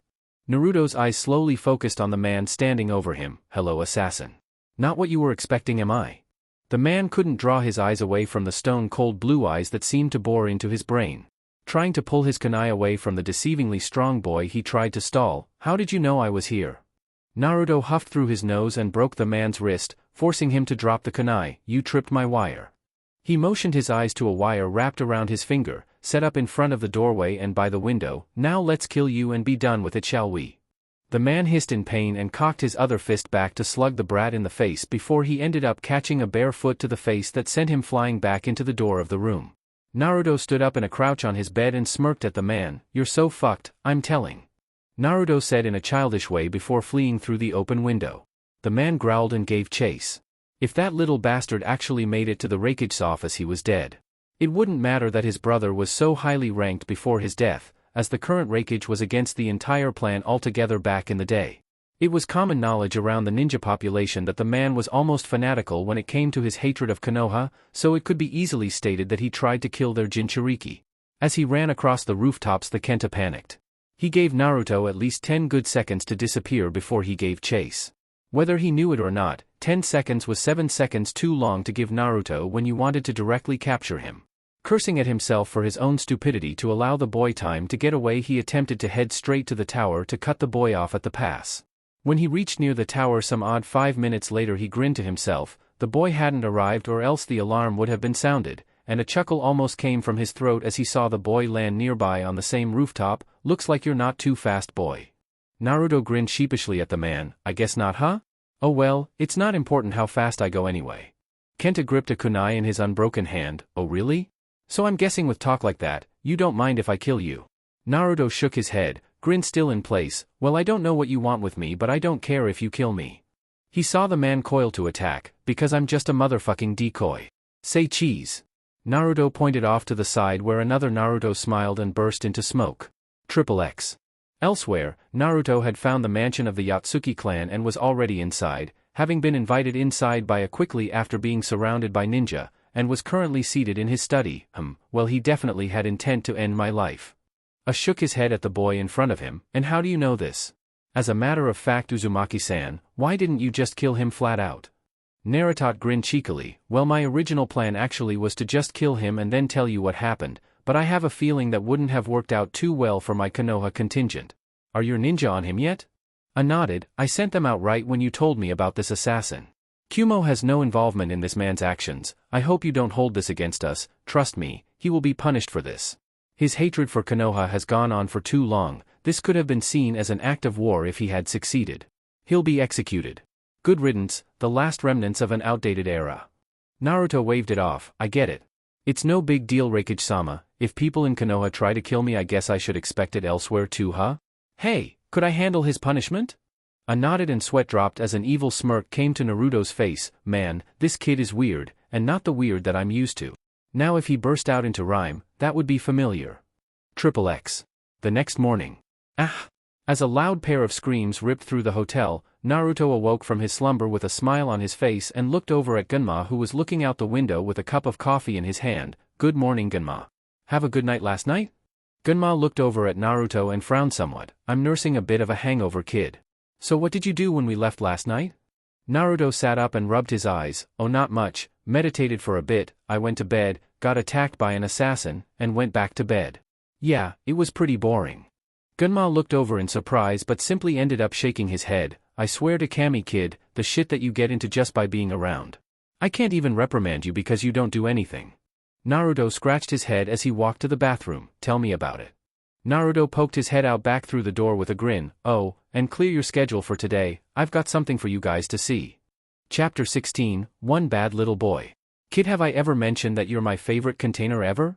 A: Naruto's eyes slowly focused on the man standing over him. Hello, assassin. Not what you were expecting, am I? The man couldn't draw his eyes away from the stone-cold blue eyes that seemed to bore into his brain. Trying to pull his kunai away from the deceivingly strong boy, he tried to stall. How did you know I was here? Naruto huffed through his nose and broke the man's wrist, forcing him to drop the kunai. You tripped my wire. He motioned his eyes to a wire wrapped around his finger, set up in front of the doorway and by the window. Now let's kill you and be done with it, shall we? The man hissed in pain and cocked his other fist back to slug the brat in the face before he ended up catching a bare foot to the face that sent him flying back into the door of the room. Naruto stood up in a crouch on his bed and smirked at the man. You're so fucked, I'm telling. Naruto said in a childish way before fleeing through the open window. The man growled and gave chase. If that little bastard actually made it to the Raikage's office, he was dead. It wouldn't matter that his brother was so highly ranked before his death, as the current Raikage was against the entire plan altogether back in the day. It was common knowledge around the ninja population that the man was almost fanatical when it came to his hatred of Konoha, so it could be easily stated that he tried to kill their Jinchuriki. As he ran across the rooftops, the Kenta panicked. He gave Naruto at least 10 good seconds to disappear before he gave chase. Whether he knew it or not, 10 seconds was 7 seconds too long to give Naruto when you wanted to directly capture him. Cursing at himself for his own stupidity to allow the boy time to get away, he attempted to head straight to the tower to cut the boy off at the pass. When he reached near the tower some odd 5 minutes later, he grinned to himself. The boy hadn't arrived, or else the alarm would have been sounded, and a chuckle almost came from his throat as he saw the boy land nearby on the same rooftop. Looks like you're not too fast, boy. Naruto grinned sheepishly at the man. I guess not, huh? Oh well, it's not important how fast I go anyway. Kenta gripped a kunai in his unbroken hand. Oh really? So I'm guessing with talk like that, you don't mind if I kill you? Naruto shook his head, grin still in place. Well, I don't know what you want with me, but I don't care if you kill me. He saw the man coil to attack, because I'm just a motherfucking decoy. Say cheese. Naruto pointed off to the side where another Naruto smiled and burst into smoke. XXX. Elsewhere, Naruto had found the mansion of the Yatsuki clan and was already inside, having been invited inside by a quickly after being surrounded by ninja, and was currently seated in his study. Well, he definitely had intent to end my life. Shook his head at the boy in front of him. And how do you know this? As a matter of fact, Uzumaki-san, why didn't you just kill him flat out? Naruto grinned cheekily. Well, my original plan actually was to just kill him and then tell you what happened, but I have a feeling that wouldn't have worked out too well for my Konoha contingent. Are your ninja on him yet? I nodded. I sent them out right when you told me about this assassin. Kumo has no involvement in this man's actions. I hope you don't hold this against us. Trust me, he will be punished for this. His hatred for Konoha has gone on for too long. This could have been seen as an act of war if he had succeeded. He'll be executed. Good riddance, the last remnants of an outdated era. Naruto waved it off. I get it. It's no big deal, Raikage-sama. If people in Konoha try to kill me, I guess I should expect it elsewhere too, huh? Hey, could I handle his punishment? I nodded and sweat dropped as an evil smirk came to Naruto's face. Man, this kid is weird, and not the weird that I'm used to. Now if he burst out into rhyme, that would be familiar. XXX. The next morning. Ah! As a loud pair of screams ripped through the hotel, Naruto awoke from his slumber with a smile on his face and looked over at Gunma, who was looking out the window with a cup of coffee in his hand. Good morning, Gunma. Have a good night last night? Gunma looked over at Naruto and frowned somewhat. I'm nursing a bit of a hangover, kid. So what did you do when we left last night? Naruto sat up and rubbed his eyes. Oh, not much. Meditated for a bit. I went to bed, got attacked by an assassin, and went back to bed. Yeah, it was pretty boring. Gunma looked over in surprise but simply ended up shaking his head. I swear to Kami, kid, the shit that you get into just by being around. I can't even reprimand you because you don't do anything. Naruto scratched his head as he walked to the bathroom. Tell me about it. Naruto poked his head out back through the door with a grin. Oh, and clear your schedule for today, I've got something for you guys to see. Chapter 16, One Bad Little Boy. Kid, have I ever mentioned that you're my favorite container ever?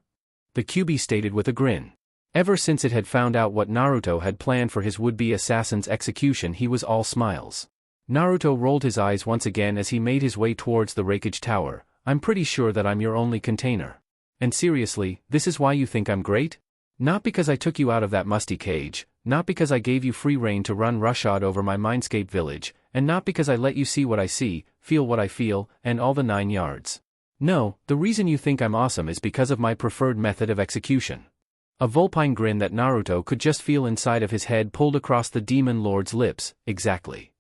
A: The QB stated with a grin. Ever since it had found out what Naruto had planned for his would-be assassin's execution, he was all smiles. Naruto rolled his eyes once again as he made his way towards the Raikage Tower. I'm pretty sure that I'm your only container. And seriously, this is why you think I'm great? Not because I took you out of that musty cage, not because I gave you free rein to run roughshod over my mindscape village, and not because I let you see what I see, feel what I feel, and all the 9 yards. No, the reason you think I'm awesome is because of my preferred method of execution. A vulpine grin that Naruto could just feel inside of his head pulled across the demon lord's lips. Exactly.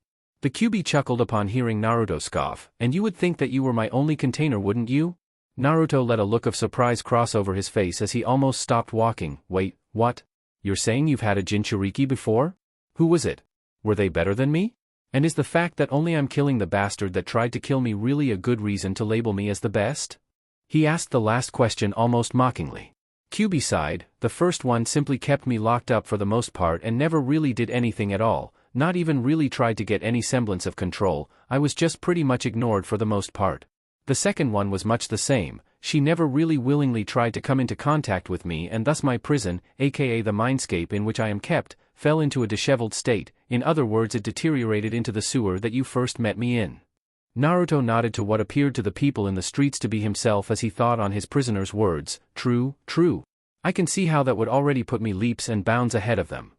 A: The QB chuckled upon hearing Naruto scoff. And you would think that you were my only container, wouldn't you? Naruto let a look of surprise cross over his face as he almost stopped walking. Wait, what? You're saying you've had a Jinchuriki before? Who was it? Were they better than me? And is the fact that only I'm killing the bastard that tried to kill me really a good reason to label me as the best? He asked the last question almost mockingly. QB sighed. The first one simply kept me locked up for the most part and never really did anything at all, not even really tried to get any semblance of control. I was just pretty much ignored for the most part. The second one was much the same. She never really willingly tried to come into contact with me, and thus my prison, aka the mindscape in which I am kept, fell into a disheveled state. In other words, it deteriorated into the sewer that you first met me in. Naruto nodded to what appeared to the people in the streets to be himself as he thought on his prisoner's words. True, true. I can see how that would already put me leaps and bounds ahead of them.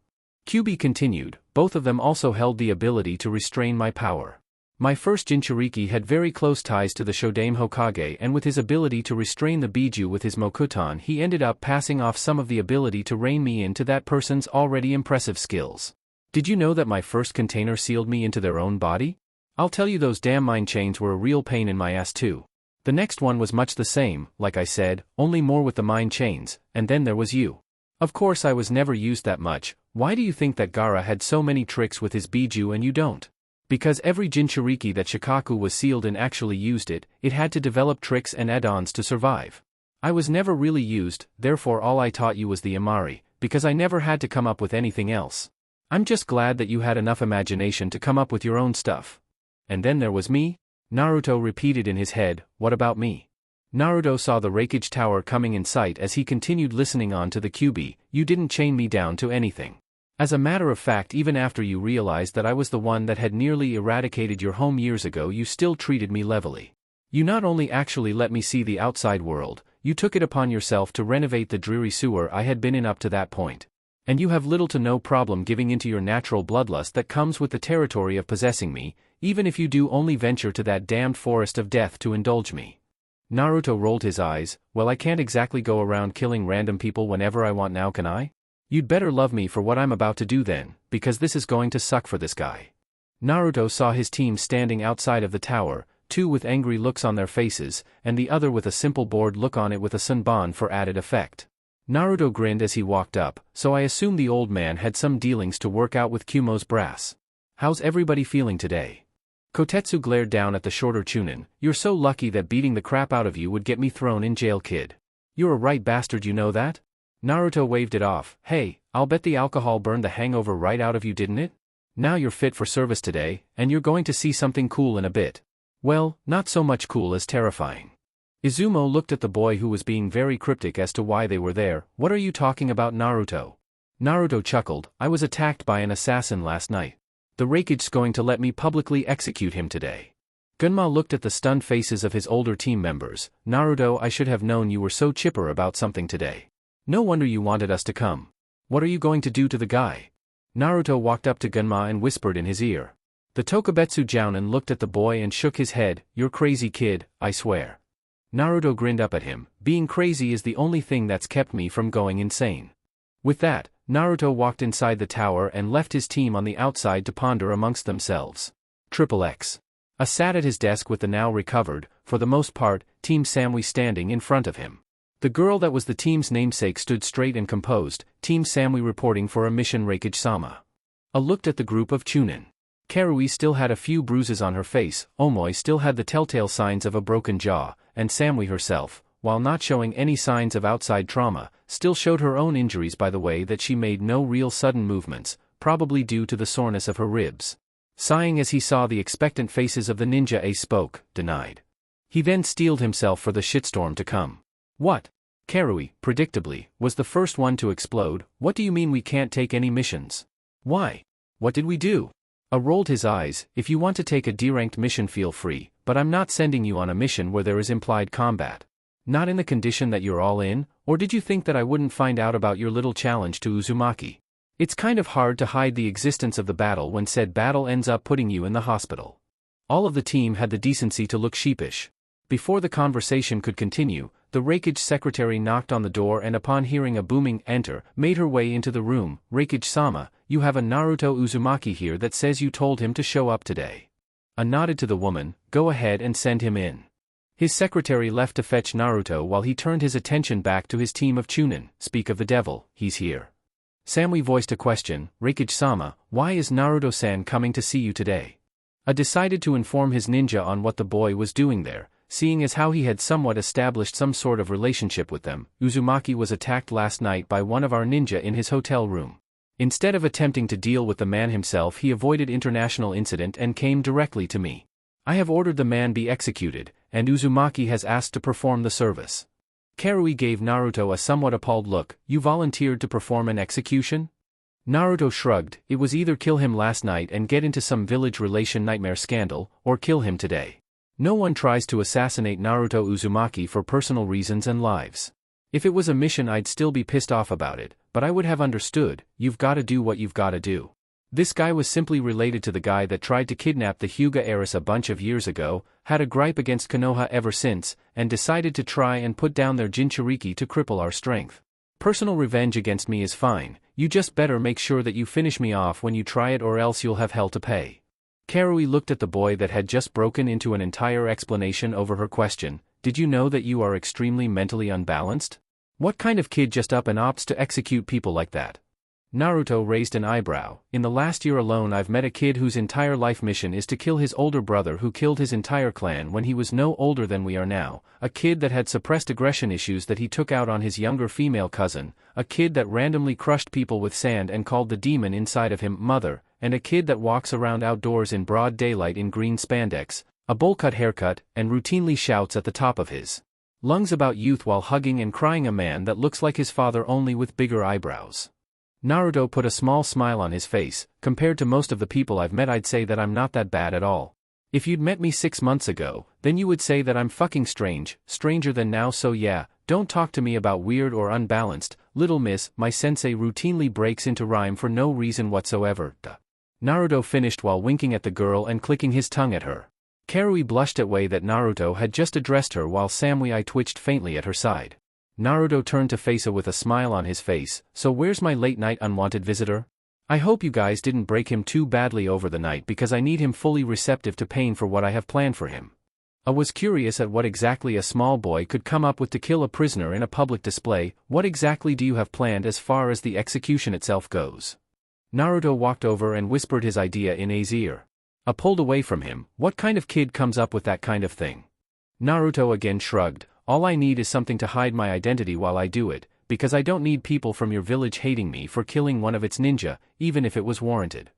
A: QB continued. Both of them also held the ability to restrain my power. My first Jinchuriki had very close ties to the Shodame Hokage, and with his ability to restrain the Biju with his Mokuton, he ended up passing off some of the ability to rein me in to that person's already impressive skills. Did you know that my first container sealed me into their own body? I'll tell you, those damn mind chains were a real pain in my ass too. The next one was much the same, like I said, only more with the mind chains, and then there was you. Of course I was never used that much. Why do you think that Gaara had so many tricks with his Biju and you don't? Because every Jinchuriki that Shikaku was sealed in actually used it, it had to develop tricks and add-ons to survive. I was never really used, therefore all I taught you was the Imari, because I never had to come up with anything else. I'm just glad that you had enough imagination to come up with your own stuff. And then there was me? Naruto repeated in his head, what about me? Naruto saw the Raikage Tower coming in sight as he continued listening on to the QB. You didn't chain me down to anything. As a matter of fact, even after you realized that I was the one that had nearly eradicated your home years ago, you still treated me levelly. You not only actually let me see the outside world, you took it upon yourself to renovate the dreary sewer I had been in up to that point. And you have little to no problem giving into your natural bloodlust that comes with the territory of possessing me, even if you do only venture to that damned forest of death to indulge me. Naruto rolled his eyes. Well, I can't exactly go around killing random people whenever I want now, can I? You'd better love me for what I'm about to do then, because this is going to suck for this guy. Naruto saw his team standing outside of the tower, two with angry looks on their faces, and the other with a simple bored look on it with a sunban for added effect. Naruto grinned as he walked up, so I assume the old man had some dealings to work out with Kumo's brass. How's everybody feeling today? Kotetsu glared down at the shorter Chunin. You're so lucky that beating the crap out of you would get me thrown in jail, kid. You're a right bastard, you know that? Naruto waved it off. Hey, I'll bet the alcohol burned the hangover right out of you, didn't it? Now you're fit for service today, and you're going to see something cool in a bit. Well, not so much cool as terrifying. Izumo looked at the boy who was being very cryptic as to why they were there. What are you talking about, Naruto? Naruto chuckled. I was attacked by an assassin last night. The Raikage's going to let me publicly execute him today. Gunma looked at the stunned faces of his older team members. Naruto, I should have known you were so chipper about something today. No wonder you wanted us to come. What are you going to do to the guy? Naruto walked up to Gunma and whispered in his ear. The Tokubetsu Jounin looked at the boy and shook his head. You're crazy, kid, I swear. Naruto grinned up at him. Being crazy is the only thing that's kept me from going insane. With that, Naruto walked inside the tower and left his team on the outside to ponder amongst themselves. XXX. Sat at his desk with the now recovered, for the most part, Team Samui standing in front of him. The girl that was the team's namesake stood straight and composed, Team Samui reporting for a mission. Raikage-sama. Looked at the group of Chunin. Karui still had a few bruises on her face, Omoi still had the telltale signs of a broken jaw, and Samui herself, while not showing any signs of outside trauma, still showed her own injuries by the way that she made no real sudden movements, probably due to the soreness of her ribs. Sighing as he saw the expectant faces of the ninja, Ace spoke, denied. He then steeled himself for the shitstorm to come. What? Karui, predictably, was the first one to explode. What do you mean we can't take any missions? Why? What did we do? Rolled his eyes. If you want to take a D-ranked mission, feel free, but I'm not sending you on a mission where there is implied combat. Not in the condition that you're all in, or did you think that I wouldn't find out about your little challenge to Uzumaki? It's kind of hard to hide the existence of the battle when said battle ends up putting you in the hospital. All of the team had the decency to look sheepish. Before the conversation could continue, the Raikage secretary knocked on the door and upon hearing a booming enter, made her way into the room. Raikage-sama, you have a Naruto Uzumaki here that says you told him to show up today. Nodded to the woman. Go ahead and send him in. His secretary left to fetch Naruto while he turned his attention back to his team of Chunin. Speak of the devil, he's here. Samui voiced a question. Raikage-sama, why is Naruto-san coming to see you today? Decided to inform his ninja on what the boy was doing there, seeing as how he had somewhat established some sort of relationship with them. Uzumaki was attacked last night by one of our ninja in his hotel room. Instead of attempting to deal with the man himself, he avoided international incident and came directly to me. I have ordered the man be executed, and Uzumaki has asked to perform the service. Karui gave Naruto a somewhat appalled look. You volunteered to perform an execution? Naruto shrugged. It was either kill him last night and get into some village relation nightmare scandal, or kill him today. No one tries to assassinate Naruto Uzumaki for personal reasons and lives. If it was a mission, I'd still be pissed off about it, but I would have understood. You've gotta do what you've gotta do. This guy was simply related to the guy that tried to kidnap the Hyuga heiress a bunch of years ago, had a gripe against Konoha ever since, and decided to try and put down their Jinchuriki to cripple our strength. Personal revenge against me is fine, you just better make sure that you finish me off when you try it, or else you'll have hell to pay. Karui looked at the boy that had just broken into an entire explanation over her question. Did you know that you are extremely mentally unbalanced? What kind of kid just up and opts to execute people like that? Naruto raised an eyebrow. In the last year alone I've met a kid whose entire life mission is to kill his older brother who killed his entire clan when he was no older than we are now, a kid that had suppressed aggression issues that he took out on his younger female cousin, a kid that randomly crushed people with sand and called the demon inside of him mother, and a kid that walks around outdoors in broad daylight in green spandex, a bowl-cut haircut, and routinely shouts at the top of his lungs about youth while hugging and crying a man that looks like his father only with bigger eyebrows. Naruto put a small smile on his face. Compared to most of the people I've met, I'd say that I'm not that bad at all. If you'd met me 6 months ago, then you would say that I'm fucking strange, stranger than now, so yeah, don't talk to me about weird or unbalanced, little miss. My sensei routinely breaks into rhyme for no reason whatsoever. Duh. Naruto finished while winking at the girl and clicking his tongue at her. Karui blushed at way that Naruto had just addressed her while Samui twitched faintly at her side. Naruto turned to Faisa with a smile on his face. So where's my late-night unwanted visitor? I hope you guys didn't break him too badly over the night because I need him fully receptive to pain for what I have planned for him. I was curious at what exactly a small boy could come up with to kill a prisoner in a public display. What exactly do you have planned as far as the execution itself goes? Naruto walked over and whispered his idea in A's ear. I pulled away from him. What kind of kid comes up with that kind of thing? Naruto again shrugged. All I need is something to hide my identity while I do it, because I don't need people from your village hating me for killing one of its ninja, even if it was warranted.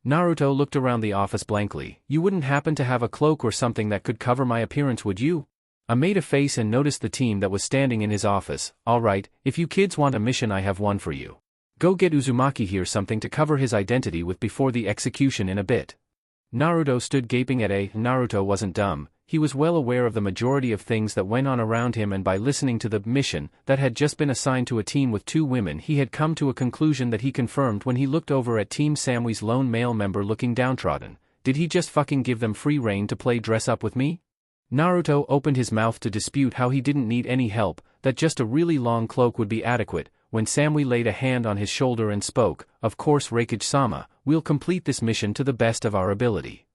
A: Naruto looked around the office blankly. You wouldn't happen to have a cloak or something that could cover my appearance, would you? I made a face and noticed the team that was standing in his office. Alright, if you kids want a mission, I have one for you. Go get Uzumaki here something to cover his identity with before the execution in a bit. Naruto stood gaping at A. Naruto wasn't dumb. He was well aware of the majority of things that went on around him, and by listening to the mission that had just been assigned to a team with 2 women, he had come to a conclusion that he confirmed when he looked over at Team Samui's lone male member looking downtrodden. Did he just fucking give them free rein to play dress up with me? Naruto opened his mouth to dispute how he didn't need any help, that just a really long cloak would be adequate, when Samui laid a hand on his shoulder and spoke. Of course, Raikage-sama, we'll complete this mission to the best of our ability.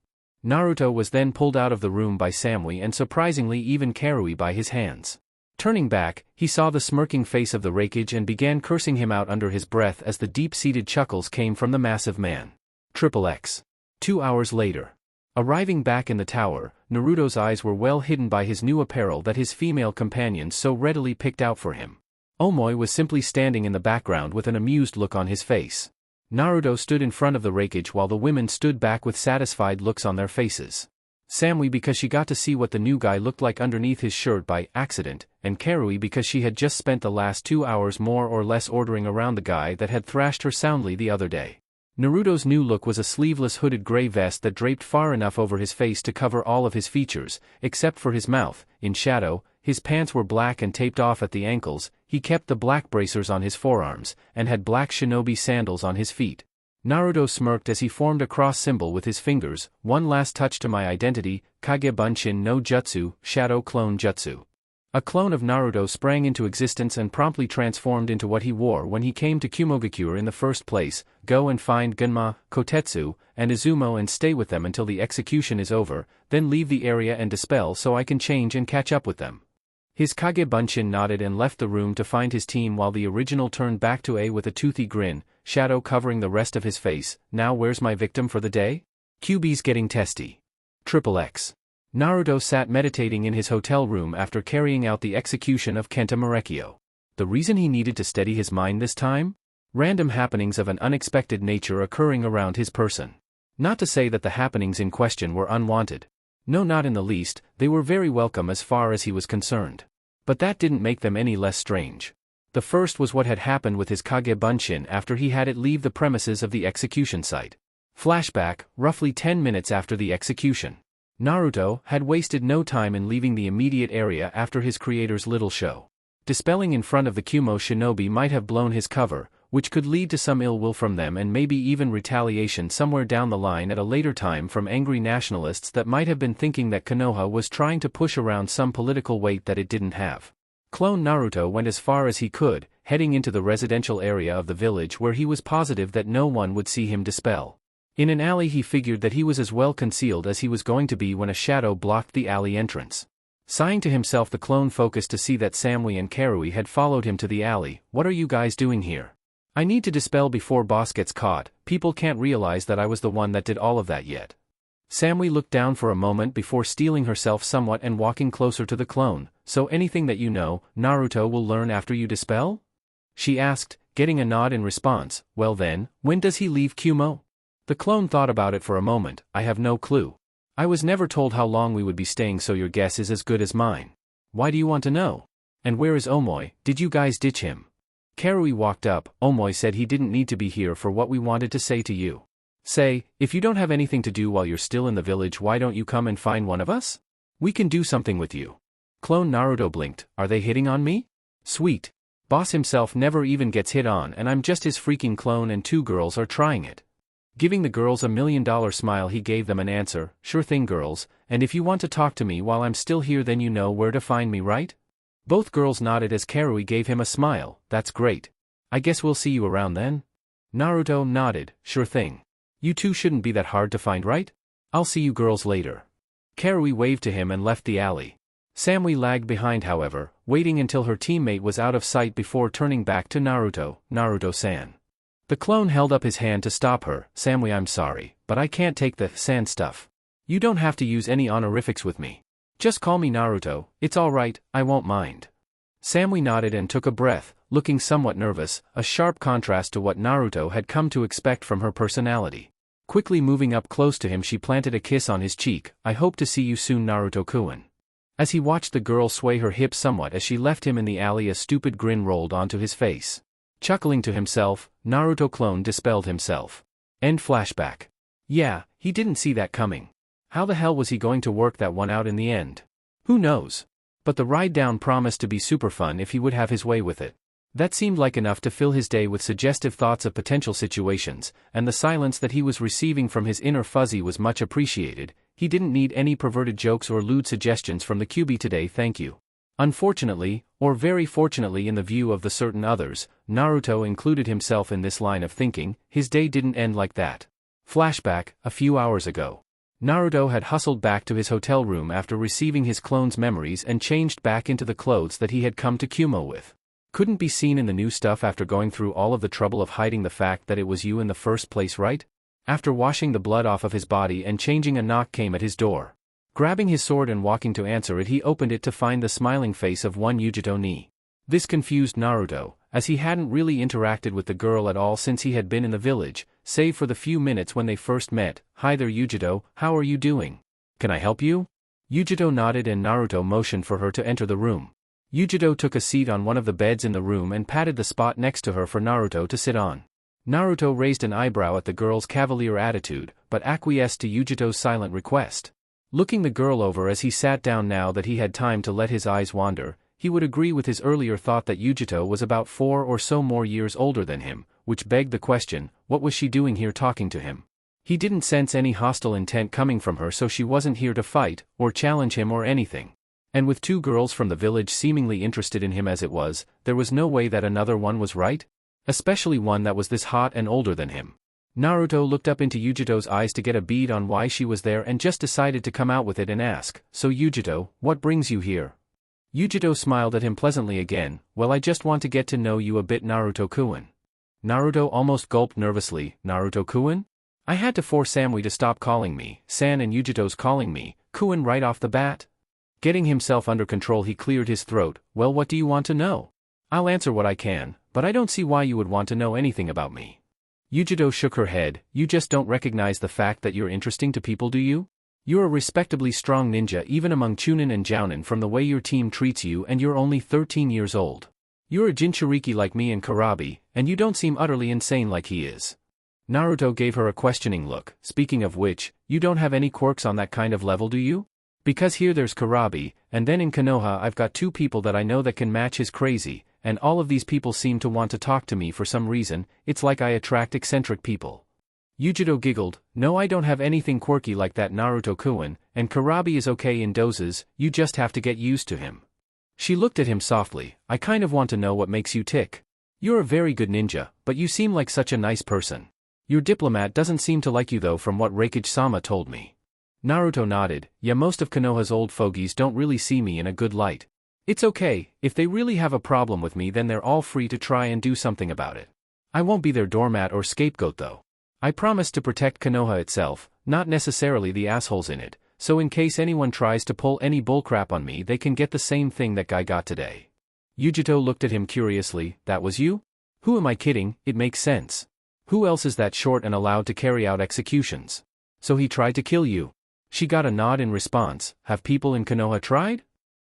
A: Naruto was then pulled out of the room by Samui and surprisingly even Karui by his hands. Turning back, he saw the smirking face of the Raikage and began cursing him out under his breath as the deep-seated chuckles came from the massive man. XXX. 2 hours later. Arriving back in the tower, Naruto's eyes were well hidden by his new apparel that his female companions so readily picked out for him. Omoi was simply standing in the background with an amused look on his face. Naruto stood in front of the Raikage while the women stood back with satisfied looks on their faces. Samui because she got to see what the new guy looked like underneath his shirt by accident, and Karui because she had just spent the last 2 hours more or less ordering around the guy that had thrashed her soundly the other day. Naruto's new look was a sleeveless hooded gray vest that draped far enough over his face to cover all of his features, except for his mouth, in shadow. His pants were black and taped off at the ankles. He kept the black bracers on his forearms, and had black shinobi sandals on his feet. Naruto smirked as he formed a cross symbol with his fingers. One last touch to my identity, Kage Bunshin no Jutsu, Shadow Clone Jutsu. A clone of Naruto sprang into existence and promptly transformed into what he wore when he came to Kumogakure in the first place. Go and find Gunma, Kotetsu, and Izumo and stay with them until the execution is over, then leave the area and dispel so I can change and catch up with them. His Kage Bunshin nodded and left the room to find his team while the original turned back to A with a toothy grin, shadow covering the rest of his face. Now where's my victim for the day? QB's getting testy. XXX. Naruto sat meditating in his hotel room after carrying out the execution of Kenta Marekio. The reason he needed to steady his mind this time? Random happenings of an unexpected nature occurring around his person. Not to say that the happenings in question were unwanted. No, not in the least. They were very welcome as far as he was concerned. But that didn't make them any less strange. The first was what had happened with his Kage Bunshin after he had it leave the premises of the execution site. Flashback, roughly 10 minutes after the execution. Naruto had wasted no time in leaving the immediate area after his creator's little show. Dispelling in front of the Kumo shinobi might have blown his cover, which could lead to some ill will from them and maybe even retaliation somewhere down the line at a later time from angry nationalists that might have been thinking that Konoha was trying to push around some political weight that it didn't have. Clone Naruto went as far as he could, heading into the residential area of the village where he was positive that no one would see him dispel. In an alley he figured that he was as well concealed as he was going to be when a shadow blocked the alley entrance. Sighing to himself, the clone focused to see that Samui and Karui had followed him to the alley. What are you guys doing here? I need to dispel before boss gets caught. People can't realize that I was the one that did all of that yet. Samui looked down for a moment before steeling herself somewhat and walking closer to the clone. So anything that you know, Naruto will learn after you dispel? She asked, getting a nod in response. Well then, when does he leave Kumo? The clone thought about it for a moment. I have no clue. I was never told how long we would be staying, so your guess is as good as mine. Why do you want to know? And where is Omoi? Did you guys ditch him? Karui walked up. Omoi said he didn't need to be here for what we wanted to say to you. Say, if you don't have anything to do while you're still in the village, why don't you come and find one of us? We can do something with you. Clone Naruto blinked. Are they hitting on me? Sweet. Boss himself never even gets hit on and I'm just his freaking clone and 2 girls are trying it. Giving the girls $1 million smile, he gave them an answer. Sure thing, girls, and if you want to talk to me while I'm still here, then you know where to find me, right? Both girls nodded as Karui gave him a smile. That's great. I guess we'll see you around then? Naruto nodded. Sure thing. You two shouldn't be that hard to find, right? I'll see you girls later. Karui waved to him and left the alley. Samui lagged behind, however, waiting until her teammate was out of sight before turning back to Naruto. Naruto-san. The clone held up his hand to stop her. Samui, I'm sorry, but I can't take the san stuff. You don't have to use any honorifics with me. Just call me Naruto, it's alright, I won't mind. Samui nodded and took a breath, looking somewhat nervous, a sharp contrast to what Naruto had come to expect from her personality. Quickly moving up close to him, she planted a kiss on his cheek. I hope to see you soon, Naruto-kun. As he watched the girl sway her hips somewhat as she left him in the alley, a stupid grin rolled onto his face. Chuckling to himself, Naruto clone dispelled himself. End flashback. Yeah, he didn't see that coming. How the hell was he going to work that one out in the end? Who knows? But the ride down promised to be super fun if he would have his way with it. That seemed like enough to fill his day with suggestive thoughts of potential situations, and the silence that he was receiving from his inner Fuzzy was much appreciated. He didn't need any perverted jokes or lewd suggestions from the QB today, thank you. Unfortunately, or very fortunately in the view of the certain others, Naruto included himself in this line of thinking, his day didn't end like that. Flashback, a few hours ago. Naruto had hustled back to his hotel room after receiving his clone's memories and changed back into the clothes that he had come to Kumo with. Couldn't be seen in the new stuff after going through all of the trouble of hiding the fact that it was you in the first place, right? After washing the blood off of his body and changing, a knock came at his door. Grabbing his sword and walking to answer it, he opened it to find the smiling face of one Yujito Ni. This confused Naruto, as he hadn't really interacted with the girl at all since he had been in the village, save for the few minutes when they first met. Hi there, Yujito, how are you doing? Can I help you? Yujito nodded and Naruto motioned for her to enter the room. Yujito took a seat on one of the beds in the room and patted the spot next to her for Naruto to sit on. Naruto raised an eyebrow at the girl's cavalier attitude, but acquiesced to Yujito's silent request. Looking the girl over as he sat down now that he had time to let his eyes wander, he would agree with his earlier thought that Yujito was about 4 or so more years older than him, which begged the question, what was she doing here talking to him? He didn't sense any hostile intent coming from her, so she wasn't here to fight, or challenge him or anything. And with 2 girls from the village seemingly interested in him as it was, there was no way that another one was right? Especially one that was this hot and older than him. Naruto looked up into Yujito's eyes to get a bead on why she was there and just decided to come out with it and ask, so Yujito, what brings you here? Yujito smiled at him pleasantly again. Well, I just want to get to know you a bit, Naruto-kun. Naruto almost gulped nervously. Naruto-kun? I had to force Samui to stop calling me San and Yujito's calling me Kun right off the bat. Getting himself under control, he cleared his throat. Well, what do you want to know? I'll answer what I can, but I don't see why you would want to know anything about me. Yujito shook her head. You just don't recognize the fact that you're interesting to people, do you? You're a respectably strong ninja even among Chunin and Jounin from the way your team treats you, and you're only 13 years old. You're a Jinchuriki like me and Karabi, and you don't seem utterly insane like he is. Naruto gave her a questioning look. Speaking of which, you don't have any quirks on that kind of level, do you? Because here there's Karabi, and then in Konoha I've got 2 people that I know that can match his crazy, and all of these people seem to want to talk to me for some reason. It's like I attract eccentric people. Yujito giggled. No, I don't have anything quirky like that, Naruto-kun, and Karabi is okay in doses, you just have to get used to him. She looked at him softly. I kind of want to know what makes you tick. You're a very good ninja, but you seem like such a nice person. Your diplomat doesn't seem to like you though, from what Reikage-sama told me. Naruto nodded. Yeah, most of Konoha's old fogies don't really see me in a good light. It's okay, if they really have a problem with me then they're all free to try and do something about it. I won't be their doormat or scapegoat though. I promise to protect Konoha itself, not necessarily the assholes in it, so in case anyone tries to pull any bullcrap on me they can get the same thing that guy got today. Yujito looked at him curiously. That was you? Who am I kidding? It makes sense. Who else is that short and allowed to carry out executions? So he tried to kill you? She got a nod in response. Have people in Konoha tried?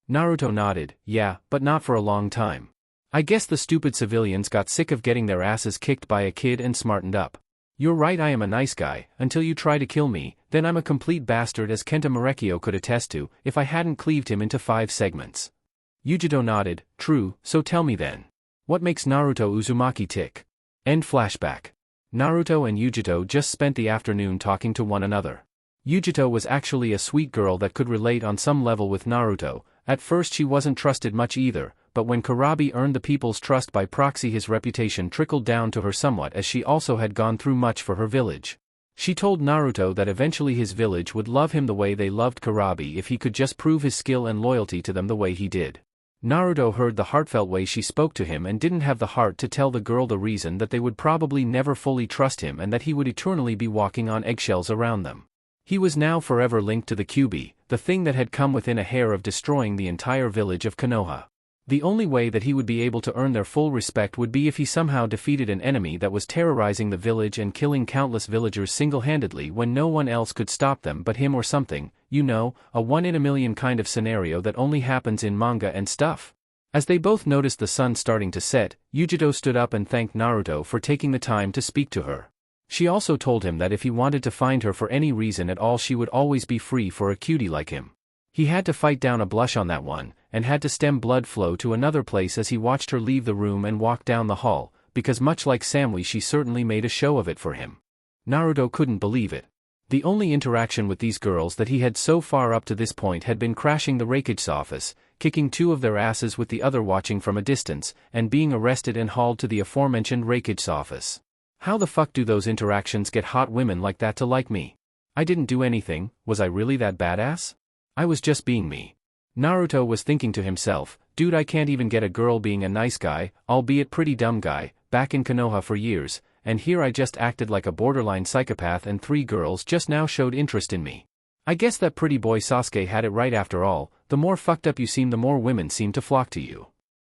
A: Naruto nodded. Yeah, but not for a long time. I guess the stupid civilians got sick of getting their asses kicked by a kid and smartened up. You're right, I am a nice guy, until you try to kill me, then I'm a complete bastard, as Kenta Marekio could attest to, if I hadn't cleaved him into 5 segments. Yujito nodded. True, so tell me then. What makes Naruto Uzumaki tick? End flashback. Naruto and Yujito just spent the afternoon talking to one another. Yujito was actually a sweet girl that could relate on some level with Naruto. At first she wasn't trusted much either, but when Kurabi earned the people's trust by proxy, his reputation trickled down to her somewhat, as she also had gone through much for her village. She told Naruto that eventually his village would love him the way they loved Kurabi if he could just prove his skill and loyalty to them the way he did. Naruto heard the heartfelt way she spoke to him and didn't have the heart to tell the girl the reason that they would probably never fully trust him and that he would eternally be walking on eggshells around them. He was now forever linked to the Kyuubi, the thing that had come within a hair of destroying the entire village of Konoha. The only way that he would be able to earn their full respect would be if he somehow defeated an enemy that was terrorizing the village and killing countless villagers single-handedly when no one else could stop them but him, or something, you know, a one-in-a-million kind of scenario that only happens in manga and stuff. As they both noticed the sun starting to set, Yujito stood up and thanked Naruto for taking the time to speak to her. She also told him that if he wanted to find her for any reason at all, she would always be free for a cutie like him. He had to fight down a blush on that one, and had to stem blood flow to another place as he watched her leave the room and walk down the hall, because much like Samui, she certainly made a show of it for him. Naruto couldn't believe it. The only interaction with these girls that he had so far up to this point had been crashing the Raikage office, kicking 2 of their asses with the other watching from a distance, and being arrested and hauled to the aforementioned Raikage office. How the fuck do those interactions get hot women like that to like me? I didn't do anything, was I really that badass? I was just being me. Naruto was thinking to himself, dude, I can't even get a girl being a nice guy, albeit pretty dumb guy, back in Konoha for years, and here I just acted like a borderline psychopath and 3 girls just now showed interest in me. I guess that pretty boy Sasuke had it right after all, the more fucked up you seem the more women seem to flock to you.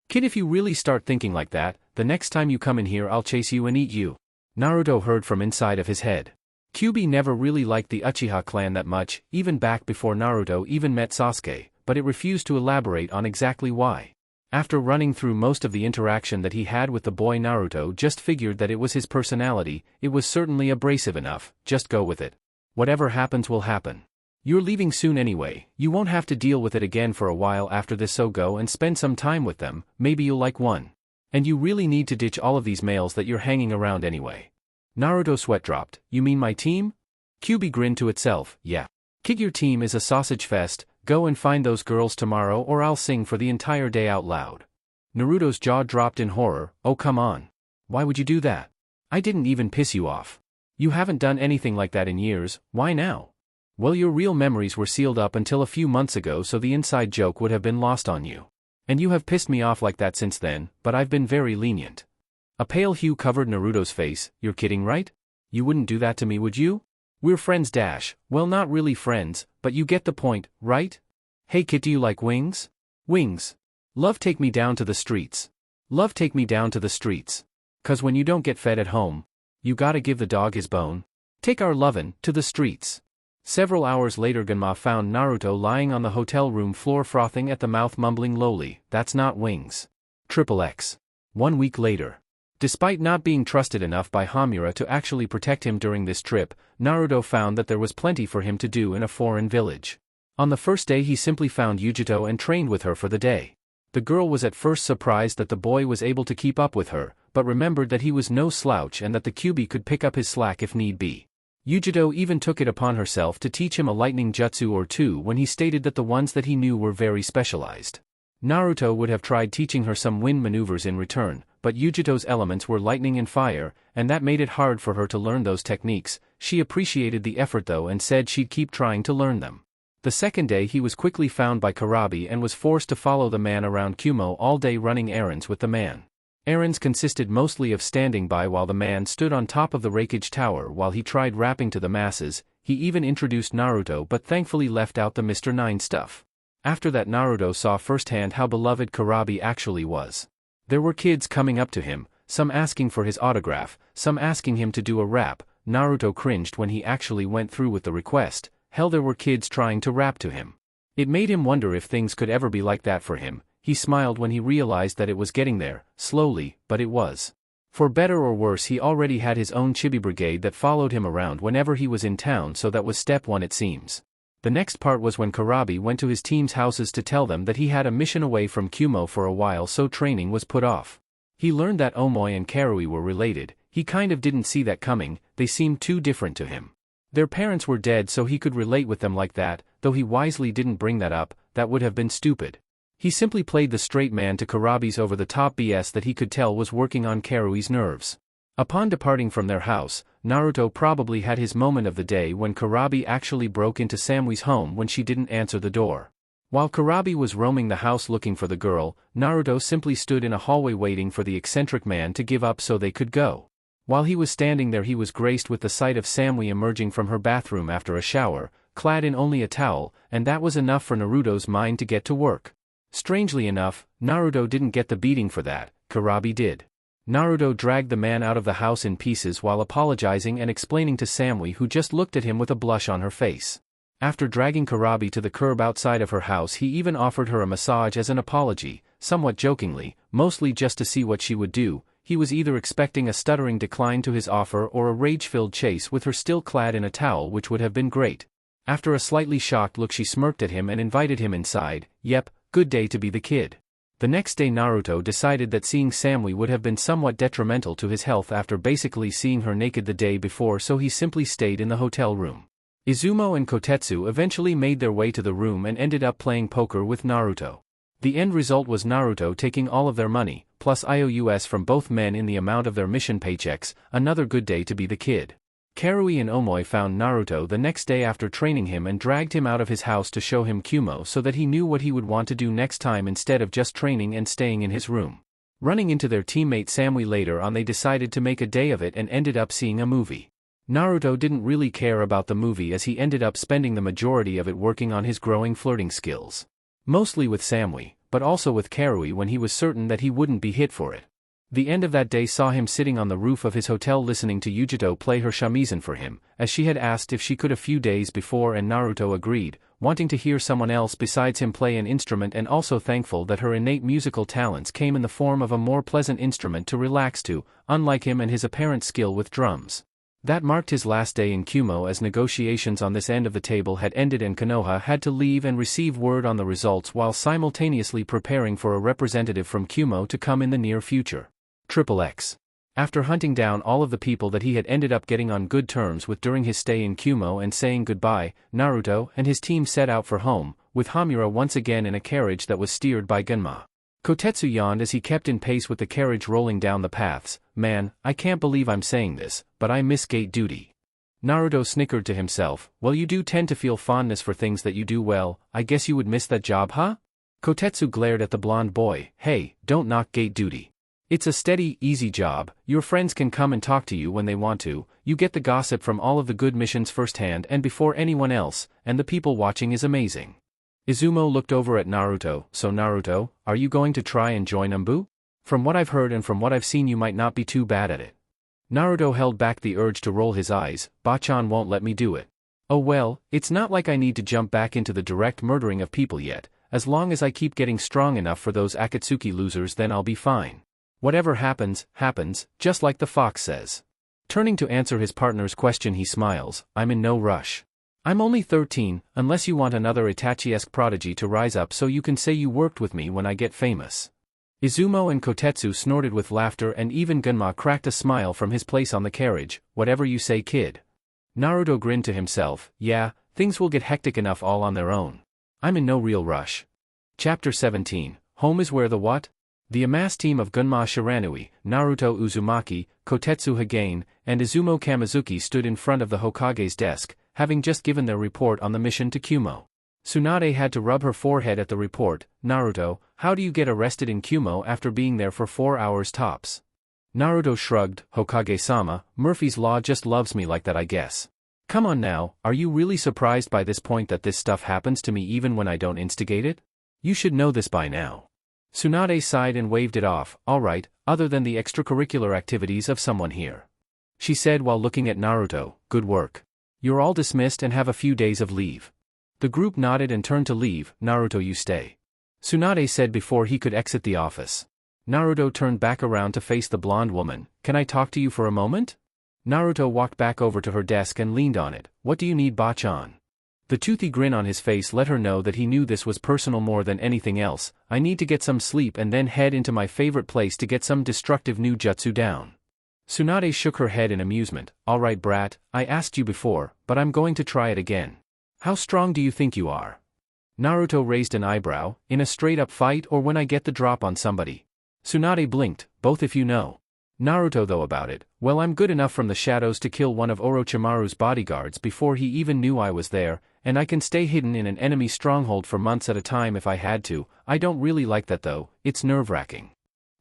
A: Kid, if you really start thinking like that, the next time you come in here I'll chase you and eat you. Naruto heard from inside of his head. Kyuubi never really liked the Uchiha clan that much, even back before Naruto even met Sasuke, but it refused to elaborate on exactly why. After running through most of the interaction that he had with the boy, Naruto just figured that it was his personality. It was certainly abrasive enough, just go with it. Whatever happens will happen. You're leaving soon anyway, you won't have to deal with it again for a while after this, so go and spend some time with them, maybe you'll like one. And you really need to ditch all of these males that you're hanging around anyway. Naruto sweat dropped. You mean my team? Kyuubi grinned to itself. Yeah. Kid, your team is a sausage fest. Go and find those girls tomorrow or I'll sing for the entire day out loud. Naruto's jaw dropped in horror. Oh come on. Why would you do that? I didn't even piss you off. You haven't done anything like that in years, why now? Well, your real memories were sealed up until a few months ago, so the inside joke would have been lost on you. And you have pissed me off like that since then, but I've been very lenient. A pale hue covered Naruto's face. You're kidding, right? You wouldn't do that to me, would you? We're friends dash, well not really friends, but you get the point, right? Hey kid, do you like wings? Wings. Love, take me down to the streets. Love, take me down to the streets. 'Cause when you don't get fed at home, you gotta give the dog his bone. Take our lovin' to the streets. Several hours later, Ganma found Naruto lying on the hotel room floor frothing at the mouth, mumbling lowly, that's not wings. XXX. 1 week later. Despite not being trusted enough by Hamura to actually protect him during this trip, Naruto found that there was plenty for him to do in a foreign village. On the first day he simply found Yujito and trained with her for the day. The girl was at first surprised that the boy was able to keep up with her, but remembered that he was no slouch and that the Kyuubi could pick up his slack if need be. Yujito even took it upon herself to teach him a lightning jutsu or two when he stated that the ones that he knew were very specialized. Naruto would have tried teaching her some wind maneuvers in return, but Yujito's elements were lightning and fire, and that made it hard for her to learn those techniques. She appreciated the effort though and said she'd keep trying to learn them. The second day he was quickly found by Kurabi and was forced to follow the man around Kumo all day, running errands with the man. Errands consisted mostly of standing by while the man stood on top of the Raikage tower while he tried rapping to the masses. He even introduced Naruto but thankfully left out the Mr. 9 stuff. After that, Naruto saw firsthand how beloved Kurabi actually was. There were kids coming up to him, some asking for his autograph, some asking him to do a rap. Naruto cringed when he actually went through with the request. Hell, there were kids trying to rap to him. It made him wonder if things could ever be like that for him. He smiled when he realized that it was getting there, slowly, but it was. For better or worse, he already had his own chibi brigade that followed him around whenever he was in town, so that was step one, it seems. The next part was when Karabi went to his team's houses to tell them that he had a mission away from Kumo for a while, so training was put off. He learned that Omoi and Karui were related. He kind of didn't see that coming, they seemed too different to him. Their parents were dead, so he could relate with them like that, though he wisely didn't bring that up. That would have been stupid. He simply played the straight man to Karabi's over-the-top BS that he could tell was working on Karui's nerves. Upon departing from their house, Naruto probably had his moment of the day when Karabi actually broke into Samui's home when she didn't answer the door. While Karabi was roaming the house looking for the girl, Naruto simply stood in a hallway waiting for the eccentric man to give up so they could go. While he was standing there, he was graced with the sight of Samui emerging from her bathroom after a shower, clad in only a towel, and that was enough for Naruto's mind to get to work. Strangely enough, Naruto didn't get the beating for that, Karabi did. Naruto dragged the man out of the house in pieces while apologizing and explaining to Samui, who just looked at him with a blush on her face. After dragging Karabi to the curb outside of her house, he even offered her a massage as an apology, somewhat jokingly, mostly just to see what she would do. He was either expecting a stuttering decline to his offer or a rage-filled chase with her still clad in a towel, which would have been great. After a slightly shocked look, she smirked at him and invited him inside. Yep, good day to be the kid. The next day Naruto decided that seeing Samui would have been somewhat detrimental to his health after basically seeing her naked the day before, so he simply stayed in the hotel room. Izumo and Kotetsu eventually made their way to the room and ended up playing poker with Naruto. The end result was Naruto taking all of their money, plus IOUs from both men in the amount of their mission paychecks. Another good day to be the kid. Karui and Omoi found Naruto the next day after training him and dragged him out of his house to show him Kumo so that he knew what he would want to do next time instead of just training and staying in his room. Running into their teammate Samui later on, they decided to make a day of it and ended up seeing a movie. Naruto didn't really care about the movie as he ended up spending the majority of it working on his growing flirting skills. Mostly with Samui, but also with Karui when he was certain that he wouldn't be hit for it. The end of that day saw him sitting on the roof of his hotel listening to Yujito play her shamisen for him, as she had asked if she could a few days before, and Naruto agreed, wanting to hear someone else besides him play an instrument and also thankful that her innate musical talents came in the form of a more pleasant instrument to relax to, unlike him and his apparent skill with drums. That marked his last day in Kumo, as negotiations on this end of the table had ended and Konoha had to leave and receive word on the results while simultaneously preparing for a representative from Kumo to come in the near future. XXX. After hunting down all of the people that he had ended up getting on good terms with during his stay in Kumo and saying goodbye, Naruto and his team set out for home, with Hamura once again in a carriage that was steered by Gunma. Kotetsu yawned as he kept in pace with the carriage rolling down the paths. Man, I can't believe I'm saying this, but I miss gate duty. Naruto snickered to himself. Well, you do tend to feel fondness for things that you do well. I guess you would miss that job, huh? Kotetsu glared at the blonde boy. Hey, don't knock gate duty. It's a steady, easy job. Your friends can come and talk to you when they want to. You get the gossip from all of the good missions firsthand and before anyone else, and the people watching is amazing. Izumo looked over at Naruto. So Naruto, are you going to try and join Umbu? From what I've heard and from what I've seen, you might not be too bad at it. Naruto held back the urge to roll his eyes. Bachan won't let me do it. Oh well, it's not like I need to jump back into the direct murdering of people yet. As long as I keep getting strong enough for those Akatsuki losers, then I'll be fine. Whatever happens, happens, just like the fox says. Turning to answer his partner's question, he smiles. I'm in no rush. I'm only 13, unless you want another Itachi-esque prodigy to rise up so you can say you worked with me when I get famous. Izumo and Kotetsu snorted with laughter, and even Gunma cracked a smile from his place on the carriage. Whatever you say, kid. Naruto grinned to himself. Yeah, things will get hectic enough all on their own. I'm in no real rush. Chapter 17. Home is where the what? The amassed team of Gunma Shiranui, Naruto Uzumaki, Kotetsu Hagane, and Izumo Kamizuki stood in front of the Hokage's desk, having just given their report on the mission to Kumo. Tsunade had to rub her forehead at the report. Naruto, how do you get arrested in Kumo after being there for 4 hours tops? Naruto shrugged. Hokage-sama, Murphy's Law just loves me like that, I guess. Come on now, are you really surprised by this point that this stuff happens to me even when I don't instigate it? You should know this by now. Tsunade sighed and waved it off. Alright, other than the extracurricular activities of someone here. She said while looking at Naruto. Good work. You're all dismissed and have a few days of leave. The group nodded and turned to leave. Naruto, you stay. Tsunade said before he could exit the office. Naruto turned back around to face the blonde woman. Can I talk to you for a moment? Naruto walked back over to her desk and leaned on it. What do you need, Bachan? The toothy grin on his face let her know that he knew this was personal more than anything else. I need to get some sleep and then head into my favorite place to get some destructive new jutsu down. Tsunade shook her head in amusement. Alright brat, I asked you before, but I'm going to try it again. How strong do you think you are? Naruto raised an eyebrow. In a straight-up fight or when I get the drop on somebody? Tsunade blinked. Both if you know. Naruto though about it, well I'm good enough from the shadows to kill one of Orochimaru's bodyguards before he even knew I was there, and I can stay hidden in an enemy stronghold for months at a time if I had to. I don't really like that though, it's nerve-wracking.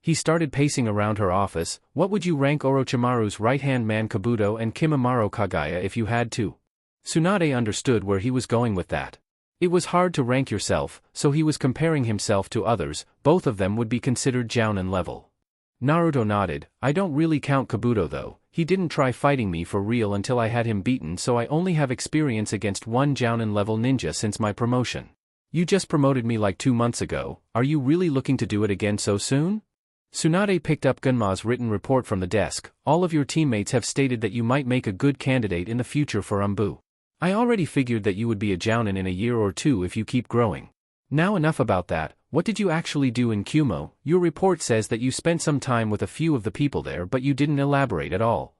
A: He started pacing around her office. What would you rank Orochimaru's right-hand man Kabuto and Kimimaro Kagaya if you had to? Tsunade understood where he was going with that. It was hard to rank yourself, so he was comparing himself to others. Both of them would be considered Jounin level. Naruto nodded. I don't really count Kabuto though. He didn't try fighting me for real until I had him beaten, so I only have experience against one Jounin level ninja since my promotion. You just promoted me like 2 months ago. Are you really looking to do it again so soon? Tsunade picked up Gunma's written report from the desk. All of your teammates have stated that you might make a good candidate in the future for Anbu. I already figured that you would be a Jounin in a year or two if you keep growing. Now enough about that. What did you actually do in Kumo? Your report says that you spent some time with a few of the people there but you didn't elaborate at all.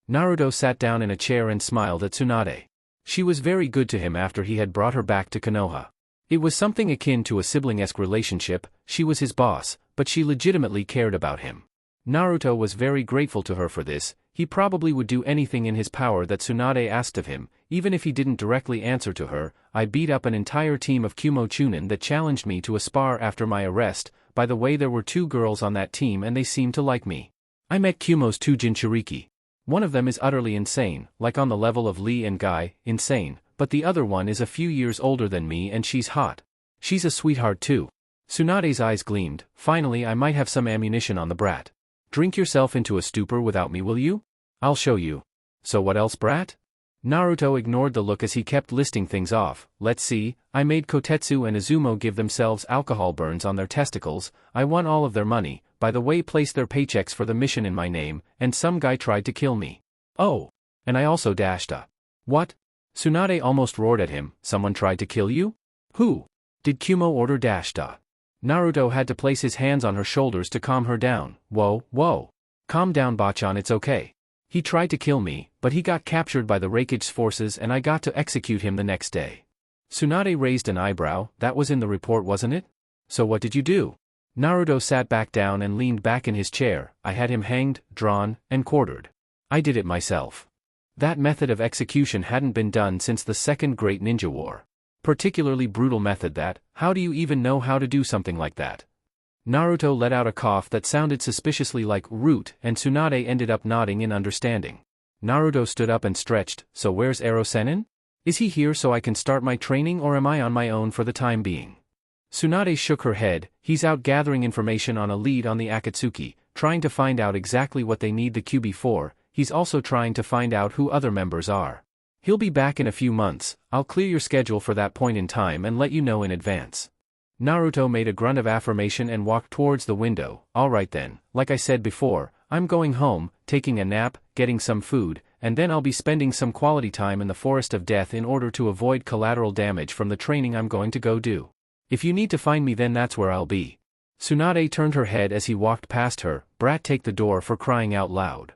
A: Naruto sat down in a chair and smiled at Tsunade. She was very good to him after he had brought her back to Konoha. It was something akin to a sibling-esque relationship. She was his boss, but she legitimately cared about him. Naruto was very grateful to her for this. He probably would do anything in his power that Tsunade asked of him, even if he didn't directly answer to her. I beat up an entire team of Kumo Chunin that challenged me to a spar after my arrest. By the way, there were 2 girls on that team and they seemed to like me. I met Kumo's 2 Jinchuriki. One of them is utterly insane, like on the level of Lee and Guy, insane, but the other one is a few years older than me and she's hot. She's a sweetheart too. Tsunade's eyes gleamed. Finally I might have some ammunition on the brat. Drink yourself into a stupor without me, will you? I'll show you. So what else, brat? Naruto ignored the look as he kept listing things off. Let's see, I made Kotetsu and Izumo give themselves alcohol burns on their testicles. I won all of their money, by the way placed their paychecks for the mission in my name, and some guy tried to kill me. Oh! And I also dashed a... What? Tsunade almost roared at him. Someone tried to kill you? Who? Did Kumo order dashed a... Naruto had to place his hands on her shoulders to calm her down. Whoa, whoa. Calm down, Bachan, it's okay. He tried to kill me, but he got captured by the Raikage's forces and I got to execute him the next day. Tsunade raised an eyebrow. That was in the report, wasn't it? So what did you do? Naruto sat back down and leaned back in his chair. I had him hanged, drawn, and quartered. I did it myself. That method of execution hadn't been done since the Second Great Ninja War. Particularly brutal method that. How do you even know how to do something like that? Naruto let out a cough that sounded suspiciously like root, and Tsunade ended up nodding in understanding. Naruto stood up and stretched. So where's Ero Sennin? Is he here so I can start my training or am I on my own for the time being? Tsunade shook her head. He's out gathering information on a lead on the Akatsuki, trying to find out exactly what they need the QB for. He's also trying to find out who other members are. He'll be back in a few months. I'll clear your schedule for that point in time and let you know in advance. Naruto made a grunt of affirmation and walked towards the window. Alright then, like I said before, I'm going home, taking a nap, getting some food, and then I'll be spending some quality time in the Forest of Death in order to avoid collateral damage from the training I'm going to go do. If you need to find me then that's where I'll be. Tsunade turned her head as he walked past her. Brat, take the door for crying out loud.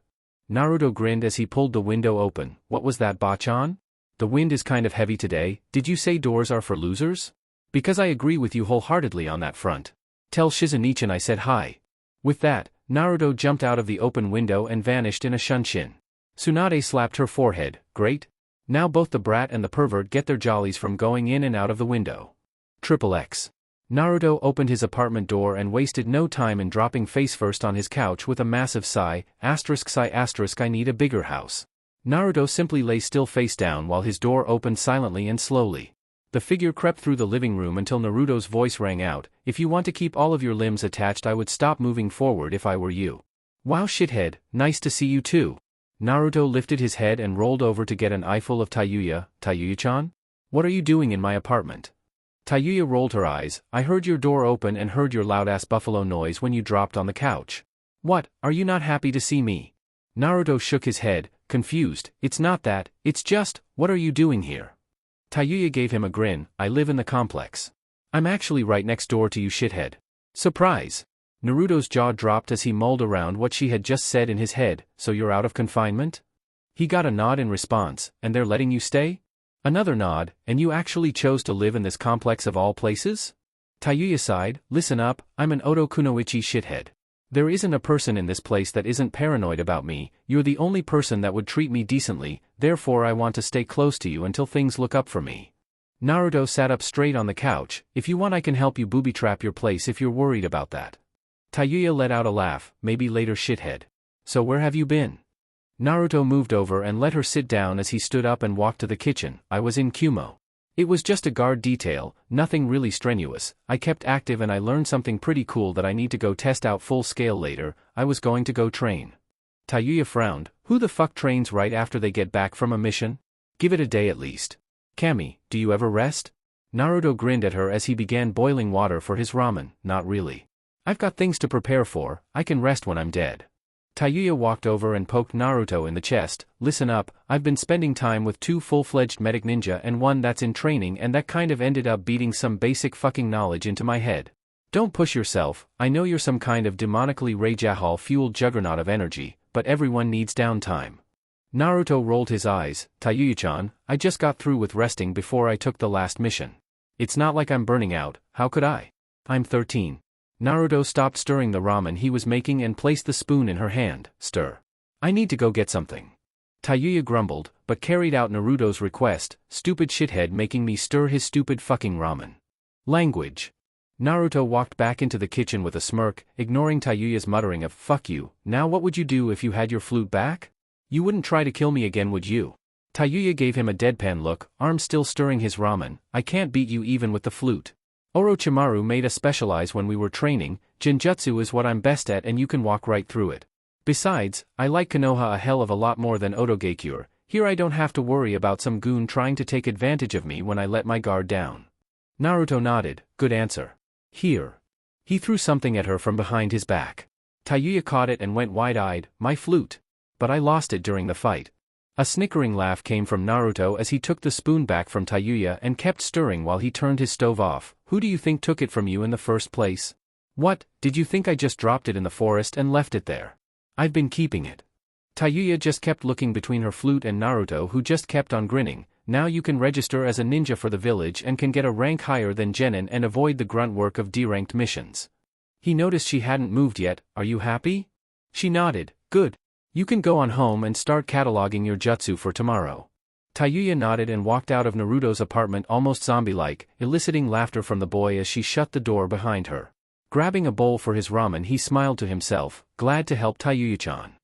A: Naruto grinned as he pulled the window open. What was that, Bachan? The wind is kind of heavy today. Did you say doors are for losers? Because I agree with you wholeheartedly on that front. Tell Shizunichan I said hi. With that, Naruto jumped out of the open window and vanished in a shunshin. Tsunade slapped her forehead. Great. Now both the brat and the pervert get their jollies from going in and out of the window. XXX. Naruto opened his apartment door and wasted no time in dropping face first on his couch with a massive sigh. Sigh I need a bigger house. Naruto simply lay still face down while his door opened silently and slowly. The figure crept through the living room until Naruto's voice rang out. If you want to keep all of your limbs attached I would stop moving forward if I were you. Wow, shithead, nice to see you too. Naruto lifted his head and rolled over to get an eyeful of Tayuya. Tayuya-chan? What are you doing in my apartment? Tayuya rolled her eyes. I heard your door open and heard your loud-ass buffalo noise when you dropped on the couch. What, are you not happy to see me? Naruto shook his head, confused. It's not that, it's just, what are you doing here? Tayuya gave him a grin. I live in the complex. I'm actually right next door to you, shithead. Surprise! Naruto's jaw dropped as he mulled around what she had just said in his head. So you're out of confinement? He got a nod in response. And they're letting you stay? Another nod. And you actually chose to live in this complex of all places? Tayuya sighed. Listen up, I'm an Oto Kunoichi shithead. There isn't a person in this place that isn't paranoid about me. You're the only person that would treat me decently, therefore I want to stay close to you until things look up for me. Naruto sat up straight on the couch. If you want I can help you booby-trap your place if you're worried about that. Tayuya let out a laugh. Maybe later, shithead. So where have you been? Naruto moved over and let her sit down as he stood up and walked to the kitchen. I was in Kumo. It was just a guard detail, nothing really strenuous. I kept active and I learned something pretty cool that I need to go test out full scale later. I was going to go train. Tayuya frowned. Who the fuck trains right after they get back from a mission? Give it a day at least. Kami, do you ever rest? Naruto grinned at her as he began boiling water for his ramen. Not really. I've got things to prepare for, I can rest when I'm dead. Tayuya walked over and poked Naruto in the chest. Listen up, I've been spending time with 2 full-fledged medic ninja and 1 that's in training and that kind of ended up beating some basic fucking knowledge into my head. Don't push yourself, I know you're some kind of demonically Rajahal-fueled juggernaut of energy, but everyone needs downtime. Naruto rolled his eyes. Tayuya-chan, I just got through with resting before I took the last mission. It's not like I'm burning out, how could I? I'm 13. Naruto stopped stirring the ramen he was making and placed the spoon in her hand. Stir. I need to go get something. Tayuya grumbled, but carried out Naruto's request. Stupid shithead making me stir his stupid fucking ramen. Language. Naruto walked back into the kitchen with a smirk, ignoring Tayuya's muttering of, fuck you, now what would you do if you had your flute back? You wouldn't try to kill me again, would you? Tayuya gave him a deadpan look, arm still stirring his ramen. I can't beat you even with the flute. Orochimaru made us specialize when we were training. Genjutsu is what I'm best at and you can walk right through it. Besides, I like Konoha a hell of a lot more than Otogakure. Here I don't have to worry about some goon trying to take advantage of me when I let my guard down. Naruto nodded. Good answer. Here. He threw something at her from behind his back. Tayuya caught it and went wide-eyed. My flute. But I lost it during the fight. A snickering laugh came from Naruto as he took the spoon back from Tayuya and kept stirring while he turned his stove off. Who do you think took it from you in the first place? What, did you think I just dropped it in the forest and left it there? I've been keeping it. Tayuya just kept looking between her flute and Naruto, who just kept on grinning. Now you can register as a ninja for the village and can get a rank higher than Genin and avoid the grunt work of D-ranked missions. He noticed she hadn't moved yet. Are you happy? She nodded. Good. You can go on home and start cataloging your jutsu for tomorrow. Tayuya nodded and walked out of Naruto's apartment almost zombie-like, eliciting laughter from the boy as she shut the door behind her. Grabbing a bowl for his ramen, he smiled to himself, glad to help Tayuya-chan.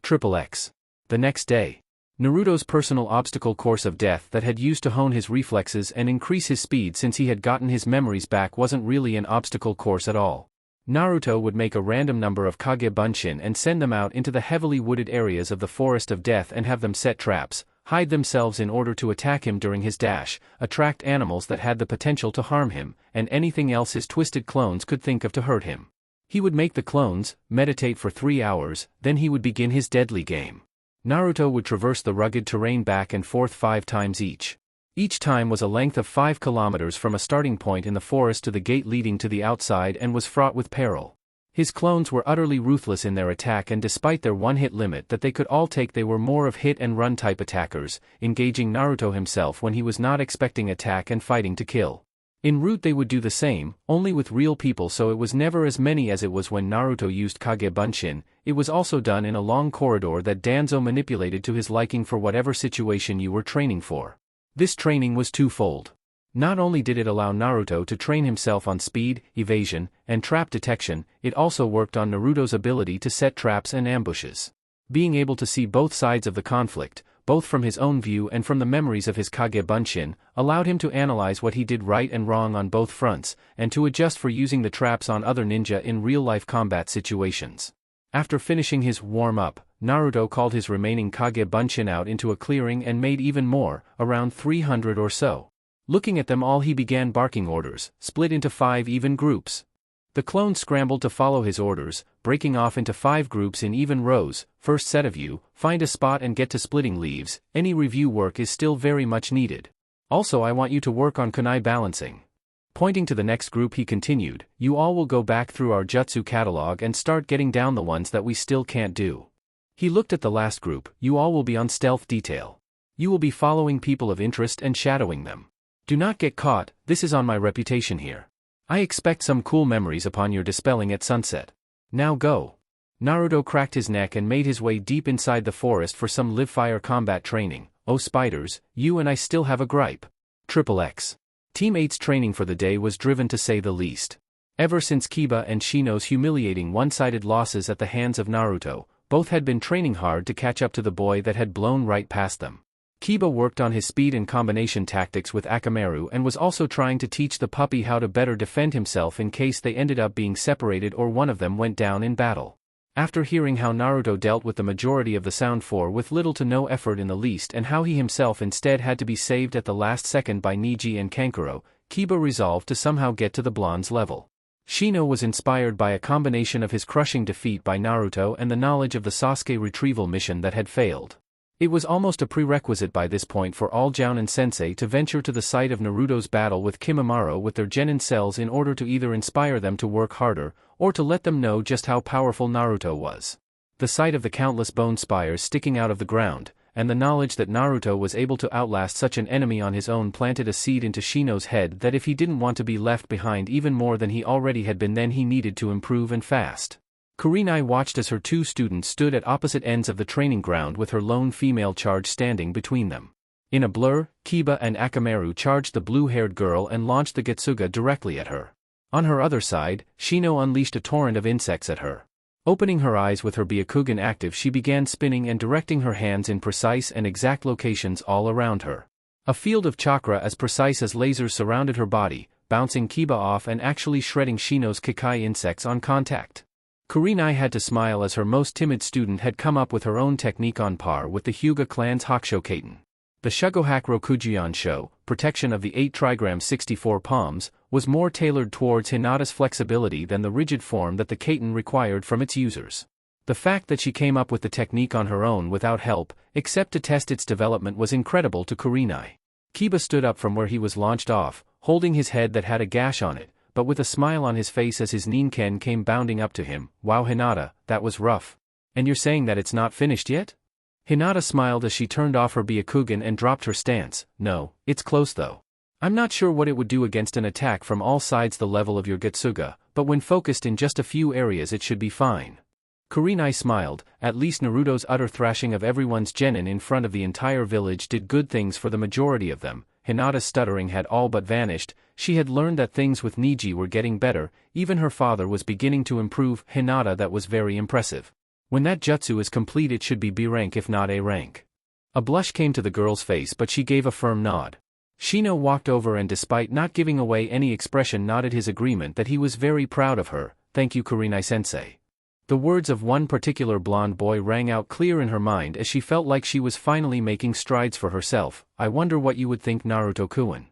A: XXX. The next day. Naruto's personal obstacle course of death that had used to hone his reflexes and increase his speed since he had gotten his memories back wasn't really an obstacle course at all. Naruto would make a random number of Kage Bunshin and send them out into the heavily wooded areas of the Forest of Death and have them set traps, hide themselves in order to attack him during his dash, attract animals that had the potential to harm him, and anything else his twisted clones could think of to hurt him. He would make the clones, meditate for 3 hours, then he would begin his deadly game. Naruto would traverse the rugged terrain back and forth 5 times each. Each time was a length of 5 kilometers from a starting point in the forest to the gate leading to the outside and was fraught with peril. His clones were utterly ruthless in their attack, and despite their one-hit limit that they could all take, they were more of hit-and-run type attackers, engaging Naruto himself when he was not expecting attack and fighting to kill. En route they would do the same, only with real people, so it was never as many as it was when Naruto used Kage Bunshin. It was also done in a long corridor that Danzo manipulated to his liking for whatever situation you were training for. This training was twofold. Not only did it allow Naruto to train himself on speed, evasion, and trap detection, it also worked on Naruto's ability to set traps and ambushes. Being able to see both sides of the conflict, both from his own view and from the memories of his Kage Bunshin, allowed him to analyze what he did right and wrong on both fronts, and to adjust for using the traps on other ninja in real-life combat situations. After finishing his warm-up, Naruto called his remaining Kage Bunshin out into a clearing and made even more, around 300 or so. Looking at them all, he began barking orders, split into 5 even groups. The clones scrambled to follow his orders, breaking off into 5 groups in even rows. First set of you, find a spot and get to splitting leaves. Any review work is still very much needed. Also, I want you to work on kunai balancing. Pointing to the next group, he continued, you all will go back through our jutsu catalog and start getting down the ones that we still can't do. He looked at the last group, you all will be on stealth detail. You will be following people of interest and shadowing them. Do not get caught, this is on my reputation here. I expect some cool memories upon your dispelling at sunset. Now go. Naruto cracked his neck and made his way deep inside the forest for some live-fire combat training. Oh spiders, you and I still have a gripe. XXX. Team 8's training for the day was driven to say the least. Ever since Kiba and Shino's humiliating one-sided losses at the hands of Naruto, both had been training hard to catch up to the boy that had blown right past them. Kiba worked on his speed and combination tactics with Akamaru and was also trying to teach the puppy how to better defend himself in case they ended up being separated or one of them went down in battle. After hearing how Naruto dealt with the majority of the Sound Four with little to no effort in the least and how he himself instead had to be saved at the last second by Neji and Kankuro, Kiba resolved to somehow get to the blonde's level. Shino was inspired by a combination of his crushing defeat by Naruto and the knowledge of the Sasuke retrieval mission that had failed. It was almost a prerequisite by this point for all Jounin Sensei to venture to the site of Naruto's battle with Kimimaro with their genin cells in order to either inspire them to work harder, or to let them know just how powerful Naruto was. The sight of the countless bone spires sticking out of the ground, and the knowledge that Naruto was able to outlast such an enemy on his own planted a seed into Shino's head that if he didn't want to be left behind even more than he already had been, then he needed to improve and fast. Kunai watched as her 2 students stood at opposite ends of the training ground with her lone female charge standing between them. In a blur, Kiba and Akamaru charged the blue-haired girl and launched the Getsuga directly at her. On her other side, Shino unleashed a torrent of insects at her. Opening her eyes with her Byakugan active, she began spinning and directing her hands in precise and exact locations all around her. A field of chakra as precise as lasers surrounded her body, bouncing Kiba off and actually shredding Shino's Kikai insects on contact. Kunai had to smile as her most timid student had come up with her own technique on par with the Hyuga clan's Hakushokaten. The Shugohaku Rokujion Sho, protection of the 8 trigram 64 palms, was more tailored towards Hinata's flexibility than the rigid form that the Katen required from its users. The fact that she came up with the technique on her own without help, except to test its development, was incredible to Kunai. Kiba stood up from where he was launched off, holding his head that had a gash on it, but with a smile on his face as his Ninken came bounding up to him. Wow Hinata, that was rough. And you're saying that it's not finished yet? Hinata smiled as she turned off her Byakugan and dropped her stance. No, it's close though. I'm not sure what it would do against an attack from all sides the level of your Getsuga, but when focused in just a few areas it should be fine. Kunai smiled. At least Naruto's utter thrashing of everyone's genin in front of the entire village did good things for the majority of them. Hinata's stuttering had all but vanished. She had learned that things with Neji were getting better, even her father was beginning to improve. Hinata, that was very impressive. When that jutsu is complete it should be B rank if not A rank. A blush came to the girl's face but she gave a firm nod. Shino walked over and despite not giving away any expression nodded his agreement that he was very proud of her. Thank you Kunai-sensei. The words of one particular blonde boy rang out clear in her mind as she felt like she was finally making strides for herself. I wonder what you would think, Naruto-kun.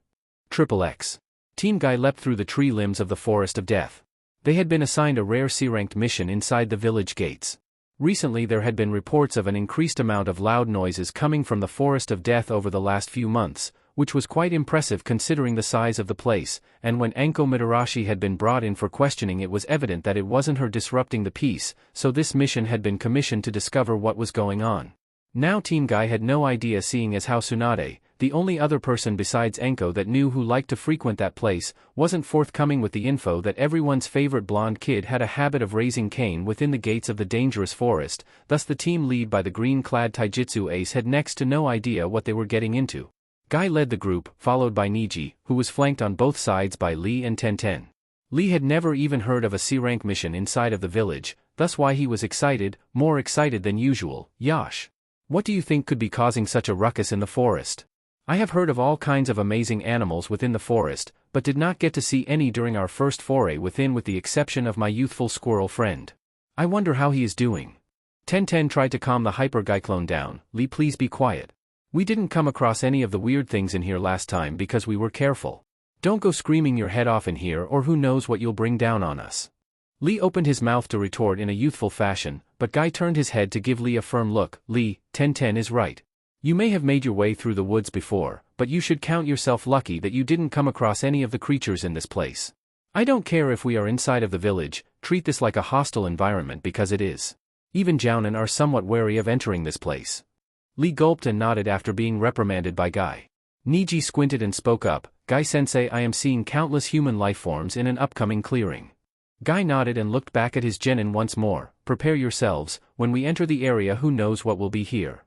A: XXX. Team Guy leapt through the tree limbs of the Forest of Death. They had been assigned a rare C-ranked mission inside the village gates. Recently there had been reports of an increased amount of loud noises coming from the Forest of Death over the last few months, which was quite impressive considering the size of the place, and when Anko Mitarashi had been brought in for questioning it was evident that it wasn't her disrupting the peace, so this mission had been commissioned to discover what was going on. Now Team Guy had no idea, seeing as how Tsunade, the only other person besides Anko that knew who liked to frequent that place, wasn't forthcoming with the info that everyone's favorite blonde kid had a habit of raising Cain within the gates of the dangerous forest. Thus the team lead by the green-clad taijutsu ace had next to no idea what they were getting into. Guy led the group, followed by Neji, who was flanked on both sides by Lee and Tenten. Lee had never even heard of a C-rank mission inside of the village, thus why he was excited, more excited than usual. Yash. What do you think could be causing such a ruckus in the forest? I have heard of all kinds of amazing animals within the forest, but did not get to see any during our first foray within with the exception of my youthful squirrel friend. I wonder how he is doing. Tenten tried to calm the hyper-Gyclone down. Lee, please be quiet. We didn't come across any of the weird things in here last time because we were careful. Don't go screaming your head off in here or who knows what you'll bring down on us. Lee opened his mouth to retort in a youthful fashion, but Guy turned his head to give Lee a firm look. Lee, 1010 is right. You may have made your way through the woods before, but you should count yourself lucky that you didn't come across any of the creatures in this place. I don't care if we are inside of the village, treat this like a hostile environment because it is. Even Jounin are somewhat wary of entering this place. Lee gulped and nodded after being reprimanded by Guy. Niji squinted and spoke up, Guy-sensei, I am seeing countless human life forms in an upcoming clearing. Guy nodded and looked back at his genin once more, prepare yourselves, when we enter the area who knows what will be here.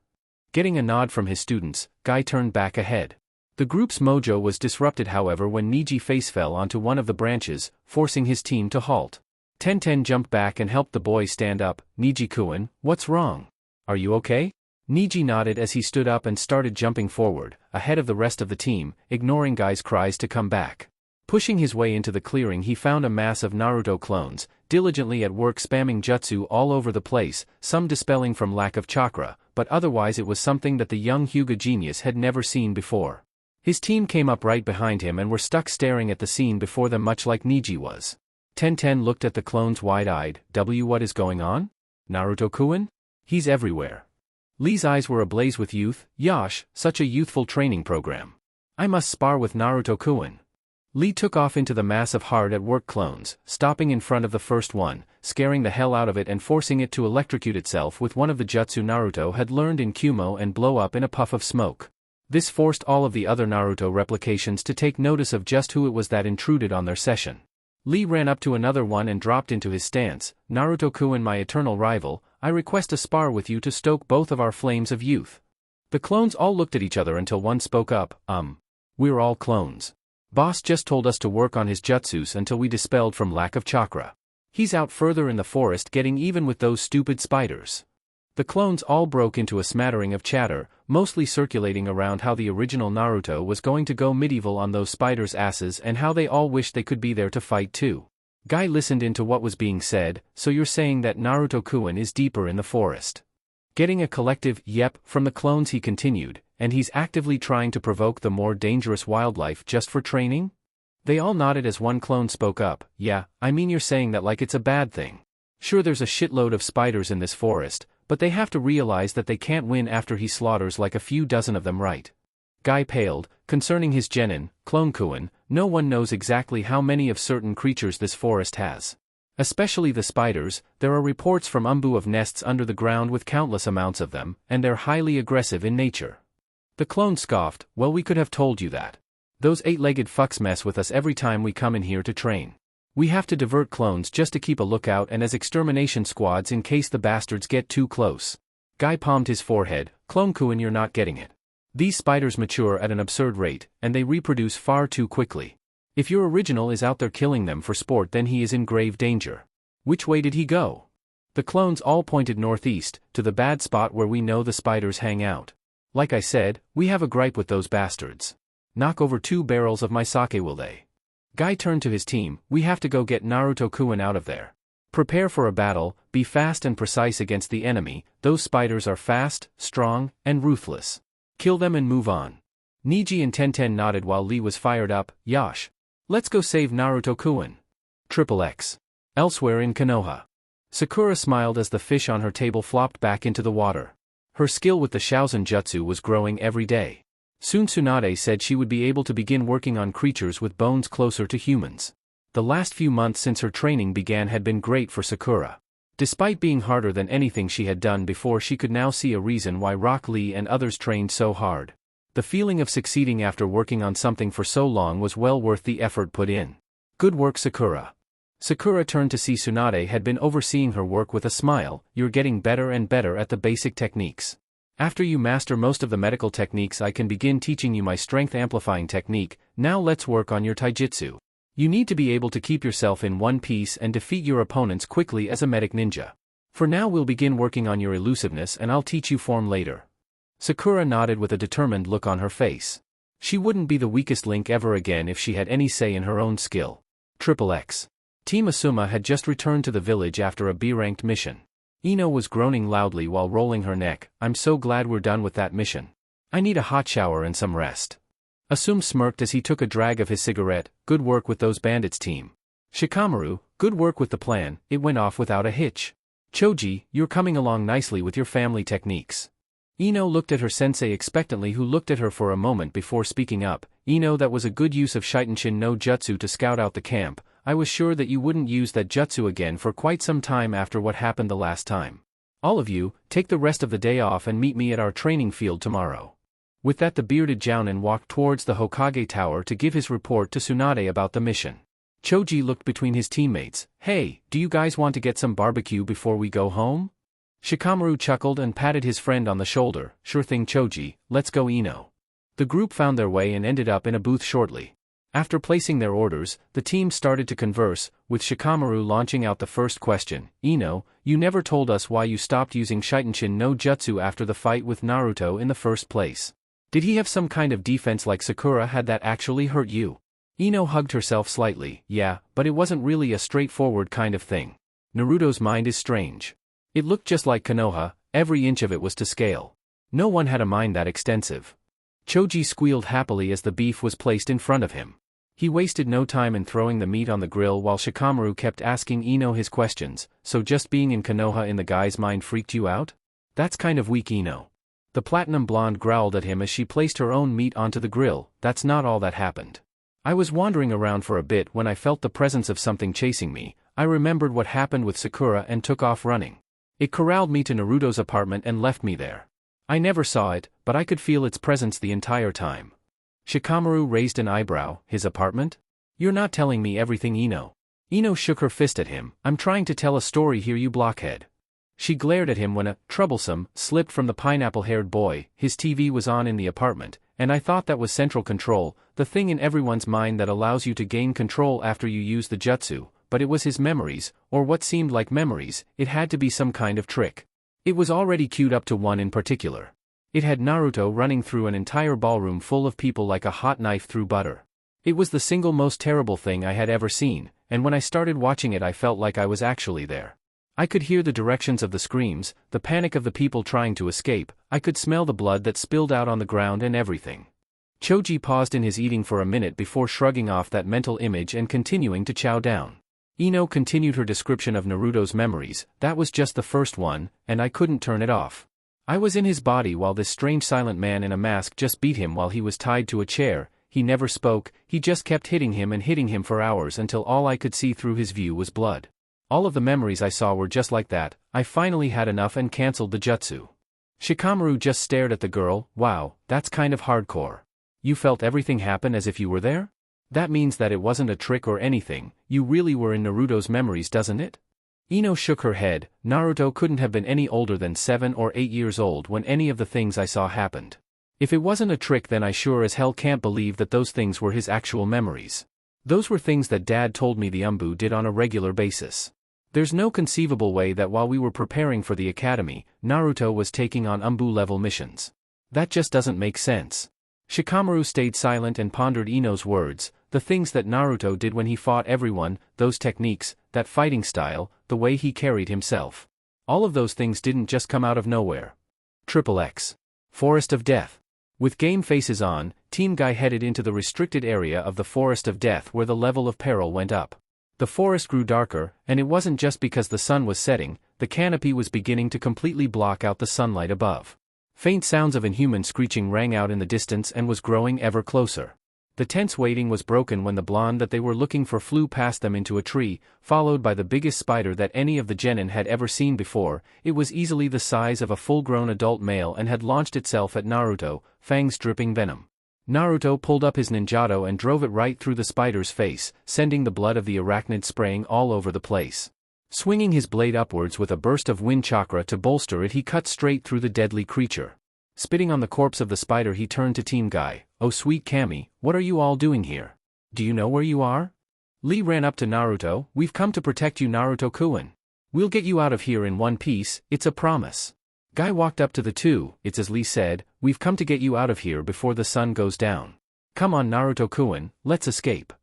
A: Getting a nod from his students, Guy turned back ahead. The group's mojo was disrupted however when Niji face fell onto one of the branches, forcing his team to halt. 1010 jumped back and helped the boy stand up. Niji-kun, what's wrong? Are you okay? Niji nodded as he stood up and started jumping forward, ahead of the rest of the team, ignoring Guy's cries to come back. Pushing his way into the clearing he found a mass of Naruto clones, diligently at work spamming jutsu all over the place, some dispelling from lack of chakra, but otherwise it was something that the young Hyuga genius had never seen before. His team came up right behind him and were stuck staring at the scene before them much like Niji was. 1010 looked at the clones wide-eyed. What is going on? Naruto-kun? He's everywhere. Lee's eyes were ablaze with youth. Yosh, such a youthful training program. I must spar with Naruto-kun. Lee took off into the mass of hard-at-work clones, stopping in front of the first one, scaring the hell out of it and forcing it to electrocute itself with one of the jutsu Naruto had learned in Kumo and blow up in a puff of smoke. This forced all of the other Naruto replications to take notice of just who it was that intruded on their session. Lee ran up to another one and dropped into his stance. Naruto-kun, my eternal rival, I request a spar with you to stoke both of our flames of youth. The clones all looked at each other until one spoke up, We're all clones. Boss just told us to work on his jutsus until we dispelled from lack of chakra. He's out further in the forest getting even with those stupid spiders. The clones all broke into a smattering of chatter, mostly circulating around how the original Naruto was going to go medieval on those spiders' asses and how they all wished they could be there to fight too. Guy listened into what was being said. So you're saying that Naruto-kun is deeper in the forest? Getting a collective yep from the clones he continued, and he's actively trying to provoke the more dangerous wildlife just for training? They all nodded as one clone spoke up, yeah, I mean you're saying that like it's a bad thing. Sure, there's a shitload of spiders in this forest, but they have to realize that they can't win after he slaughters like a few dozen of them, right? Guy paled. Concerning his genin, Clone-kun, no one knows exactly how many of certain creatures this forest has. Especially the spiders, there are reports from Umbu of nests under the ground with countless amounts of them, and they're highly aggressive in nature. The clone scoffed, well, we could have told you that. Those eight-legged fucks mess with us every time we come in here to train. We have to divert clones just to keep a lookout and as extermination squads in case the bastards get too close. Guy palmed his forehead. Clone-kun, you're not getting it. These spiders mature at an absurd rate, and they reproduce far too quickly. If your original is out there killing them for sport, then he is in grave danger. Which way did he go? The clones all pointed northeast, to the bad spot where we know the spiders hang out. Like I said, we have a gripe with those bastards. Knock over 2 barrels of my sake, will they? Guy turned to his team. We have to go get Naruto-kun out of there. Prepare for a battle, be fast and precise against the enemy. Those spiders are fast, strong, and ruthless. Kill them and move on. Niji and 1010 nodded while Lee was fired up. Yosh. Let's go save Naruto-kun. XXX. Elsewhere in Konoha. Sakura smiled as the fish on her table flopped back into the water. Her skill with the Shaozen Jutsu was growing every day. Soon Tsunade said she would be able to begin working on creatures with bones closer to humans. The last few months since her training began had been great for Sakura. Despite being harder than anything she had done before, she could now see a reason why Rock Lee and others trained so hard. The feeling of succeeding after working on something for so long was well worth the effort put in. Good work, Sakura. Sakura turned to see Tsunade had been overseeing her work with a smile. You're getting better and better at the basic techniques. After you master most of the medical techniques, I can begin teaching you my strength amplifying technique. Now let's work on your taijutsu. You need to be able to keep yourself in one piece and defeat your opponents quickly as a medic ninja. For now we'll begin working on your elusiveness and I'll teach you form later. Sakura nodded with a determined look on her face. She wouldn't be the weakest link ever again if she had any say in her own skill. XXX. Team Asuma had just returned to the village after a B-ranked mission. Ino was groaning loudly while rolling her neck. I'm so glad we're done with that mission. I need a hot shower and some rest. Asum smirked as he took a drag of his cigarette. Good work with those bandits team. Shikamaru, good work with the plan, it went off without a hitch. Choji, you're coming along nicely with your family techniques. Ino looked at her sensei expectantly, who looked at her for a moment before speaking up. Ino, that was a good use of Shitenshin no Jutsu to scout out the camp. I was sure that you wouldn't use that jutsu again for quite some time after what happened the last time. All of you, take the rest of the day off and meet me at our training field tomorrow. With that, the bearded Jounin walked towards the Hokage Tower to give his report to Tsunade about the mission. Choji looked between his teammates. Hey, do you guys want to get some barbecue before we go home? Shikamaru chuckled and patted his friend on the shoulder. Sure thing, Choji, let's go, Ino. The group found their way and ended up in a booth shortly. After placing their orders, the team started to converse, with Shikamaru launching out the first question. Ino, you never told us why you stopped using Shitenshin no Jutsu after the fight with Naruto in the first place. Did he have some kind of defense like Sakura had that actually hurt you? Ino hugged herself slightly. Yeah, but it wasn't really a straightforward kind of thing. Naruto's mind is strange. It looked just like Konoha, every inch of it was to scale. No one had a mind that extensive. Choji squealed happily as the beef was placed in front of him. He wasted no time in throwing the meat on the grill while Shikamaru kept asking Ino his questions. So just being in Konoha in the guy's mind freaked you out? That's kind of weak, Ino. The platinum blonde growled at him as she placed her own meat onto the grill. That's not all that happened. I was wandering around for a bit when I felt the presence of something chasing me. I remembered what happened with Sakura and took off running. It corralled me to Naruto's apartment and left me there. I never saw it, but I could feel its presence the entire time. Shikamaru raised an eyebrow. His apartment? You're not telling me everything, Ino. Ino shook her fist at him. I'm trying to tell a story here, you blockhead. She glared at him when a troublesome slipped from the pineapple-haired boy. His TV was on in the apartment, and I thought that was central control, the thing in everyone's mind that allows you to gain control after you use the jutsu, but it was his memories, or what seemed like memories. It had to be some kind of trick. It was already queued up to one in particular. It had Naruto running through an entire ballroom full of people like a hot knife through butter. It was the single most terrible thing I had ever seen, and when I started watching it I felt like I was actually there. I could hear the directions of the screams, the panic of the people trying to escape, I could smell the blood that spilled out on the ground and everything. Choji paused in his eating for a minute before shrugging off that mental image and continuing to chow down. Ino continued her description of Naruto's memories. That was just the first one, and I couldn't turn it off. I was in his body while this strange silent man in a mask just beat him while he was tied to a chair. He never spoke, he just kept hitting him for hours until all I could see through his view was blood. All of the memories I saw were just like that. I finally had enough and cancelled the jutsu. Shikamaru just stared at the girl. Wow, that's kind of hardcore. You felt everything happen as if you were there? That means that it wasn't a trick or anything, you really were in Naruto's memories, doesn't it? Ino shook her head. Naruto couldn't have been any older than 7 or 8 years old when any of the things I saw happened. If it wasn't a trick, then I sure as hell can't believe that those things were his actual memories. Those were things that Dad told me the Umbu did on a regular basis. There's no conceivable way that while we were preparing for the academy, Naruto was taking on Umbu-level missions. That just doesn't make sense. Shikamaru stayed silent and pondered Ino's words. The things that Naruto did when he fought everyone, those techniques, that fighting style, the way he carried himself. All of those things didn't just come out of nowhere. XXX. Forest of Death. With game faces on, Team Guy headed into the restricted area of the Forest of Death where the level of peril went up. The forest grew darker, and it wasn't just because the sun was setting, the canopy was beginning to completely block out the sunlight above. Faint sounds of inhuman screeching rang out in the distance and was growing ever closer. The tense waiting was broken when the blonde that they were looking for flew past them into a tree, followed by the biggest spider that any of the genin had ever seen before. It was easily the size of a full-grown adult male and had launched itself at Naruto, fangs dripping venom. Naruto pulled up his ninjato and drove it right through the spider's face, sending the blood of the arachnid spraying all over the place. Swinging his blade upwards with a burst of wind chakra to bolster it, he cut straight through the deadly creature. Spitting on the corpse of the spider, he turned to Team Guy. Oh sweet Kami, what are you all doing here? Do you know where you are? Lee ran up to Naruto. We've come to protect you, Naruto-kun. We'll get you out of here in one piece, it's a promise. Guy walked up to the two. It's as Lee said, we've come to get you out of here before the sun goes down. Come on, Naruto-kun, let's escape.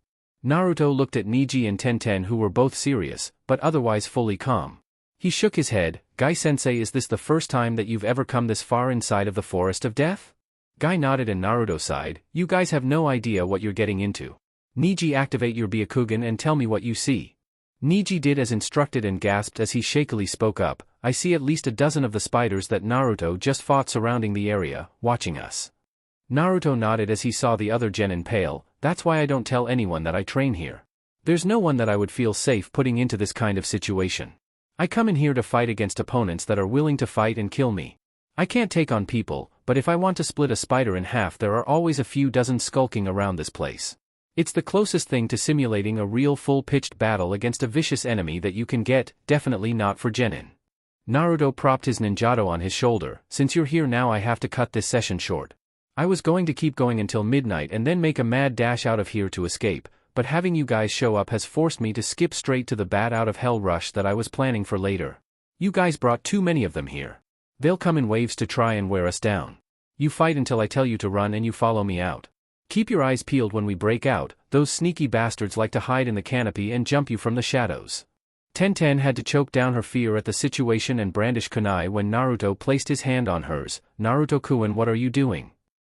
A: Naruto looked at Niji and Tenten, who were both serious, but otherwise fully calm. He shook his head. Guy-sensei, is this the first time that you've ever come this far inside of the Forest of Death? Guy nodded and Naruto sighed, you guys have no idea what you're getting into. Niji, activate your Byakugan and tell me what you see. Niji did as instructed and gasped as he shakily spoke up, I see at least a dozen of the spiders that Naruto just fought surrounding the area, watching us. Naruto nodded as he saw the other genin pale, that's why I don't tell anyone that I train here. There's no one that I would feel safe putting into this kind of situation. I come in here to fight against opponents that are willing to fight and kill me. I can't take on people, but if I want to split a spider in half there are always a few dozen skulking around this place. It's the closest thing to simulating a real full-pitched battle against a vicious enemy that you can get, definitely not for genin. Naruto propped his ninjato on his shoulder, since you're here now I have to cut this session short. I was going to keep going until midnight and then make a mad dash out of here to escape, but having you guys show up has forced me to skip straight to the bat out of hell rush that I was planning for later. You guys brought too many of them here. They'll come in waves to try and wear us down. You fight until I tell you to run and you follow me out. Keep your eyes peeled when we break out, those sneaky bastards like to hide in the canopy and jump you from the shadows. Tenten had to choke down her fear at the situation and brandish kunai when Naruto placed his hand on hers. Naruto-kun, what are you doing?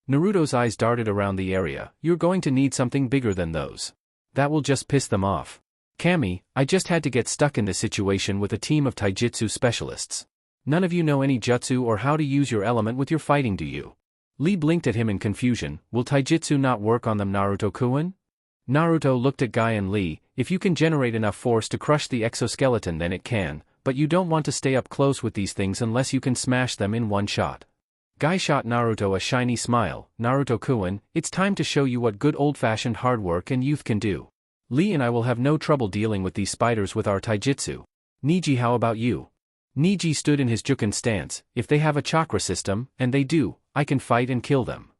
A: Naruto's eyes darted around the area, you're going to need something bigger than those. That will just piss them off. Kami, I just had to get stuck in this situation with a team of taijutsu specialists. None of you know any jutsu or how to use your element with your fighting, do you? Lee blinked at him in confusion, will taijutsu not work on them, Naruto-kun? Naruto looked at Guy and Lee, if you can generate enough force to crush the exoskeleton then it can, but you don't want to stay up close with these things unless you can smash them in one shot. Guy shot Naruto a shiny smile, Naruto-kun, it's time to show you what good old-fashioned hard work and youth can do. Lee and I will have no trouble dealing with these spiders with our taijutsu. Niji, how about you? Niji stood in his Juken stance, if they have a chakra system, and they do, I can fight and kill them.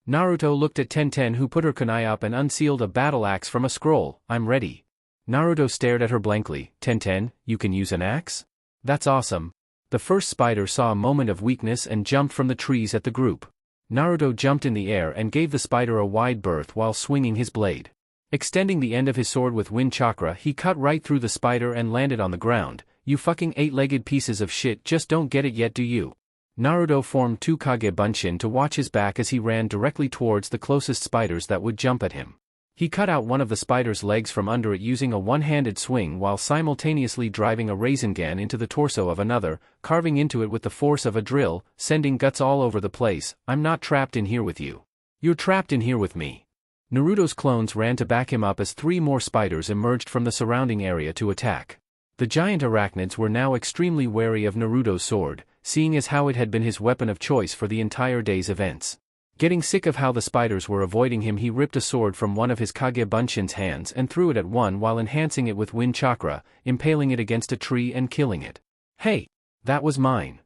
A: Naruto looked at Tenten who put her kunai up and unsealed a battle axe from a scroll, I'm ready. Naruto stared at her blankly, Tenten, you can use an axe? That's awesome. The first spider saw a moment of weakness and jumped from the trees at the group. Naruto jumped in the air and gave the spider a wide berth while swinging his blade. Extending the end of his sword with wind chakra he cut right through the spider and landed on the ground, you fucking eight-legged pieces of shit just don't get it yet, do you? Naruto formed two Kage Bunshin to watch his back as he ran directly towards the closest spiders that would jump at him. He cut out one of the spider's legs from under it using a one-handed swing while simultaneously driving a Rasengan into the torso of another, carving into it with the force of a drill, sending guts all over the place. I'm not trapped in here with you. You're trapped in here with me. Naruto's clones ran to back him up as three more spiders emerged from the surrounding area to attack. The giant arachnids were now extremely wary of Naruto's sword, seeing as how it had been his weapon of choice for the entire day's events. Getting sick of how the spiders were avoiding him, he ripped a sword from one of his Kage Bunshin's hands and threw it at one while enhancing it with wind chakra, impaling it against a tree and killing it. Hey! That was mine!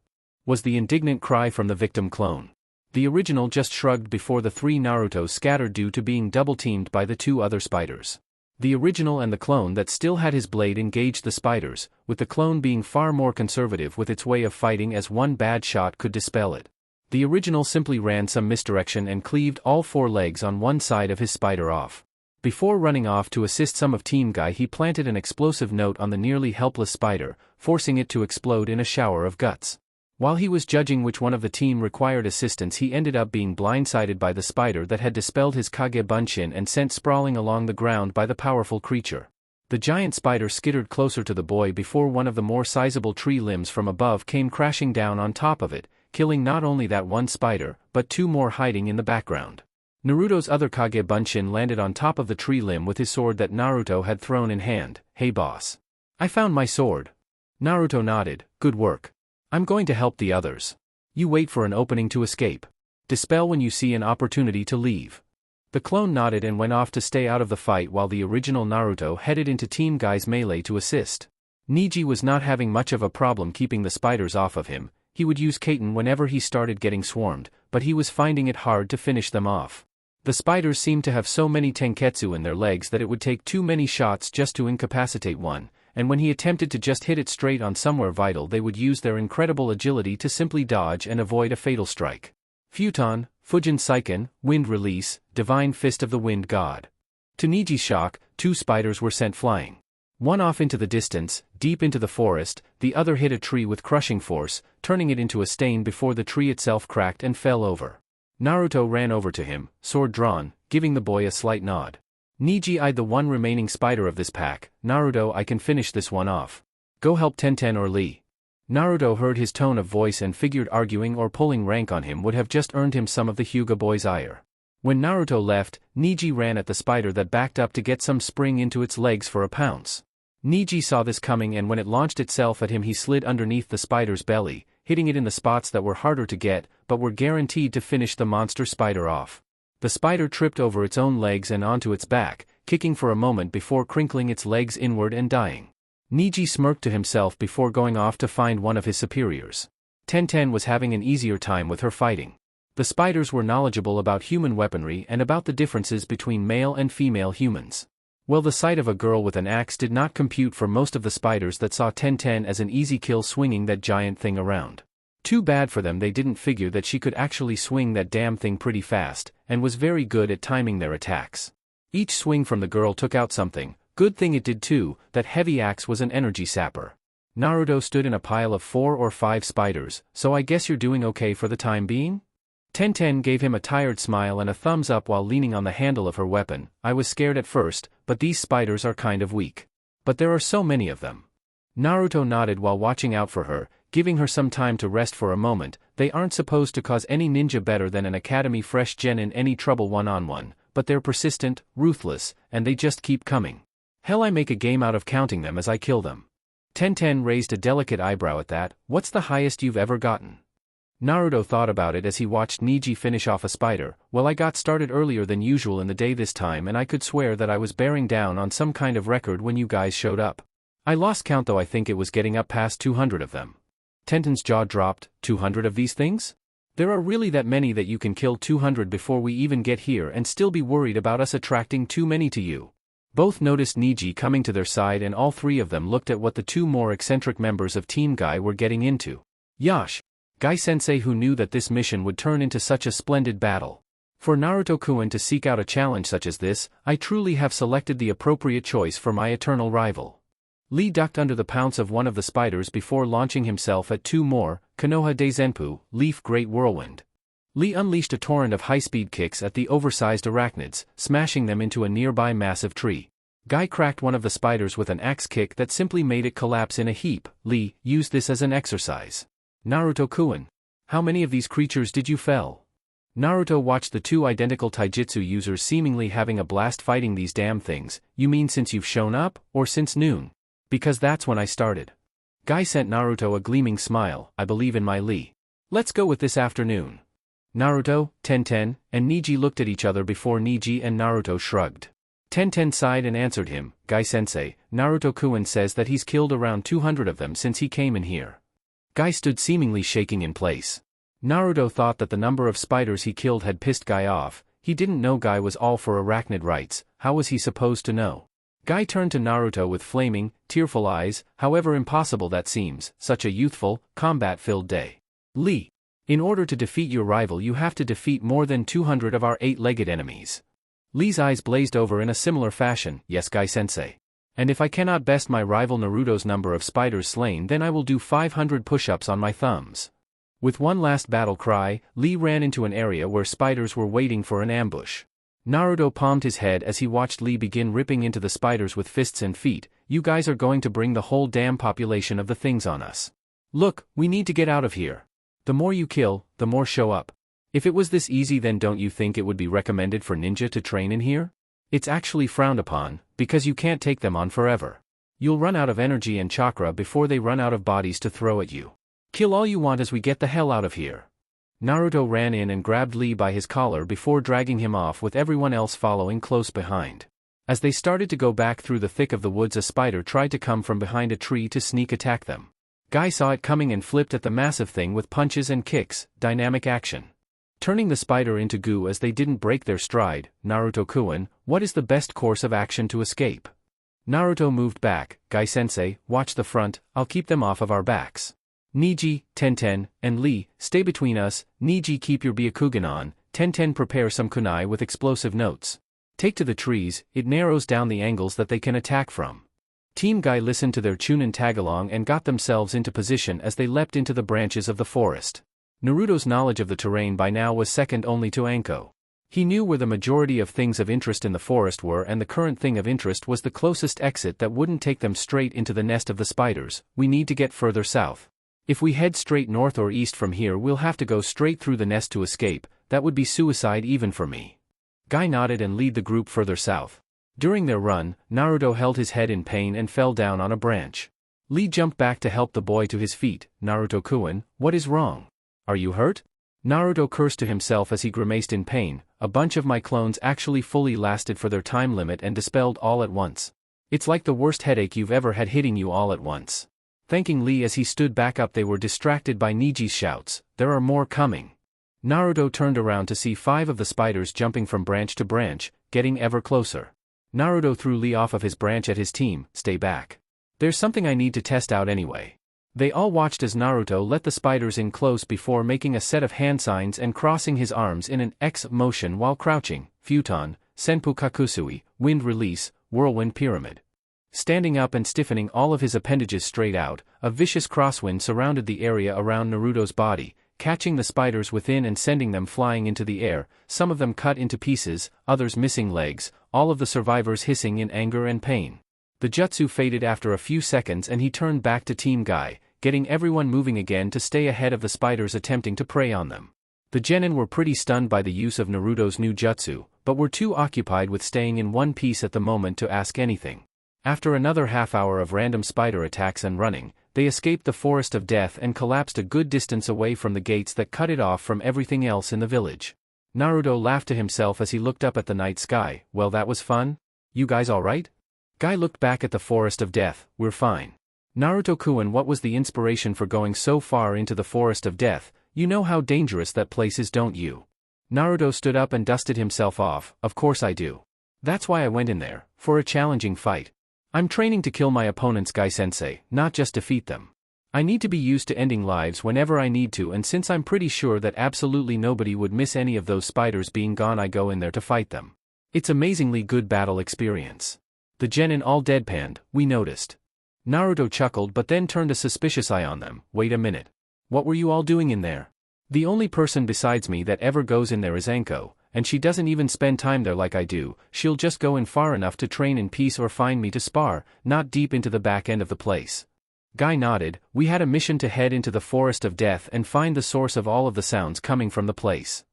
A: Was the indignant cry from the victim clone. The original just shrugged before the three Narutos scattered due to being double-teamed by the two other spiders. The original and the clone that still had his blade engaged the spiders, with the clone being far more conservative with its way of fighting as one bad shot could dispel it. The original simply ran some misdirection and cleaved all four legs on one side of his spider off. Before running off to assist some of Team Guy, he planted an explosive note on the nearly helpless spider, forcing it to explode in a shower of guts. While he was judging which one of the team required assistance, he ended up being blindsided by the spider that had dispelled his Kage Bunshin and sent sprawling along the ground by the powerful creature. The giant spider skittered closer to the boy before one of the more sizable tree limbs from above came crashing down on top of it, killing not only that one spider, but two more hiding in the background. Naruto's other Kage Bunshin landed on top of the tree limb with his sword that Naruto had thrown in hand. Hey boss. I found my sword. Naruto nodded, good work. I'm going to help the others. You wait for an opening to escape. Dispel when you see an opportunity to leave. The clone nodded and went off to stay out of the fight while the original Naruto headed into Team Guy's melee to assist. Niji was not having much of a problem keeping the spiders off of him. He would use Kaiten whenever he started getting swarmed, but he was finding it hard to finish them off. The spiders seemed to have so many tenketsu in their legs that it would take too many shots just to incapacitate one, and when he attempted to just hit it straight on somewhere vital, they would use their incredible agility to simply dodge and avoid a fatal strike. Futon, Fujin Seiken, Wind Release, Divine Fist of the Wind God. To Niji's shock, two spiders were sent flying. One off into the distance, deep into the forest, the other hit a tree with crushing force, turning it into a stain before the tree itself cracked and fell over. Naruto ran over to him, sword drawn, giving the boy a slight nod. Neji eyed the one remaining spider of this pack. Naruto, I can finish this one off. Go help Tenten or Lee. Naruto heard his tone of voice and figured arguing or pulling rank on him would have just earned him some of the Hyuga boy's ire. When Naruto left, Neji ran at the spider that backed up to get some spring into its legs for a pounce. Neji saw this coming, and when it launched itself at him he slid underneath the spider's belly, hitting it in the spots that were harder to get, but were guaranteed to finish the monster spider off. The spider tripped over its own legs and onto its back, kicking for a moment before crinkling its legs inward and dying. Neji smirked to himself before going off to find one of his superiors. Tenten was having an easier time with her fighting. The spiders were knowledgeable about human weaponry and about the differences between male and female humans. Well, the sight of a girl with an axe did not compute for most of the spiders that saw Tenten as an easy kill swinging that giant thing around. Too bad for them they didn't figure that she could actually swing that damn thing pretty fast, and was very good at timing their attacks. Each swing from the girl took out something. Good thing it did too. That heavy axe was an energy sapper. Naruto stood in a pile of 4 or 5 spiders, so I guess you're doing okay for the time being? Tenten gave him a tired smile and a thumbs up while leaning on the handle of her weapon. I was scared at first, but these spiders are kind of weak. But there are so many of them. Naruto nodded while watching out for her, giving her some time to rest for a moment. They aren't supposed to cause any ninja better than an academy fresh gen in any trouble one-on-one, but they're persistent, ruthless, and they just keep coming. Hell, I make a game out of counting them as I kill them. Tenten raised a delicate eyebrow at that. What's the highest you've ever gotten? Naruto thought about it as he watched Neji finish off a spider. Well, I got started earlier than usual in the day this time, and I could swear that I was bearing down on some kind of record when you guys showed up. I lost count though. I think it was getting up past 200 of them. Tenten's jaw dropped. 200 of these things? There are really that many that you can kill 200 before we even get here and still be worried about us attracting too many to you? Both noticed Neji coming to their side, and all 3 of them looked at what the 2 more eccentric members of Team Guy were getting into. Yash! Guy-sensei, who knew that this mission would turn into such a splendid battle. For Naruto-kun to seek out a challenge such as this, I truly have selected the appropriate choice for my eternal rival. Lee ducked under the pounce of one of the spiders before launching himself at 2 more. Konoha Daizenpu, Leaf Great Whirlwind. Lee unleashed a torrent of high-speed kicks at the oversized arachnids, smashing them into a nearby massive tree. Guy cracked one of the spiders with an axe kick that simply made it collapse in a heap. Lee used this as an exercise. Naruto-kun, how many of these creatures did you fell? Naruto watched the 2 identical taijutsu users seemingly having a blast fighting these damn things. You mean since you've shown up, or since noon? Because that's when I started. Guy sent Naruto a gleaming smile. I believe in my Lee. Let's go with this afternoon. Naruto, Tenten, and Neji looked at each other before Neji and Naruto shrugged. Tenten sighed and answered him. Guy-sensei, Naruto-kun says that he's killed around 200 of them since he came in here. Guy stood seemingly shaking in place. Naruto thought that the number of spiders he killed had pissed Guy off. He didn't know Guy was all for arachnid rights. How was he supposed to know? Guy turned to Naruto with flaming, tearful eyes. However impossible that seems, such a youthful, combat-filled day. Lee, in order to defeat your rival you have to defeat more than 200 of our 8-legged enemies. Lee's eyes blazed over in a similar fashion. Yes, Guy-sensei. And if I cannot best my rival Naruto's number of spiders slain, then I will do 500 push-ups on my thumbs. With one last battle cry, Lee ran into an area where spiders were waiting for an ambush. Naruto palmed his head as he watched Lee begin ripping into the spiders with fists and feet. You guys are going to bring the whole damn population of the things on us. Look, we need to get out of here. The more you kill, the more show up. If it was this easy, then don't you think it would be recommended for ninja to train in here? It's actually frowned upon, because you can't take them on forever. You'll run out of energy and chakra before they run out of bodies to throw at you. Kill all you want as we get the hell out of here. Naruto ran in and grabbed Lee by his collar before dragging him off, with everyone else following close behind. As they started to go back through the thick of the woods, a spider tried to come from behind a tree to sneak attack them. Guy saw it coming and flipped at the massive thing with punches and kicks. Dynamic action. Turning the spider into goo as they didn't break their stride. Naruto-kun, what is the best course of action to escape? Naruto moved back. Guy-sensei, watch the front, I'll keep them off of our backs. Neji, Tenten, and Lee, stay between us. Neji, keep your Byakugan on. Tenten, prepare some kunai with explosive notes. Take to the trees, it narrows down the angles that they can attack from. Team Guy listened to their Chunin tagalong and got themselves into position as they leapt into the branches of the forest. Naruto's knowledge of the terrain by now was second only to Anko. He knew where the majority of things of interest in the forest were, and the current thing of interest was the closest exit that wouldn't take them straight into the nest of the spiders. We need to get further south. If we head straight north or east from here, we'll have to go straight through the nest to escape. That would be suicide even for me. Guy nodded and led the group further south. During their run, Naruto held his head in pain and fell down on a branch. Lee jumped back to help the boy to his feet. Naruto-kun, what is wrong? Are you hurt? Naruto cursed to himself as he grimaced in pain. A bunch of my clones actually fully lasted for their time limit and dispelled all at once. It's like the worst headache you've ever had hitting you all at once. Thanking Lee as he stood back up, they were distracted by Niji's shouts. There are more coming. Naruto turned around to see 5 of the spiders jumping from branch to branch, getting ever closer. Naruto threw Lee off of his branch at his team. Stay back. There's something I need to test out anyway. They all watched as Naruto let the spiders in close before making a set of hand signs and crossing his arms in an X motion while crouching. Futon, Senpu Kakusui, Wind Release, Whirlwind Pyramid. Standing up and stiffening all of his appendages straight out, a vicious crosswind surrounded the area around Naruto's body, catching the spiders within and sending them flying into the air, some of them cut into pieces, others missing legs, all of the survivors hissing in anger and pain. The jutsu faded after a few seconds and he turned back to Team Guy, getting everyone moving again to stay ahead of the spiders attempting to prey on them. The genin were pretty stunned by the use of Naruto's new jutsu, but were too occupied with staying in one piece at the moment to ask anything. After another half hour of random spider attacks and running, they escaped the forest of death and collapsed a good distance away from the gates that cut it off from everything else in the village. Naruto laughed to himself as he looked up at the night sky. Well, that was fun? You guys alright? Guy looked back at the forest of death. We're fine. Naruto-kun, what was the inspiration for going so far into the forest of death? You know how dangerous that place is, don't you? Naruto stood up and dusted himself off. Of course I do. That's why I went in there, for a challenging fight. I'm training to kill my opponents, Guy-sensei, not just defeat them. I need to be used to ending lives whenever I need to, and since I'm pretty sure that absolutely nobody would miss any of those spiders being gone, I go in there to fight them. It's amazingly good battle experience. The genin all deadpanned. We noticed. Naruto chuckled but then turned a suspicious eye on them. Wait a minute. What were you all doing in there? The only person besides me that ever goes in there is Anko, and she doesn't even spend time there like I do. She'll just go in far enough to train in peace or find me to spar, not deep into the back end of the place. Guy nodded. We had a mission to head into the forest of death and find the source of all of the sounds coming from the place.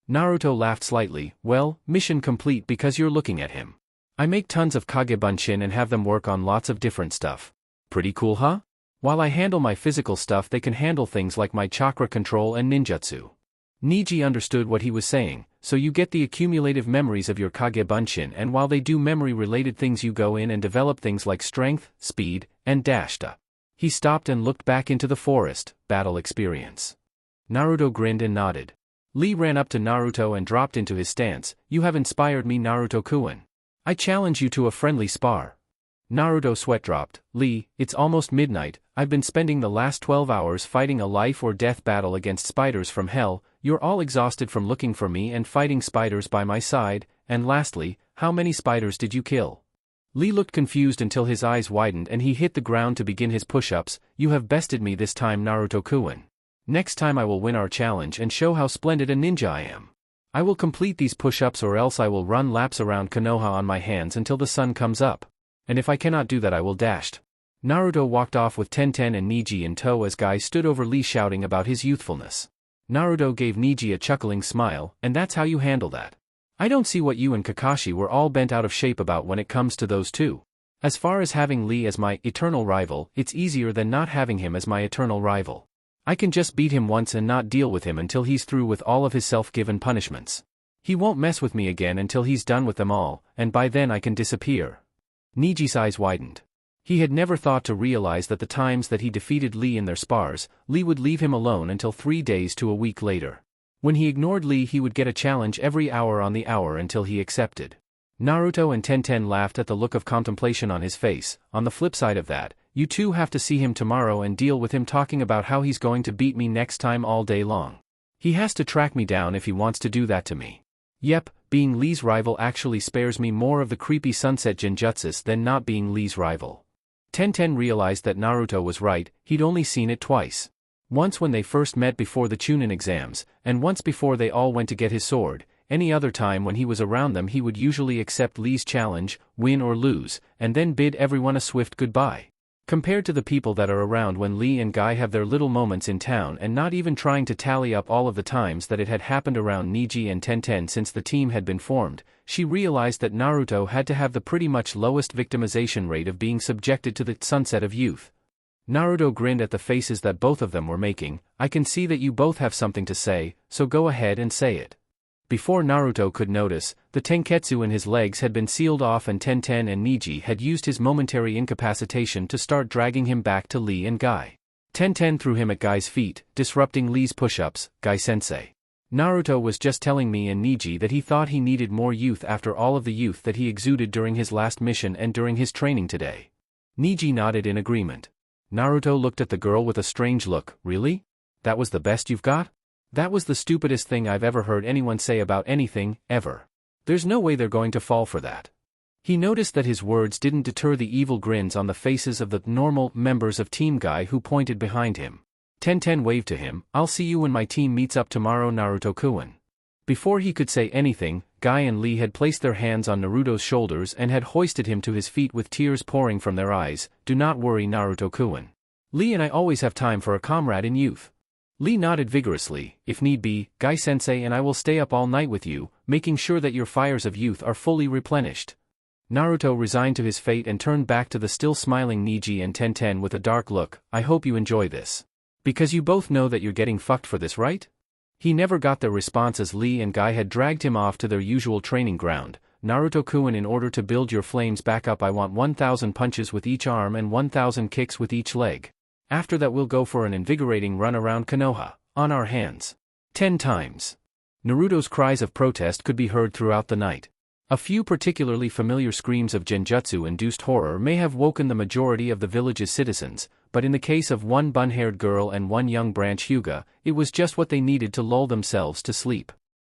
A: Naruto laughed slightly. Well, mission complete because you're looking at him. I make tons of Kagebunshin and have them work on lots of different stuff. Pretty cool, huh? While I handle my physical stuff, they can handle things like my chakra control and ninjutsu. Niji understood what he was saying. So you get the accumulative memories of your Kagebunshin, and while they do memory-related things, you go in and develop things like strength, speed, and dashta. He stopped and looked back into the forest. Battle experience. Naruto grinned and nodded. Lee ran up to Naruto and dropped into his stance. You have inspired me, Naruto-kun. I challenge you to a friendly spar. Naruto sweat dropped. Lee, it's almost midnight. I've been spending the last 12 hours fighting a life or death battle against spiders from hell. You're all exhausted from looking for me and fighting spiders by my side, and lastly, how many spiders did you kill? Lee looked confused until his eyes widened and he hit the ground to begin his push-ups. You have bested me this time, Naruto-kun. Next time I will win our challenge and show how splendid a ninja I am. I will complete these push-ups or else I will run laps around Konoha on my hands until the sun comes up. And if I cannot do that, I will dashed. Naruto walked off with Tenten and Niji in tow as Guy stood over Lee shouting about his youthfulness. Naruto gave Niji a chuckling smile. And that's how you handle that. I don't see what you and Kakashi were all bent out of shape about when it comes to those two. As far as having Lee as my eternal rival, it's easier than not having him as my eternal rival. I can just beat him once and not deal with him until he's through with all of his self-given punishments. He won't mess with me again until he's done with them all, and by then I can disappear. Niji's eyes widened. He had never thought to realize that the times that he defeated Lee in their spars, Lee would leave him alone until 3 days to a week later. When he ignored Lee, he would get a challenge every hour on the hour until he accepted. Naruto and Tenten laughed at the look of contemplation on his face. On the flip side of that, you two have to see him tomorrow and deal with him talking about how he's going to beat me next time all day long. He has to track me down if he wants to do that to me. Yep, being Lee's rival actually spares me more of the creepy sunset genjutsus than not being Lee's rival. Tenten realized that Naruto was right. He'd only seen it twice. Once when they first met before the Chunin exams, and once before they all went to get his sword. Any other time when he was around them he would usually accept Lee's challenge, win or lose, and then bid everyone a swift goodbye. Compared to the people that are around when Lee and Guy have their little moments in town and not even trying to tally up all of the times that it had happened around Niji and Tenten since the team had been formed, she realized that Naruto had to have the pretty much lowest victimization rate of being subjected to the sunset of youth. Naruto grinned at the faces that both of them were making. I can see that you both have something to say, so go ahead and say it. Before Naruto could notice, the tenketsu in his legs had been sealed off and Tenten and Niji had used his momentary incapacitation to start dragging him back to Lee and Guy. Tenten threw him at Guy's feet, disrupting Lee's push-ups. Guy-sensei. Naruto was just telling me and Niji that he thought he needed more youth after all of the youth that he exuded during his last mission and during his training today. Niji nodded in agreement. Naruto looked at the girl with a strange look. Really? That was the best you've got? That was the stupidest thing I've ever heard anyone say about anything, ever. There's no way they're going to fall for that. He noticed that his words didn't deter the evil grins on the faces of the normal members of Team Guy who pointed behind him. Tenten waved to him. I'll see you when my team meets up tomorrow, Naruto-kun. Before he could say anything, Guy and Lee had placed their hands on Naruto's shoulders and had hoisted him to his feet with tears pouring from their eyes. Do not worry, Naruto-kun. Lee and I always have time for a comrade in youth. Lee nodded vigorously. If need be, Guy-sensei and I will stay up all night with you, making sure that your fires of youth are fully replenished. Naruto resigned to his fate and turned back to the still smiling Niji and Tenten with a dark look. I hope you enjoy this. Because you both know that you're getting fucked for this, right? He never got their response as Lee and Guy had dragged him off to their usual training ground. Naruto-kun, in order to build your flames back up I want 1,000 punches with each arm and 1,000 kicks with each leg. After that we'll go for an invigorating run around Konoha, on our hands. 10 times. Naruto's cries of protest could be heard throughout the night. A few particularly familiar screams of genjutsu-induced horror may have woken the majority of the village's citizens, but in the case of one bun-haired girl and one young branch Hyuga, it was just what they needed to lull themselves to sleep.